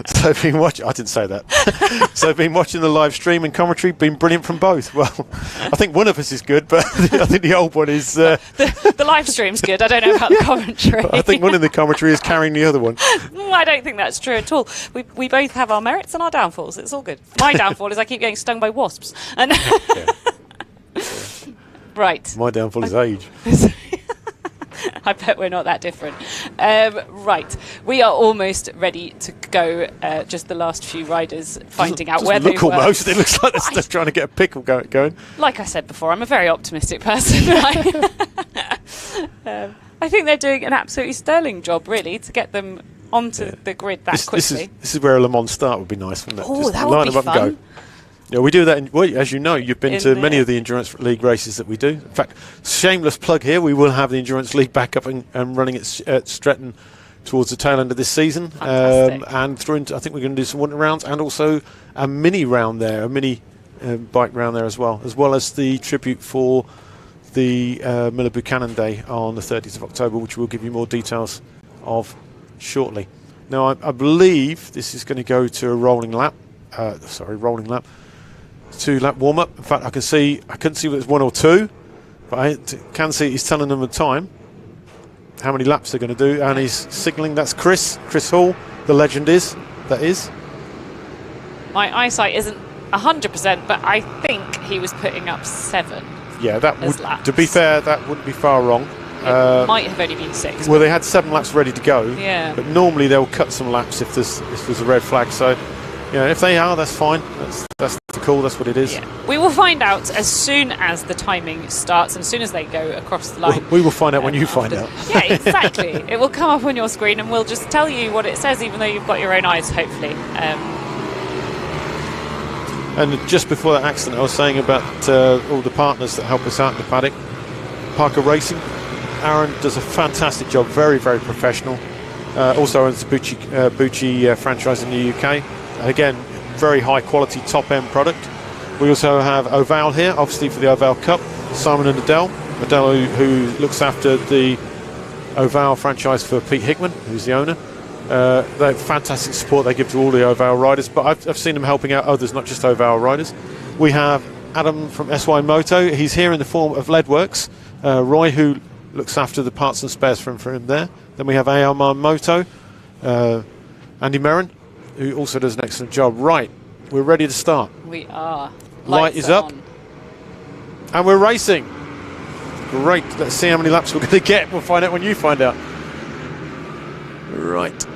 So I've been watching. I didn't say that. So I've been watching the live stream and commentary. Been brilliant from both. Well, I think one of us is good, but I think the old one is. The live stream's good. I don't know about the commentary. I think one of the commentary is carrying the other one. I don't think that's true at all. We both have our merits and our downfalls. It's all good. My downfall is I keep getting stung by wasps. And right. My downfall is age. I bet we're not that different. Right, we are almost ready to go. Just the last few riders finding out where they were. Almost. It looks like they're still trying to get a pickle going. Like I said before, I'm a very optimistic person. I think they're doing an absolutely sterling job, really, to get them onto the grid that quickly. This is where a Le Mans start would be nice, wouldn't it? Oh, just that line would them be up fun. and go. Yeah, we do that. As you know, you've been to many of the Endurance League races that we do. In fact, shameless plug here, we will have the Endurance League back up and running at Stretton towards the tail end of this season. And through into, I think we're going to do some winter rounds and also a mini round there, a mini bike round there as well as the tribute for the Miller Buchanan Day on the 30th of October, which we'll give you more details of shortly. Now, I believe this is going to go to a rolling lap. 2-lap warm-up. In fact, I couldn't see whether it's 1 or 2, but I can see he's telling them the time, how many laps they're going to do, and he's signalling. That's Chris Hall, the legend is. that is? My eyesight isn't 100%, but I think he was putting up 7. Yeah, that as would. laps. To be fair, that wouldn't be far wrong. It might have only been 6. Well, they had 7 laps ready to go. Yeah. But normally they'll cut some laps if there's a red flag. So, you know, if they are, that's fine. That's the call. That's what it is. Yeah. We will find out as soon as the timing starts, and as soon as they go across the line. We will find out when you find out. Yeah, exactly. It will come up on your screen, and we'll just tell you what it says, even though you've got your own eyes, hopefully. And just before that accident, I was saying about all the partners that help us out in the paddock. Parker Racing. Aaron does a fantastic job, very, very professional. Also owns the Bucci franchise in the UK. Again, very high quality, top end product. We also have Ovale here, obviously for the Ovale Cup. Simon and Adele. Adele, who looks after the Ovale franchise for Pete Hickman, who's the owner. They have fantastic support they give to all the Ovale riders, but I've seen them helping out others, not just Ovale riders. We have Adam from SY Moto. He's here in the form of Leadworks. Roy, who looks after the parts and spares for him there. Then we have Aoman Moto, Andy Merrin, who also does an excellent job. Right, we're ready to start. We are. Light is up. On. And we're racing. Great, let's see how many laps we're going to get. We'll find out when you find out. Right.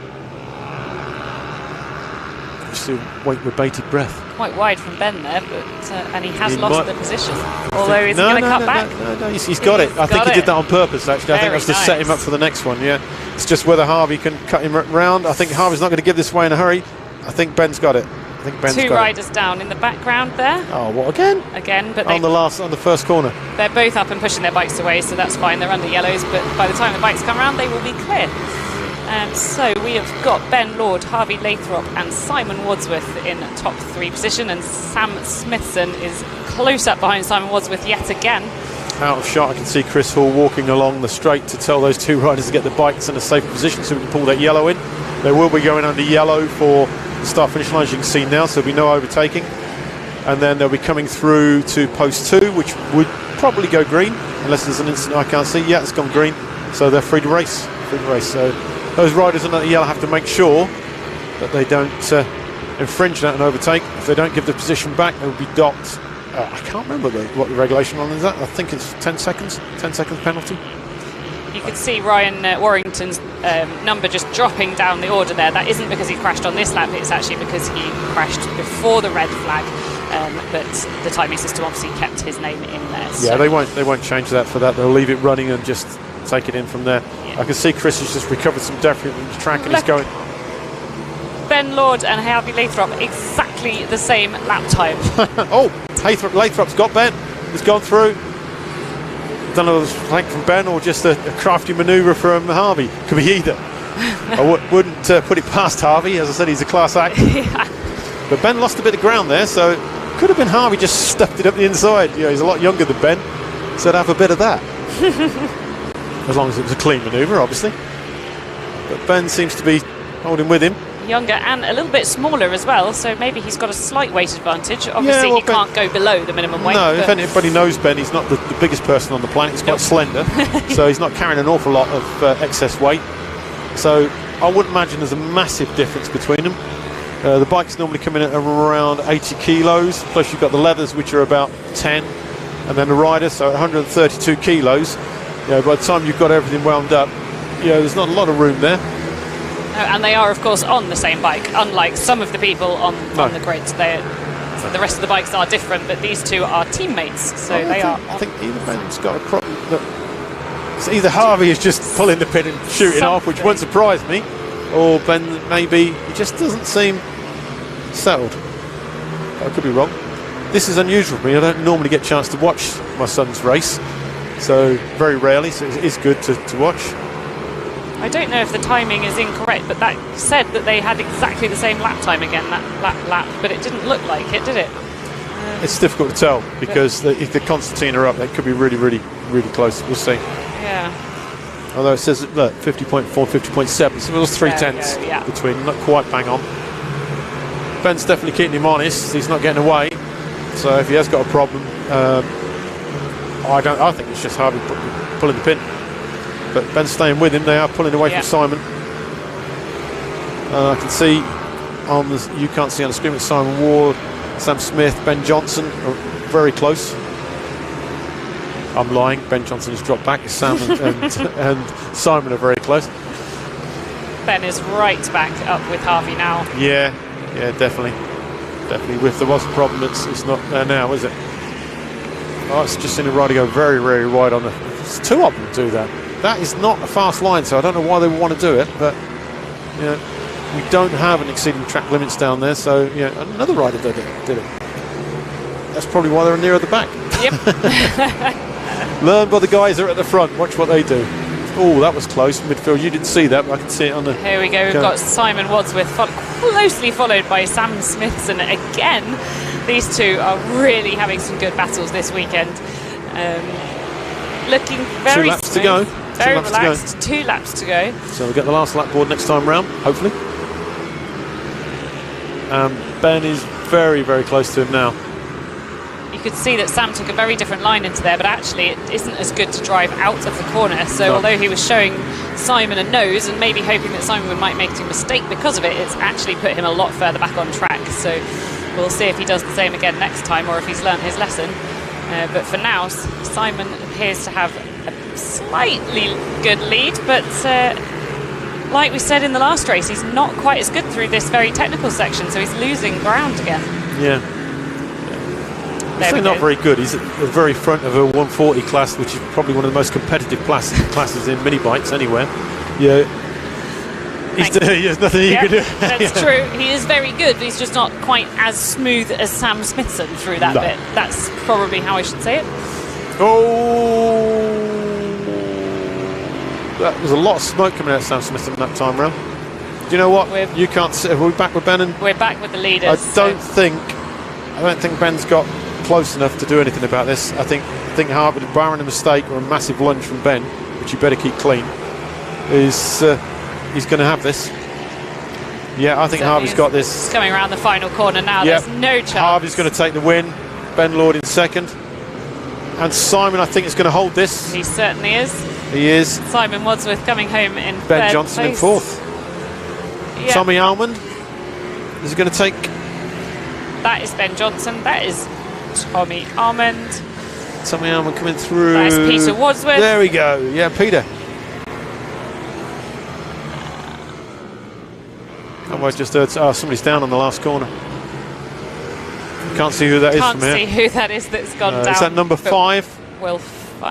Still wait with bated breath. Quite wide from Ben there, but and he has lost the position. Although is he going to cut back? No, he's got it. I think he did that on purpose, actually. I think that's just set him up for the next one, yeah. It's just whether Harvey can cut him round. I think Harvey's not going to give this away in a hurry. I think Ben's got it. I think Ben's got it. 2 riders down in the background there. Oh, what, again? Again, but on the first corner. They're both up and pushing their bikes away, so that's fine. They're under yellows, but by the time the bikes come around, they will be clear. So we have got Ben Lord, Harvey Lathrop and Simon Wadsworth in top 3 position, and Sam Smithson is close up behind Simon Wadsworth yet again. Out of shot, I can see Chris Hall walking along the straight to tell those 2 riders to get the bikes in a safe position so we can pull that yellow in. They will be going under yellow for the start-finish line, as you can see now, so there'll be no overtaking. And then they'll be coming through to post 2, which would probably go green, unless there's an incident I can't see. Yeah, it's gone green, so they're free to race. So those riders under the yellow have to make sure that they don't infringe that and overtake. If they don't give the position back, they will be docked. I can't remember what the regulation on is that. I think it's 10 seconds. 10 seconds penalty. You could see Ryan Warrington's number just dropping down the order there. That isn't because he crashed on this lap, it's actually because he crashed before the red flag. But the timing system obviously kept his name in there. So. Yeah, they won't change that for that. They'll leave it running and just take it in from there. Yeah. I can see Chris has just recovered some debris from the track and he's going. Ben Lord and Harvey Lathrop exactly the same lap time. Oh, Lathrop's got Ben. He's gone through. Don't know if it was flank from Ben or just a crafty manoeuvre from Harvey. Could be either. I wouldn't put it past Harvey. As I said, he's a class act. Yeah. But Ben lost a bit of ground there, so it could have been Harvey just stuffed it up the inside. You know, he's a lot younger than Ben, so I'd have a bit of that. As long as it was a clean manoeuvre, obviously. But Ben seems to be holding with him. Younger and a little bit smaller as well, so maybe he's got a slight weight advantage. Obviously, he can't go below the minimum weight. No, if anybody knows Ben, he's not the biggest person on the planet. He's quite slender, so he's not carrying an awful lot of excess weight. So I wouldn't imagine there's a massive difference between them. The bikes normally come in at around 80 kilos, plus you've got the leathers, which are about 10, and then the rider, so 132 kilos. You know, by the time you've got everything wound up, you know, there's not a lot of room there. And they are, of course, on the same bike, unlike some of the people on the grid. So the rest of the bikes are different, but these 2 are teammates, so I think either Ben's got a problem. So either Harvey is just pulling the pin and shooting off, which won't surprise me, or Ben maybe he just doesn't seem settled. I could be wrong. This is unusual for me. I don't normally get a chance to watch my son's race, so very rarely, so it is good to watch. I don't know if the timing is incorrect, but that said that they had exactly the same lap time again, that lap, but it didn't look like it, did it? It's difficult to tell, because if the Constantine are up, they could be really, really, really close. We'll see. Yeah. Although it says, look, 50.4, 50.7, so it was 3/10 between, not quite bang on. Ben's definitely keeping him honest. He's not getting away. So if he has got a problem, I think it's just Harvey pulling the pin. But Ben's staying with him. They are pulling away from Simon. I can see on the, you can't see on the screen, it's Simon Ward, Sam Smith, Ben Johnson are very close. I'm lying, Ben Johnson has dropped back. Sam and Simon are very close. Ben is right back up with Harvey now. Yeah, definitely. If there was a problem, it's not there now, is it? Oh, it's just seen a rider go very, very wide on the... There's two of them do that. That is not a fast line, so I don't know why they would want to do it, but we don't have an exceeding track limits down there, so another rider did it. That's probably why they're nearer the back. Yep. Learn by the guys that are at the front. Watch what they do. Oh, that was close. Midfield, you didn't see that, but I can see it on the... Here we go. We've got Simon Wadsworth closely followed by Sam Smithson. Again, these two are really having some good battles this weekend. Looking very 2 laps smooth, to go. very relaxed. 2 laps to go. So we'll get the last lap board next time round, hopefully. Ben is very, very close to him now. You could see that Sam took a very different line into there, but actually it isn't as good to drive out of the corner. So although he was showing Simon a nose and maybe hoping that Simon might make a mistake because of it, it's actually put him a lot further back on track. So we'll see if he does the same again next time or if he's learned his lesson. But for now, Simon appears to have a slightly good lead, but like we said in the last race, he's not quite as good through this very technical section, so he's losing ground again. Yeah. He's still not very good. He's at the very front of a 140 class, which is probably one of the most competitive classes in mini bikes anywhere. Yeah. There's nothing you can do. That's true. He is very good, but he's just not quite as smooth as Sam Smithson through that bit. That's probably how I should say it. Oh, that was a lot of smoke coming out of Sam Smithson that time round. Do you know what? You can't see. Are we back with Ben? We're back with the leaders. I don't think Ben's got close enough to do anything about this. I think Harvey, barring a mistake or a massive lunge from Ben, which you better keep clean, is he's going to have this. Yeah, I think Harvey's got this. It's coming around the final corner now. Yep. There's no chance. Harvey's going to take the win. Ben Lord in second. And Simon, I think, is going to hold this. He certainly is. He is. Simon Wadsworth coming home in Ben Johnson place. in fourth. Yep. Tommy Almond is going to take... That is Ben Johnson. That is Tommy Almond. Tommy Almond coming through. That is Peter Wadsworth. There we go. Yeah, Peter. Oh, I just heard somebody's down on the last corner. Can't see who that is from here. Can't see who that is that's gone down. Is that number 5? Well,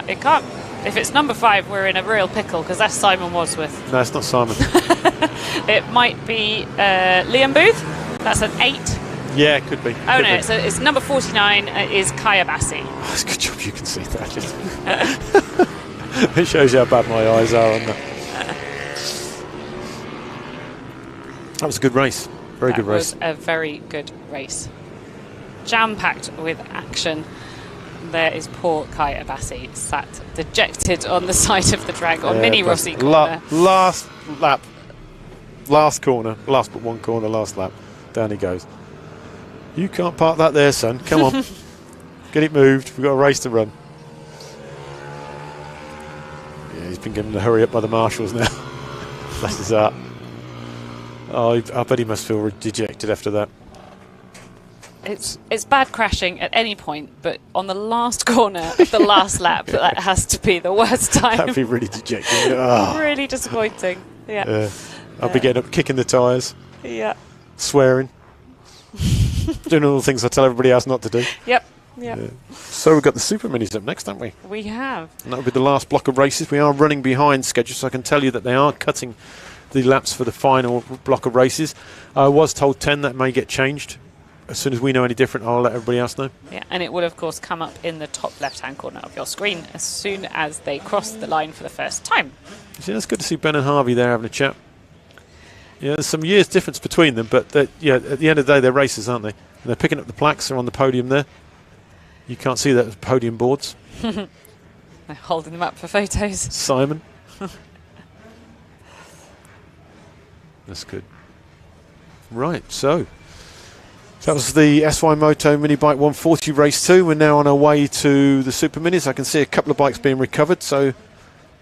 it can't. If it's number 5, we're in a real pickle because that's Simon Wadsworth. No, it's not Simon. It might be Liam Booth. That's an 8. Yeah, it could be. Oh, no, it's number 49 is Kaya Bassi. Oh, it's a good job you can see that. It shows you how bad my eyes are on that. That was a good race. Very good race. That was a very good race. Jam-packed with action. There is poor Kaya Bassi sat dejected on the side of the track on Mini Rossi corner. Last lap. Last corner. Last but one corner, last lap. Down he goes. You can't park that there, son. Come on. Get it moved. We've got a race to run. Yeah, he's been given the hurry up by the marshals now. Bless his heart. Oh, I bet he must feel dejected after that. It's bad crashing at any point, but on the last corner of the last lap, that has to be the worst time. That'd be really dejecting. Oh. Really disappointing. Yeah. I'll be getting up, kicking the tyres. Yeah. Swearing. Doing all the things I tell everybody else not to do. Yep. So we've got the Super Minis up next, haven't we? We have. And that'll be the last block of races. We are running behind schedule, so I can tell you that they are cutting the laps for the final block of races. I was told 10. That may get changed. As soon as we know any different, I'll let everybody else know. Yeah, and it will, of course, come up in the top left-hand corner of your screen as soon as they cross the line for the first time. See, that's good to see Ben and Harvey there having a chat. Yeah, there's some years difference between them, but at the end of the day, they're racers, aren't they? And they're picking up the plaques. They're on the podium there. You can't see that as podium boards. They're holding them up for photos. Simon. That's good. Right, so that was the SY Moto Mini Bike 140 Race 2. We're now on our way to the Super Minis. I can see a couple of bikes being recovered, so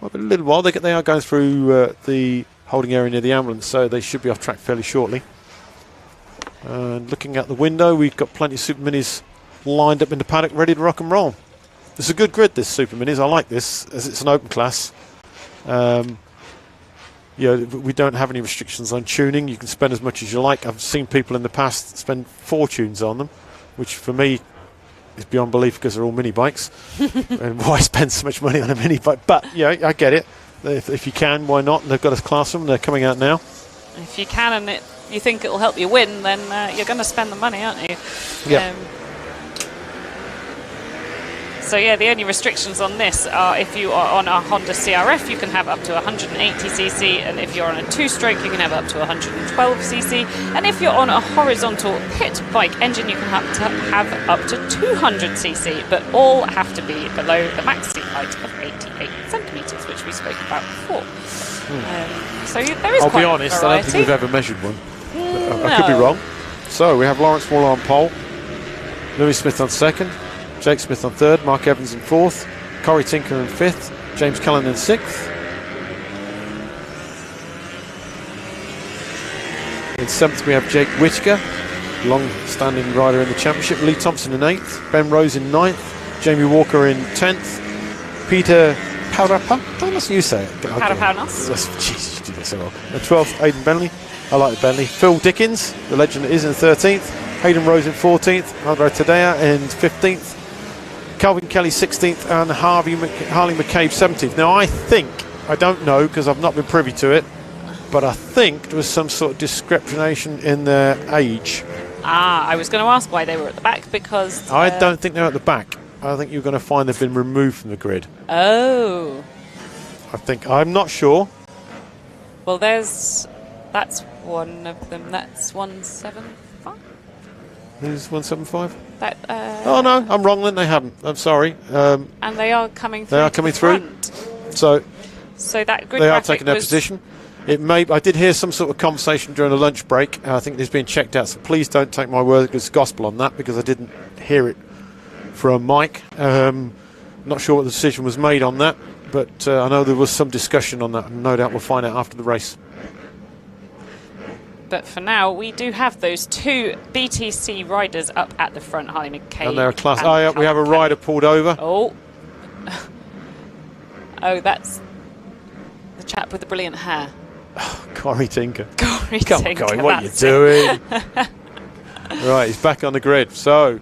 might be a little while. They are going through the holding area near the ambulance, so they should be off track fairly shortly. And looking out the window, we've got plenty of Super Minis lined up in the paddock, ready to rock and roll. It's a good grid, this Super Minis. I like this, as it's an open class. We don't have any restrictions on tuning. You can spend as much as you like. I've seen people in the past spend fortunes on them, which for me is beyond belief because they're all mini bikes. And why spend so much money on a mini bike? But yeah, I get it. If you can, why not? And they've got a class of them. They're coming out now. If you can and you think it will help you win, then you're going to spend the money, aren't you? Yeah. So yeah, the only restrictions on this are if you are on a Honda CRF, you can have up to 180cc, and if you're on a two-stroke, you can have up to 112cc, and if you're on a horizontal pit bike engine, you can have up to 200cc, but all have to be below the max seat height of 88 centimetres, which we spoke about before. So there is I'll quite be honest, a variety. I don't think we've ever measured one. I could be wrong. So we have Lawrence Waller on pole, Louis Smith on second, Jake Smith on third, Mark Evans in fourth, Corey Tinker in fifth, James Cullen in sixth. In seventh we have Jake Whitaker, long-standing rider in the championship, Lee Thompson in eighth, Ben Rose in ninth, Jamie Walker in 10th, Peter Paudapa, how must you say it? Paudapaunos. Jesus, you do that so well. And 12th, Aidan Bentley. I like the Bentley. Phil Dickens, the legend that is, in 13th. Hayden Rose in 14th. Andre Tadea in 15th. Calvin Kelly 16th. And Harley McCabe 17th. Now, I don't know because I've not been privy to it, but I think there was some sort of discrimination in their age. I was going to ask why they were at the back because... I don't think they're at the back. I think you're going to find they've been removed from the grid. Oh. I'm not sure. Well, that's one of them. That's 175. Who's 175? Oh no, I'm wrong then. They haven't. I'm sorry. And they are coming through. They are coming through. So that grid they are taking their position. I did hear some sort of conversation during a lunch break. I think it's being checked out. So please don't take my word as gospel on that because I didn't hear it from Mike. Not sure what the decision was made on that, but I know there was some discussion on that, and no doubt we'll find out after the race. But for now, we do have those two BTC riders up at the front, Harley McCabe. And they're a class. Oh, yeah, we have a rider pulled over. Oh, that's the chap with the brilliant hair. Oh, Corey Tinker. Corey Come Tinker. on, Corey, what are you doing? Right, he's back on the grid. So,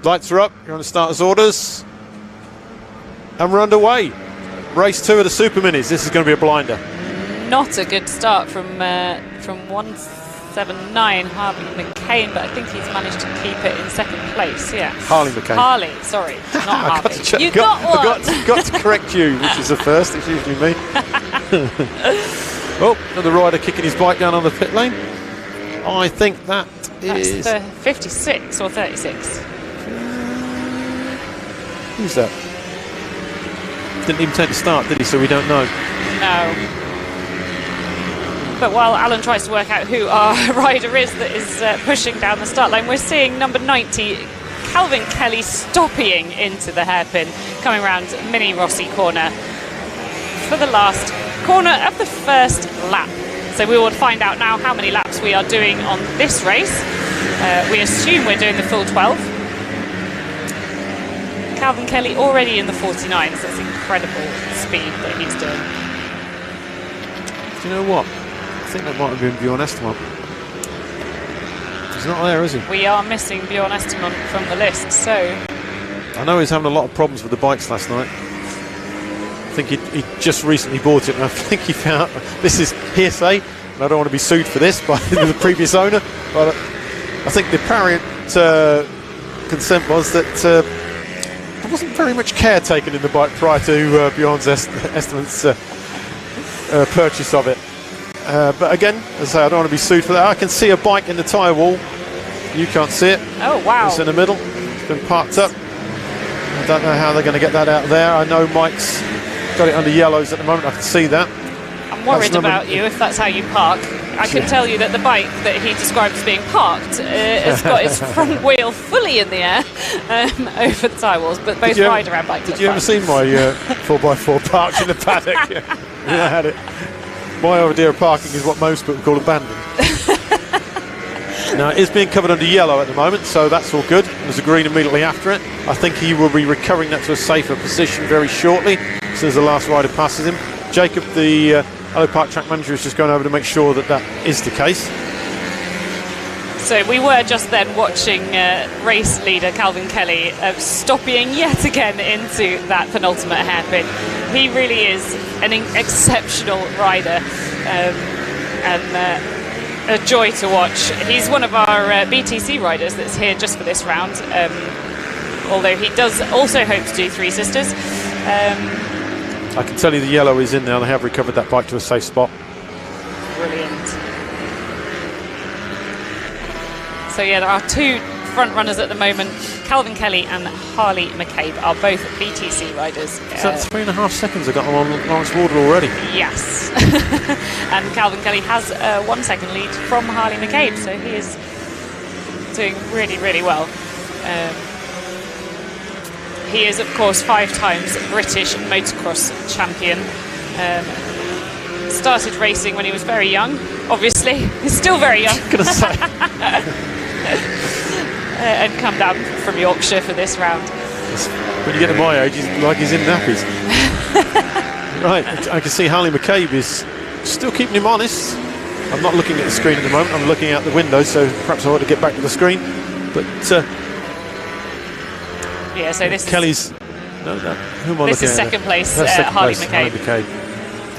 lights are up. You're on the starter's orders. And we're underway. Race 2 of the Super Minis. This is going to be a blinder. Not a good start from 179, Harley McCabe, but I think he's managed to keep it in second place. Yeah. Harley McCabe. Harley, sorry, not Harvey. You got one. Got to correct you, which is the first. It's usually me. Oh, another rider kicking his bike down on the pit lane. I think that's the 56 or 36. Who's that? Didn't even take the start, did he? So we don't know. No. But while Alan tries to work out who our rider is that is pushing down the start line, we're seeing number 90, Calvin Kelly, stopping into the hairpin, coming around Mini Rossi corner for the last corner of the first lap. So we will find out now how many laps we are doing on this race. We assume we're doing the full 12. Calvin Kelly already in the 49, so it's incredible speed that he's doing. Do you know what? I think that might have been Bjorn Esterman. He's not there, is he? We are missing Bjorn Esterman from the list, so... I know he's having a lot of problems with the bikes last night. I think he just recently bought it, and I think he found... This is hearsay, and I don't want to be sued for this by the previous owner, but I think the apparent consent was that there wasn't very much care taken in the bike prior to Bjorn Esterman's purchase of it. But again, as I say, I don't want to be sued for that. I can see a bike in the tyre wall. You can't see it. Oh, wow. It's in the middle. It's been parked up. I don't know how they're going to get that out of there. I know Mike's got it under yellows at the moment. I can see that. I'm worried about you if that's how you park. I can tell you that the bike that he described as being parked has got its front wheel fully in the air over the tyre walls, but both rider and bike. Did you ever see my 4x4 parked in the paddock? Yeah, I had it. My idea of parking is what most people call abandoned. Now, it is being covered under yellow at the moment, so that's all good. There's a green immediately after it. I think he will be recovering that to a safer position very shortly, as soon as the last rider passes him. Jacob, the Ellough Park track manager, is just going over to make sure that that is the case. So we were just then watching race leader Calvin Kelly stopping yet again into that penultimate hairpin. He really is an exceptional rider, and a joy to watch. He's one of our BTC riders that's here just for this round, although he does also hope to do Three Sisters. I can tell you the yellow is in now. They have recovered that bike to a safe spot. Brilliant. So yeah, there are two front runners at the moment. Calvin Kelly and Harley McCabe are both BTC riders. So that's 3.5 seconds I got on Lawrence Wardle already. Yes. And Calvin Kelly has a 1 second lead from Harley McCabe, so he is doing really, really well. He is, of course, 5 times British motocross champion. Started racing when he was very young, obviously. He's still very young. Gonna say. And come down from Yorkshire for this round. When you get to my age, he's like he's in nappies. Right, I can see Harley McCabe is still keeping him honest. I'm not looking at the screen at the moment, I'm looking out the window, so perhaps I ought to get back to the screen. But yeah, so this Kelly's who am I looking at? This is second place, Harley McCabe.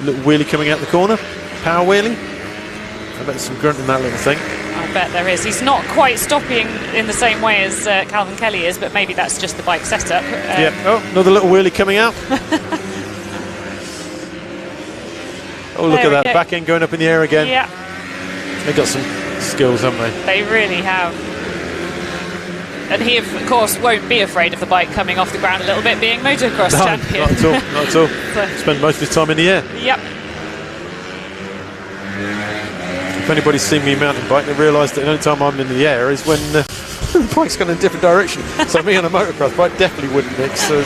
Little wheelie coming out the corner, power wheelie. I bet there's some grunt in that little thing. I bet there is. He's not quite stopping in the same way as Calvin Kelly is, but maybe that's just the bike setup. Yeah. Oh, another little wheelie coming out. Oh, look at that back end going up in the air again. Yeah. They've got some skills, haven't they? They really have. And he, of course, won't be afraid of the bike coming off the ground a little bit, being motocross champion. Not at all. Not at all. Spend most of his time in the air. Yep. If anybody's seen me mountain bike, they realise that the only time I'm in the air is when the bike's gone in a different direction. So me on a motocross bike definitely wouldn't mix. So,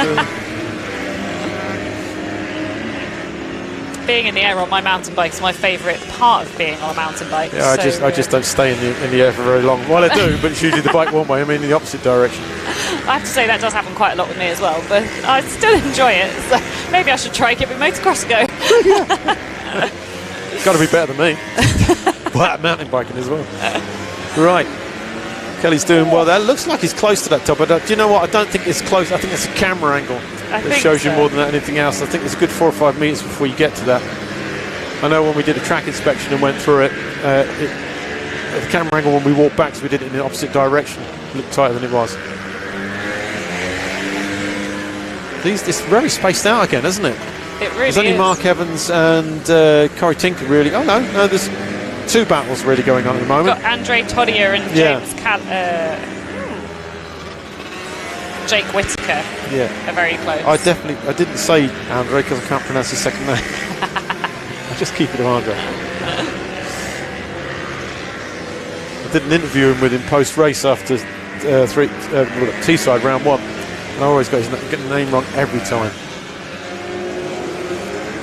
being in the air on my mountain bike is my favourite part of being on a mountain bike. Yeah, I just don't stay in the air for very long. Well, I do, but it's usually the bike one way. I mean, in the opposite direction. I have to say that does happen quite a lot with me as well, but I still enjoy it. So maybe I should try giving motocross a go. Got to be better than me. Well, mountain biking as well. Right. Kelly's doing well there. Looks like he's close to that top. But do you know what? I don't think it's close. I think it's a camera angle that shows you more than anything else. I think it's a good 4 or 5 metres before you get to that. I know when we did a track inspection and went through it, the camera angle when we walked back, so we did it in the opposite direction, it looked tighter than it was. It's very spaced out again, isn't it? It really There's only is. Mark Evans and Corey Tinker really. Oh no, there's 2 battles really going on at the moment. Got Andre Todier and James Jake Whittaker. Yeah, are very close. I didn't say Andre because I can't pronounce his second name. I just keep it to Andre. I did an interview with him post race after Teesside round 1, and I always get the name wrong every time.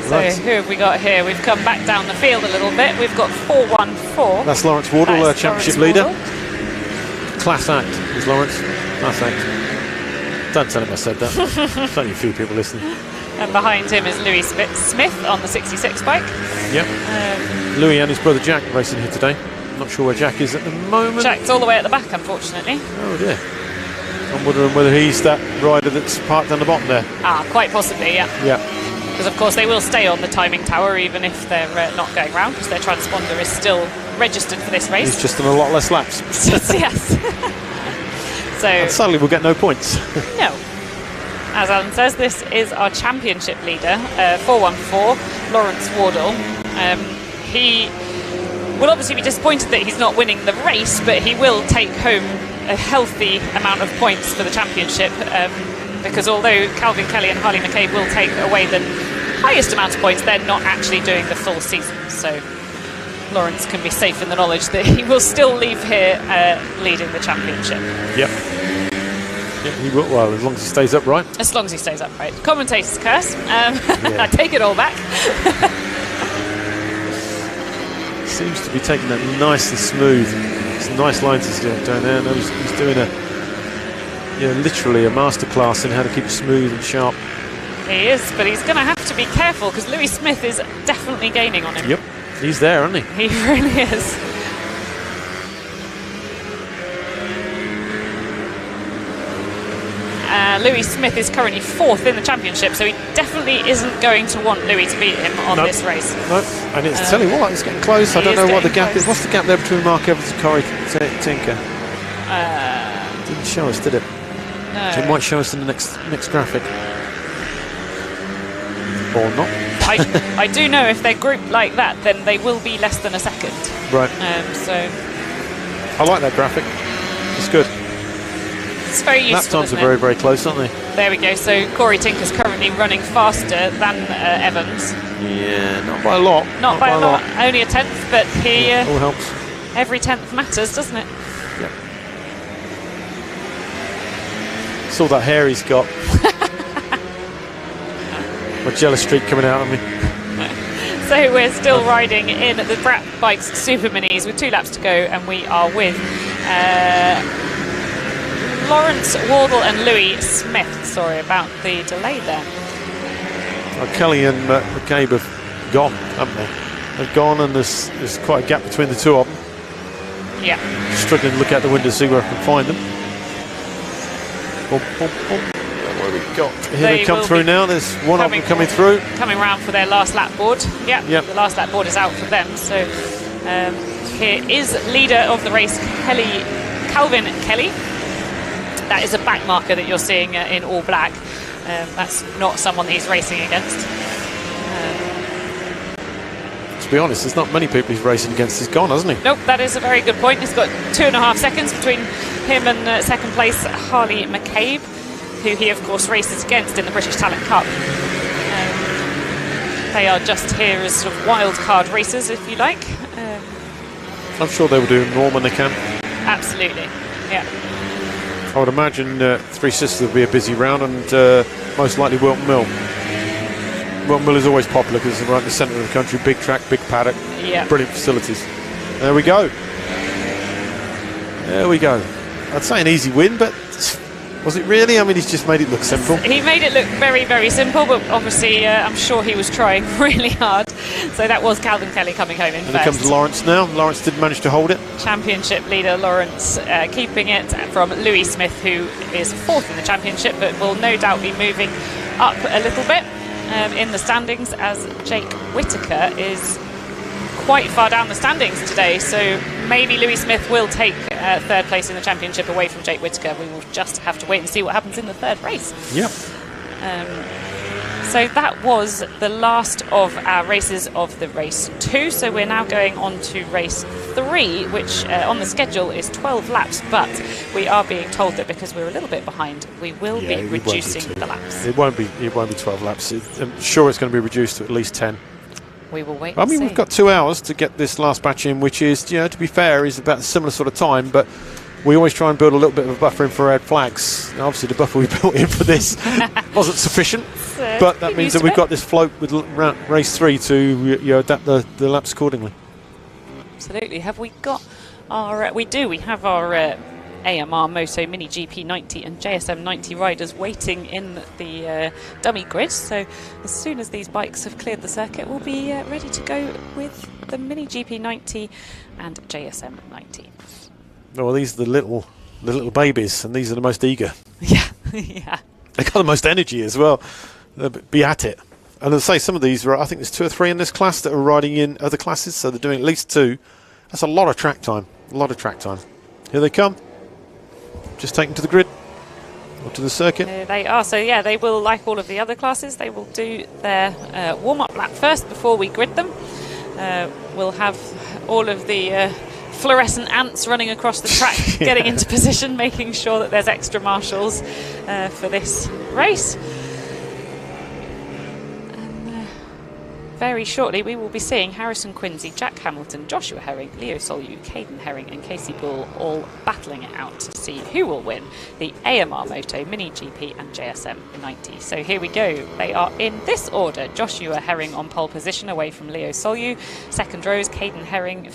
So who have we got here? We've come back down the field a little bit. We've got 414. That's Lawrence Wardle, championship leader. Wardle. Class act is Lawrence. Class act. Don't tell him I said that. There's only a few people listening. And behind him is Louis Smith on the 66 bike. Yep. Louis and his brother Jack racing here today. I'm not sure where Jack is at the moment. Jack's all the way at the back, unfortunately. Oh dear. I'm wondering whether he's that rider that's parked down the bottom there. Ah, quite possibly, yeah. Yeah. Because of course they will stay on the timing tower even if they're not going round, because their transponder is still registered for this race. He's just done a lot less laps. Yes. So and suddenly we'll get no points. No. As Alan says, this is our championship leader, 414, Lawrence Wardle. He will obviously be disappointed that he's not winning the race, but he will take home a healthy amount of points for the championship, because although Calvin Kelly and Harley McCabe will take away the highest amount of points, they're not actually doing the full season. So Lawrence can be safe in the knowledge that he will still leave here leading the championship. Yep. Yeah, he will, well, as long as he stays upright. As long as he stays upright. Commentator's curse. I take it all back. Seems to be taking that nice and smooth. It's some nice lines he's doing down there. And he's doing literally a masterclass in how to keep it smooth and sharp. He is, but he's going to have to be careful because Louis Smith is definitely gaining on him. Yep, he's there, isn't he? He really is. Louis Smith is currently 4th in the championship, so he definitely isn't going to want Louis to beat him on this race. Nope, and it's tell you what, it's getting close. I don't know what the gap is. What's the gap there between Mark Evans and Corey Tinker? Didn't show us, did it? No. It might show us in the next graphic. Or not. I do know if they're grouped like that, then they will be less than a second. Right. So I like that graphic. It's good. It's very useful. Lap times are very, very close, aren't they? There we go. So Corey Tinker's currently running faster than Evans. Yeah, not by a lot. Not by a lot. Only a 10th, but he. All helps. Every 10th matters, doesn't it? Yep. Saw that hair he's got. My jealous streak coming out of me. So we're still riding in the Brat Bikes Super Minis with 2 laps to go, and we are with Lawrence Wardle and Louis Smith. Sorry about the delay there. Well, Kelly and McCabe have gone, haven't they? They've gone, and there's quite a gap between the two of them. Yeah. Struggling to look out the window to see where I can find them. Boom, boom, boom. What have we got? Here they come through now. There's one of them coming through. Coming round for their last lap board. Yep. The last lap board is out for them. So here is leader of the race, Calvin Kelly. That is a back marker that you're seeing in all black. That's not someone that he's racing against. To be honest, there's not many people he's racing against. He's gone, hasn't he? Nope, that is a very good point. He's got 2.5 seconds between him and second place Harley McCabe, who he of course races against in the British Talent Cup. They are just here as sort of wild card racers, if you like. I'm sure they will do more when they can. Absolutely, yeah. I would imagine Three Sisters will be a busy round, and most likely Wilton Mill. Wilton Mill is always popular because it's right in the centre of the country, big track, big paddock, brilliant facilities. There we go. There we go. I'd say an easy win, but was it really? I mean, he's just made it look simple. He made it look very, very simple, but obviously I'm sure he was trying really hard. So that was Calvin Kelly coming home in first. And here comes Lawrence now. Lawrence did manage to hold it. Championship leader Lawrence keeping it from Louis Smith, who is 4th in the championship, but will no doubt be moving up a little bit in the standings, as Jake Whittaker is quite far down the standings today. So maybe Louis Smith will take 3rd place in the championship away from Jake Whittaker. We will just have to wait and see what happens in the 3rd race. Yep. So that was the last of our races of the race 2. So we're now going on to race 3, which on the schedule is 12 laps, but we are being told that because we're a little bit behind, we will be reducing the laps. It won't be 12 laps. I'm sure it's going to be reduced to at least 10. We will wait. I mean, we've got 2 hours to get this last batch in, which is, to be fair, is about a similar sort of time, but we always try and build a little bit of a buffer in for red flags. Now, obviously, the buffer we built in for this wasn't sufficient, but that means that we've got this float with race 3 to adapt the laps accordingly. Absolutely. Have we got our... we do. We have our AMR Moto Mini GP 90 and JSM 90 riders waiting in the dummy grid. So as soon as these bikes have cleared the circuit, we'll be ready to go with the Mini GP 90 and JSM 90. Well, these are the little babies, and these are the most eager. Yeah, yeah. They got the most energy as well. They'll be at it. And as I say, some of these, I think there's 2 or 3 in this class that are riding in other classes, so they're doing at least 2. That's a lot of track time. A lot of track time. Here they come. Just taken to the grid or to the circuit. They are. So yeah, they will, like all of the other classes, they will do their warm-up lap first before we grid them. We'll have all of the fluorescent ants running across the track, getting into position, making sure that there's extra marshals for this race. And very shortly we will be seeing Harrison Quincy, Jack Hamilton, Joshua Herring, Leo Solyu, Caden Herring and Casey Bull all battling it out to see who will win the AMR Moto Mini GP and JSM 90. So here we go. They are in this order. Joshua Herring on pole position away from Leo Solyu. Second rows, Caden Herring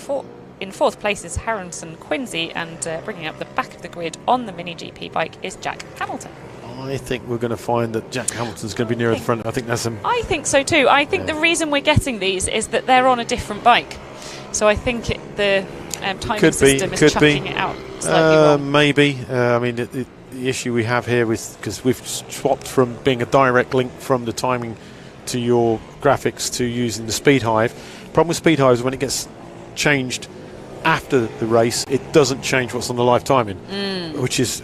in fourth place is Harrison Quincy, and bringing up the back of the grid on the Mini GP bike is Jack Hamilton. I think we're going to find that Jack Hamilton's going to be nearer the front. I think that's him. I think so too. I think the reason we're getting these is that they're on a different bike. So I think the timing system is chucking it out slightly wrong. Maybe. I mean, the issue we have here is because we've swapped from being a direct link from the timing to your graphics to using the Speed Hive. Problem with Speed Hive is when it gets changed after the race, it doesn't change what's on the live timing, which is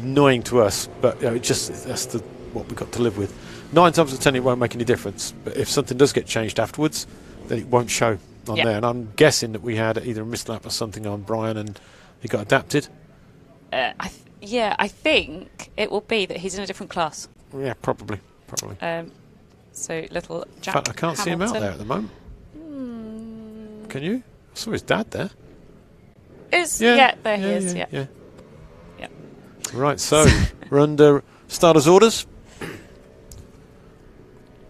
annoying to us. But that's what we've got to live with. 9 times out of 10 it won't make any difference. But if something does get changed afterwards, then it won't show on there. And I'm guessing that we had either a mislap or something on Brian and he got adapted. I think it will be that he's in a different class. Yeah, probably. So little Jack In fact, I can't see him out there at the moment. Can you? I saw his dad there. There he is. Yeah. Right, so we're under starters' orders.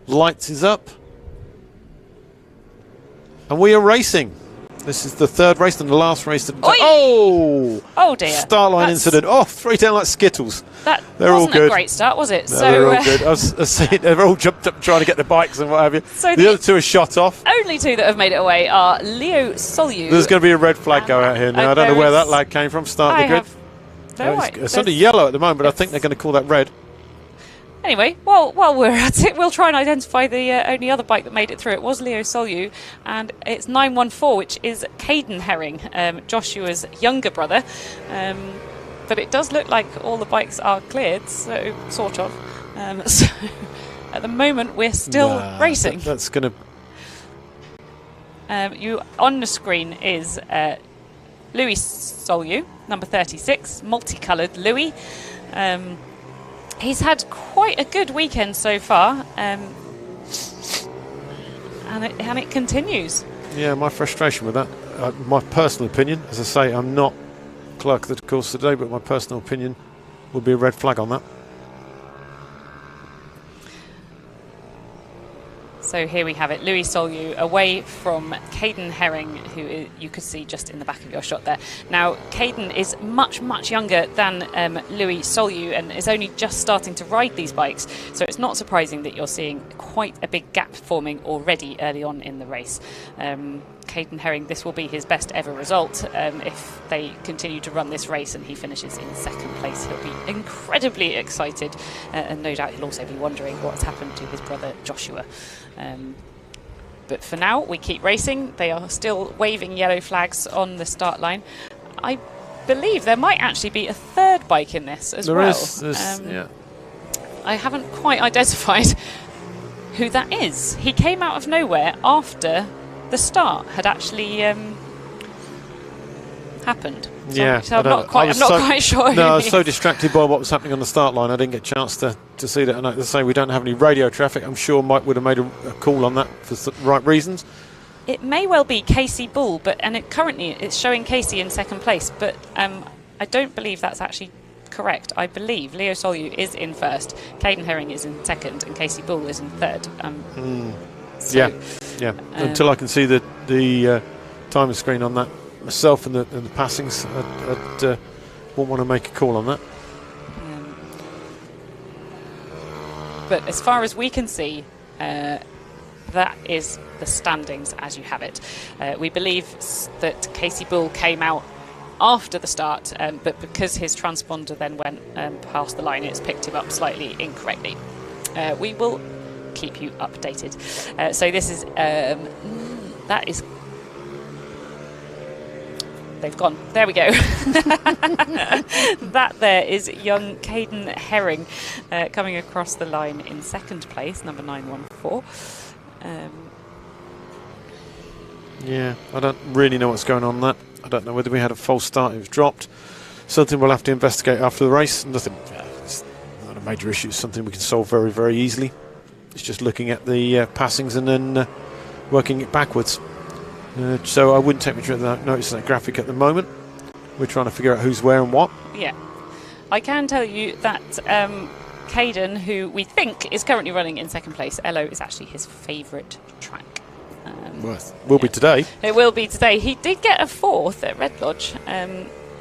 Lights is up. And we are racing. This is the third race and the last race. Oh dear. Start line incident. 3 down like Skittles. They're wasn't all good. A great start, was it? No, they're all good. I was saying they've all jumped up trying to get the bikes and what have you. So the other two are shot off. Only 2 that have made it away are Leo Solyu. There's going to be a red flag go out here now. I don't know where that lag came from. Start the grid. It's under yellow at the moment, but I think they're going to call that red. Anyway, while we're at it, we'll try and identify the only other bike that made it through. It was Leo Solyu, and it's 914, which is Caden Herring, Joshua's younger brother. But it does look like all the bikes are cleared, so sort of. So at the moment, we're still racing. That's going to... you on the screen is Louis Solyu, number 36, multicoloured Louis. He's had quite a good weekend so far, and it continues. Yeah, my frustration with that, my personal opinion, as I say, I'm not clerk of the course today, but my personal opinion would be a red flag on that. So here we have it, Louis Solyu away from Caden Herring, who you could see just in the back of your shot there. Now, Caden is much, much younger than Louis Solyu and is only just starting to ride these bikes. So it's not surprising that you're seeing quite a big gap forming already early on in the race. Caden Herring, this will be his best ever result if they continue to run this race and he finishes in second place. He'll be incredibly excited and no doubt he'll also be wondering what's happened to his brother Joshua. But for now, we keep racing. They are still waving yellow flags on the start line. I believe there might actually be a third bike in this as well. Yeah. I haven't quite identified who that is. He came out of nowhere after the start had actually happened. So I'm not quite sure. No, I was so distracted by what was happening on the start line, I didn't get a chance to see that. And as I say, we don't have any radio traffic. I'm sure Mike would have made a call on that for the right reasons. It may well be Casey Bull, currently it's showing Casey in second place, but I don't believe that's actually correct. I believe Leo Solyu is in first, Caden Herring is in second, and Casey Bull is in third. Yeah. Until I can see the timer screen on that myself and the passings, I won't want to make a call on that. But as far as we can see, that is the standings as you have it. We believe that Casey Bull came out after the start, but because his transponder then went past the line, it's picked him up slightly incorrectly. We will keep you updated. So this is that is they've gone. There we go. That there is young Caden Herring coming across the line in second place, number 914. Yeah, I don't really know what's going on that. I don't know whether we had a false start, it was dropped. Something we'll have to investigate after the race. Nothing, it's not a major issue, it's something we can solve very, very easily. It's just looking at the passings and then working it backwards. So I wouldn't take much notice of that graphic at the moment. We're trying to figure out who's where and what. Yeah. I can tell you that Caden, who we think is currently running in second place, Ellough is actually his favourite track. Well, will be today. It will be today. He did get a 4th at Red Lodge.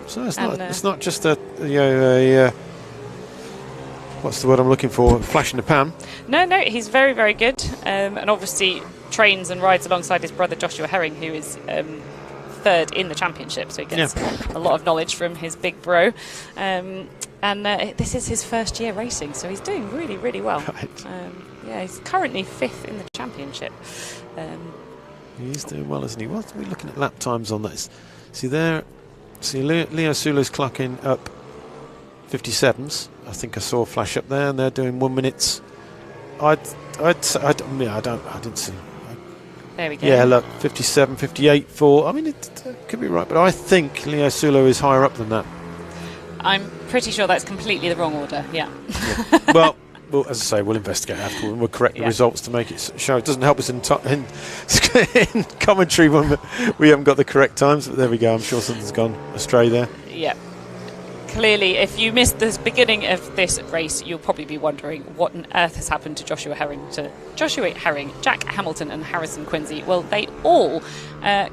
So it's not just a what's the word I'm looking for? Flash in the pan. No, he's very, very good, and obviously trains and rides alongside his brother Joshua Herring, who is 3rd in the championship. So he gets a lot of knowledge from his big bro. And this is his first year racing, so he's doing really, really well. Right. He's currently 5th in the championship. He's doing well, isn't he? What are we looking at lap times on this? See there. See Leo Sulu's clocking up 57s. I think I saw a flash up there, and they're doing 1 minute. I didn't see. There we go. Yeah, look, 57, 58 for. I mean, it could be right, but I think Leo Sulu is higher up than that. I'm pretty sure that's completely the wrong order. Yeah. Well, as I say, we'll investigate afterward and we'll correct the results to make it show. It doesn't help us in commentary when we haven't got the correct times, but there we go. I'm sure something's gone astray there. Yeah. Clearly, if you missed the beginning of this race, you'll probably be wondering what on earth has happened to Joshua Herring, Jack Hamilton and Harrison Quincy. Well, they all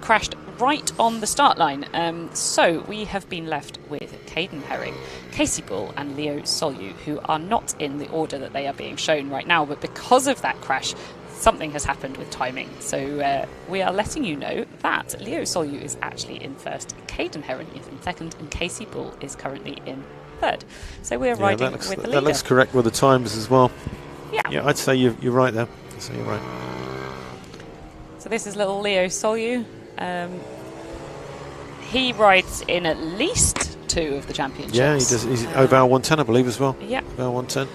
crashed right on the start line. So we have been left with Caden Herring, Casey Bull and Leo Solu, who are not in the order that they are being shown right now. But because of that crash, something has happened with timing. So we are letting you know that Leo Solu is actually in 1st, Caden Herring is in 2nd, and Casey Bull is currently in 3rd. So we are riding with the leader. That looks correct with the times as well. Yeah, I'd say you're right there. I'd say you're right. So this is little Leo Solu. He rides in at least 2 of the championships. Yeah, he does. He's Ovale 110, I believe, as well. Yeah. Ovale 110.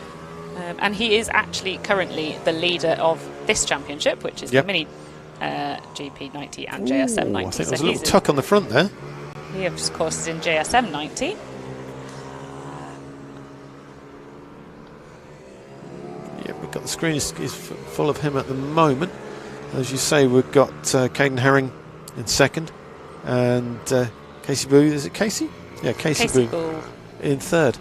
And he is actually currently the leader of this championship, which is the Mini GP 90 and JSM 90. I think there's a little tuck on the front there. He, of course, is in JSM 90. Yeah, we've got the screen is full of him at the moment. As you say, we've got Caden Herring in 2nd, and Casey Boo. Is it Casey? Yeah, Casey Boo in 3rd.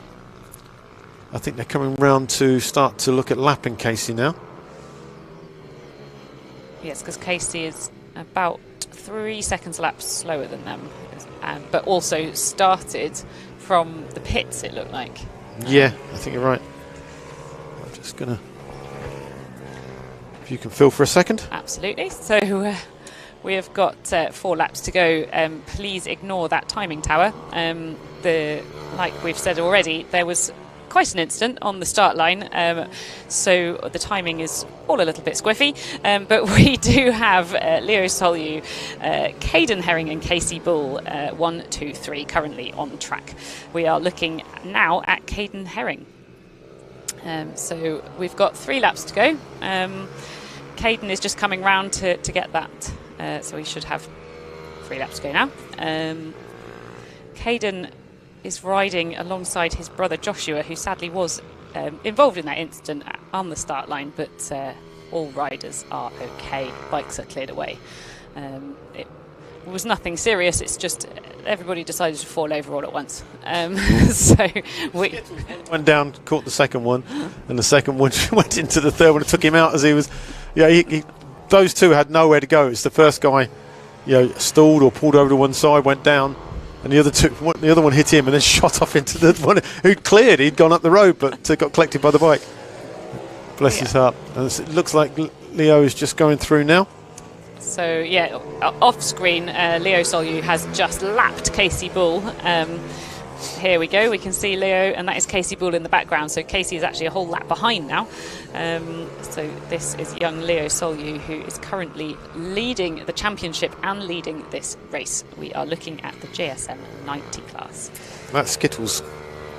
I think they're coming round to start to look at lapping Casey now. Yes, because Casey is about 3 seconds laps slower than them, but also started from the pits, it looked like. Yeah, I think you're right. I'm just going to... If you can fill for a second. Absolutely. So we have got 4 laps to go. Please ignore that timing tower. Like we've said already, there was quite an incident on the start line, so the timing is all a little bit squiffy, but we do have Leo Solu, Caden Herring and Casey Bull 1, 2, 3 currently on track. We are looking now at Caden Herring. So we've got 3 laps to go. Caden is just coming round to get that, so we should have 3 laps to go now. Caden is riding alongside his brother Joshua, who sadly was involved in that incident on the start line, but all riders are okay. Bikes are cleared away. It was nothing serious, it's just everybody decided to fall over all at once. So we went down, caught the second one, and the second one went into the third one. It took him out as he was... those two had nowhere to go. It's the first guy stalled or pulled over to one side, went down, and the other one hit him and then shot off into the one who'd cleared. He'd gone up the road, but got collected by the bike. Bless his heart. And it looks like Leo is just going through now. So off screen, Leo Solu has just lapped Casey Bull. Here we go, we can see Leo, and that is Casey Bull in the background. So Casey is actually a whole lap behind now. So this is young Leo Solu, who is currently leading the championship and leading this race. We are looking at the JSM 90 class. That Skittles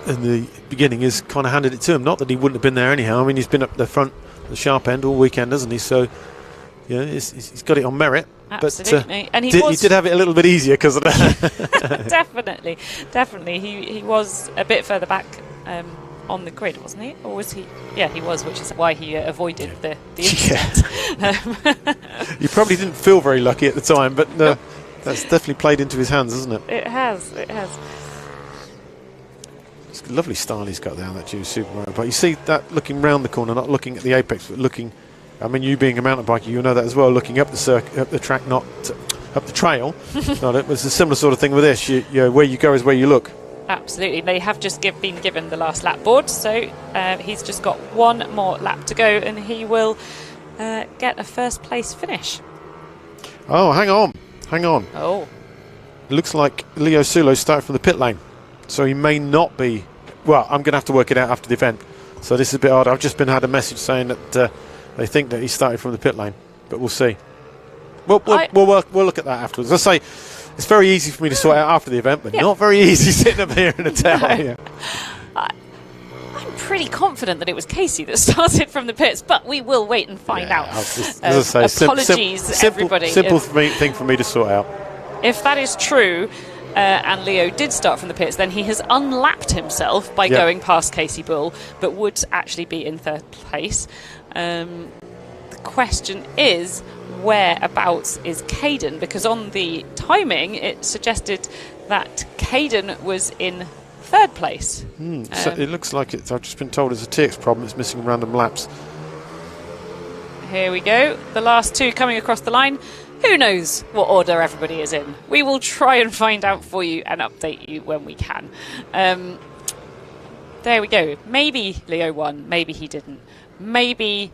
in the beginning has kind of handed it to him. Not that he wouldn't have been there anyhow. I mean, he's been up the front, the sharp end all weekend, hasn't he? So he's got it on merit. Absolutely. But, and he did have it a little bit easier because of that. Definitely. He was a bit further back on the grid, wasn't he? Or was he? Yeah, he was, which is why he avoided the incident. He probably didn't feel very lucky at the time, but that's definitely played into his hands, hasn't it? It has. It's a lovely style he's got there on that Jew Super Mario. But you see that looking round the corner, not looking at the apex, but looking I mean, you being a mountain biker, you know that as well. Looking up the track, not up the trail. It was a similar sort of thing with this. Where you go is where you look. Absolutely. They have just been given the last lap board, so he's just got one more lap to go, and he will get a first place finish. Oh, hang on. Oh. It looks like Leo Sulo started from the pit lane, so he may not be. Well, I'm going to have to work it out after the event. So this is a bit odd. I've just had a message saying that they think that he started from the pit lane, but we'll see. We'll look at that afterwards. As I say, it's very easy for me to sort out after the event, but not very easy sitting up here in a tower. No. I'm pretty confident that it was Casey that started from the pits, but we will wait and find out. As I say, apologies, everybody. Simple thing for me to sort out. If that is true, and Leo did start from the pits, then he has unlapped himself by going past Casey Bull, but would actually be in third place. The question is, whereabouts is Caden? Because on the timing, it suggested that Caden was in third place. So it looks like I've just been told it's a TX problem. It's missing random laps. Here we go. The last two coming across the line. Who knows what order everybody is in? We will try and find out for you and update you when we can. There we go. Maybe Leo won. Maybe he didn't. Maybe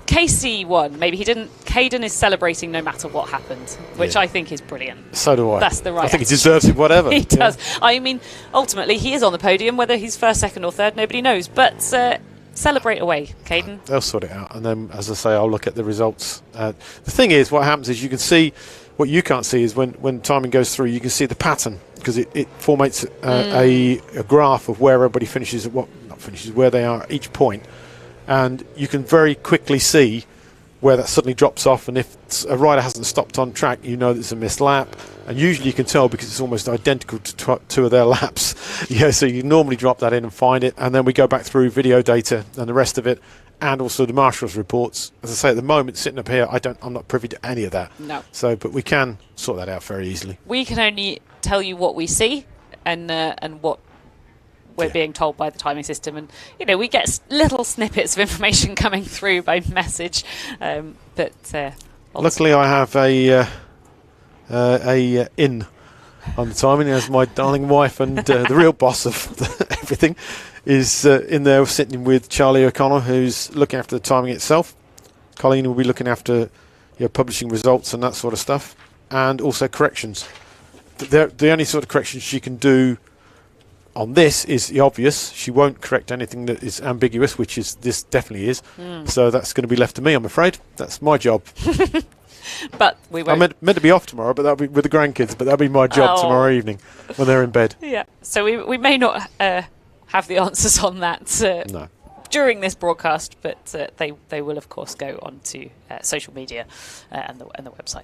Casey won. Maybe he didn't. Caden is celebrating no matter what happened, which I think is brilliant. So do I. That's the right I think he deserves it, whatever. He does. I mean, ultimately, he is on the podium. Whether he's first, second or third, nobody knows. But celebrate away, Caden. They'll sort it out. And then, as I say, I'll look at the results. The thing is, what happens is you can see, what you can't see is when timing goes through, you can see the pattern, because it formates a graph of where everybody finishes, where they are at each point. And you can very quickly see where that suddenly drops off, and if a rider hasn't stopped on track, you know there's a missed lap, and usually you can tell because it's almost identical to two of their laps. So you normally drop that in and find it, and then we go back through video data and the rest of it, and also the marshal's reports. As I say, at the moment, sitting up here, I'm not privy to any of that. No. But we can sort that out very easily. We can only tell you what we see and what we're being told by the timing system, and we get little snippets of information coming through by message, but luckily I have a in on the timing, as my darling wife and the real boss of everything is in there sitting with Charlie O'Connor, who's looking after the timing itself. Colleen will be looking after publishing results and that sort of stuff, and also corrections. The only sort of corrections she can do on this is the obvious. She won't correct anything that is ambiguous, which is this definitely is. So that's going to be left to me, I'm afraid. That's my job. But we won't. I'm meant to be off tomorrow, but that'll be with the grandkids. But that'll be my job tomorrow evening when they're in bed. Yeah. So we may not have the answers on that during this broadcast, but they will of course go onto social media and the website.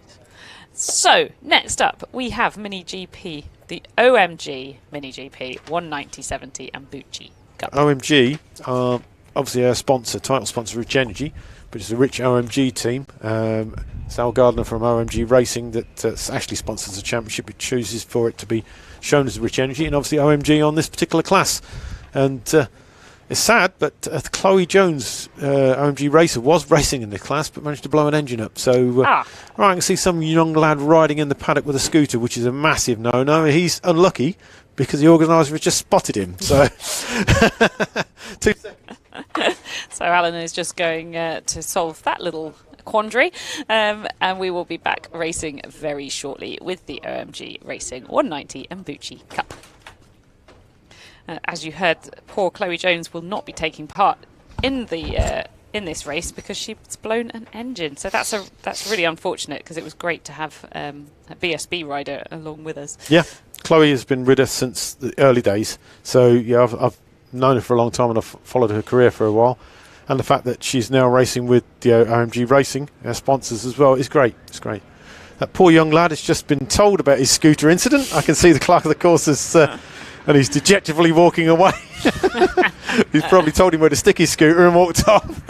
So, next up, we have Mini GP, the OMG Mini GP 190/70 and Bucci Cup. OMG are obviously our sponsor, title sponsor, Rich Energy, but it's a Rich OMG team. Sal Gardner from OMG Racing that actually sponsors the championship. It chooses for it to be shown as Rich Energy, and obviously OMG on this particular class. And it's sad, but Chloe Jones, OMG racer, was racing in the class but managed to blow an engine up. So I can see some young lad riding in the paddock with a scooter, which is a massive no-no. He's unlucky because the organiser has just spotted him. So 2 seconds. So Alan is just going to solve that little quandary, and we will be back racing very shortly with the OMG Racing 190 and Bucci Cup. As you heard, poor Chloe Jones will not be taking part in the in this race because she's blown an engine. So that's really unfortunate, because it was great to have a BSB rider along with us. Yeah, Chloe has been with us since the early days. So yeah, I've known her for a long time, and I've followed her career for a while. And the fact that she's now racing with the OMG Racing, our sponsors as well, is great. It's great. That poor young lad has just been told about his scooter incident. I can see the clerk of the course is... and he's dejectedly walking away. He's probably told him where to stick his scooter and walked off.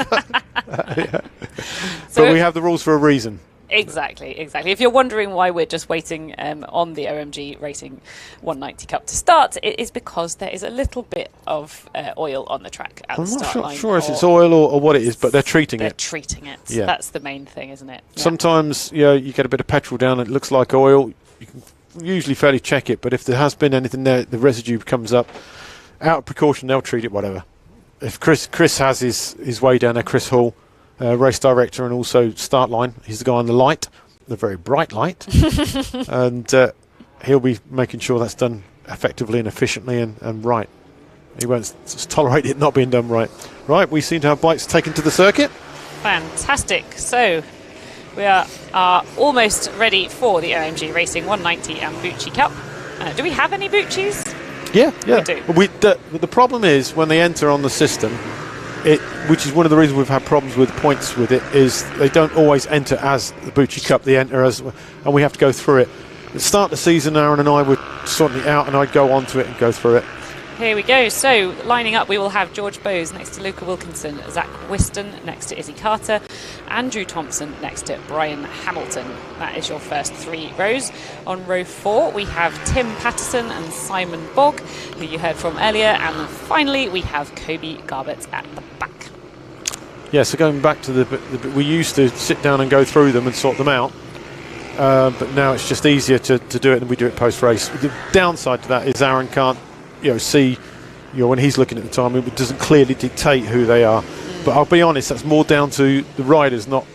But we have the rules for a reason. Exactly. If you're wondering why we're just waiting on the OMG Racing 190 Cup to start, it is because there is a little bit of oil on the track at the start line. I'm not sure if it's oil or what it is, but they're treating it. They're treating it. Yeah. That's the main thing, isn't it? Yeah. Sometimes you get a bit of petrol down and it looks like oil. You can usually fairly check it, but if there has been anything there, the residue comes up. Out of precaution, they'll treat it whatever. If Chris has his way down there, Chris Hall, race director and also start line. He's the guy on the light, the very bright light. And he'll be making sure that's done effectively and efficiently and right. He won't tolerate it not being done right. Right, we seem to have bikes taken to the circuit. Fantastic. So we are almost ready for the OMG Racing 190 and Bucci Cup. Do we have any Buccis? Yeah. We do. The problem is when they enter on the system, which is one of the reasons we've had problems with points with it, is they don't always enter as the Bucci Cup. They enter as, and we have to go through it. At the start of the season, Aaron and I would sort it out, and I'd go onto it and go through it. Here we go. So, lining up, we will have George Bowes next to Luca Wilkinson, Zach Whiston next to Izzy Carter, Andrew Thompson next to Brian Hamilton. That is your first 3 rows. On row 4, we have Tim Patterson and Simon Bogg, who you heard from earlier. And finally, we have Kobe Garbett at the back. Yeah, so going back to we used to sit down and go through them and sort them out. But now it's just easier to do it than we do it post-race. The downside to that is Aaron can't see, when he's looking at the time, it doesn't clearly dictate who they are. But I'll be honest, that's more down to the riders not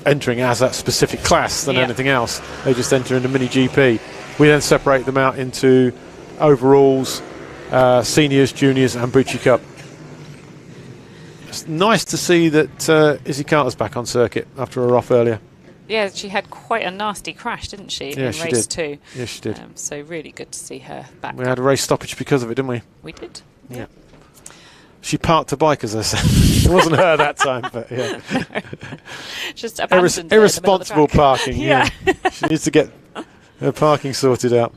entering as that specific class than anything else. They just enter in the mini GP. We then separate them out into overalls, seniors, juniors, and Bucci Cup. It's nice to see that Izzy Carter's back on circuit after her off earlier. Yeah, she had quite a nasty crash, didn't she, in race 2? Yes, she did. So really good to see her back. We had a race stoppage because of it, didn't we? We did. Yeah. She parked her bike, as I said. It wasn't her that time, but yeah. Just abandoned irresponsible parking. Yeah. She needs to get her parking sorted out.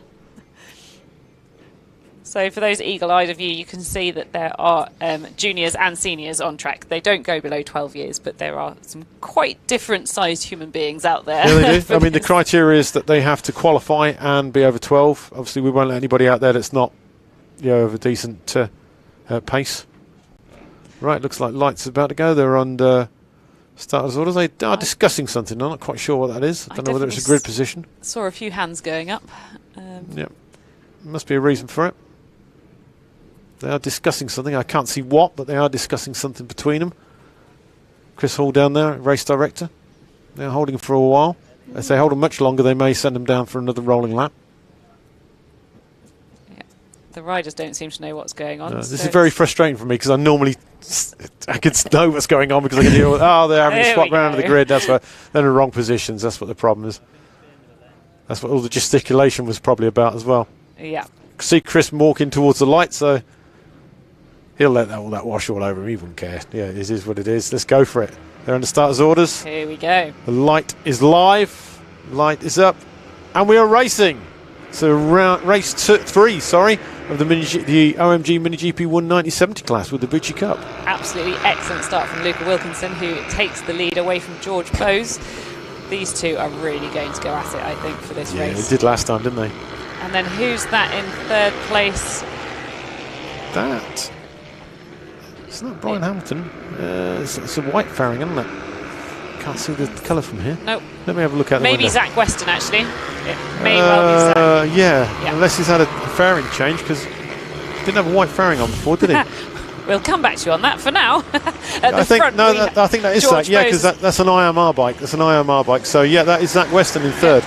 So for those eagle-eyed of you, you can see that there are juniors and seniors on track. They don't go below 12 years, but there are some quite different sized human beings out there. Yeah, they do. I mean, the criteria is that they have to qualify and be over 12. Obviously, we won't let anybody out there that's not of a decent pace. Right, looks like lights are about to go. They're on starters orders. They are discussing something. I'm not quite sure what that is. I don't know whether it's a grid position. Saw a few hands going up. Yep. Must be a reason for it. They are discussing something. I can't see what, but they are discussing something between them. Chris Hall down there, race director. They're holding for a while. If they hold them much longer, they may send them down for another rolling lap. Yeah. The riders don't seem to know what's going on. This is very frustrating for me because I could know what's going on because I can hear, they're having to swap around to the grid. That's why they're in the wrong positions. That's what the problem is. That's what all the gesticulation was probably about as well. Yeah. See Chris walking towards the light, so he'll let all that wash all over him. He wouldn't care. Yeah, it is what it is. Let's go for it. They're under starters' orders. Here we go. The light is live. Light is up. And we are racing. So race 3, of the OMG Mini GP 190/70 class with the Bucci Cup. Absolutely excellent start from Luca Wilkinson, who takes the lead away from George Bowes. These two are really going to go at it, I think, for this race. Yeah, they did last time, didn't they? And then who's that in 3rd place? Isn't that Brian Hamilton? It's a white fairing, isn't it? Can't see the colour from here. Nope. Let me have a look at it. Maybe Zach Weston, actually. It may well be Zach. Yeah, unless he's had a fairing change, because he didn't have a white fairing on before, did he? We'll come back to you on that for now. I think that is Zach. Yeah, because that's an IMR bike. That's an IMR bike. So yeah, that is Zach Weston in 3rd.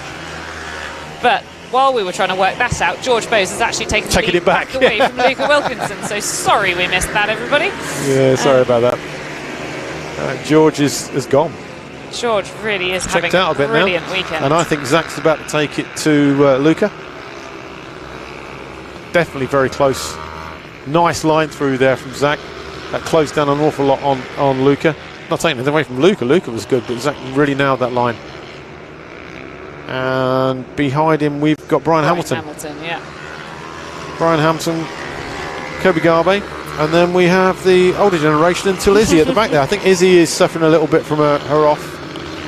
But while we were trying to work that out, George Bowes has actually taken it back away from Luca Wilkinson. So sorry we missed that, everybody. Yeah, sorry about that. George is gone. George really is having a brilliant weekend. And I think Zach's about to take it to Luca. Definitely very close. Nice line through there from Zach. That closed down an awful lot on Luca. Not taking anything away from Luca. Luca was good, but Zach really nailed that line. And behind him we've got Brian Hamilton. Brian Hamilton, Kobe Garbe, and then we have the older generation until Izzy at the back there. I think Izzy is suffering a little bit from her off.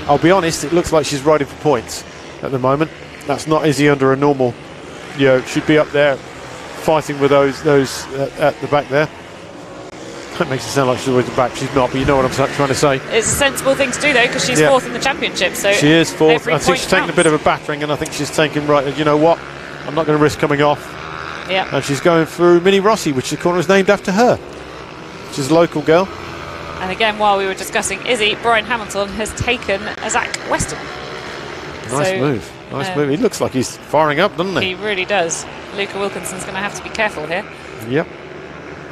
I'll be honest, it looks like she's riding for points at the moment. That's not easy under a normal, she'd be up there fighting with those at the back there. That makes it sound like she's always at the back. She's not, but you know what I'm trying to say. It's a sensible thing to do, though, because she's fourth in the championship. So she is fourth. I think she's taking a bit of a battering, and I think she's taking, right, you know what? I'm not going to risk coming off. Yeah. And she's going through Minnie Rossi, which the corner is named after her. She's a local girl. And again, while we were discussing Izzy, Brian Hamilton has taken a Zach Weston. Nice move. Nice move. He looks like he's firing up, doesn't he? He really does. Luca Wilkinson's going to have to be careful here. Yep.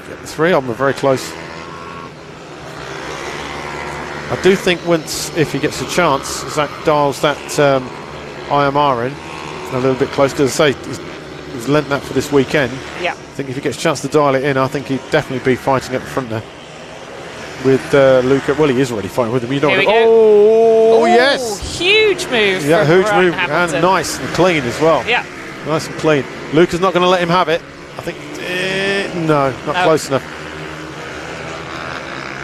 Get the three of them are very close. I do think if he gets a chance, Zach dials that IMR in a little bit close. Because I say, he's lent that for this weekend. Yeah. I think if he gets a chance to dial it in, I think he'd definitely be fighting at the front there. With Luca. Well, he is already fighting with him. You know Here we go. Oh, yes! Huge move. Yeah, from huge Brian move. Hamilton. And nice and clean as well. Yeah. Nice and clean. Luca's not going to let him have it. I think. No, not close enough.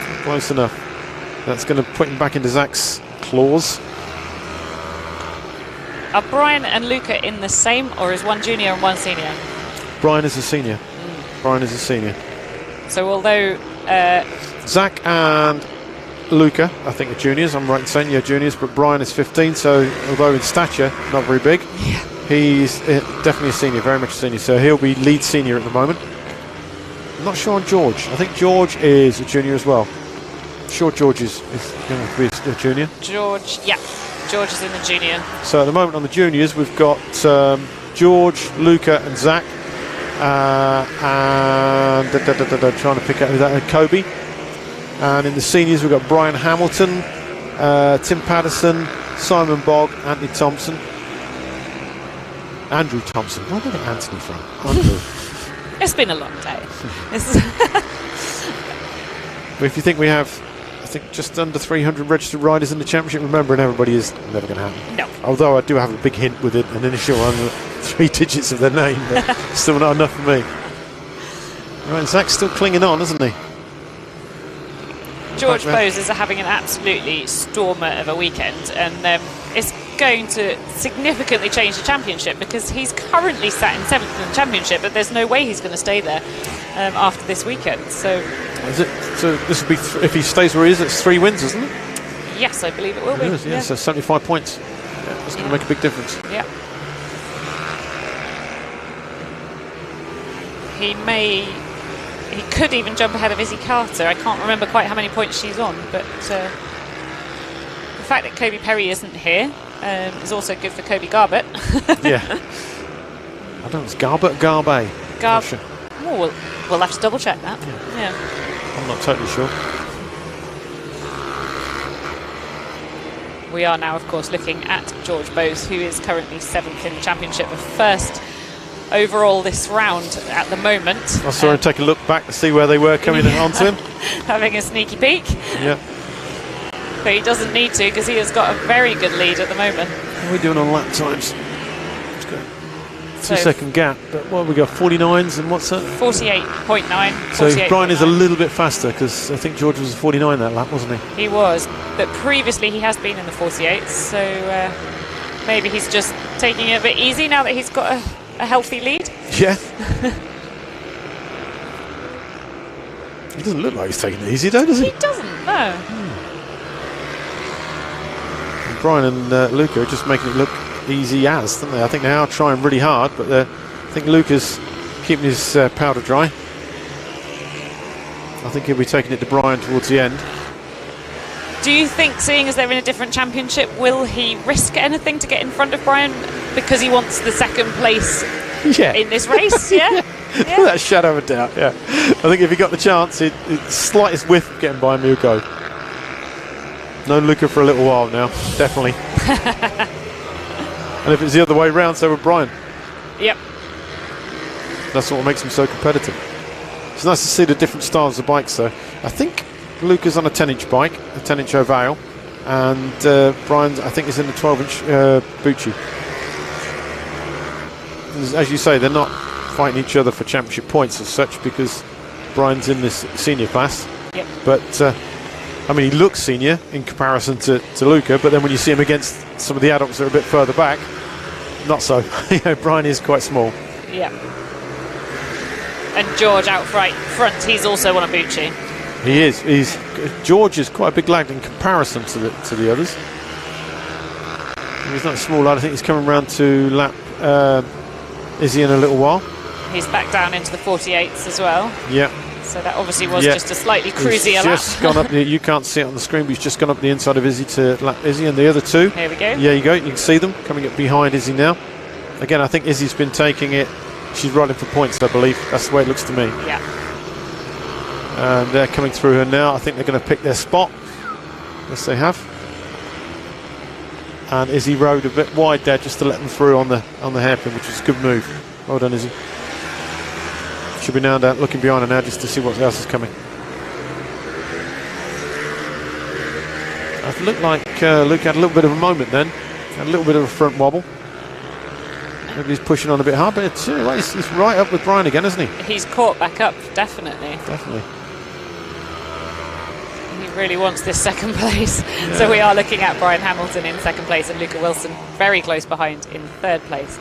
Not close enough. That's going to put him back into Zach's claws. Are Brian and Luca in the same, or is one junior and one senior? Brian is a senior. Brian is a senior. So although Zach and Luca, I think, are juniors. I'm right in saying, juniors, but Brian is 15, so although in stature not very big, he's definitely a senior, very much a senior. So he'll be lead senior at the moment. I'm not sure on George. I think George is a junior as well. Sure, George is going to be a junior. George is in the junior. So at the moment on the juniors, we've got George, Luca, and Zach, and trying to pick out that Kobe. And in the seniors, we've got Brian Hamilton, Tim Patterson, Simon Bogg, Anthony Thompson, Andrew Thompson. Where did I get Anthony from? Andrew. It's been a long day. If you think we have, I think, just under 300 registered riders in the championship, remembering everybody is never going to happen. No. Although I do have a big hint with it, an initial on the 3 digits of their name, but still not enough for me. Right, Zach's still clinging on, isn't he? George Bowes is having an absolutely stormer of a weekend, and it's going to significantly change the championship, because he's currently sat in 7th in the championship, but there's no way he's going to stay there after this weekend. So this will be if he stays where he is, it's 3 wins, isn't it? Yes, I believe it will be. Yeah, so 75 points. Yeah, it's going to make a big difference. Yeah. He could even jump ahead of Izzy Carter. I can't remember quite how many points she's on, but the fact that Kobe Perry isn't here is also good for Kobe Garbett. Yeah. I don't know, it's Garbett or Garbe? Sure. Oh, we'll have to double check that. Yeah. I'm not totally sure. We are now, of course, looking at George Bowes, who is currently 7th in the championship, the first overall this round at the moment. I saw him take a look back to see where they were coming onto him. Having a sneaky peek. Yeah. But he doesn't need to, because he has got a very good lead at the moment. What are we doing on lap times? 2-second gap, but what have we got, 49s and what's that? 48.9. So Brian is a little bit faster, because I think George was a 49 that lap, wasn't he? He was, but previously he has been in the 48s, so maybe he's just taking it a bit easy now that he's got a healthy lead. Yeah. He doesn't look like he's taking it easy, though, does he? He doesn't, no. Brian and Luca are just making it look easy as, don't they? I think they are trying really hard, but I think Luca's keeping his powder dry. I think he'll be taking it to Brian towards the end. Do you think, seeing as they're in a different championship, will he risk anything to get in front of Brian because he wants the 2nd place in this race? Yeah. That shadow of a doubt, yeah. I think if he got the chance, it's slightest whiff of getting by him, he'll go. Known Luca for a little while now, definitely. And if it's the other way round, so would Brian. Yep. That's what makes him so competitive. It's nice to see the different styles of bikes, though. I think Luca's on a 10-inch bike, a 10-inch Ovale, and Brian, I think, is in the 12-inch Bucci. As you say, they're not fighting each other for championship points as such, because Brian's in this senior class. Yep. But I mean, he looks senior in comparison to Luca, but then when you see him against some of the adults that are a bit further back, not so. You know, Brian is quite small. Yeah. And George out front, he's also on a Bucci. He is. George is quite a big lad in comparison to the others. He's not a small lad. I think he's coming round to lap Izzy in a little while. He's back down into the 48s as well. Yeah. So that obviously was just a slightly cruisier lap. Just gone up you can't see it on the screen, but he's just gone up the inside of Izzy to lap Izzy, and the other two. Here we go. Yeah, you go. You can see them coming up behind Izzy now. Again, I think Izzy's been taking it. She's riding for points, I believe. That's the way it looks to me. Yeah. And they're coming through her now. I think they're going to pick their spot. Yes, they have. And Izzy rode a bit wide there just to let them through on the hairpin, which was a good move. Well done, Izzy. Should be now down, looking behind her now just to see what else is coming. It looked like Luke had a little bit of a moment then. Had a little bit of a front wobble. Maybe he's pushing on a bit hard, but he's right up with Brian again, isn't he? He's caught back up, definitely. Definitely. He really wants this second place. Yeah. So we are looking at Brian Hamilton in second place and Luca Wilson very close behind in third place.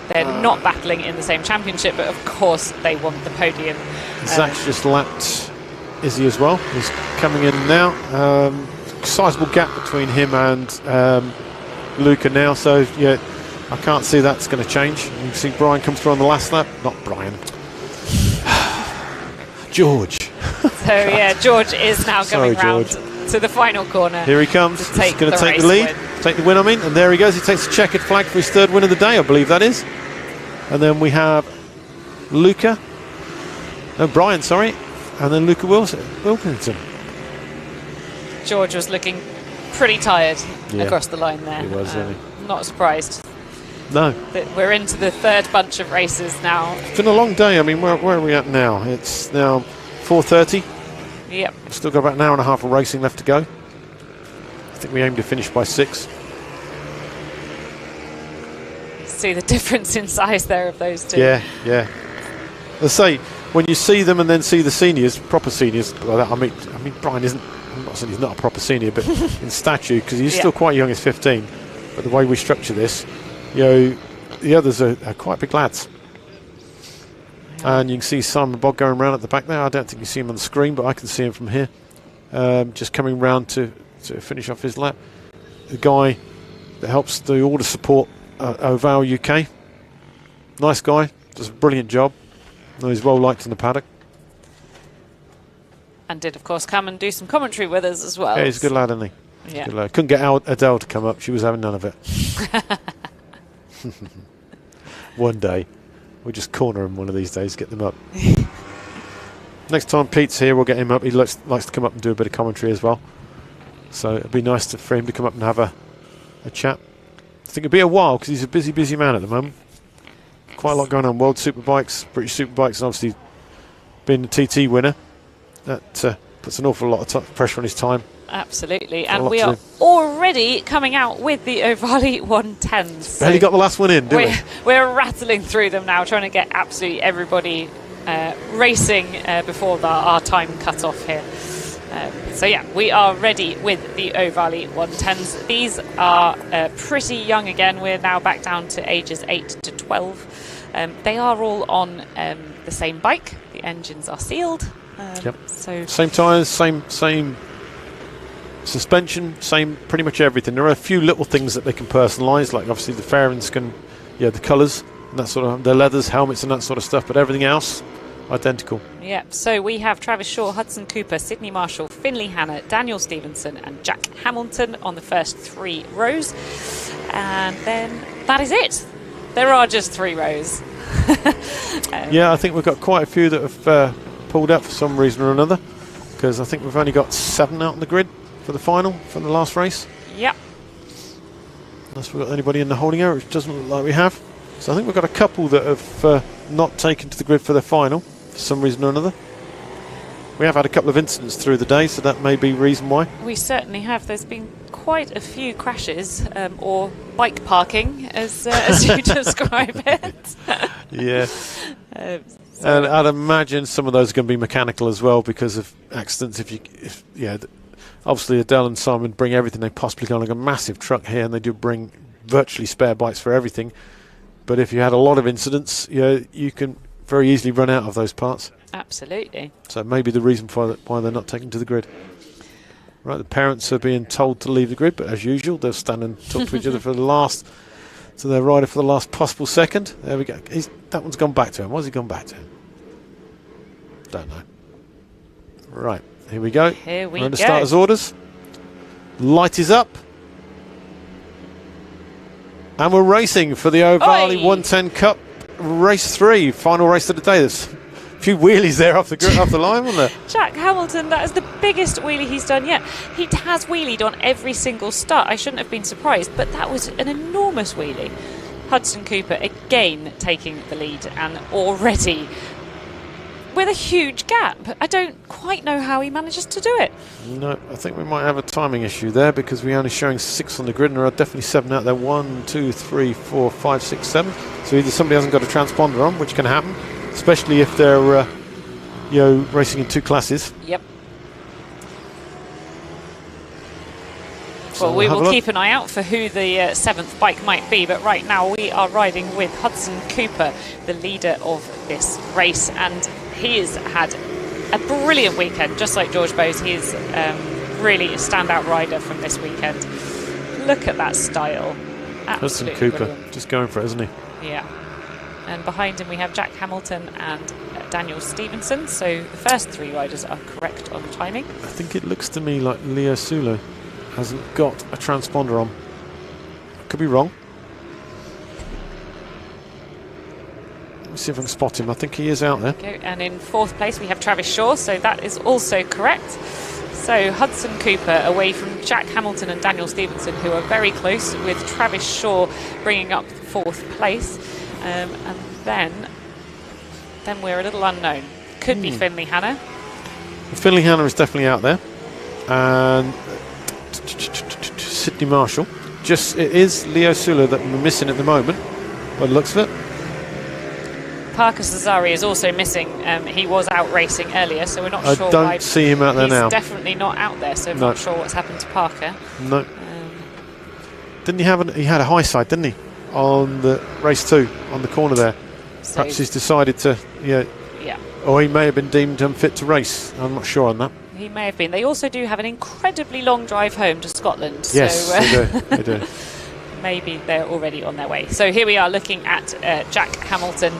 They're not battling in the same championship, but of course they want the podium. Zach's just lapped Izzy as well. He's coming in now. Sizable gap between him and Luca now, so yeah, I can't see that's going to change. You can see Brian come through on the last lap. Not Brian. George. So yeah, George is now coming round to the final corner. Here he comes. He's going to take the lead. Take the win, I mean. And there he goes. He takes the checkered flag for his third win of the day, I believe that is. And then we have Brian, sorry. And then Luca Wilkinson. George was looking pretty tired across the line there. He was, really. Not surprised. No. We're into the third bunch of races now. It's been a long day. I mean, where are we at now? It's now 4:30. Yep. Still got about an hour and a half of racing left to go. I think we aim to finish by 6. See the difference in size there of those two. Yeah. Let's say when you see them and then see the seniors, proper seniors like that. I mean, Brian isn't. I'm not saying he's not a proper senior, but in stature, because he's still quite young. He's 15. But the way we structure this, you know, the others are quite big lads. And you can see Simon Bog going around at the back there. I don't think you see him on the screen, but I can see him from here. Just coming round to finish off his lap. The guy that helps do all the support Ovale UK. Nice guy, does a brilliant job. And he's well liked in the paddock. And did, of course, come and do some commentary with us as well. Yeah, he's a good lad, isn't he? Yeah. Good lad. Couldn't get Adele to come up. She was having none of it. One day. We'll just corner him one of these days, get them up. Next time Pete's here, we'll get him up. He likes to come up and do a bit of commentary as well. So it'd be nice for him to come up and have a chat. I think it'll be a while because he's a busy man at the moment. Quite a lot going on. World Superbikes, British Superbikes, and obviously being the TT winner. That puts an awful lot of pressure on his time. Absolutely. And we are already coming out with the Ovale 110s. So barely got the last one in, didn't we? We're rattling through them now, trying to get absolutely everybody racing before our time cut off here. So yeah, we are ready with the Ovale 110s. These are pretty young again. We're now back down to ages 8 to 12. They are all on the same bike. The engines are sealed. So same tyres, same suspension, same pretty much everything. There are a few little things that they can personalise, like obviously the fairings can, the colours and that sort of, the leathers, helmets and that sort of stuff, but everything else identical. Yeah, so we have Travis Shaw, Hudson Cooper, Sydney Marshall, Finley Hanna, Daniel Stevenson and Jack Hamilton on the first 3 rows. And then that is it. There are just 3 rows. Yeah, I think we've got quite a few that have pulled out for some reason or another, because I think we've only got 7 out on the grid for the final, for the last race. Yep. Unless we've got anybody in the holding area, which doesn't look like we have. So I think we've got a couple that have not taken to the grid for their final for some reason or another. We have had a couple of incidents through the day, so that may be reason why. We certainly have. There's been quite a few crashes, or bike parking, as you describe it. Yeah. And I'd imagine some of those are going to be mechanical as well because of accidents. Obviously, Adele and Simon bring everything they possibly can, like a massive truck here, and they do bring virtually spare bikes for everything. But if you had a lot of incidents, you can very easily run out of those parts. Absolutely. So maybe the reason why they're not taken to the grid. Right, the parents are being told to leave the grid, but as usual, they'll stand and talk to each other to their rider for the last possible second. There we go. That one's gone back to him. What's he gone back to? Don't know. Right, here we go. Here we We're under go. starters' orders. Light is up. And we're racing for the Ovale 110 Cup Race 3, final race of the day. There's a few wheelies there off the line, wasn't there? Jack Hamilton, that is the biggest wheelie he's done yet. He has wheelied on every single start. I shouldn't have been surprised, but that was an enormous wheelie. Hudson Cooper again taking the lead, and already with a huge gap. I don't quite know how he manages to do it. No, I think we might have a timing issue there because we're only showing 6 on the grid and there are definitely 7 out there. 1, 2, 3, 4, 5, 6, 7. So either somebody hasn't got a transponder on, which can happen, especially if they're racing in 2 classes. Yep. So well, we will keep an eye out for who the 7th bike might be, but right now we are riding with Hudson Cooper, the leader of this race, and he has had a brilliant weekend, just like George Bowes. He is really a standout rider from this weekend. Look at that style. Hudson Absolutely Cooper, brilliant. just going for it, isn't he? Yeah. And behind him we have Jack Hamilton and Daniel Stevenson, so the first 3 riders are correct on timing. I think it looks to me like Leo Sulo hasn't got a transponder on. Could be wrong. Let me see if I can spot him. I think he is out there. Okay, and in 4th place we have Travis Shaw, so that is also correct. So Hudson Cooper away from Jack Hamilton and Daniel Stevenson, who are very close, with Travis Shaw bringing up 4th place. And then we're a little unknown. Could be Finley Hanna. Finley Hanna is definitely out there. And Sydney Marshall. It is Leo Sula that we're missing at the moment, by the looks of it. Parker Cesari is also missing. He was out racing earlier, so we're not sure why. I don't see him out there now. He's definitely not out there, so I'm not sure what's happened to Parker. No. Didn't he had a high side, didn't he? On the race 2, on the corner there. So perhaps he's decided to, yeah. Or he may have been deemed unfit to race. I'm not sure on that. He may have been. They also do have an incredibly long drive home to Scotland. Yes, so, they do. Maybe they're already on their way. So here we are looking at Jack Hamilton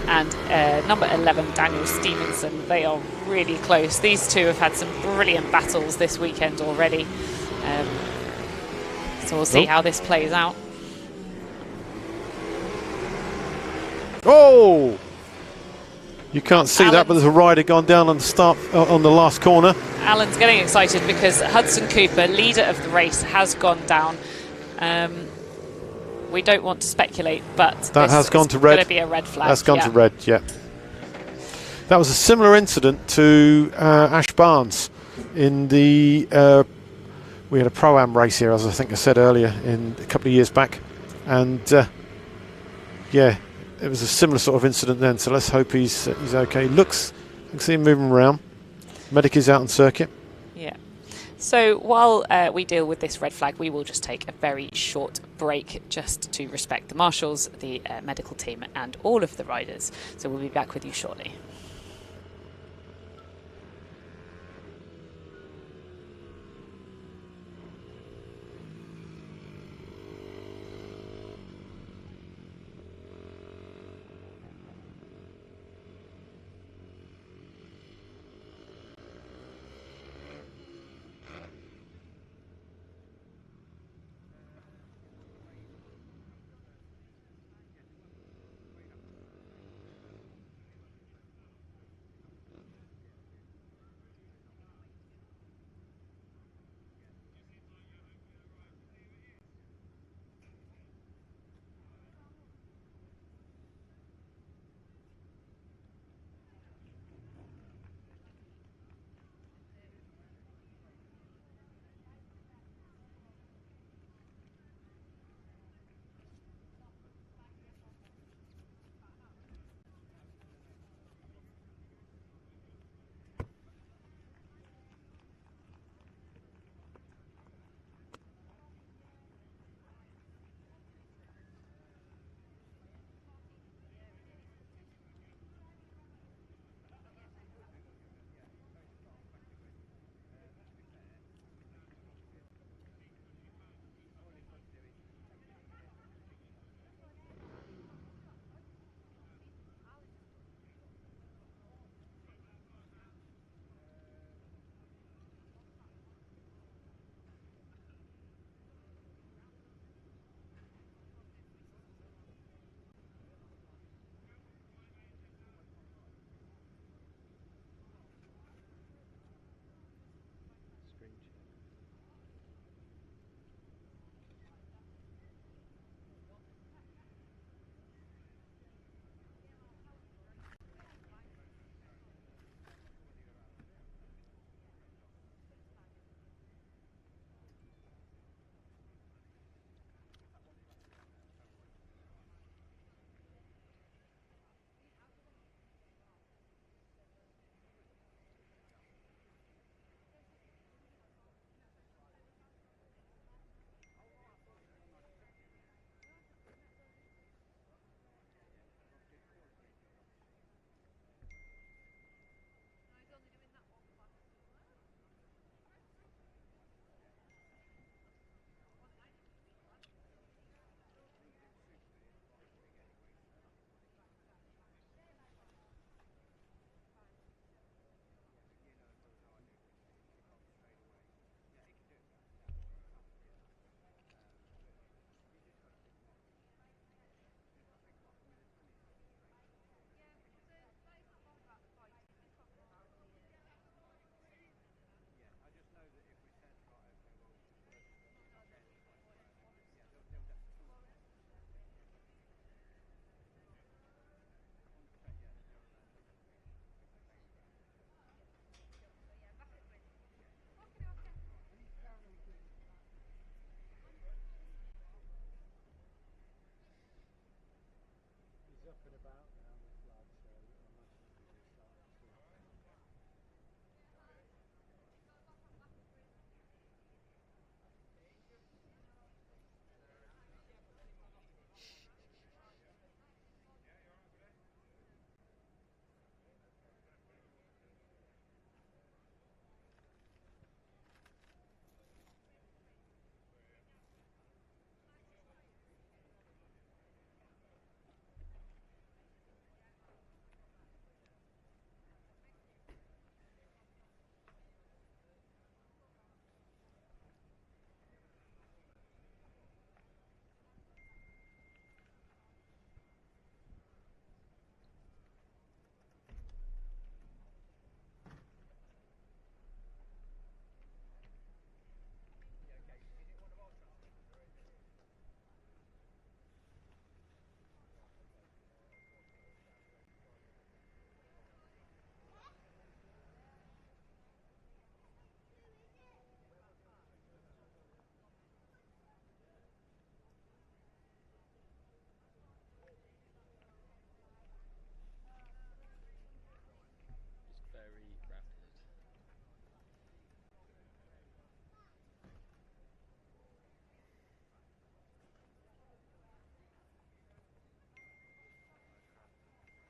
and number 11, Daniel Stevenson. They are really close. These two have had some brilliant battles this weekend already. So we'll see how this plays out. Oh! You can't see that, but there's a rider gone down on the start on the last corner. Alan's getting excited because Hudson Cooper, leader of the race, has gone down. We don't want to speculate, but that has gone to red. Going to be a red flag. That's gone to red. Yeah. That was a similar incident to Ash Barnes in the. We had a Pro-Am race here, as I think I said earlier, in a couple of years back, and yeah. It was a similar sort of incident then, so let's hope he's okay. You can see him moving around. Medic is out on circuit. Yeah. So while we deal with this red flag, we will just take a very short break just to respect the marshals, the medical team, and all of the riders. So we'll be back with you shortly.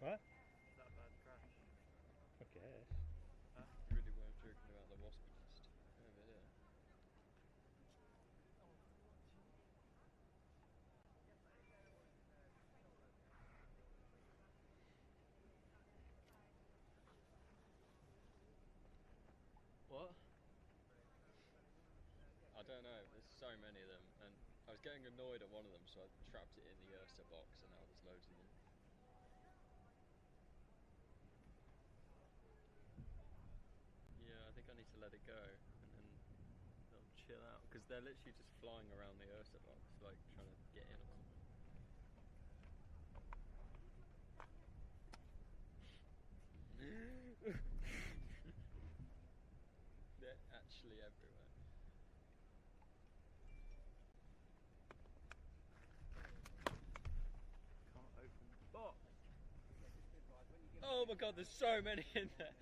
What? Is that a bad crash? I guess. Huh? You really weren't joking about the wasp nest over here. What? I don't know, there's so many of them, and I was getting annoyed at one of them, so I trapped it in the Ursa box, and now there's loads of them. Yeah, I think I need to let it go, and then they'll chill out, because they're literally just flying around the Ursa box, like trying to get in or something. They're actually everywhere. Can't open the box. Oh my god, there's so many in there.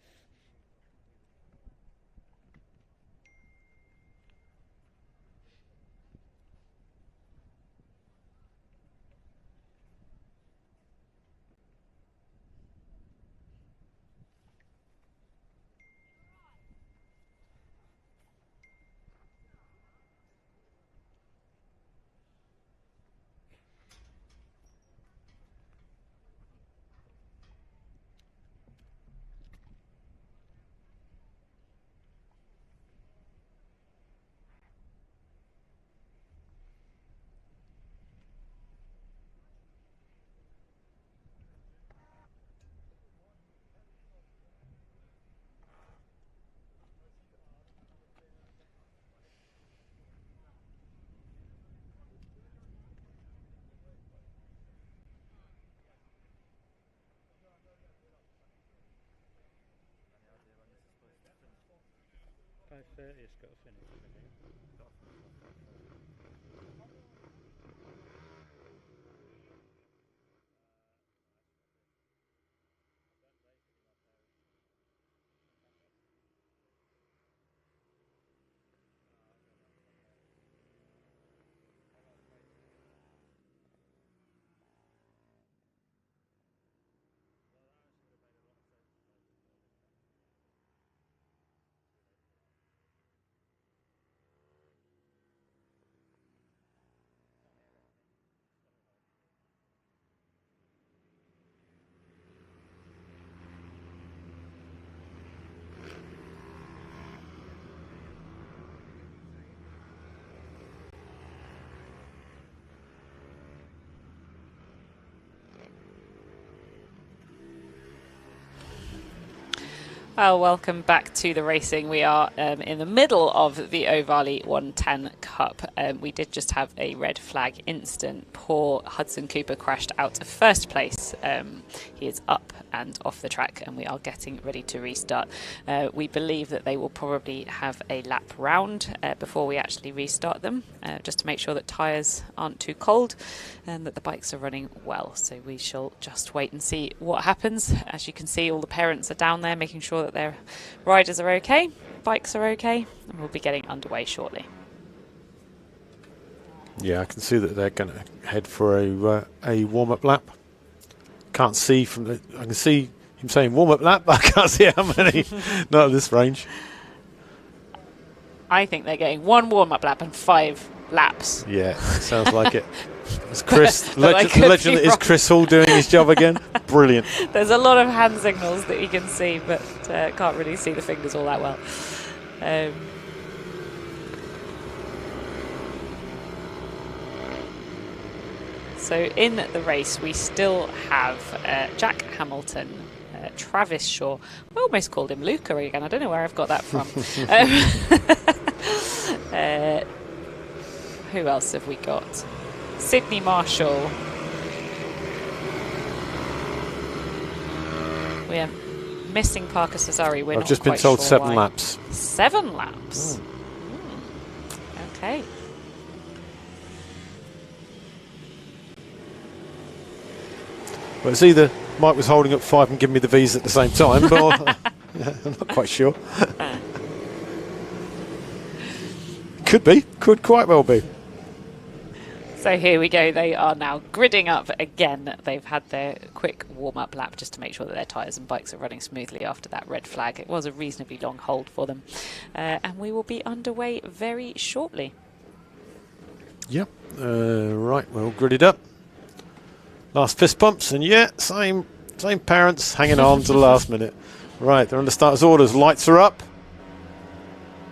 By 30 it's got to finish, I think. Well, welcome back to the racing. We are in the middle of the Ovale 110 Cup. We did just have a red flag incident. Poor Hudson Cooper crashed out of first place. He is up and off the track, and we are getting ready to restart. We believe that they will probably have a lap round before we actually restart them, just to make sure that tyres aren't too cold and that the bikes are running well. So we shall just wait and see what happens. As you can see, all the parents are down there making sure that their riders are okay, bikes are okay, and we'll be getting underway shortly. Yeah, I can see that they're going to head for a warm-up lap. Can't see from the... I can see him saying warm-up lap, but I can't see how many. Not at this range. I think they're getting one warm-up lap and 5 laps. Yeah, sounds like it. It's Chris, the legend that is Chris Hall doing his job again. Brilliant. There's a lot of hand signals that you can see, but can't really see the fingers all that well. So in the race, we still have Jack Hamilton, Travis Shaw. I almost called him Luca again. I don't know where I've got that from. Who else have we got? Sydney Marshall. We are missing Parker Cesari. I've just been told 7 laps. 7 laps. Okay. Well, it's either Mike was holding up 5 and giving me the V's at the same time, but I'm not quite sure. Could be. Could quite well be. So here we go, they are now gridding up again. They've had their quick warm-up lap just to make sure that their tyres and bikes are running smoothly after that red flag. It was a reasonably long hold for them. And we will be underway very shortly. Yep. Right, we're all gridded up. Last fist bumps, and yeah, same parents hanging on to the last minute. Right, they're under starters' orders. Lights are up.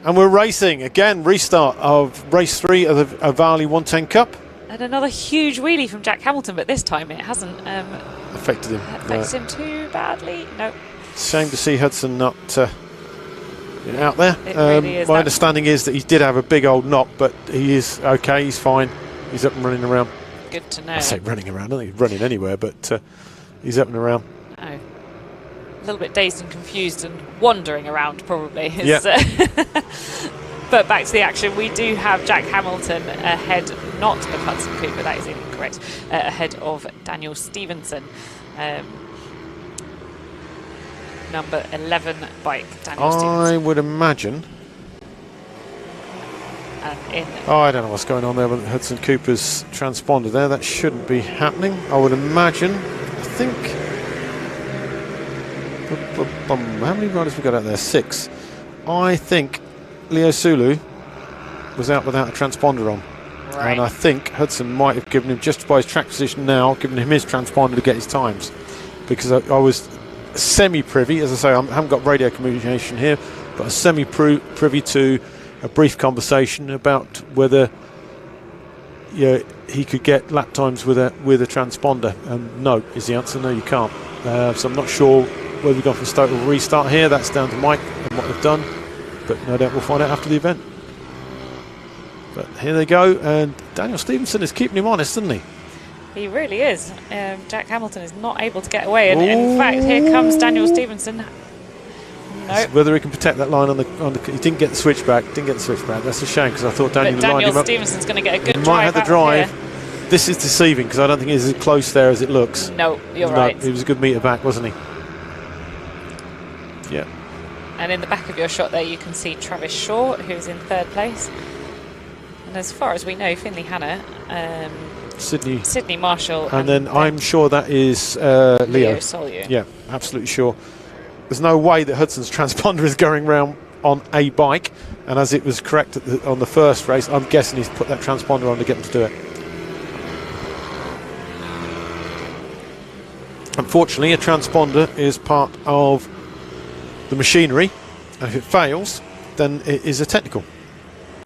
And we're racing. Again, restart of race 3 of the Ovale 110 Cup. And another huge wheelie from Jack Hamilton, but this time it hasn't affected him. Affects him too badly. No. Shame to see Hudson not out there. It really is. My understanding is that he did have a big old knock, but he is okay. He's fine. He's up and running around. Good to know. I say running around. I don't think he's running anywhere, but he's up and around. Oh. A little bit dazed and confused and wandering around, probably. Yeah. But back to the action, we do have Jack Hamilton ahead, not of Hudson Cooper, that is incorrect, ahead of Daniel Stevenson. Number 11 bike, Daniel Stevenson. I would imagine. I don't know what's going on there with Hudson Cooper's transponder there. That shouldn't be happening. I would imagine. I think. How many riders have we got out there? 6. I think Leo Sulu was out without a transponder on. Right. And I think Hudson might have given him, just by his track position now, given him his transponder to get his times. Because I was semi-privy, as I say, I haven't got radio communication here, but I'm semi-privy to a brief conversation about whether he could get lap times with a transponder. No is the answer. No, you can't. So I'm not sure whether we've gone for a total restart here. That's down to Mike and what they've done. But no doubt we'll find out after the event. But here they go, and Daniel Stevenson is keeping him honest, isn't he? He really is. Jack Hamilton is not able to get away, and in fact, here comes Daniel Stevenson. Nope. Whether he can protect that line on the he didn't get the switchback. That's a shame, because I thought Daniel lined him up. Stevenson's going to get a good drive. He might have the drive. Here. This is deceiving, because I don't think he's as close there as it looks. No, you're right. He was a good metre back, wasn't he? Yeah. And in the back of your shot there, you can see Travis Shaw, who's in 3rd place. And as far as we know, Finley Hanna, Sydney Marshall, and then I'm sure that is Leo Solio. Yeah, absolutely sure. There's no way that Hudson's transponder is going round on a bike, and as it was correct on the first race, I'm guessing he's put that transponder on to get him to do it. Unfortunately, a transponder is part of the machinery, and if it fails, then it is a technical.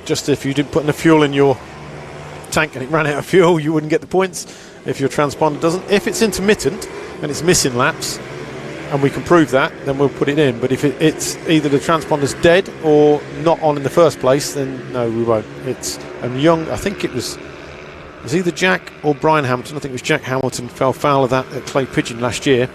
Just if you didn't put enough fuel in your tank and it ran out of fuel, you wouldn't get the points. If your transponder doesn't, if it's intermittent and it's missing laps, and we can prove that, then we'll put it in. But if it's either the transponder's dead or not on in the first place, then no, we won't. I think it was either Jack or Brian Hamilton. I think it was Jack Hamilton fell foul of that at Clay Pigeon last year,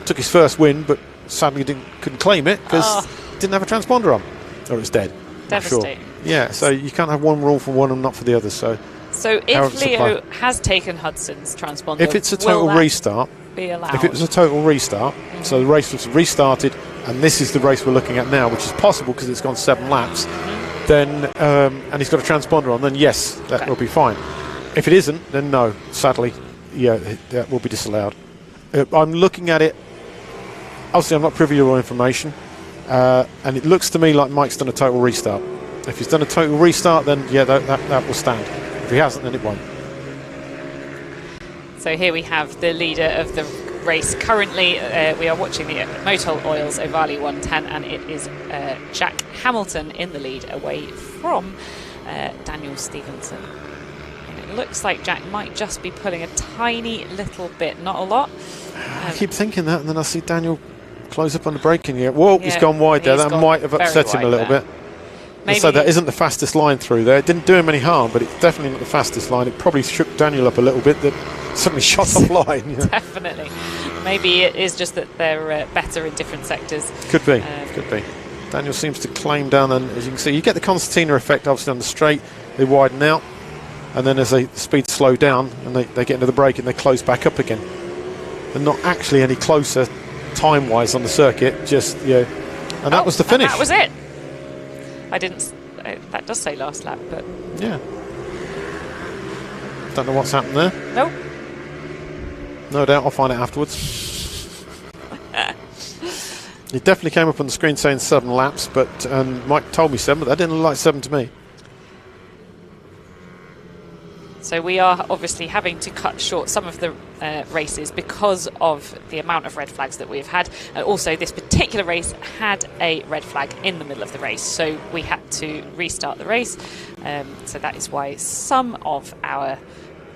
took his first win, but sadly couldn't claim it because didn't have a transponder on, or it's dead. Devastating. Sure. Yeah, so you can't have one rule for one and not for the other. So if Leo has taken Hudson's transponder, if it's a total restart, be allowed? If it was a total restart, so the race was restarted, and this is the race we're looking at now, which is possible because it's gone 7 laps, then and he's got a transponder on, then yes, that will be fine. If it isn't, then no, sadly, that will be disallowed. I'm looking at it. Obviously, I'm not privy to all information, and it looks to me like Mike's done a total restart. If he's done a total restart, then that will stand. If he hasn't, then it won't. So here we have the leader of the race. Currently, we are watching the Motul Oils Ovale 110, and it is Jack Hamilton in the lead, away from Daniel Stevenson. And it looks like Jack might just be pulling a tiny little bit, not a lot. I keep thinking that, and then I see Daniel close up on the braking here. Whoa, he's gone wide there. That might have upset him a little bit. So that isn't the fastest line through there. It didn't do him any harm, but it's definitely not the fastest line. It probably shook Daniel up a little bit. That suddenly shot offline. Definitely. Maybe it is just that they're better in different sectors. Could be. Could be. Daniel seems to claim down, and as you can see, you get the concertina effect obviously on the straight. They widen out, and then as the speed slow down and they get into the brake and they close back up again. They're not actually any closer time-wise on the circuit. Just and that was the finish. That was it. I didn't. That does say last lap, but yeah. Don't know what's happened there. Nope. No doubt, I'll find out afterwards. It definitely came up on the screen saying 7 laps, but Mike told me 7, but that didn't look like 7 to me. So we are obviously having to cut short some of the races because of the amount of red flags that we've had. And also this particular race had a red flag in the middle of the race, so we had to restart the race. So that is why some of our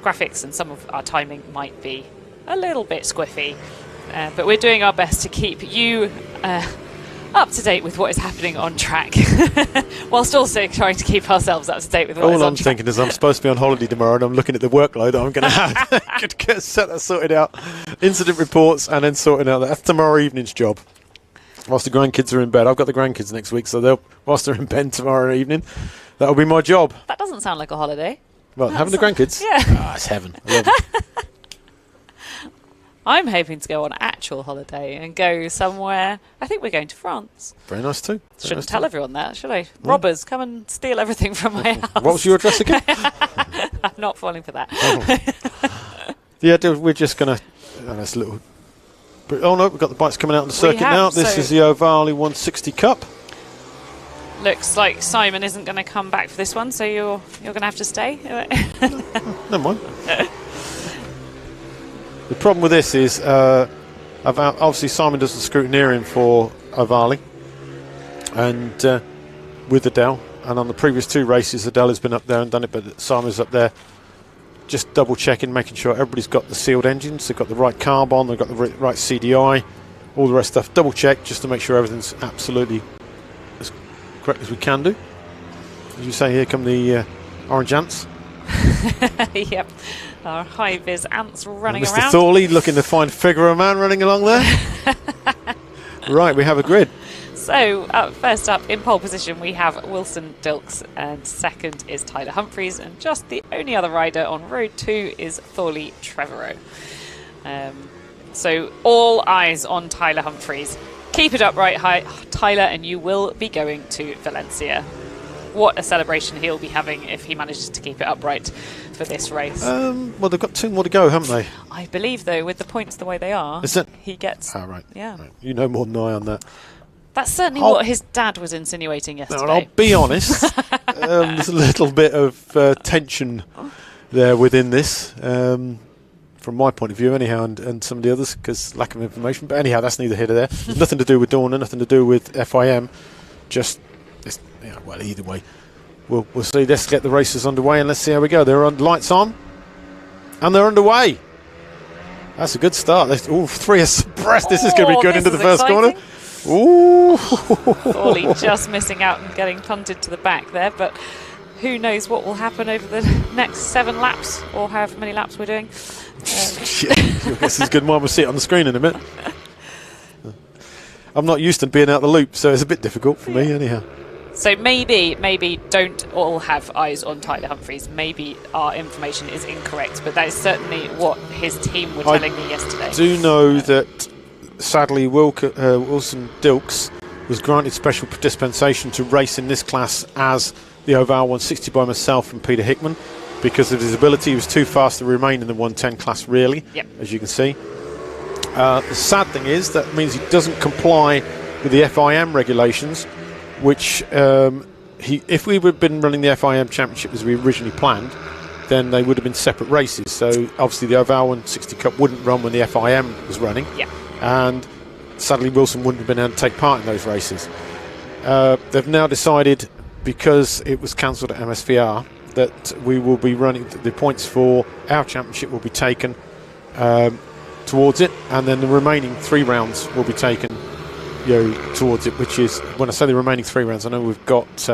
graphics and some of our timing might be a little bit squiffy. But we're doing our best to keep you up to date with what is happening on track, whilst also trying to keep ourselves up to date with what is on track. All I'm thinking is I'm supposed to be on holiday tomorrow, and I'm looking at the workload that I'm going to have to get set that sorted out, incident reports, and then sorting out that's tomorrow evening's job. Whilst the grandkids are in bed, I've got the grandkids next week, so whilst they're in bed tomorrow evening, that'll be my job. That doesn't sound like a holiday. Well, having the grandkids, yeah, it's heaven. I love it. I'm hoping to go on actual holiday and go somewhere. I think we're going to France. Very nice too. Shouldn't tell everyone that, should I? Robbers, come and steal everything from my house. What was your address again? I'm not falling for that. Oh. Yeah, we're just going to... that's a little... Oh no, we've got the bikes coming out on the circuit now. This is the Ovale 160 Cup. Looks like Simon isn't going to come back for this one, so you're going to have to stay. Never mind. The problem with this is, obviously Simon does the scrutineering for Ovale, and with Adele, and on the previous 2 races Adele has been up there and done it, but Simon's up there just double checking, making sure everybody's got the sealed engines, they've got the right carbon, they've got the right CDI, all the rest of stuff. Double check just to make sure everything's absolutely as correct as we can do. As you say, here come the orange ants. Yep, our high-vis ants running Mr. around. Mr. Thorley looking to find figure a man running along there. Right, we have a grid. So, first up, in pole position, we have Wilson Dilks, and second is Tyler Humphreys, and just the only other rider on road 2 is Thorley Trevorrow. So, all eyes on Tyler Humphreys. Keep it upright, Tyler, and you will be going to Valencia. What a celebration he'll be having if he manages to keep it upright for this race. Well, they've got 2 more to go, haven't they? I believe, though, with the points the way they are, he gets... Oh, right. Yeah. Right. You know more than I on that. That's certainly what his dad was insinuating yesterday. No, I'll be honest, there's a little bit of tension there within this, from my point of view anyhow, and some of the others, because lack of information. But anyhow, that's neither here nor there. Nothing to do with Dorna, nothing to do with FIM, just... well, either way, we'll see. Let's get the races underway and let's see how we go. They're on, lights on, and they're underway. That's a good start. All 3 are suppressed. This is going to be good into the first corner. Ooh! Thorley just missing out and getting punted to the back there, but who knows what will happen over the next 7 laps or however many laps we're doing. I guess it's good. We'll see it on the screen in a minute. I'm not used to being out the loop, so it's a bit difficult for me anyhow. So maybe don't all have eyes on Tyler Humphreys. Maybe our information is incorrect, but that is certainly what his team were telling me yesterday. I do know that sadly Wilson Dilks was granted special dispensation to race in this class as the Ovale 160 by myself and Peter Hickman because of his ability. He was too fast to remain in the 110 class, really, as you can see. The sad thing is that means he doesn't comply with the FIM regulations, which if we had been running the FIM Championship as we originally planned, then they would have been separate races. So obviously the Ovale 160 Cup wouldn't run when the FIM was running, and sadly Wilson wouldn't have been able to take part in those races. They've now decided, because it was cancelled at MSVR, that we will be running the points for our championship will be taken towards it, and then the remaining 3 rounds will be taken towards it, which is, when I say the remaining 3 rounds, I know we've got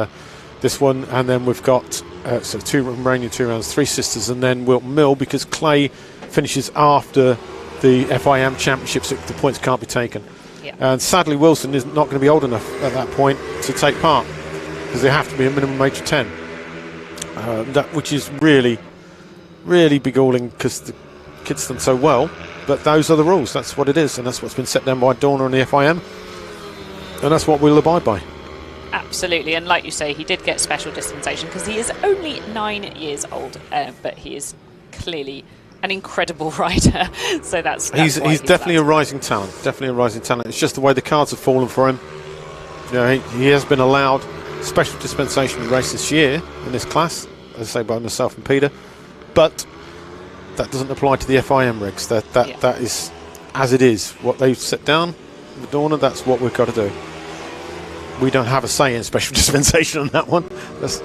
this one, and then we've got so 2 remaining 2 rounds, 3 Sisters, and then Wilton Mill, because Clay finishes after the FIM Championship, so the points can't be taken. And sadly Wilson is not going to be old enough at that point to take part, because they have to be a minimum age of 10, which is really begalling, because the kid's done so well. But those are the rules, that's what it is, and that's what's been set down by Dorna and the FIM, and that's what we'll abide by. Absolutely, and like you say, he did get special dispensation because he is only 9 years old, but he is clearly an incredible rider. So that's He's why definitely a rising talent. Definitely a rising talent. It's just the way the cards have fallen for him. You know, he has been allowed special dispensation race this year in this class, as I say, by myself and Peter, but that doesn't apply to the FIM regs. That is as it is. What they've set down, the Dorna, that's what we've got to do. We don't have a say in special dispensation on that one. That's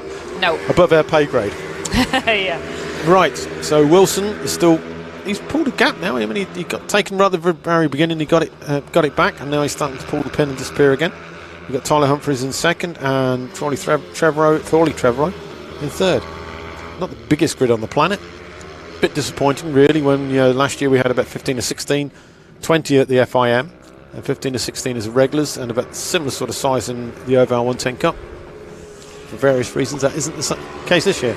above our pay grade. Yeah. Right, so Wilson is still, he's pulled a gap now. I mean, he got taken right at the very beginning, he got it back, and now he's starting to pull the pin and disappear again. We've got Tyler Humphries in second and Thorley Trevorrow in third. Not the biggest grid on the planet. Bit disappointing, really, when last year we had about 15 to 16, 20 at the FIM, and 15 to 16 as regulars, and about similar sort of size in the Ovale 110 Cup. For various reasons, that isn't the case this year.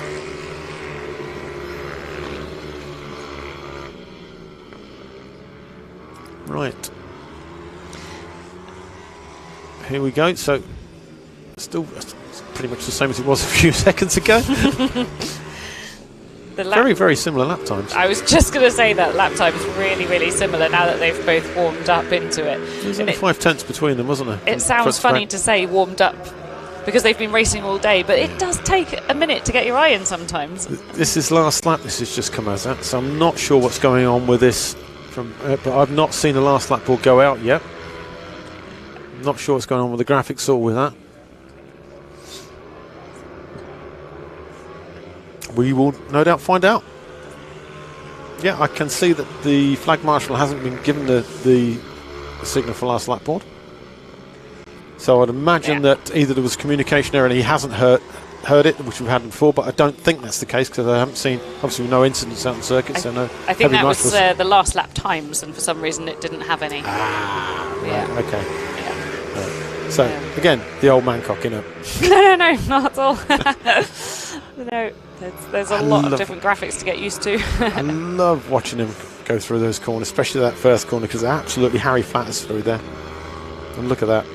Right. Here we go. So, still pretty much the same as it was a few seconds ago. Very, very similar lap times. I was just going to say that lap time is really, really similar now that they've both warmed up into it. There's only 5/10 between them, wasn't there? It sounds funny to say warmed up because they've been racing all day, but it does take a minute to get your eye in sometimes. This is last lap. This has just come as that, so I'm not sure what's going on with this. But I've not seen the last lap board go out yet. I'm not sure what's going on with the graphics or with that. We will no doubt find out. Yeah, I can see that the flag marshal hasn't been given the signal for last lap board. So I'd imagine that either there was communication error and he hasn't heard it, which we've had before, but I don't think that's the case because I haven't seen, obviously, no incidents out on circuits. So no. I think that was the last lap times, and for some reason it didn't have any. Right, okay. Yeah. So again, the old man cocking up. No, not at all. No, there's a lot of different graphics to get used to. I love watching him go through those corners, especially that first corner, because they're absolutely Harry flatters through there. And look at that.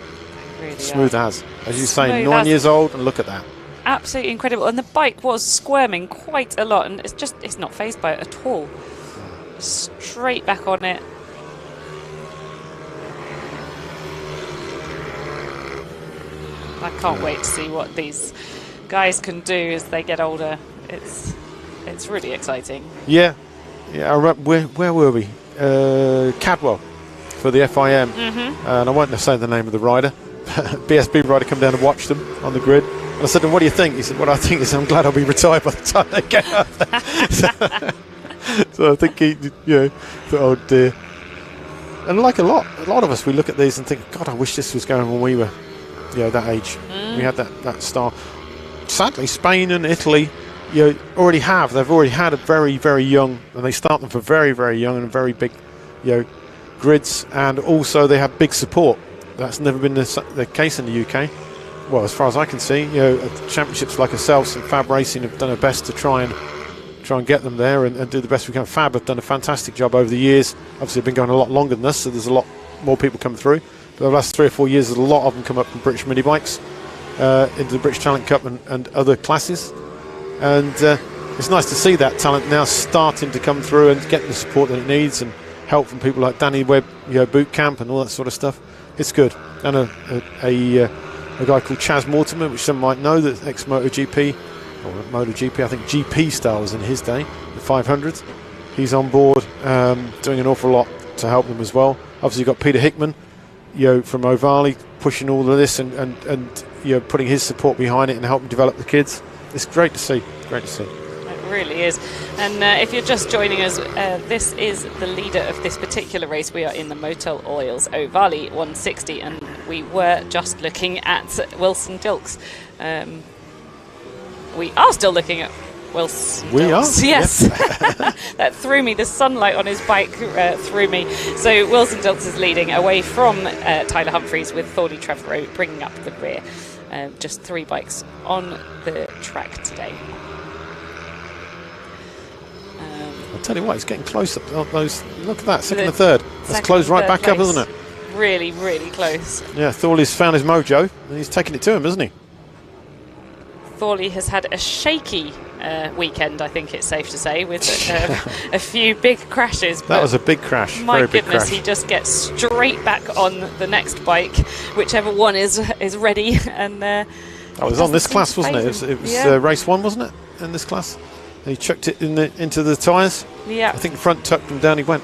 Really smooth as you say, 9 years old, and look at that. Absolutely incredible. And the bike was squirming quite a lot, and it's not phased by it at all. Straight back on it. I can't wait to see what these guys can do as they get older. It's really exciting. Yeah. Where were we? Cadwell for the FIM, and I won't say the name of the rider. BSB rider come down and watch them on the grid. And I said, "And what do you think?" He said, "What I think is I'm glad I'll be retired by the time they get up there." So I think he, thought, oh dear. And like a lot of us, we look at these and think, God, I wish this was going when we were, that age. We had that style. Sadly, Spain and Italy, they've already had a very, very young, and they start them for very, very young and very big, grids, and also they have big support. That's never been the case in the UK. Well, as far as I can see, championships like ourselves and Fab Racing have done their best to try and get them there and do the best we can. Fab have done a fantastic job over the years. Obviously, they've been going a lot longer than us, so there's a lot more people coming through. But the last 3 or 4 years, there's a lot of them come up from British Minibikes into the British Talent Cup and other classes. And it's nice to see that talent now starting to come through and get the support that it needs and help from people like Danny Webb, boot camp and all that sort of stuff. It's good. And a guy called Chaz Mortimer, which some might know, that's ex-MotoGP, or MotoGP, I think GP style was in his day, the 500s. He's on board, doing an awful lot to help them as well. Obviously, you've got Peter Hickman, from Ovale, pushing all of this and putting his support behind it and helping develop the kids. It's great to see. Great to see. It really is. And if you're just joining us, this is the leader of this particular race. We are in the Motel Oils Ovale 160, and we were just looking at Wilson Dilks. We are still looking at Wilson Dilks. We are? Yes. That threw me. The sunlight on his bike threw me. So Wilson Dilks is leading away from Tyler Humphries, with Thorley Trevorrow bringing up the rear. Just 3 bikes on the track today. I'll tell you what, it's getting close up those. Look at that, second and third. That's closed right back up, isn't it? Really, really close. Yeah, Thorley's found his mojo and he's taking it to him, isn't he? Thorley has had a shaky weekend, I think it's safe to say, with a few big crashes. That was a big crash. My very big goodness, crash. he just gets straight back on the next bike, whichever one is ready. And that was on this class, wasn't it? It was yeah. race 1, wasn't it? In this class, and he chucked it into the tyres. Yeah. I think the front tucked and down he went.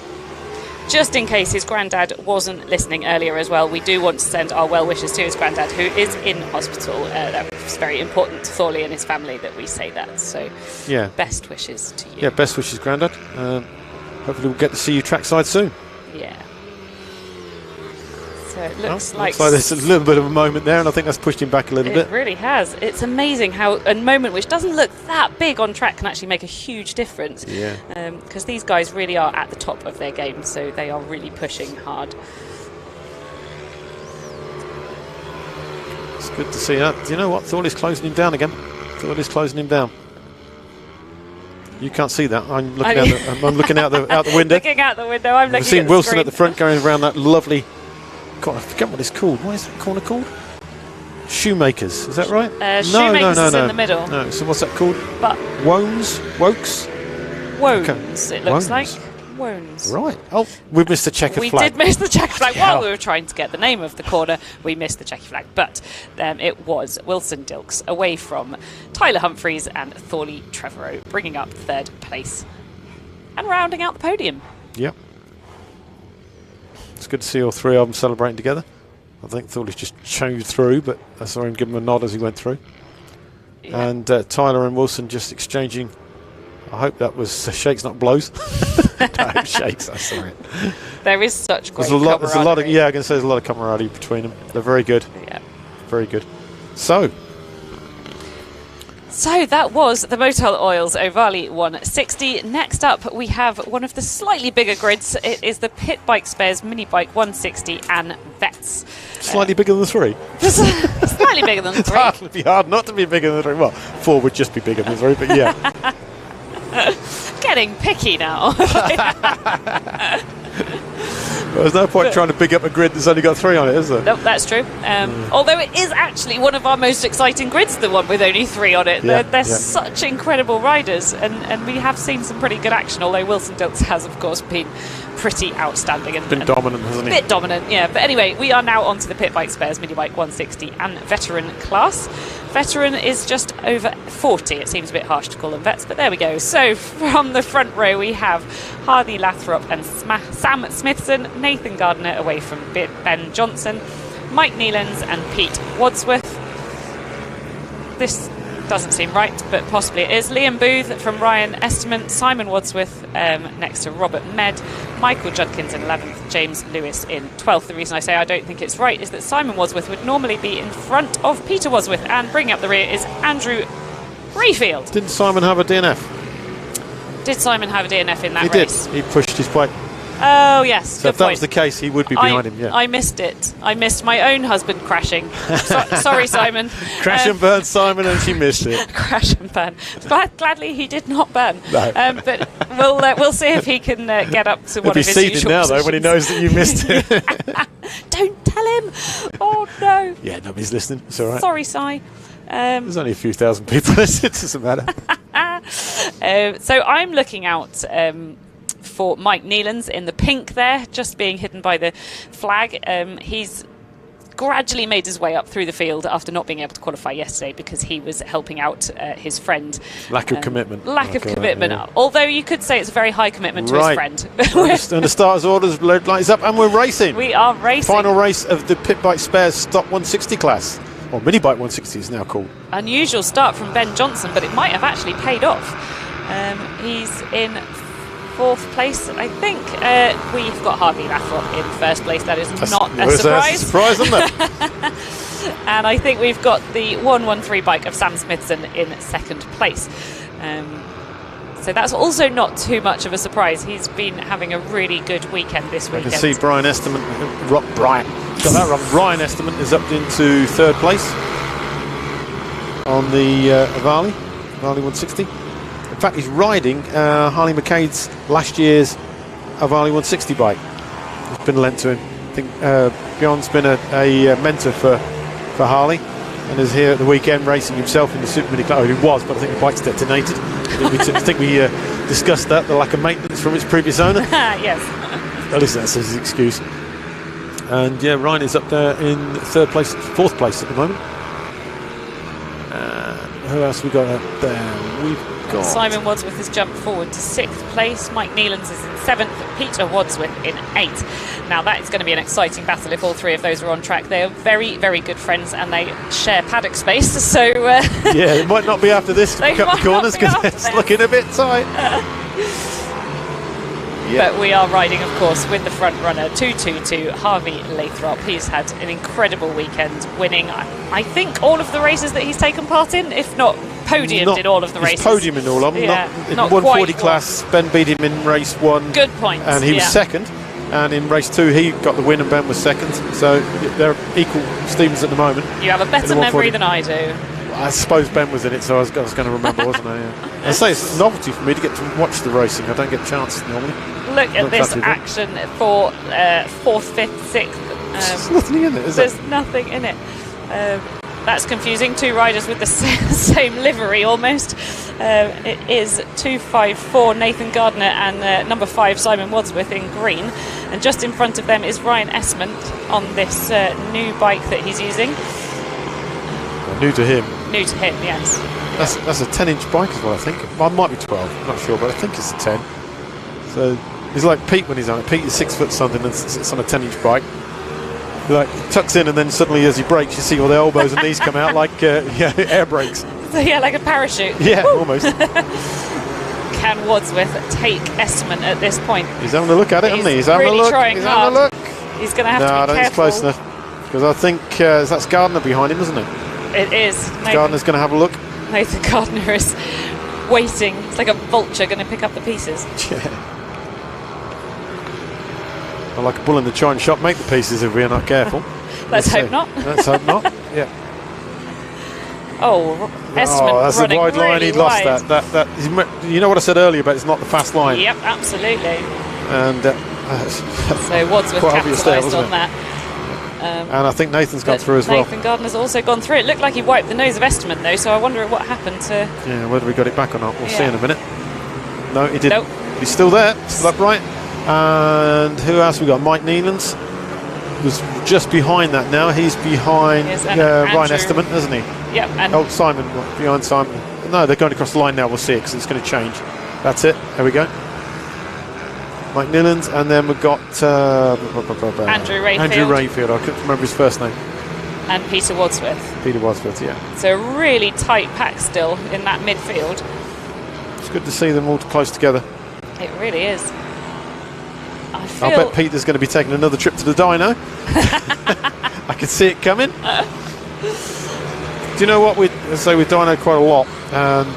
Just in case his granddad wasn't listening earlier as well, we do want to send our well wishes to his granddad, who is in hospital. That's very important to Thorley and his family that we say that. So, yeah, best wishes to you. Yeah, best wishes, granddad. Hopefully, we'll get to see you trackside soon. Yeah. So it looks looks like there's a little bit of a moment there, and I think that's pushed him back a little bit. It really has. It's amazing how a moment which doesn't look that big on track can actually make a huge difference. Yeah. Because these guys really are at the top of their game, so they are really pushing hard. It's good to see that. Do you know what? Thorley's closing him down again. Thorley's closing him down. You can't see that. I'm looking out the window. Looking out the window. I'm looking We've seen at Wilson screen. at the front going around that lovely. God, I forget what it's called. What is that corner called? Shoemakers. Is that right? Shoemakers is in the middle. No. So what's that called? But Wokes. Wones. It looks Wones. like Wones. Right. Oh, we missed the checkered We flag. did miss the checker flag Yeah. while we were trying to get the name of the corner. We missed the checker flag, but it was Wilson Dilks away from Tyler Humphreys and Thorley Trevorrow, bringing up third place and rounding out the podium. Yep. It's good to see all three of them celebrating together. I think Thorley's just chewed through, but I saw him give him a nod as he went through. Yeah. And Tyler and Wilson just exchanging. I hope that was shakes, not blows. No, shakes. I saw it. There is such great There's a lot of camaraderie. yeah. I can say there's a lot of camaraderie between them. They're very good. Yeah. Very good. So that was the Motel Oils Ovale 160. Next up, we have one of the slightly bigger grids. It is the Pit Bike Spares Minibike 160 and Vets. slightly bigger than the 3. Slightly bigger than the 3. It'd be hard not to be bigger than the 3. Well, 4 would just be bigger than the 3, but yeah. Getting picky now. Well, there's no point trying to big up a grid that's only got 3 on it, is there? No, that's true. Although it is actually one of our most exciting grids, the one with only 3 on it. Yeah, They're yeah. such incredible riders, and we have seen some pretty good action, although Wilson Dilks has, of course, been pretty outstanding. And Been dominant, hasn't he? bit dominant, yeah. But anyway, we are now onto the Pit Bike Spares Minibike 160 and Veteran class. Veteran is just over 40. It seems a bit harsh to call them vets, but there we go. So from the front row, we have Hardy Lathrop and Sam Smithson, Nathan Gardner away from Ben Johnson, Mike Nealons and Pete Wadsworth. This doesn't seem right, but possibly it is. Liam Booth from Ryan Esterman, Simon Wadsworth next to Robert Med, Michael Judkins in 11th, James Lewis in 12th. The reason I say I don't think it's right is that Simon Wadsworth would normally be in front of Peter Wadsworth, and bringing up the rear is Andrew Rayfield. Didn't Simon have a DNF? Did Simon have a DNF in that He race? did. He pushed his bike. Oh, yes. So good if that point. was the case, he would be behind him, yeah. I missed it. I missed my own husband crashing. Sorry, Simon. Crash and burn Simon, and she missed it. Crash and burn. Gladly he did not burn. No. But we'll see if he can get up to one He'll be of his seething usual now, though, when he positions. knows that you missed it. Don't tell him. Oh, no. Yeah, nobody's listening. It's all right. Sorry, Si. There's only a few thousand people. It doesn't matter. So I'm looking out for Mike Nealons in the pink there, just being hidden by the flag. He's gradually made his way up through the field after not being able to qualify yesterday because he was helping out his friend. Lack of commitment. Lack of Okay, commitment. yeah. Although you could say it's a very high commitment to his Right. friend. And the starter's orders, load lights up, and we're racing. We are racing. Final race of the Pit Bike Spares Stock 160 class. Or Minibike 160 is now called. Unusual start from Ben Johnson, but it might have actually paid off. He's in 4th place, I think. We've got Harvey Lathrop in 1st place. That is not a That's surprise. a surprise, isn't it? And I think we've got the 113 bike of Sam Smithson in 2nd place. So that's also not too much of a surprise. He's been having a really good weekend this I weekend. can see Brian Esterman. Brian. Got that wrong. Ryan Esterman is up into 3rd place on the Ovale 160. In fact, he's riding Harley McCade's last year's Ovale 160 bike. It's been lent to him. I think Bjorn's been a mentor for Harley. and is here at the weekend racing himself in the Super Mini Class. Oh, he was, but I think the bike's detonated. I think we discussed that, the lack of maintenance from its previous owner. Yes. At least that's his excuse. And yeah, Ryan is up there in fourth place at the moment. Who else we got up there? We've got Simon Wadsworth has jumped forward to 6th place. Mike Nealons is in 7th. Peter Wadsworth in 8th. Now that is going to be an exciting battle if all three of those are on track. They are very, very good friends and they share paddock space. So yeah, it might not be after this couple of corners because it's looking a bit tight. But we are riding, of course, with the front runner 222 Harvey Lathrop. He's had an incredible weekend, winning, I think, all of the races that he's taken part in. If not, Podium did all of the races. Podium in all of them. Yeah, in not 140 quite class, Ben beat him in race 1. Good point. And he was second. And in race 2, he got the win and Ben was second. So they're equal Stevens at the moment. You have a better memory than I do. I suppose Ben was in it, so I was going to remember, wasn't I? Yeah. I say it's a novelty for me to get to watch the racing. I don't get a chance normally. Look at this action for 4th, 5th, 6th. There's nothing in it, is there? There's nothing in it. That's confusing. Two riders with the same livery almost. It is 254 Nathan Gardner and number 5 Simon Wadsworth in green. And just in front of them is Ryan Esmond on this new bike that he's using. New to him. New to him, yes. That's a 10-inch bike as well, I think. Well, it might be 12, I'm not sure, but I think it's a 10. So he's like Pete when he's on it. Pete is 6 foot something and sits on a 10-inch bike. He like tucks in and then suddenly as he brakes you see all the elbows and knees come out like air brakes. So yeah, like a parachute. Yeah, almost. Can Wadsworth take Esmond at this point? He's having a look at it, isn't he? He's having really a look. Trying he's hard. having a look. He's going to have to be I don't careful. think it's close enough. Because I think that's Gardner behind him, isn't it? It is. Gardner's going to have a look. Nathan Gardner is waiting. It's like a vulture going to pick up the pieces. Yeah. Well, like a bull in the china shop, make the pieces if we're not careful. Let's hope not. Let's hope not. Yeah. Oh, Esmond that's running a wide really line. He wide. lost that. You know what I said earlier, but it's not the fast line. Yep, absolutely. And so Wadsworth capitalised on that. And I think Nathan's gone through as well. Nathan Gardner's also gone through. It looked like he wiped the nose of Esmond though, so I wonder what happened to... Yeah, whether we got it back or not. We'll see in a minute. No, he didn't. Nope. He's still there, still upright. And who else we got? Mike Nealons was just behind that now. He's behind Ryan Estimant, isn't he? Yep. And Simon, behind Simon. No, they're going across the line now. We'll see it because it's going to change. That's it. There we go. Mike Nealons, and then we've got Andrew Rayfield. Andrew Rayfield. I couldn't remember his first name. And Peter Wadsworth. Peter Wadsworth, yeah. So a really tight pack still in that midfield. It's good to see them all close together. It really is. I bet Peter's going to be taking another trip to the dyno. I can see it coming. Do you know what? We say we dyno quite a lot, and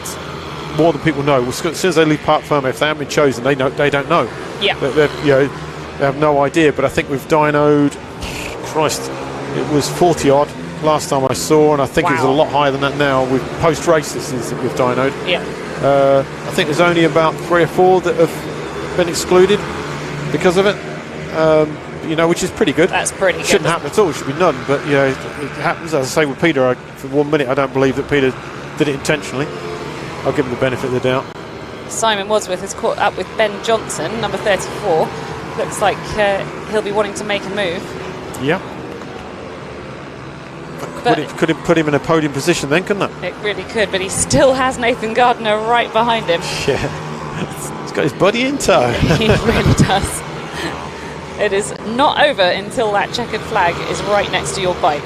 more than people know. As soon as they leave Parc Fermé, if they haven't been chosen, they don't know. Yeah. They have no idea. But I think we've dynoed. Christ, it was 40 odd last time I saw, and I think it was a lot higher than that now. With post races that we've dynoed. Yeah. I think there's only about 3 or 4 that have been excluded because of it. Which is pretty good. That's pretty good. Shouldn't happen at all. It should be none. But it happens. As I say with Peter, for 1 minute, I don't believe that Peter did it intentionally. I'll give him the benefit of the doubt. Simon Wadsworth has caught up with Ben Johnson, number 34. Looks like he'll be wanting to make a move. Yeah. Could it put him in a podium position then, couldn't it? It really could, but he still has Nathan Gardner right behind him. Yeah. He's got his buddy in tow. He really does. It is not over until that checkered flag is right next to your bike.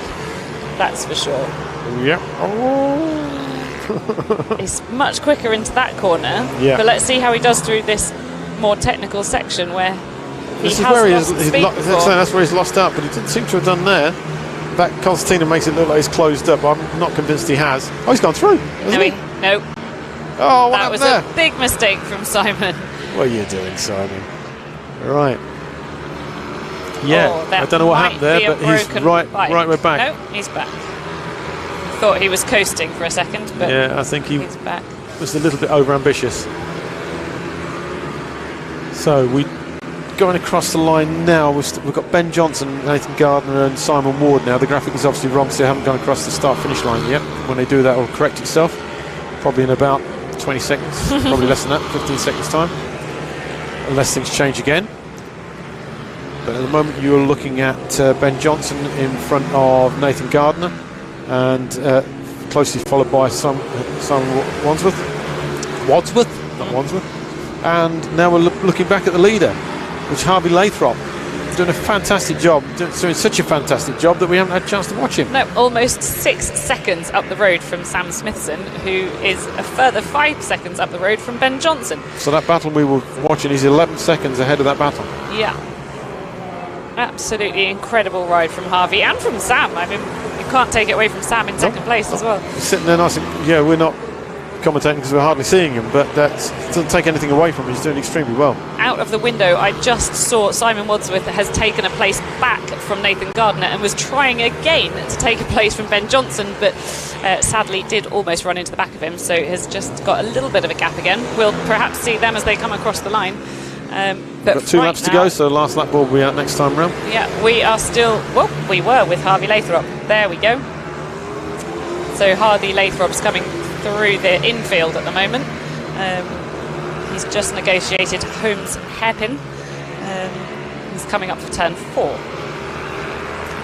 That's for sure. Yeah. He's much quicker into that corner. Yeah. But let's see how he does through this more technical section where that's where he's lost out, but he didn't seem to have done there. That concertina makes it look like he's closed up. I'm not convinced he has. Oh, he's gone through, hasn't he? No. Oh, what that was there? a big mistake from Simon. What are you doing, Simon? Right. Yeah, I don't know what happened there, but he's right. We're back. No, he's back. Thought he was coasting for a second, but yeah, I think he's back. Was a little bit overambitious. So we going across the line now. We've got Ben Johnson, Nathan Gardner and Simon Ward now. The graphic is obviously wrong, so they haven't gone across the start-finish line yet. When they do that, it'll correct itself. Probably in about 20 seconds, probably less than that, 15 seconds time. Unless things change again. But at the moment you're looking at Ben Johnson in front of Nathan Gardner and closely followed by Simon Wadsworth. Not Wadsworth. And now we're looking back at the leader, which is Harvey Lathrop. Doing a fantastic job, doing such a fantastic job that we haven't had a chance to watch him. No, almost 6 seconds up the road from Sam Smithson, who is a further 5 seconds up the road from Ben Johnson. So that battle we were watching is 11 seconds ahead of that battle. Yeah. Absolutely incredible ride from Harvey and from Sam. I mean, you can't take it away from Sam in second place as well. He's sitting there nice and, yeah, we're not commentating because we're hardly seeing him, but that doesn't take anything away from him. He's doing extremely well. Out of the window, I just saw Simon Wadsworth has taken a place back from Nathan Gardner and was trying again to take a place from Ben Johnson, but sadly did almost run into the back of him, so has just got a little bit of a gap again. We'll perhaps see them as they come across the line. But we've got 2 laps to go, so the last lap will be out next time round. Yeah, we are still, well, we were with Harvey Lathrop. There we go. So Harvey Lathrop's coming through the infield at the moment. He's just negotiated Holmes hairpin. He's coming up for turn 4.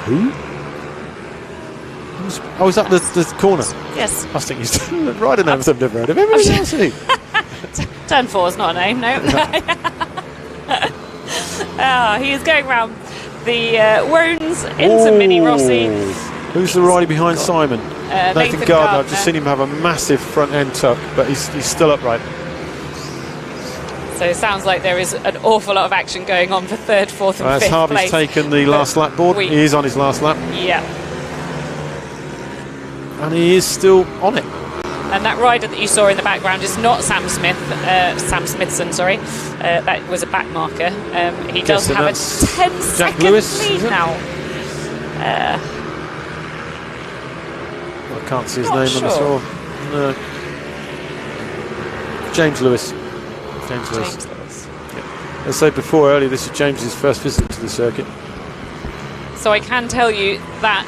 Who? Oh, is that the corner? Yes. I think he's riding names I've never heard of. Everybody else, isn't he? Turn 4 is not a name, no. He is going round the Wones into Mini Rossi. Who's the rider behind Simon? Nathan Gardner. I've just seen him have a massive front end tuck, but he's still upright. So it sounds like there is an awful lot of action going on for 3rd, 4th and 5th Harvey's place. taken the last lap board. He is on his last lap. Yeah. And he is still on it. And that rider that you saw in the background is not Sam Smithson, sorry. That was a back marker. He does have a 10-second lead now. I can't see his name on the score. No. James Lewis. Yeah. As I said before earlier, this is James's first visit to the circuit. So I can tell you that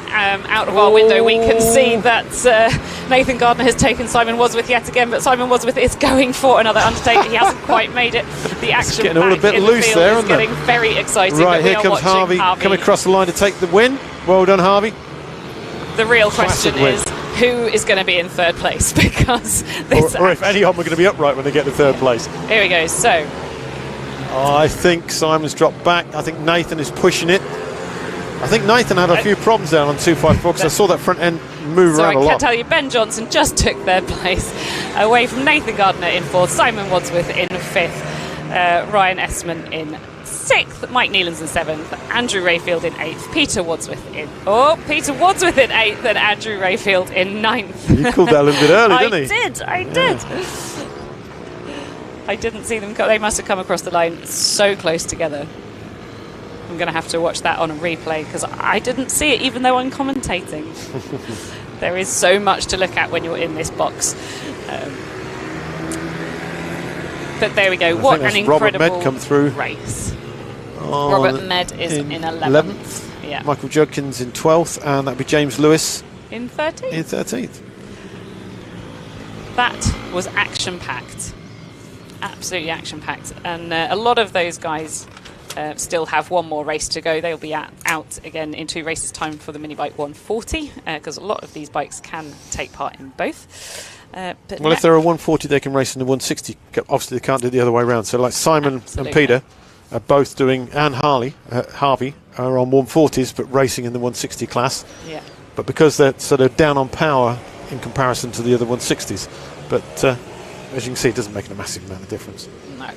out of our window we can see that Nathan Gardner has taken Simon Wadsworth yet again, but Simon Wadsworth is going for another undertaking. He hasn't quite made it. The action getting all a bit loose there, isn't it? Getting very exciting. Right, here comes Harvey coming across the line to take the win. Well done, Harvey. The real question is who is going to be in 3rd place, because this or if any of them are going to be upright when they get to 3rd place. Here we go. So I think Simon's dropped back. I think Nathan is pushing it. I think Nathan had a few problems there on 254 because I saw that front end move around a lot. So I can tell you Ben Johnson just took 3rd place away from Nathan Gardner in 4th, Simon Wadsworth in 5th, Ryan Essman in 6th, Mike Nealons in 7th, Andrew Rayfield in 8th, Peter Wadsworth in 8th and Andrew Rayfield in 9th. You called that a little bit early, didn't he? I did. I didn't see them they must have come across the line so close together. I'm going to have to watch that on a replay because I didn't see it even though I'm commentating. There is so much to look at when you're in this box. But there we go. What an incredible Robert Med come through race. Robert Med is in 11th. Yeah. Michael Judkins in 12th, and that'd be James Lewis in 13th. In 13th. That was action-packed. Absolutely action-packed. And a lot of those guys still have one more race to go. They'll be out again in 2 races' time for the Minibike 140, because a lot of these bikes can take part in both. Well, if they're a 140, they can race in the 160. Obviously, they can't do it the other way around. So, like Simon and Peter are both doing, and Harvey are on 140s, but racing in the 160 class. Yeah. But because they're sort of down on power in comparison to the other 160s. But as you can see, it doesn't make a massive amount of difference. No.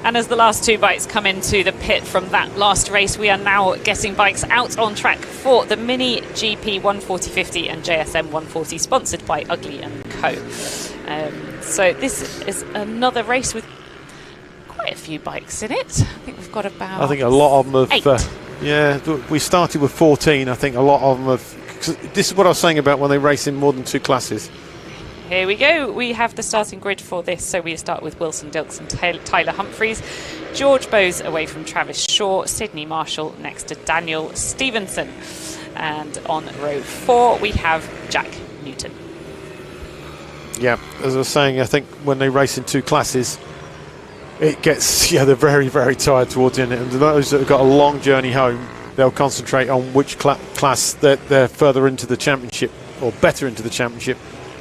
And as the last 2 bikes come into the pit from that last race, we are now getting bikes out on track for the Mini GP 140/50 and JSM 140, sponsored by Ugly & Co. So this is another race with quite a few bikes in it. I think we've got about I think a lot of them have... 8. Yeah, we started with 14. I think a lot of them have... This is what I was saying about when they race in more than 2 classes. Here we go. We have the starting grid for this. So we start with Wilson Dilks and Tyler Humphreys. George Bowes away from Travis Shaw. Sydney Marshall next to Daniel Stevenson. And on row 4, we have Jack Newton. Yeah, as I was saying, I think when they race in 2 classes, it gets, they're very, very tired towards the end. And those that have got a long journey home, they'll concentrate on which class they're further into the championship or better into the championship.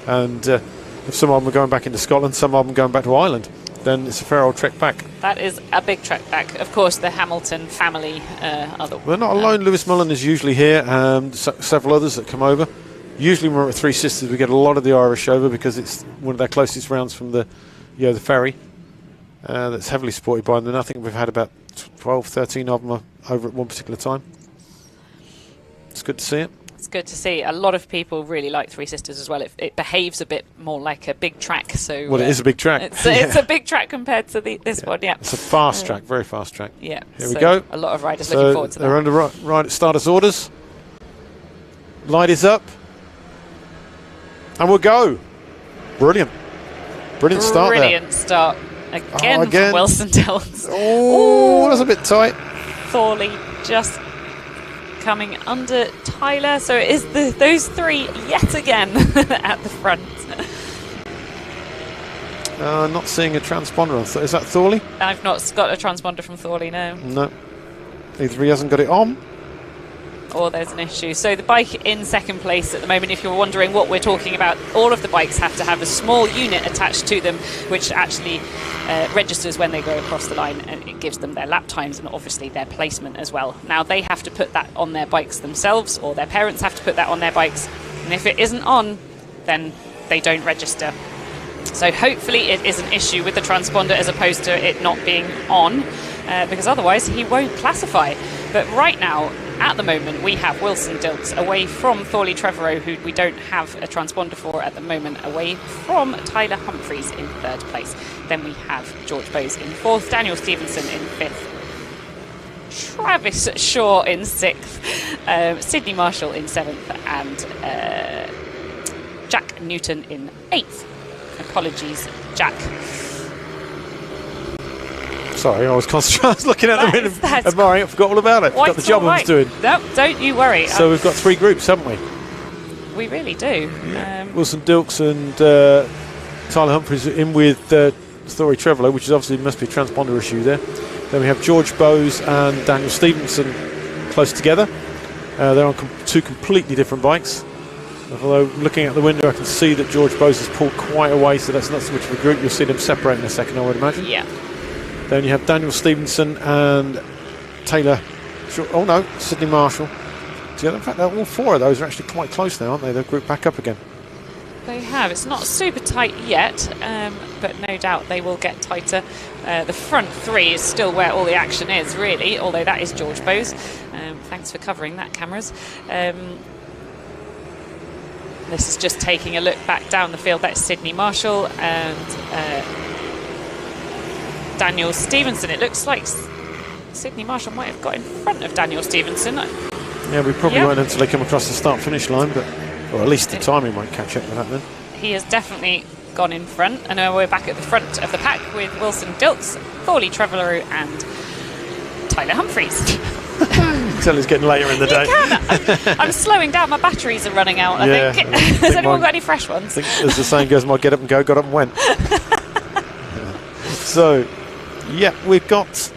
And if some of them are going back into Scotland, some of them going back to Ireland, then it's a fair old trek back. That is a big trek back. Of course, the Hamilton family are the... They're not alone. Lewis Mullen is usually here, and several others that come over. Usually when we're at Three Sisters, we get a lot of the Irish over because it's one of their closest rounds from the ferry. That's heavily supported by them. And I think we've had about 12, 13 of them over at one particular time. It's good to see it. It's good to see. A lot of people really like Three Sisters as well. It behaves a bit more like a big track. So well, it is a big track. It's a big track compared to this one. Yeah, it's a fast track, very fast track. Yeah. Here we go. A lot of riders looking forward to that. They're under right at starters' orders. Light is up, and we'll go. Brilliant start there. Brilliant start again from Wilson Dilks. Oh, that's a bit tight. Thorley just coming under Tyler, so it is those 3 yet again at the front. Not seeing a transponder on. Is that Thorley? I've not got a transponder from Thorley, no. No. Either he hasn't got it on, or there's an issue. So the bike in second place at the moment, if you're wondering what we're talking about, all of the bikes have to have a small unit attached to them which actually registers when they go across the line, and it gives them their lap times and obviously their placement as well. Now they have to put that on their bikes themselves, or their parents have to put that on their bikes, and if it isn't on, then they don't register. So hopefully it is an issue with the transponder as opposed to it not being on, because otherwise he won't classify. But right now, at the moment, we have Wilson Dilks away from Thorley Trevorrow, who we don't have a transponder for at the moment, away from Tyler Humphreys in 3rd place. Then we have George Bowes in 4th, Daniel Stevenson in 5th, Travis Shaw in 6th, Sydney Marshall in 7th, and Jack Newton in 8th. Apologies, Jack. Sorry, I was concentrating. I was looking at them and admiring it. I forgot all about it. Forgot the job I was doing. No, don't you worry. So we've got 3 groups, haven't we? We really do. Yeah. Wilson Dilks and Tyler Humphreys in with Thorley Trevorrow, which is obviously must be a transponder issue there. Then we have George Bowes and Daniel Stevenson close together. They're on 2 completely different bikes. Although looking out the window, I can see that George Bowes has pulled quite away, so that's not so much of a group. You'll see them separate in a second, I would imagine. Yeah. Then you have Daniel Stevenson and Taylor. Oh no, Sydney Marshall. Together. In fact, all 4 of those are actually quite close now, aren't they? They've grouped back up again. They have. It's not super tight yet, but no doubt they will get tighter. The front 3 is still where all the action is, really, although that is George Bowes. Thanks for covering that, cameras. This is just taking a look back down the field. That's Sydney Marshall and Daniel Stevenson. It looks like Sydney Marshall might have got in front of Daniel Stevenson. Yeah, we probably won't until they come across the start-finish line, but or at least the timing might catch up with that then. He has definitely gone in front, and now we're back at the front of the pack with Wilson Dilks, Thorley Trevorrow and Tyler Humphreys. Until it's getting later in the day. I'm slowing down. My batteries are running out, I think. Has anyone got any fresh ones? I think, as the saying goes, my get up and go, got up and went. So, yeah, we've got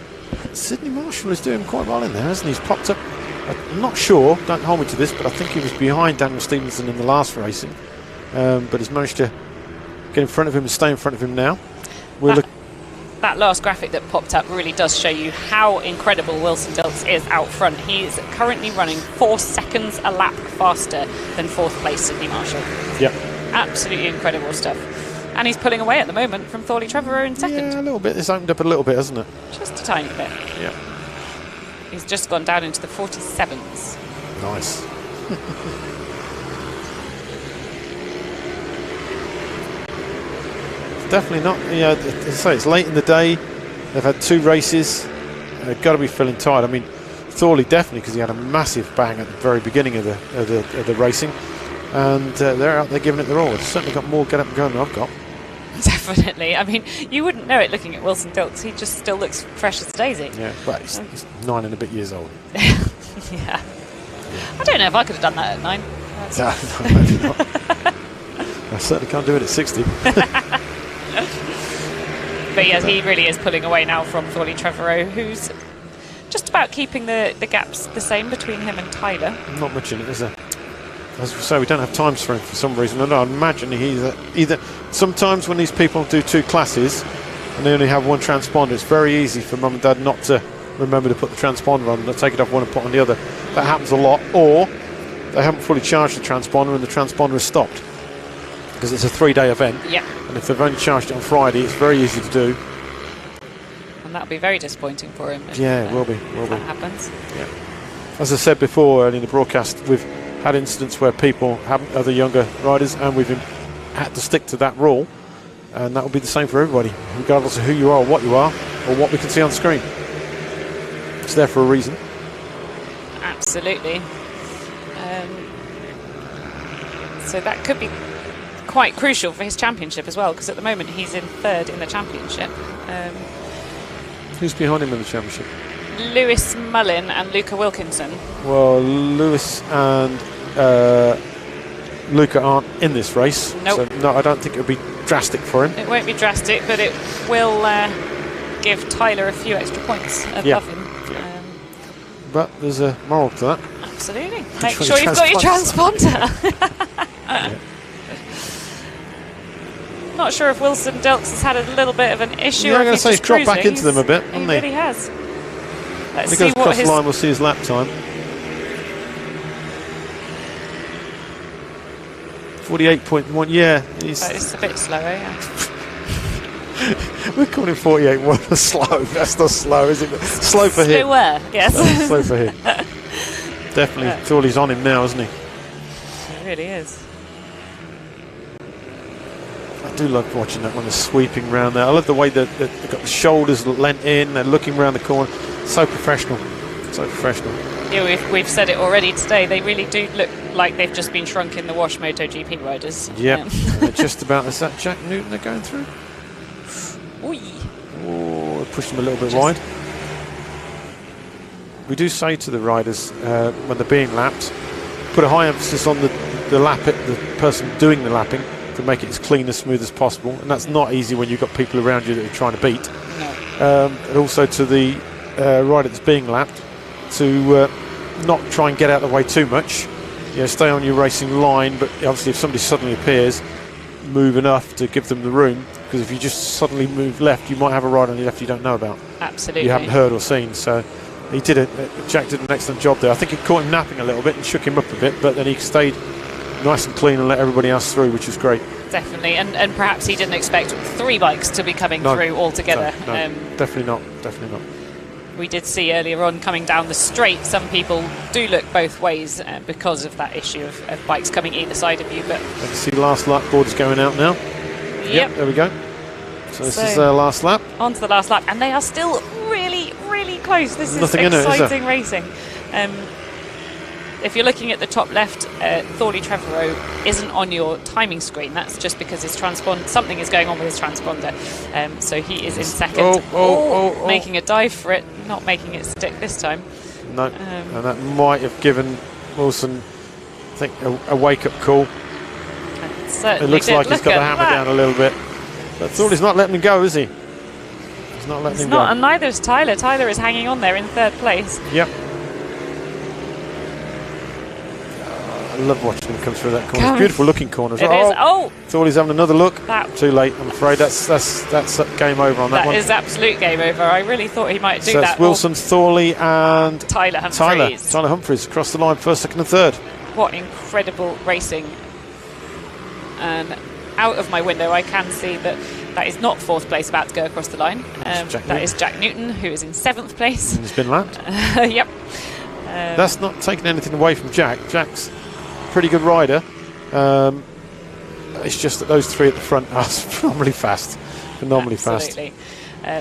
Sydney Marshall is doing quite well in there, hasn't he? He's popped up. I'm not sure, don't hold me to this, but I think he was behind Daniel Stevenson in the last racing, but he's managed to get in front of him and stay in front of him now. That last graphic that popped up really does show you how incredible Wilson Dilks is out front. He's currently running 4 seconds a lap faster than 4th place Sydney Marshall. Yeah. Absolutely incredible stuff. And he's pulling away at the moment from Thorley Trevorrow in 2nd. Yeah, a little bit. It's opened up a little bit, hasn't it? Just a tiny bit. Yeah. He's just gone down into the 47s. Nice. Definitely not. Yeah, as I say, it's late in the day. They've had 2 races. They've got to be feeling tired. I mean, Thorley definitely, because he had a massive bang at the very beginning of the racing. and they're out there giving it their all. They've certainly got more get up and going than I've got. Definitely. I mean, you wouldn't know it looking at Wilson Dilks. He just still looks fresh as a daisy. Yeah, but he's 9 and a bit years old. Yeah. I don't know if I could have done that at 9. No, maybe not. I certainly can't do it at 60. But yes, he really is pulling away now from Thorley Trevorrow, who's just about keeping the gaps the same between him and Tyler. Not much in it, is there? As we say, we don't have times for him for some reason. And I imagine he's either sometimes when these people do 2 classes and they only have 1 transponder, it's very easy for mum and dad not to remember to put the transponder on. They'll take it off one and put on the other. That happens a lot. Or they haven't fully charged the transponder and the transponder is stopped because it's a 3-day event. Yeah. And if they've only charged it on Friday, it's very easy to do. And that'll be very disappointing for him. If, yeah, it will be. That happens. Yeah. As I said before earlier in the broadcast, we've had incidents where people haven't, other younger riders, and we've had to stick to that rule, and that will be the same for everybody, regardless of who you are, or what you are, or what we can see on screen. It's there for a reason. Absolutely. So that could be quite crucial for his championship as well, because at the moment he's in 3rd in the championship. Who's behind him in the championship? Lewis Mullin and Luca Wilkinson. Well, Lewis and Luca aren't in this race. Nope. So no, I don't think it'll be drastic for him. It won't be drastic, but it will give Tyler a few extra points above him. Yeah. But there's a moral to that. Absolutely. Make sure you've got your transponder. Yeah. Not sure if Wilson Dilks has had a little bit of an issue. Yeah, or I'm going if to say he's dropped back into them a bit, He hasn't he? really has. Let's When he see goes what across his... the line, we'll see his lap time. 48.1, yeah. It's a bit slower, yeah. We're calling 48.1 slow. That's not slow, is it? Slow for him. Slower, yes. Slow for him. Definitely. Thorley's on him now, isn't he? It really is. I do love watching that when they're sweeping round there. I love the way that they've got the shoulders lent in, they're looking round the corner. So professional. So professional. Yeah, we've said it already today. They really do look like they've just been shrunk in the wash MotoGP riders. Yep. They're just about. Is that Jack Newton they're going through? Oy. Oh, pushed them a little bit wide. We do say to the riders when they're being lapped, put a high emphasis on the person doing the lapping to make it as clean, as smooth as possible, and that's not easy when you've got people around you that are trying to beat. No. And also to the rider that's being lapped to not try and get out of the way too much. Stay on your racing line, but obviously if somebody suddenly appears, move enough to give them the room, because if you just suddenly move left, you might have a rider on your left you don't know about. Absolutely. You haven't heard or seen. So he did it. Jack did an excellent job there. I think it caught him napping a little bit and shook him up a bit, but then he stayed nice and clean and let everybody else through, which was great. Definitely, and perhaps he didn't expect 3 bikes to be coming through altogether. No, definitely not. Definitely not. We did see earlier on coming down the straight, some people do look both ways because of that issue of bikes coming either side of you. But let's see, last lap board is going out now. Yep, there we go. So this is their last lap. On to the last lap, and they are still really, really close. This Nothing is exciting in it, racing. If you're looking at the top left, Thorley Trevorrow isn't on your timing screen. That's just because his something is going on with his transponder. So he is in second. Making a dive for it, not making it stick this time. No, and that might have given Wilson, I think, a wake-up call. It looks like he's got the hammer down a little bit. But Thorley's not letting him go, is he? He's not letting him go. And neither is Tyler. Tyler is hanging on there in 3rd place. Yep. I love watching him come through that corner. It's a beautiful looking corner as well. Thorley's having another look. Too late, I'm afraid. That's game over on that one. That is absolute game over. I really thought he might do so that. It's Wilson, Thorley and Tyler Humphries. Tyler Humphries across the line, 1st, 2nd and 3rd. What incredible racing. And out of my window I can see that is not 4th place about to go across the line. That is Jack Newton, who is in 7th place. And he's been lapped. Yep. That's not taking anything away from Jack. Jack's pretty good rider. It's just that those 3 at the front are phenomenally fast. Absolutely.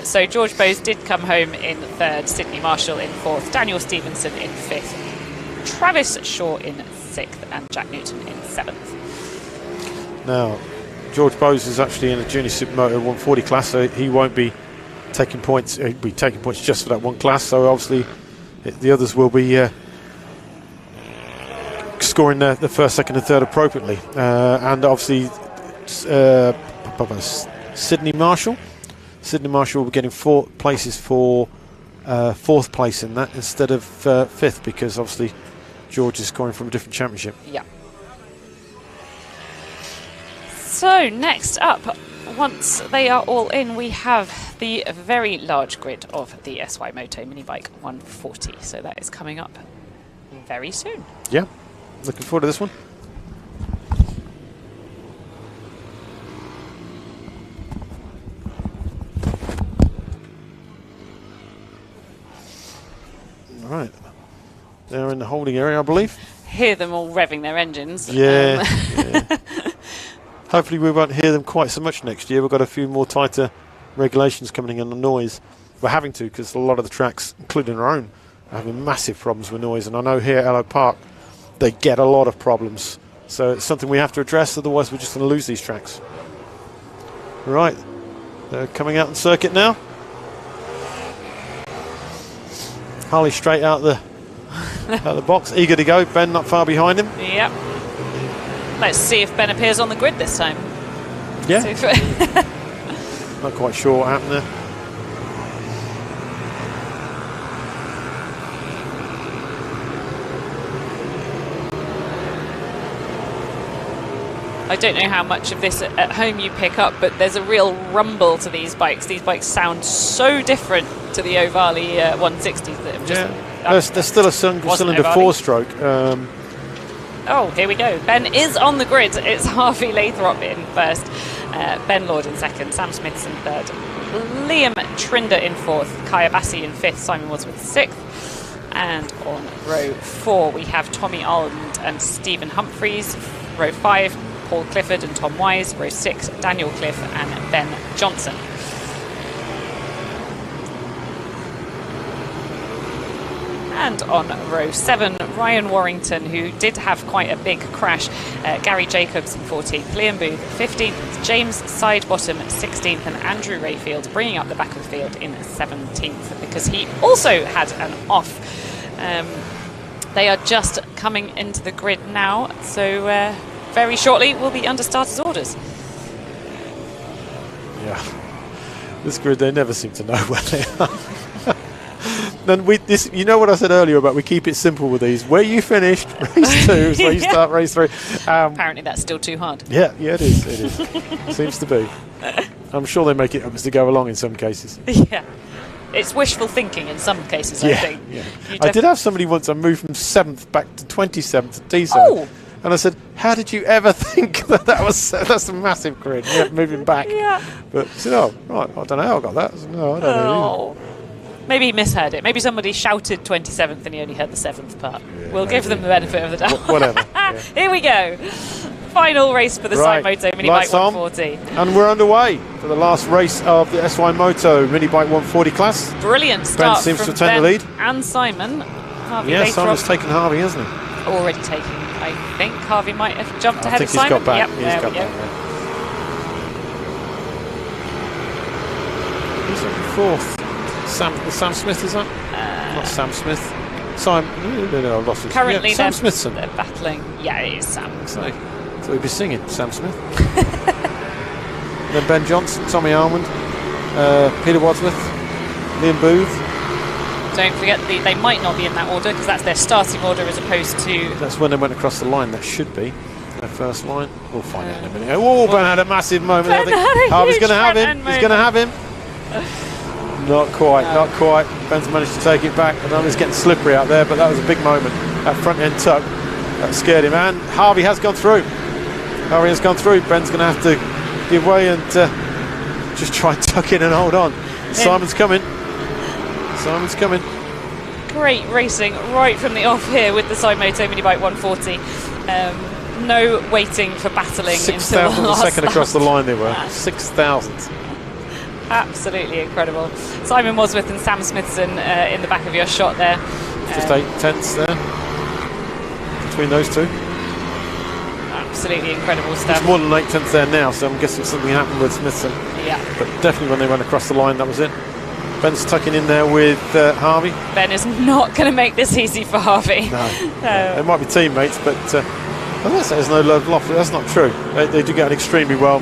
So George Bowes did come home in 3rd, Sidney Marshall in 4th, Daniel Stevenson in 5th. Travis Shaw in 6th, and Jack Newton in 7th. Now, George Bowes is actually in a Junior Supermoto 140 class, so he won't be taking points. He'll be taking points just for that one class. So obviously, the others will be scoring the first, second, and third appropriately. And obviously, Sydney Marshall. Sydney Marshall will be getting 4 places for 4th place in that instead of 5th, because obviously George is scoring from a different championship. Yeah. So next up, once they are all in, we have the very large grid of the SY Moto Minibike 140. So that is coming up very soon. Yeah, looking forward to this one. Right, they're in the holding area, I believe. Hear them all revving their engines. Yeah. Yeah. Hopefully we won't hear them quite so much next year. We've got a few more tighter regulations coming in on noise. We're having to, because a lot of the tracks, including our own, are having massive problems with noise. And I know here at Ellough Park, they get a lot of problems. So it's something we have to address, otherwise we're just going to lose these tracks. Right, they're coming out on circuit now. Harley straight out the box, eager to go. Ben not far behind him. Yep. Let's see if Ben appears on the grid this time. Yeah. Not quite sure what happened there. I don't know how much of this at home you pick up, but there's a real rumble to these bikes. These bikes sound so different to the Ovale 160s that have just... There's still a single-cylinder 4-stroke. Oh, here we go. Ben is on the grid. It's Harvey Lathrop in first, Ben Lord in second, Sam Smiths in third, Liam Trinder in fourth, Kaya Bassi in fifth, Simon Wadsworth sixth, and on row 4 we have Tommy Almond and Stephen Humphreys, row 5 Paul Clifford and Tom Wise, row 6 Daniel Cliff and Ben Johnson. And on row 7, Ryan Warrington, who did have quite a big crash. Gary Jacobs in 14th, Liam Booth 15th, James Sidebottom 16th, and Andrew Rayfield bringing up the back of the field in 17th because he also had an off. They are just coming into the grid now, so very shortly we'll be under starters' orders. Yeah, this grid, they never seem to know where they are. Then you know what I said earlier about we keep it simple with these. Where you finished race 2 is where you start race 3. Apparently that's still too hard. Yeah, it is. It is. Seems to be. I'm sure they make it up as they go along in some cases. Yeah, it's wishful thinking in some cases. I think. Yeah. I did have somebody once. I moved from 7th back to 27th to D7. Oh. And I said, how did you ever think that's a massive grid? Yeah, moving back. Yeah. But I said, oh, right, I don't know how I got that. I said, no, I don't know. Maybe he misheard it. Maybe somebody shouted 27th and he only heard the 7th part. Yeah, we'll give them the benefit of the doubt. Whatever. Yeah. Here we go. Final race for the Moto Minibike 140. And we're underway for the last race of the SY Moto Minibike 140 class. Brilliant start. Ben seems from to have taken the lead. And Simon. Harvey Yes, Simon's taken Harvey, hasn't he? Already taken, I think. Harvey might have jumped ahead of I think Simon. he's got back. Yep, He's there got we go. back. He's on 4th. Sam Smith, is that? Not Sam Smith. Simon. No, I lost it. Currently, yeah, Sam Smithson. They're battling. Yeah, it is Sam. So, thought we'd be singing Sam Smith. Then Ben Johnson, Tommy Almond, Peter Wadsworth, Liam Booth. Don't forget, they might not be in that order because that's their starting order as opposed to... That's when they went across the line. That should be their first line. We'll find out in a minute. Oh, Ben had a massive moment. Ben had a Harvey's huge going to have him. front-end He's going to have him. Not quite, No. not quite. Ben's managed to take it back. I know it's getting slippery out there, but that was a big moment. That front end tuck, that scared him. And Harvey has gone through. Harvey has gone through. Ben's going to have to give way and just try and tuck in and hold on. Simon's coming. Simon's coming. Great racing right from the off here with the Moto Minibike 140. No waiting for battling until 6,000 the a last second across the lap. line they were. 6,000. Absolutely incredible. Simon Wadsworth and Sam Smithson in the back of your shot there. Just 8 tenths there. between those two. Absolutely incredible stuff. It's more than 8/10 there now, so I'm guessing something happened with Smithson. Yeah. But definitely when they went across the line, that was it. Ben's tucking in there with Harvey. Ben is not going to make this easy for Harvey. No. They might be teammates, but I don't say there's no love lost. That's not true. They do get on extremely well.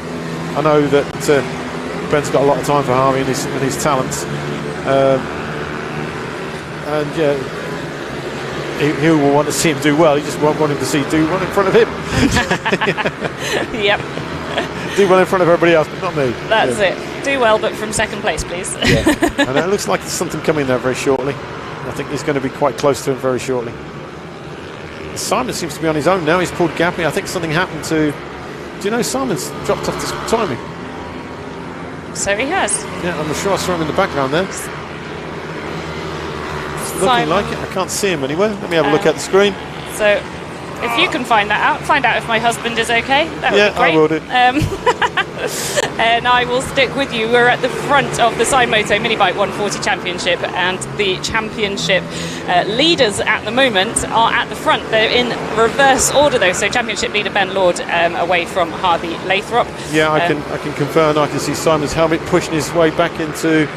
I know that Ben's got a lot of time for Harvey and his talents. And yeah, he will want to see him do well. He just won't want him to see do well in front of him. Yep. Do well in front of everybody else, but not me. That's it. Do well, but from second place, please. Yeah. And it looks like there's something coming there very shortly. I think he's going to be quite close to him very shortly. Simon seems to be on his own now. He's pulled Gappy. I think something happened to... Do you know Simon's dropped off the timing? So he has. Yeah, I'm sure I saw him in the background there. It's looking like it. I can't see him anywhere. Let me have a look at the screen. So if you can find that out, find out if my husband is okay. That would be great. I will do. And I will stick with you. We're at the front of the Moto Minibike 140 Championship, and the championship leaders at the moment are at the front. They're in reverse order though. So championship leader Ben Lord away from Harvey Lathrop. Yeah, I can confirm. I can see Simon's helmet pushing his way back into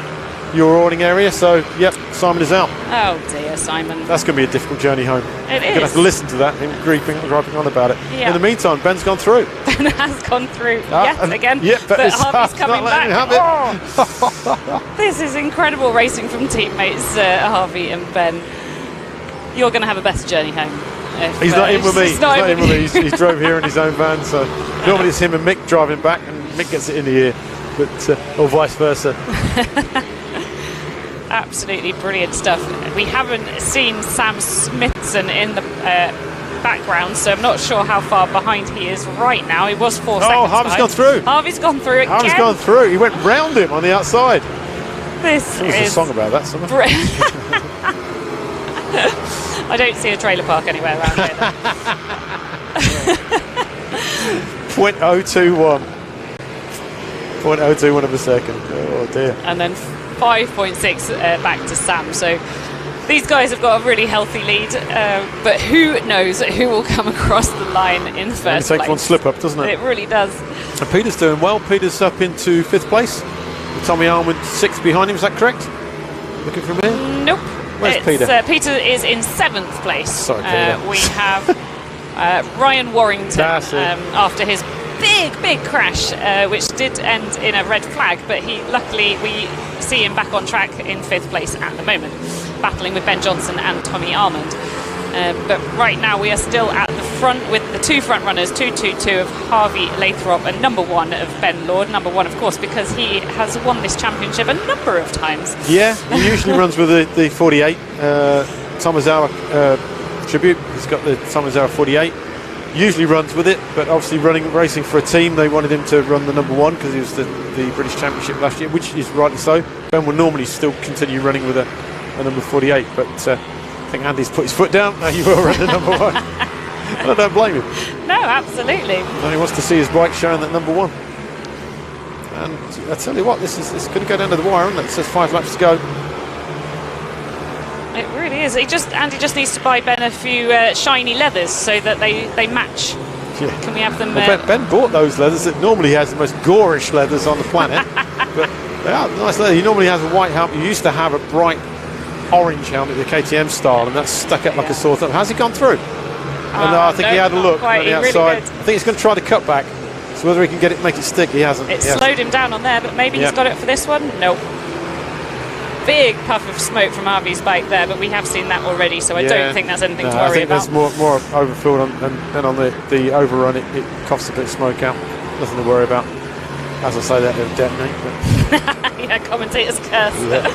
your awning area. So yep, Simon is out. Oh dear, Simon. That's going to be a difficult journey home. It is. You're going to have to listen to that, him griping on about it. Yeah. In the meantime, Ben's gone through. Ben has gone through yet again. Yep, but Harvey's coming back. Oh. This is incredible racing from teammates Harvey and Ben. You're going to have a better journnie home. He's not in with me. He's not in with me. He drove here in his own van, so normally it's him and Mick driving back, and Mick gets it in the ear, but or vice versa. Absolutely brilliant stuff. We haven't seen Sam Smithson in the background, so I'm not sure how far behind he is right now. He was 4 seconds. Oh, Harvey's gone through. Harvey's gone through again. Harvey's gone through. He went round him on the outside. This There's a song about that somewhere. I don't see a trailer park anywhere around here. 0.021. 0.021 of a second. Oh dear. And then 5.6 back to Sam. So these guys have got a really healthy lead, but who knows who will come across the line in first place. It takes one slip up, doesn't it? It really does. And Peter's doing well. Peter's up into 5th place. With Tommy Armwood 6th behind him. Is that correct? Looking from here? Nope. Where's Peter? Peter is in 7th place. Sorry, Peter. We have Ryan Warrington after his big crash, which did end in a red flag, but luckily we see him back on track in 5th place at the moment, battling with Ben Johnson and Tommy Armand. But right now we are still at the front with the two front runners, 222 of Harvey Lathrop and number 1 of Ben Lord. Number 1, of course, because he has won this championship a number of times. Yeah, he usually runs with the 48 Tomazawa tribute. He's got the Tomazawa 48. Usually runs with it, but obviously racing for a team, they wanted him to run the number 1 because he was the British Championship last year, which is rightly so. Ben will normally still continue running with a number 48, but I think Andy's put his foot down. Now you will run the number 1. And I don't blame him. No, absolutely. And he wants to see his bike showing that number 1. And I tell you what, this going to go down to the wire, isn't it? It says 5 laps to go. It really is. Andy just needs to buy Ben a few shiny leathers so that they match. Yeah. Can we have them? Well, Ben bought those leathers. That normally has the most gorish leathers on the planet, but they are nice leather. He normally has a white helmet. He used to have a bright orange helmet, the KTM style, and that's stuck out like a sore thumb. How's he gone through? I think he had a look on the outside. Really I think he's going to try the cutback. So whether he can make it stick, he hasn't. It slowed him down on there, but maybe he's got it for this one. Nope. Big puff of smoke from Harvey's bike there, but we have seen that already, so I don't think that's anything to worry about. I think there's more overfilled than on the overrun. It coughs a bit of smoke out. Nothing to worry about. As I say that, it'll detonate. Yeah, commentator's curse. Yeah.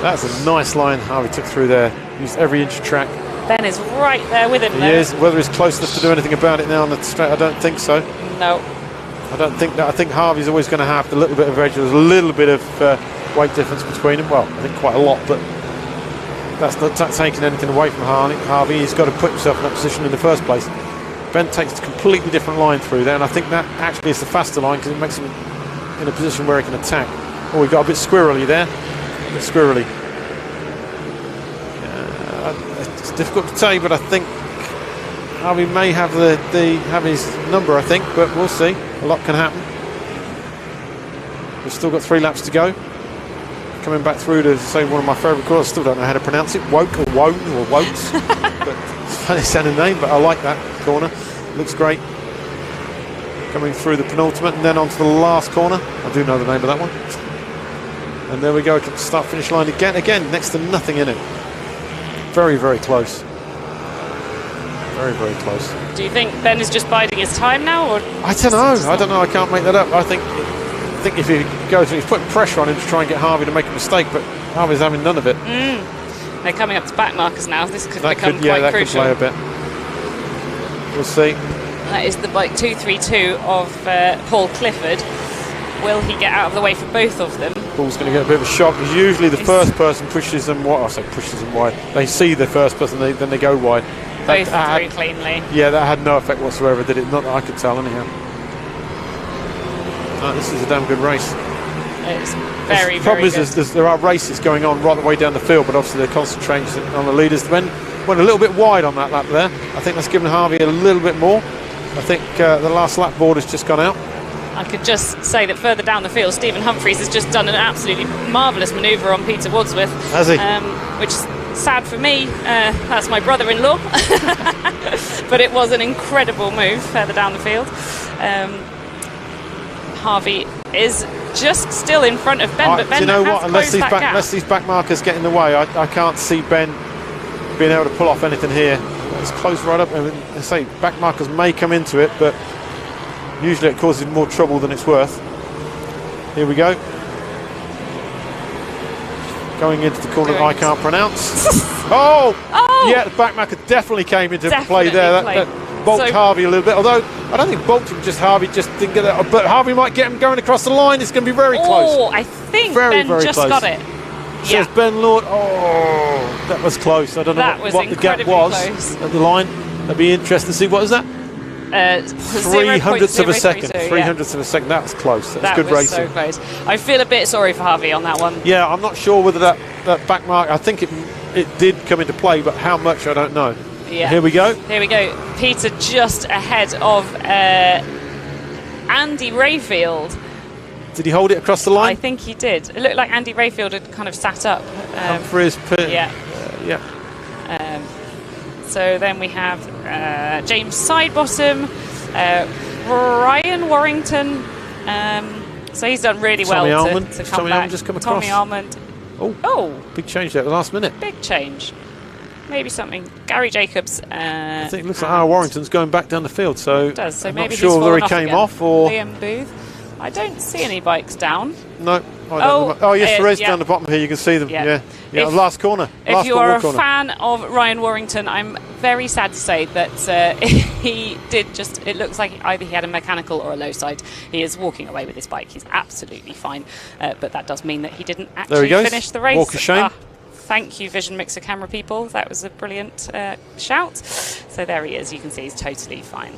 That's a nice line Harvey took through there. Used every inch of track. Ben is right there with him. He is. Whether he's close enough to do anything about it now on the straight, I don't think so. No. I don't think that. I think Harvey's always going to have a little bit of edge. There's a little bit of weight difference between them. Well, I think quite a lot, but that's not taking anything away from Harvey. He's got to put himself in that position in the first place. Ben takes a completely different line through there, and I think that actually is the faster line because it makes him in a position where he can attack. Oh, we got a bit squirrely there. A bit squirrely. It's difficult to tell you, but I think Harvey may have have his number, I think, but we'll see. A lot can happen. We've still got 3 laps to go. Coming back through to say one of my favourite corners. Still don't know how to pronounce it. Woke or Wone or Wotes. But it's a funny sounding name, but I like that corner. Looks great. Coming through the penultimate and then onto the last corner. I do know the name of that one. And there we go. Start finish line again. Again, next to nothing in it. Very, very close. Very, very close. Do you think Ben is just biding his time now, or? I don't know. I don't know. I can't make that up. I think if he goes, he's putting pressure on him to try and get Harvey to make a mistake, but Harvey's having none of it. They're coming up to back markers now. This could become quite that crucial. Could play a bit. We'll see. That is the bike 232 of Paul Clifford. Will he get out of the way for both of them? Paul's going to get a bit of a shock. Because usually the first person pushes them wide. I say pushes them wide. They see the first person, then they go wide. Both very cleanly. Yeah, that had no effect whatsoever, did it? Not that I could tell, anyhow. This is a damn good race. It's very, the problem very is there are races going on right the way down the field, but obviously they're concentrating on the leaders. Went a little bit wide on that lap there. I think that's given Harvey a little bit more. I think the last lap board has just gone out. I could just say that further down the field, Stephen Humphreys has just done an absolutely marvellous manoeuvre on Peter Wadsworth. Has he? Which is sad for me. That's my brother-in-law. But it was an incredible move further down the field. Harvey is just still in front of Ben, but Ben do you know has what? Unless closed these back markers get in the way, I can't see Ben being able to pull off anything here. It's closed right up. I mean, I say back markers may come into it, but usually it causes more trouble than it's worth. Here we go. Going into the corner that I can't pronounce. Oh! Yeah, the back marker definitely came into play there. That balked Harvey a little bit. Although I don't think balked him, just Harvey just didn't get that. But Harvey might get him going across the line. It's going to be very close. Oh, I think very, Ben very just close. got it. Says Ben Lord. Oh, that was close. I don't know what the gap was at the line. That'd be interesting to see. What is that? 300ths of a second. 300ths of a second. That was close. That was good racing. So close. I feel a bit sorry for Harvey on that one. Yeah, I'm not sure whether that back mark. I think it did come into play, but how much I don't know. Yeah. Here we go. Here we go. Peter just ahead of Andy Rayfield. Did he hold it across the line? I think he did. It looked like Andy Rayfield had kind of sat up. Humphreys. Yeah. So then we have James Sidebottom, Ryan Warrington. So he's done really well to come Tommy back. Almond just come across. Tommy Almond. Oh, big change there at the last minute. Big change. Maybe something. Gary Jacobs. I think it looks like Warrington's going back down the field. So, it does. So I'm maybe not sure whether he came again. off or. Liam Booth. I don't see any bikes down. No. Oh, yes, there is down the bottom here. You can see them. Yeah. Last corner. If you are a fan of Ryan Warrington, I'm very sad to say that he did just. It looks like either he had a mechanical or a low side. He is walking away with his bike. He's absolutely fine, but that does mean that he didn't actually finish the race. Walk of shame. Thank you, Vision Mixer camera people. That was a brilliant shout. So there he is. You can see he's totally fine.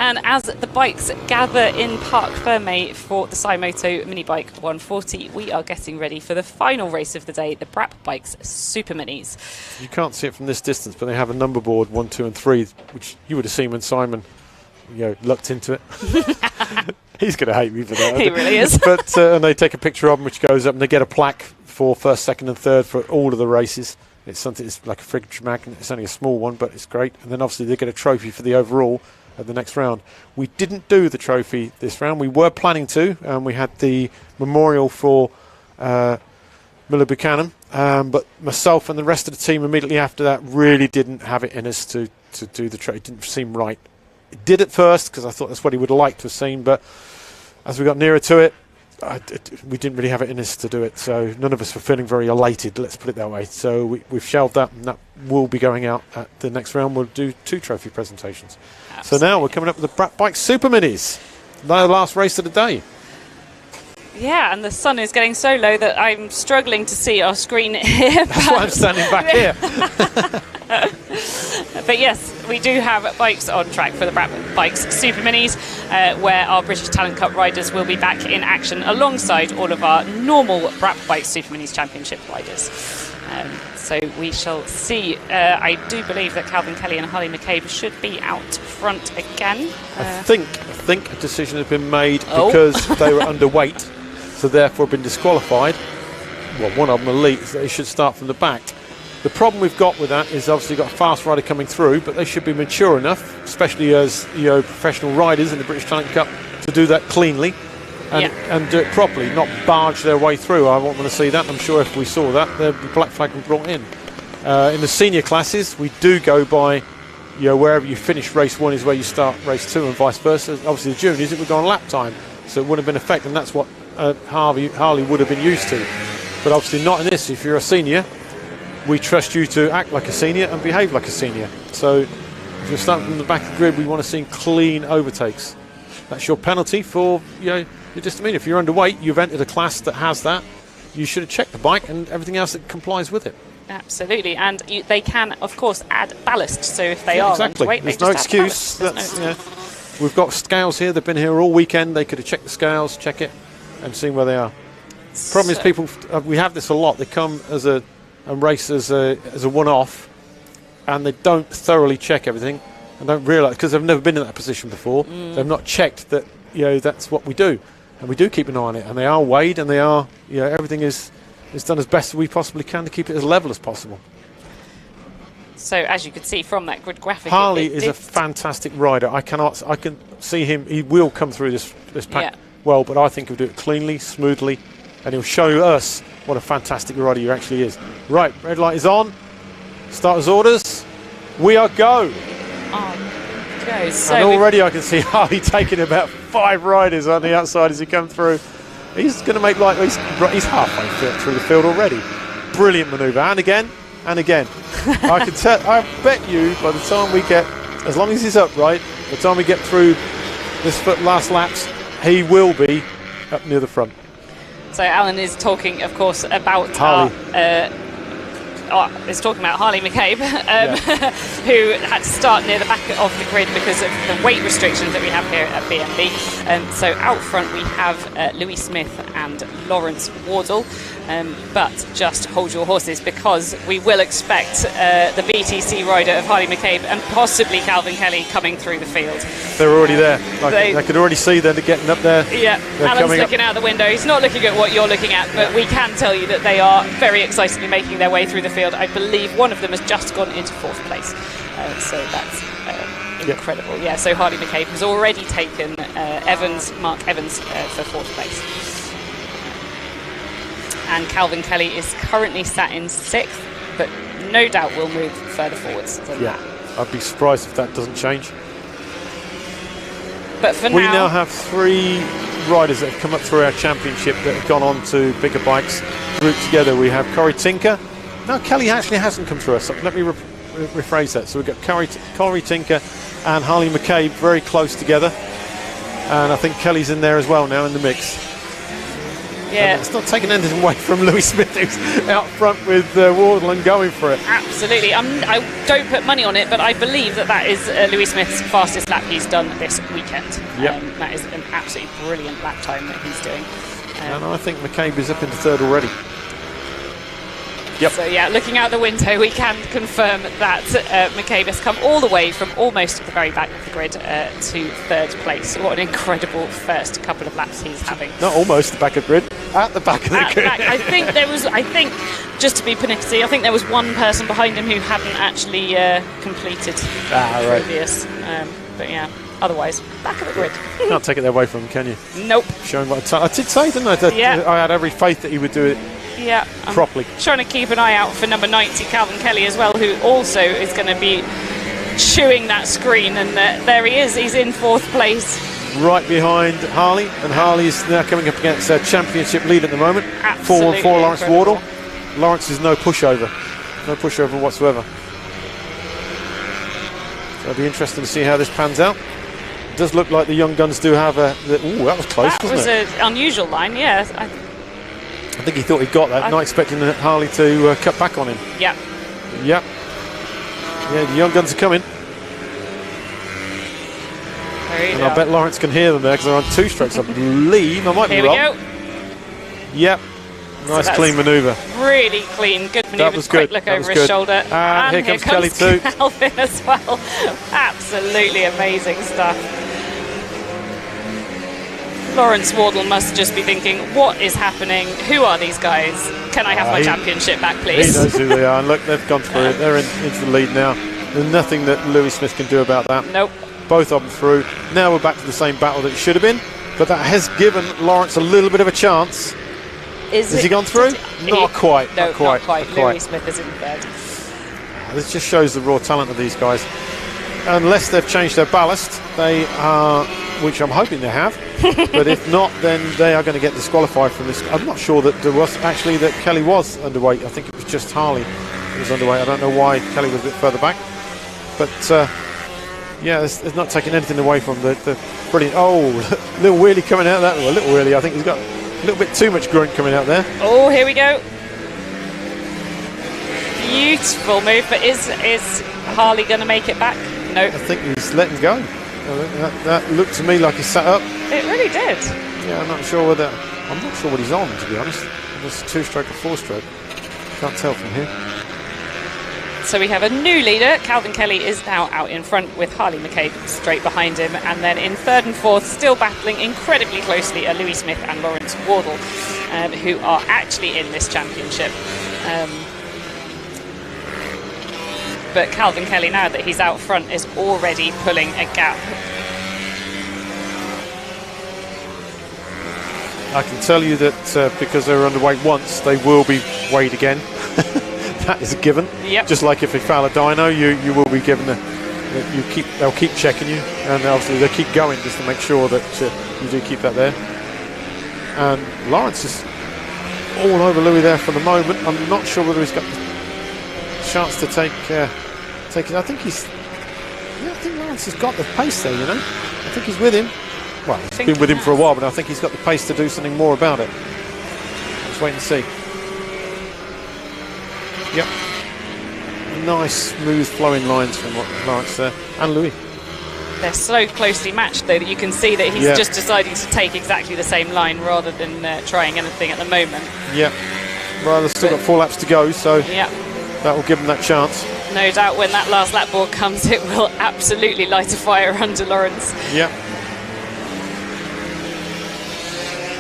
And as the bikes gather in Parc Fermé for the Cymoto Minibike 140, we are getting ready for the final race of the day, the Brap Bikes Super Minis. You can't see it from this distance, but they have a number board 1, 2, and 3, which you would have seen when Simon, lucked into it. He's going to hate me for that. He really is. But and they take a picture of them, which goes up, and they get a plaque for first, second, and third for all of the races. It's something. It's like a fridge magnet. It's only a small one, but it's great. And then obviously they get a trophy for the overall at the next round. We didn't do the trophy this round. We were planning to, and we had the memorial for Miller Buchanan, but myself and the rest of the team immediately after that really didn't have it in us to do the trophy. It didn't seem right. It did at first because I thought that's what he would have liked to have seen, but as we got nearer to it, we didn't really have it in us to do it, so none of us were feeling very elated, let's put it that way. So we've shelved that, and that will be going out at the next round. We'll do 2 trophy presentations. Absolutely. So now we're coming up with the Brap Bike Super Minis, the last race of the day. Yeah, and the sun is getting so low that I'm struggling to see our screen here. That's why I'm standing back here. But yes, we do have bikes on track for the Brap Bikes Super Minis, where our British Talent Cup riders will be back in action alongside all of our normal Brap Bikes Super Minis Championship riders. So we shall see. I do believe that Calvin Kelly and Harley McCabe should be out front again. I think a decision has been made Oh. because they were underweight, so therefore been disqualified. Well, one of them elite, so they should start from the back. The problem we've got with that is obviously got a fast rider coming through, but they should be mature enough, especially as professional riders in the British Talent Cup, to do that cleanly and do it properly, not barge their way through. I want to see that. I'm sure if we saw that, the black flag would be brought in. In the senior classes, we do go by, wherever you finish race 1 is where you start race 2 and vice versa. Obviously, the juniors, it would go on lap time, so it wouldn't have been effective, and that's what Harley would have been used to. But obviously not in this. If you're a senior, we trust you to act like a senior and behave like a senior. So if you're starting from the back of the grid, we want to see clean overtakes. That's your penalty for your misdemeanor. If you're underweight, you've entered a class that has that. You should have checked the bike and everything else that complies with it. Absolutely, and they can, of course, add ballast. So if they are underweight, there's they no just excuse. add ballast. We've got scales here. They've been here all weekend. They could have checked the scales, check it, and seen where they are. Problem is, people we have this a lot. They come as a race as a one-off, and they don't thoroughly check everything, and don't realise because they've never been in that position before. They've not checked that that's what we do, and we do keep an eye on it. And they are weighed, and they are everything is done as best as we possibly can to keep it as level as possible. So as you can see from that grid graphic, Harley is a fantastic rider. I can see him. He will come through this pack well, but I think he'll do it cleanly, smoothly, and he'll show us what a fantastic rider he actually is. Right, red light is on. Starters orders. We are go. Go. So and already I can see Harley taking about 5 riders on the outside as he comes through. He's going to make he's halfway through the field already. Brilliant manoeuvre, and again, and again. I can tell. I bet you by the time we get, as long as he's upright, by the time we get through this last laps, he will be up near the front. So Alan is talking, of course, about Harley. Is talking about Harley McCabe, who had to start near the back of the grid because of the weight restrictions that we have here at BMB. So out front we have Louis Smith and Lawrence Wardle. But just hold your horses, because we will expect the BTC rider of Harley McCabe and possibly Calvin Kelly coming through the field. They're already there. I could already see them getting up there. Yeah, Alan's looking out the window. He's not looking at what you're looking at, but we can tell you that they are very excitedly making their way through the field. I believe one of them has just gone into 4th place. So that's incredible. Yeah, so Harley McCabe has already taken Mark Evans for 4th place. And Calvin Kelly is currently sat in 6th, but no doubt will move further forwards than that. I'd be surprised if that doesn't change. But for we now have 3 riders that have come up through our championship that have gone on to bigger bikes. Grouped together, we have Corey Tinker. No, Kelly actually hasn't come through us. Let me rephrase that. So we've got Corey Tinker and Harley McCabe very close together. And I think Kelly's in there as well now in the mix. Yeah. And it's not taking anything away from Louis Smith, who's out front with Wardle and going for it. Absolutely. I don't put money on it, but I believe that is Louis Smith's fastest lap he's done this weekend. That is an absolutely brilliant lap time that he's doing. And I think McCabe is up into 3rd already. Yep. So yeah, looking out the window, we can confirm that McCabe has come all the way from almost the very back of the grid to 3rd place. What an incredible first couple of laps he's having. Not almost the back of the grid, at the back of the grid. I think just to be pernickety, I think there was one person behind him who hadn't actually completed previous. But yeah, otherwise, back of the grid. Can't take it away from him, can you? Nope. Showing what I did say, didn't I? That I had every faith that he would do it. Yeah, properly. Trying to keep an eye out for number 90, Calvin Kelly, as well, who also is going to be chewing that screen. And there he is. He's in 4th place. Right behind Harley. And Harley's now coming up against a championship lead at the moment. Absolutely 4-1-4 Lawrence Wardle. Lawrence is no pushover. No pushover whatsoever. So it'll be interesting to see how this pans out. It does look like the young guns do have a... Ooh, that was close, wasn't it? That was an unusual line, yeah. I think he thought he'd got that, not expecting Harley to cut back on him. Yeah. Yep. Yeah, the young guns are coming. And I bet Lawrence can hear them there because they're on 2 strokes, I believe. I might be wrong. Here we go. Yep. Nice that's clean manoeuvre. Really clean, good manoeuvre. That was good. Quick look That over was his good. shoulder. And here comes Kelly too. Calvin as well. Absolutely amazing stuff. Lawrence Wardle must just be thinking, what is happening? Who are these guys? Can I have my championship back, please? He knows who they are. And look, they've gone through it. They're into the lead now. There's nothing that Louis Smith can do about that. Nope. Both of them through. Now we're back to the same battle that it should have been. But that has given Lawrence a little bit of a chance. Has he gone through? Not quite. No, not quite. not quite. Not quite. Louis Smith is in third. This just shows the raw talent of these guys. Unless they've changed their ballast, they are, which I'm hoping they have. But if not, then they are going to get disqualified from this. I'm not sure that there was actually that Kelly was underweight. I think it was just Harley who was underweight. I don't know why Kelly was a bit further back. But yeah, it's not taking anything away from the brilliant. Oh, little wheelie coming out of that. Well, a little wheelie. I think he's got a little bit too much grunt coming out there. Oh, here we go. Beautiful move, but is Harley going to make it back? No. I think he's letting go. That looked to me like he sat up. It really did. Yeah, I'm not sure what he's on, to be honest. It's a 2-stroke or 4-stroke. Can't tell from here. So we have a new leader. Calvin Kelly is now out in front with Harley McCabe straight behind him, and then in third and fourth, still battling incredibly closely, are Louis Smith and Lawrence Wardle, who are actually in this championship. But Calvin Kelly, now that he's out front, is already pulling a gap. I can tell you that because they were underweight once, they will be weighed again. That is a given. Yep. Just like if you foul a dyno, you will be given they'll keep checking you, and obviously they keep going just to make sure that you do keep that there. And Lawrence is all over Louis there for the moment. I'm not sure whether he's got the chance to take it. I think Lawrence has got the pace there, you know. I think he's with him. Well, he's been with him for a while, but I think he's got the pace to do something more about it. Let's wait and see. Yep. Nice, smooth, flowing lines from Lawrence there. And Louis. They're so closely matched, though, that you can see that he's just deciding to take exactly the same line rather than trying anything at the moment. Yeah. Well, they've still got 4 laps to go, so that will give them that chance. No doubt when that last lap board comes, it will absolutely light a fire under Lawrence. Yeah.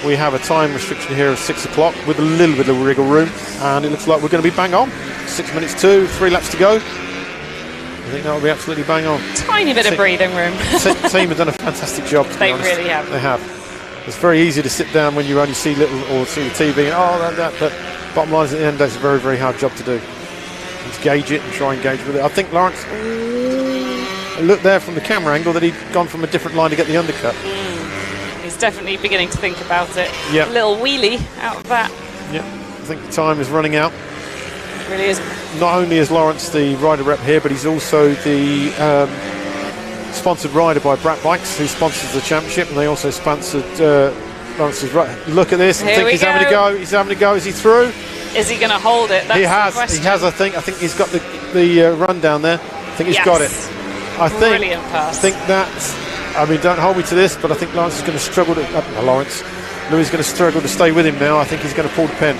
We have a time restriction here of 6 o'clock with a little bit of wriggle room, and it looks like we're going to be bang on. 6 minutes 2, 3 laps to go. I think that will be absolutely bang on. Tiny bit of breathing room. Team have done a fantastic job, to be honest. They really have. They have. It's very easy to sit down when you only see little or see the TV and but bottom line is at the end of the day, it's a very, very hard job to do. And to gauge it and try and gauge with it. I think Lawrence looked there from the camera angle that he'd gone from a different line to get the undercut. He's definitely beginning to think about it. Yeah. A little wheelie out of that. Yeah, I think the time is running out. It really is. Not only is Lawrence the rider rep here, but he's also the sponsored rider by Brat Bikes, who sponsors the championship, and they also sponsored Lawrence's right. Look at this. I think he's having to go. He's having to go. Is he through? Is he going to hold it? That's he has. The question. He has. I think he's got the run down there. I think he's got it. Brilliant pass. I think that. I mean, don't hold me to this, but I think Lawrence is going to struggle to. Louis is going to struggle to stay with him now. I think he's going to pull the pin.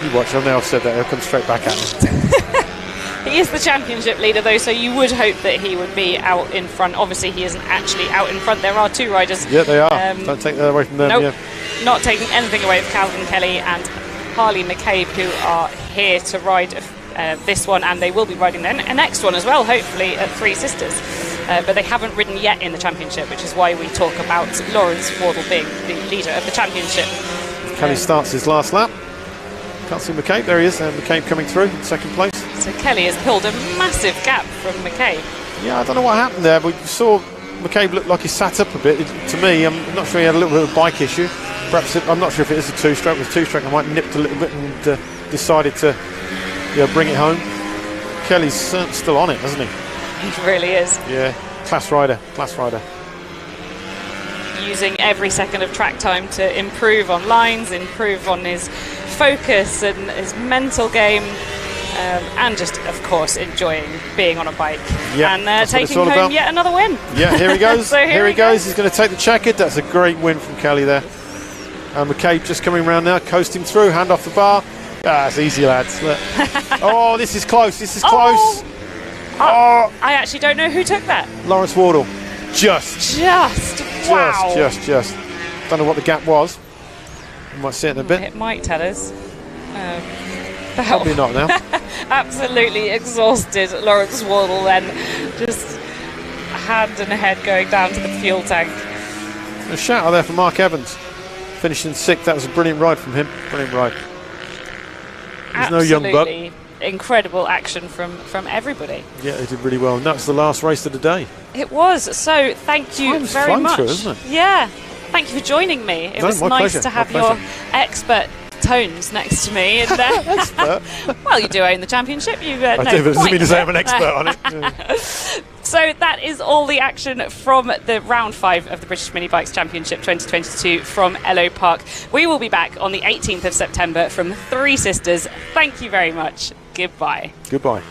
You watch. I've now said that. He'll come straight back at him. He is the championship leader, though, so you would hope that he would be out in front. Obviously, he isn't actually out in front. There are 2 riders. Yeah, they are. Don't take that away from them. Nope. Yeah. Not taking anything away from Calvin Kelly and Harley McCabe, who are here to ride this one, and they will be riding the next one as well, hopefully at Three Sisters. But they haven't ridden yet in the championship, which is why we talk about Lawrence Wardle being the leader of the championship. Kelly starts his last lap. Can't see McCabe. There he is. And McCabe coming through in second place. So Kelly has pulled a massive gap from McCabe. Yeah, I don't know what happened there, but we saw McCabe look like he sat up a bit. To me, I'm not sure he had a little bit of a bike issue. Perhaps I'm not sure if it is a 2-stroke. With 2-stroke, I might nipped a little bit and decided to bring it home. Kelly's still on it, hasn't he? He really is. Yeah, class rider. Using every second of track time to improve on lines, improve on his focus and his mental game, and just, of course, enjoying being on a bike. Yeah, and taking home yet another win. Yeah, here he goes. So here he goes. He's going to take the checkered. That's a great win from Kelly there. McCabe just coming around now, coasting through, hand off the bar. Ah, it's easy, lads. Look. Oh, this is close. This is close. Oh, I actually don't know who took that. Lawrence Wardle. Just. Wow. Just. Don't know what the gap was. We might see it in a bit. It might tell us. Probably not now. Absolutely exhausted Lawrence Wardle then. Just hand and head going down to the fuel tank. A shout out there for Mark Evans. Finishing 6th. That was a brilliant ride from him. Brilliant ride. There's no young buck. Incredible action from everybody. Yeah, they did really well. And that's the last race of the day. It was. So thank you Time's very flown much. through, isn't it? Yeah. Thank you for joining me. It was my nice pleasure, to have my your pleasure. expert tones next to me. And, Expert? well, you do own the championship. You I do, but it doesn't mean to say I'm an expert on it. Yeah. So that is all the action from the round 5 of the British Minibikes Championship 2022 from Ellough Park. We will be back on the 18th of September from Three Sisters. Thank you very much. Goodbye. Goodbye.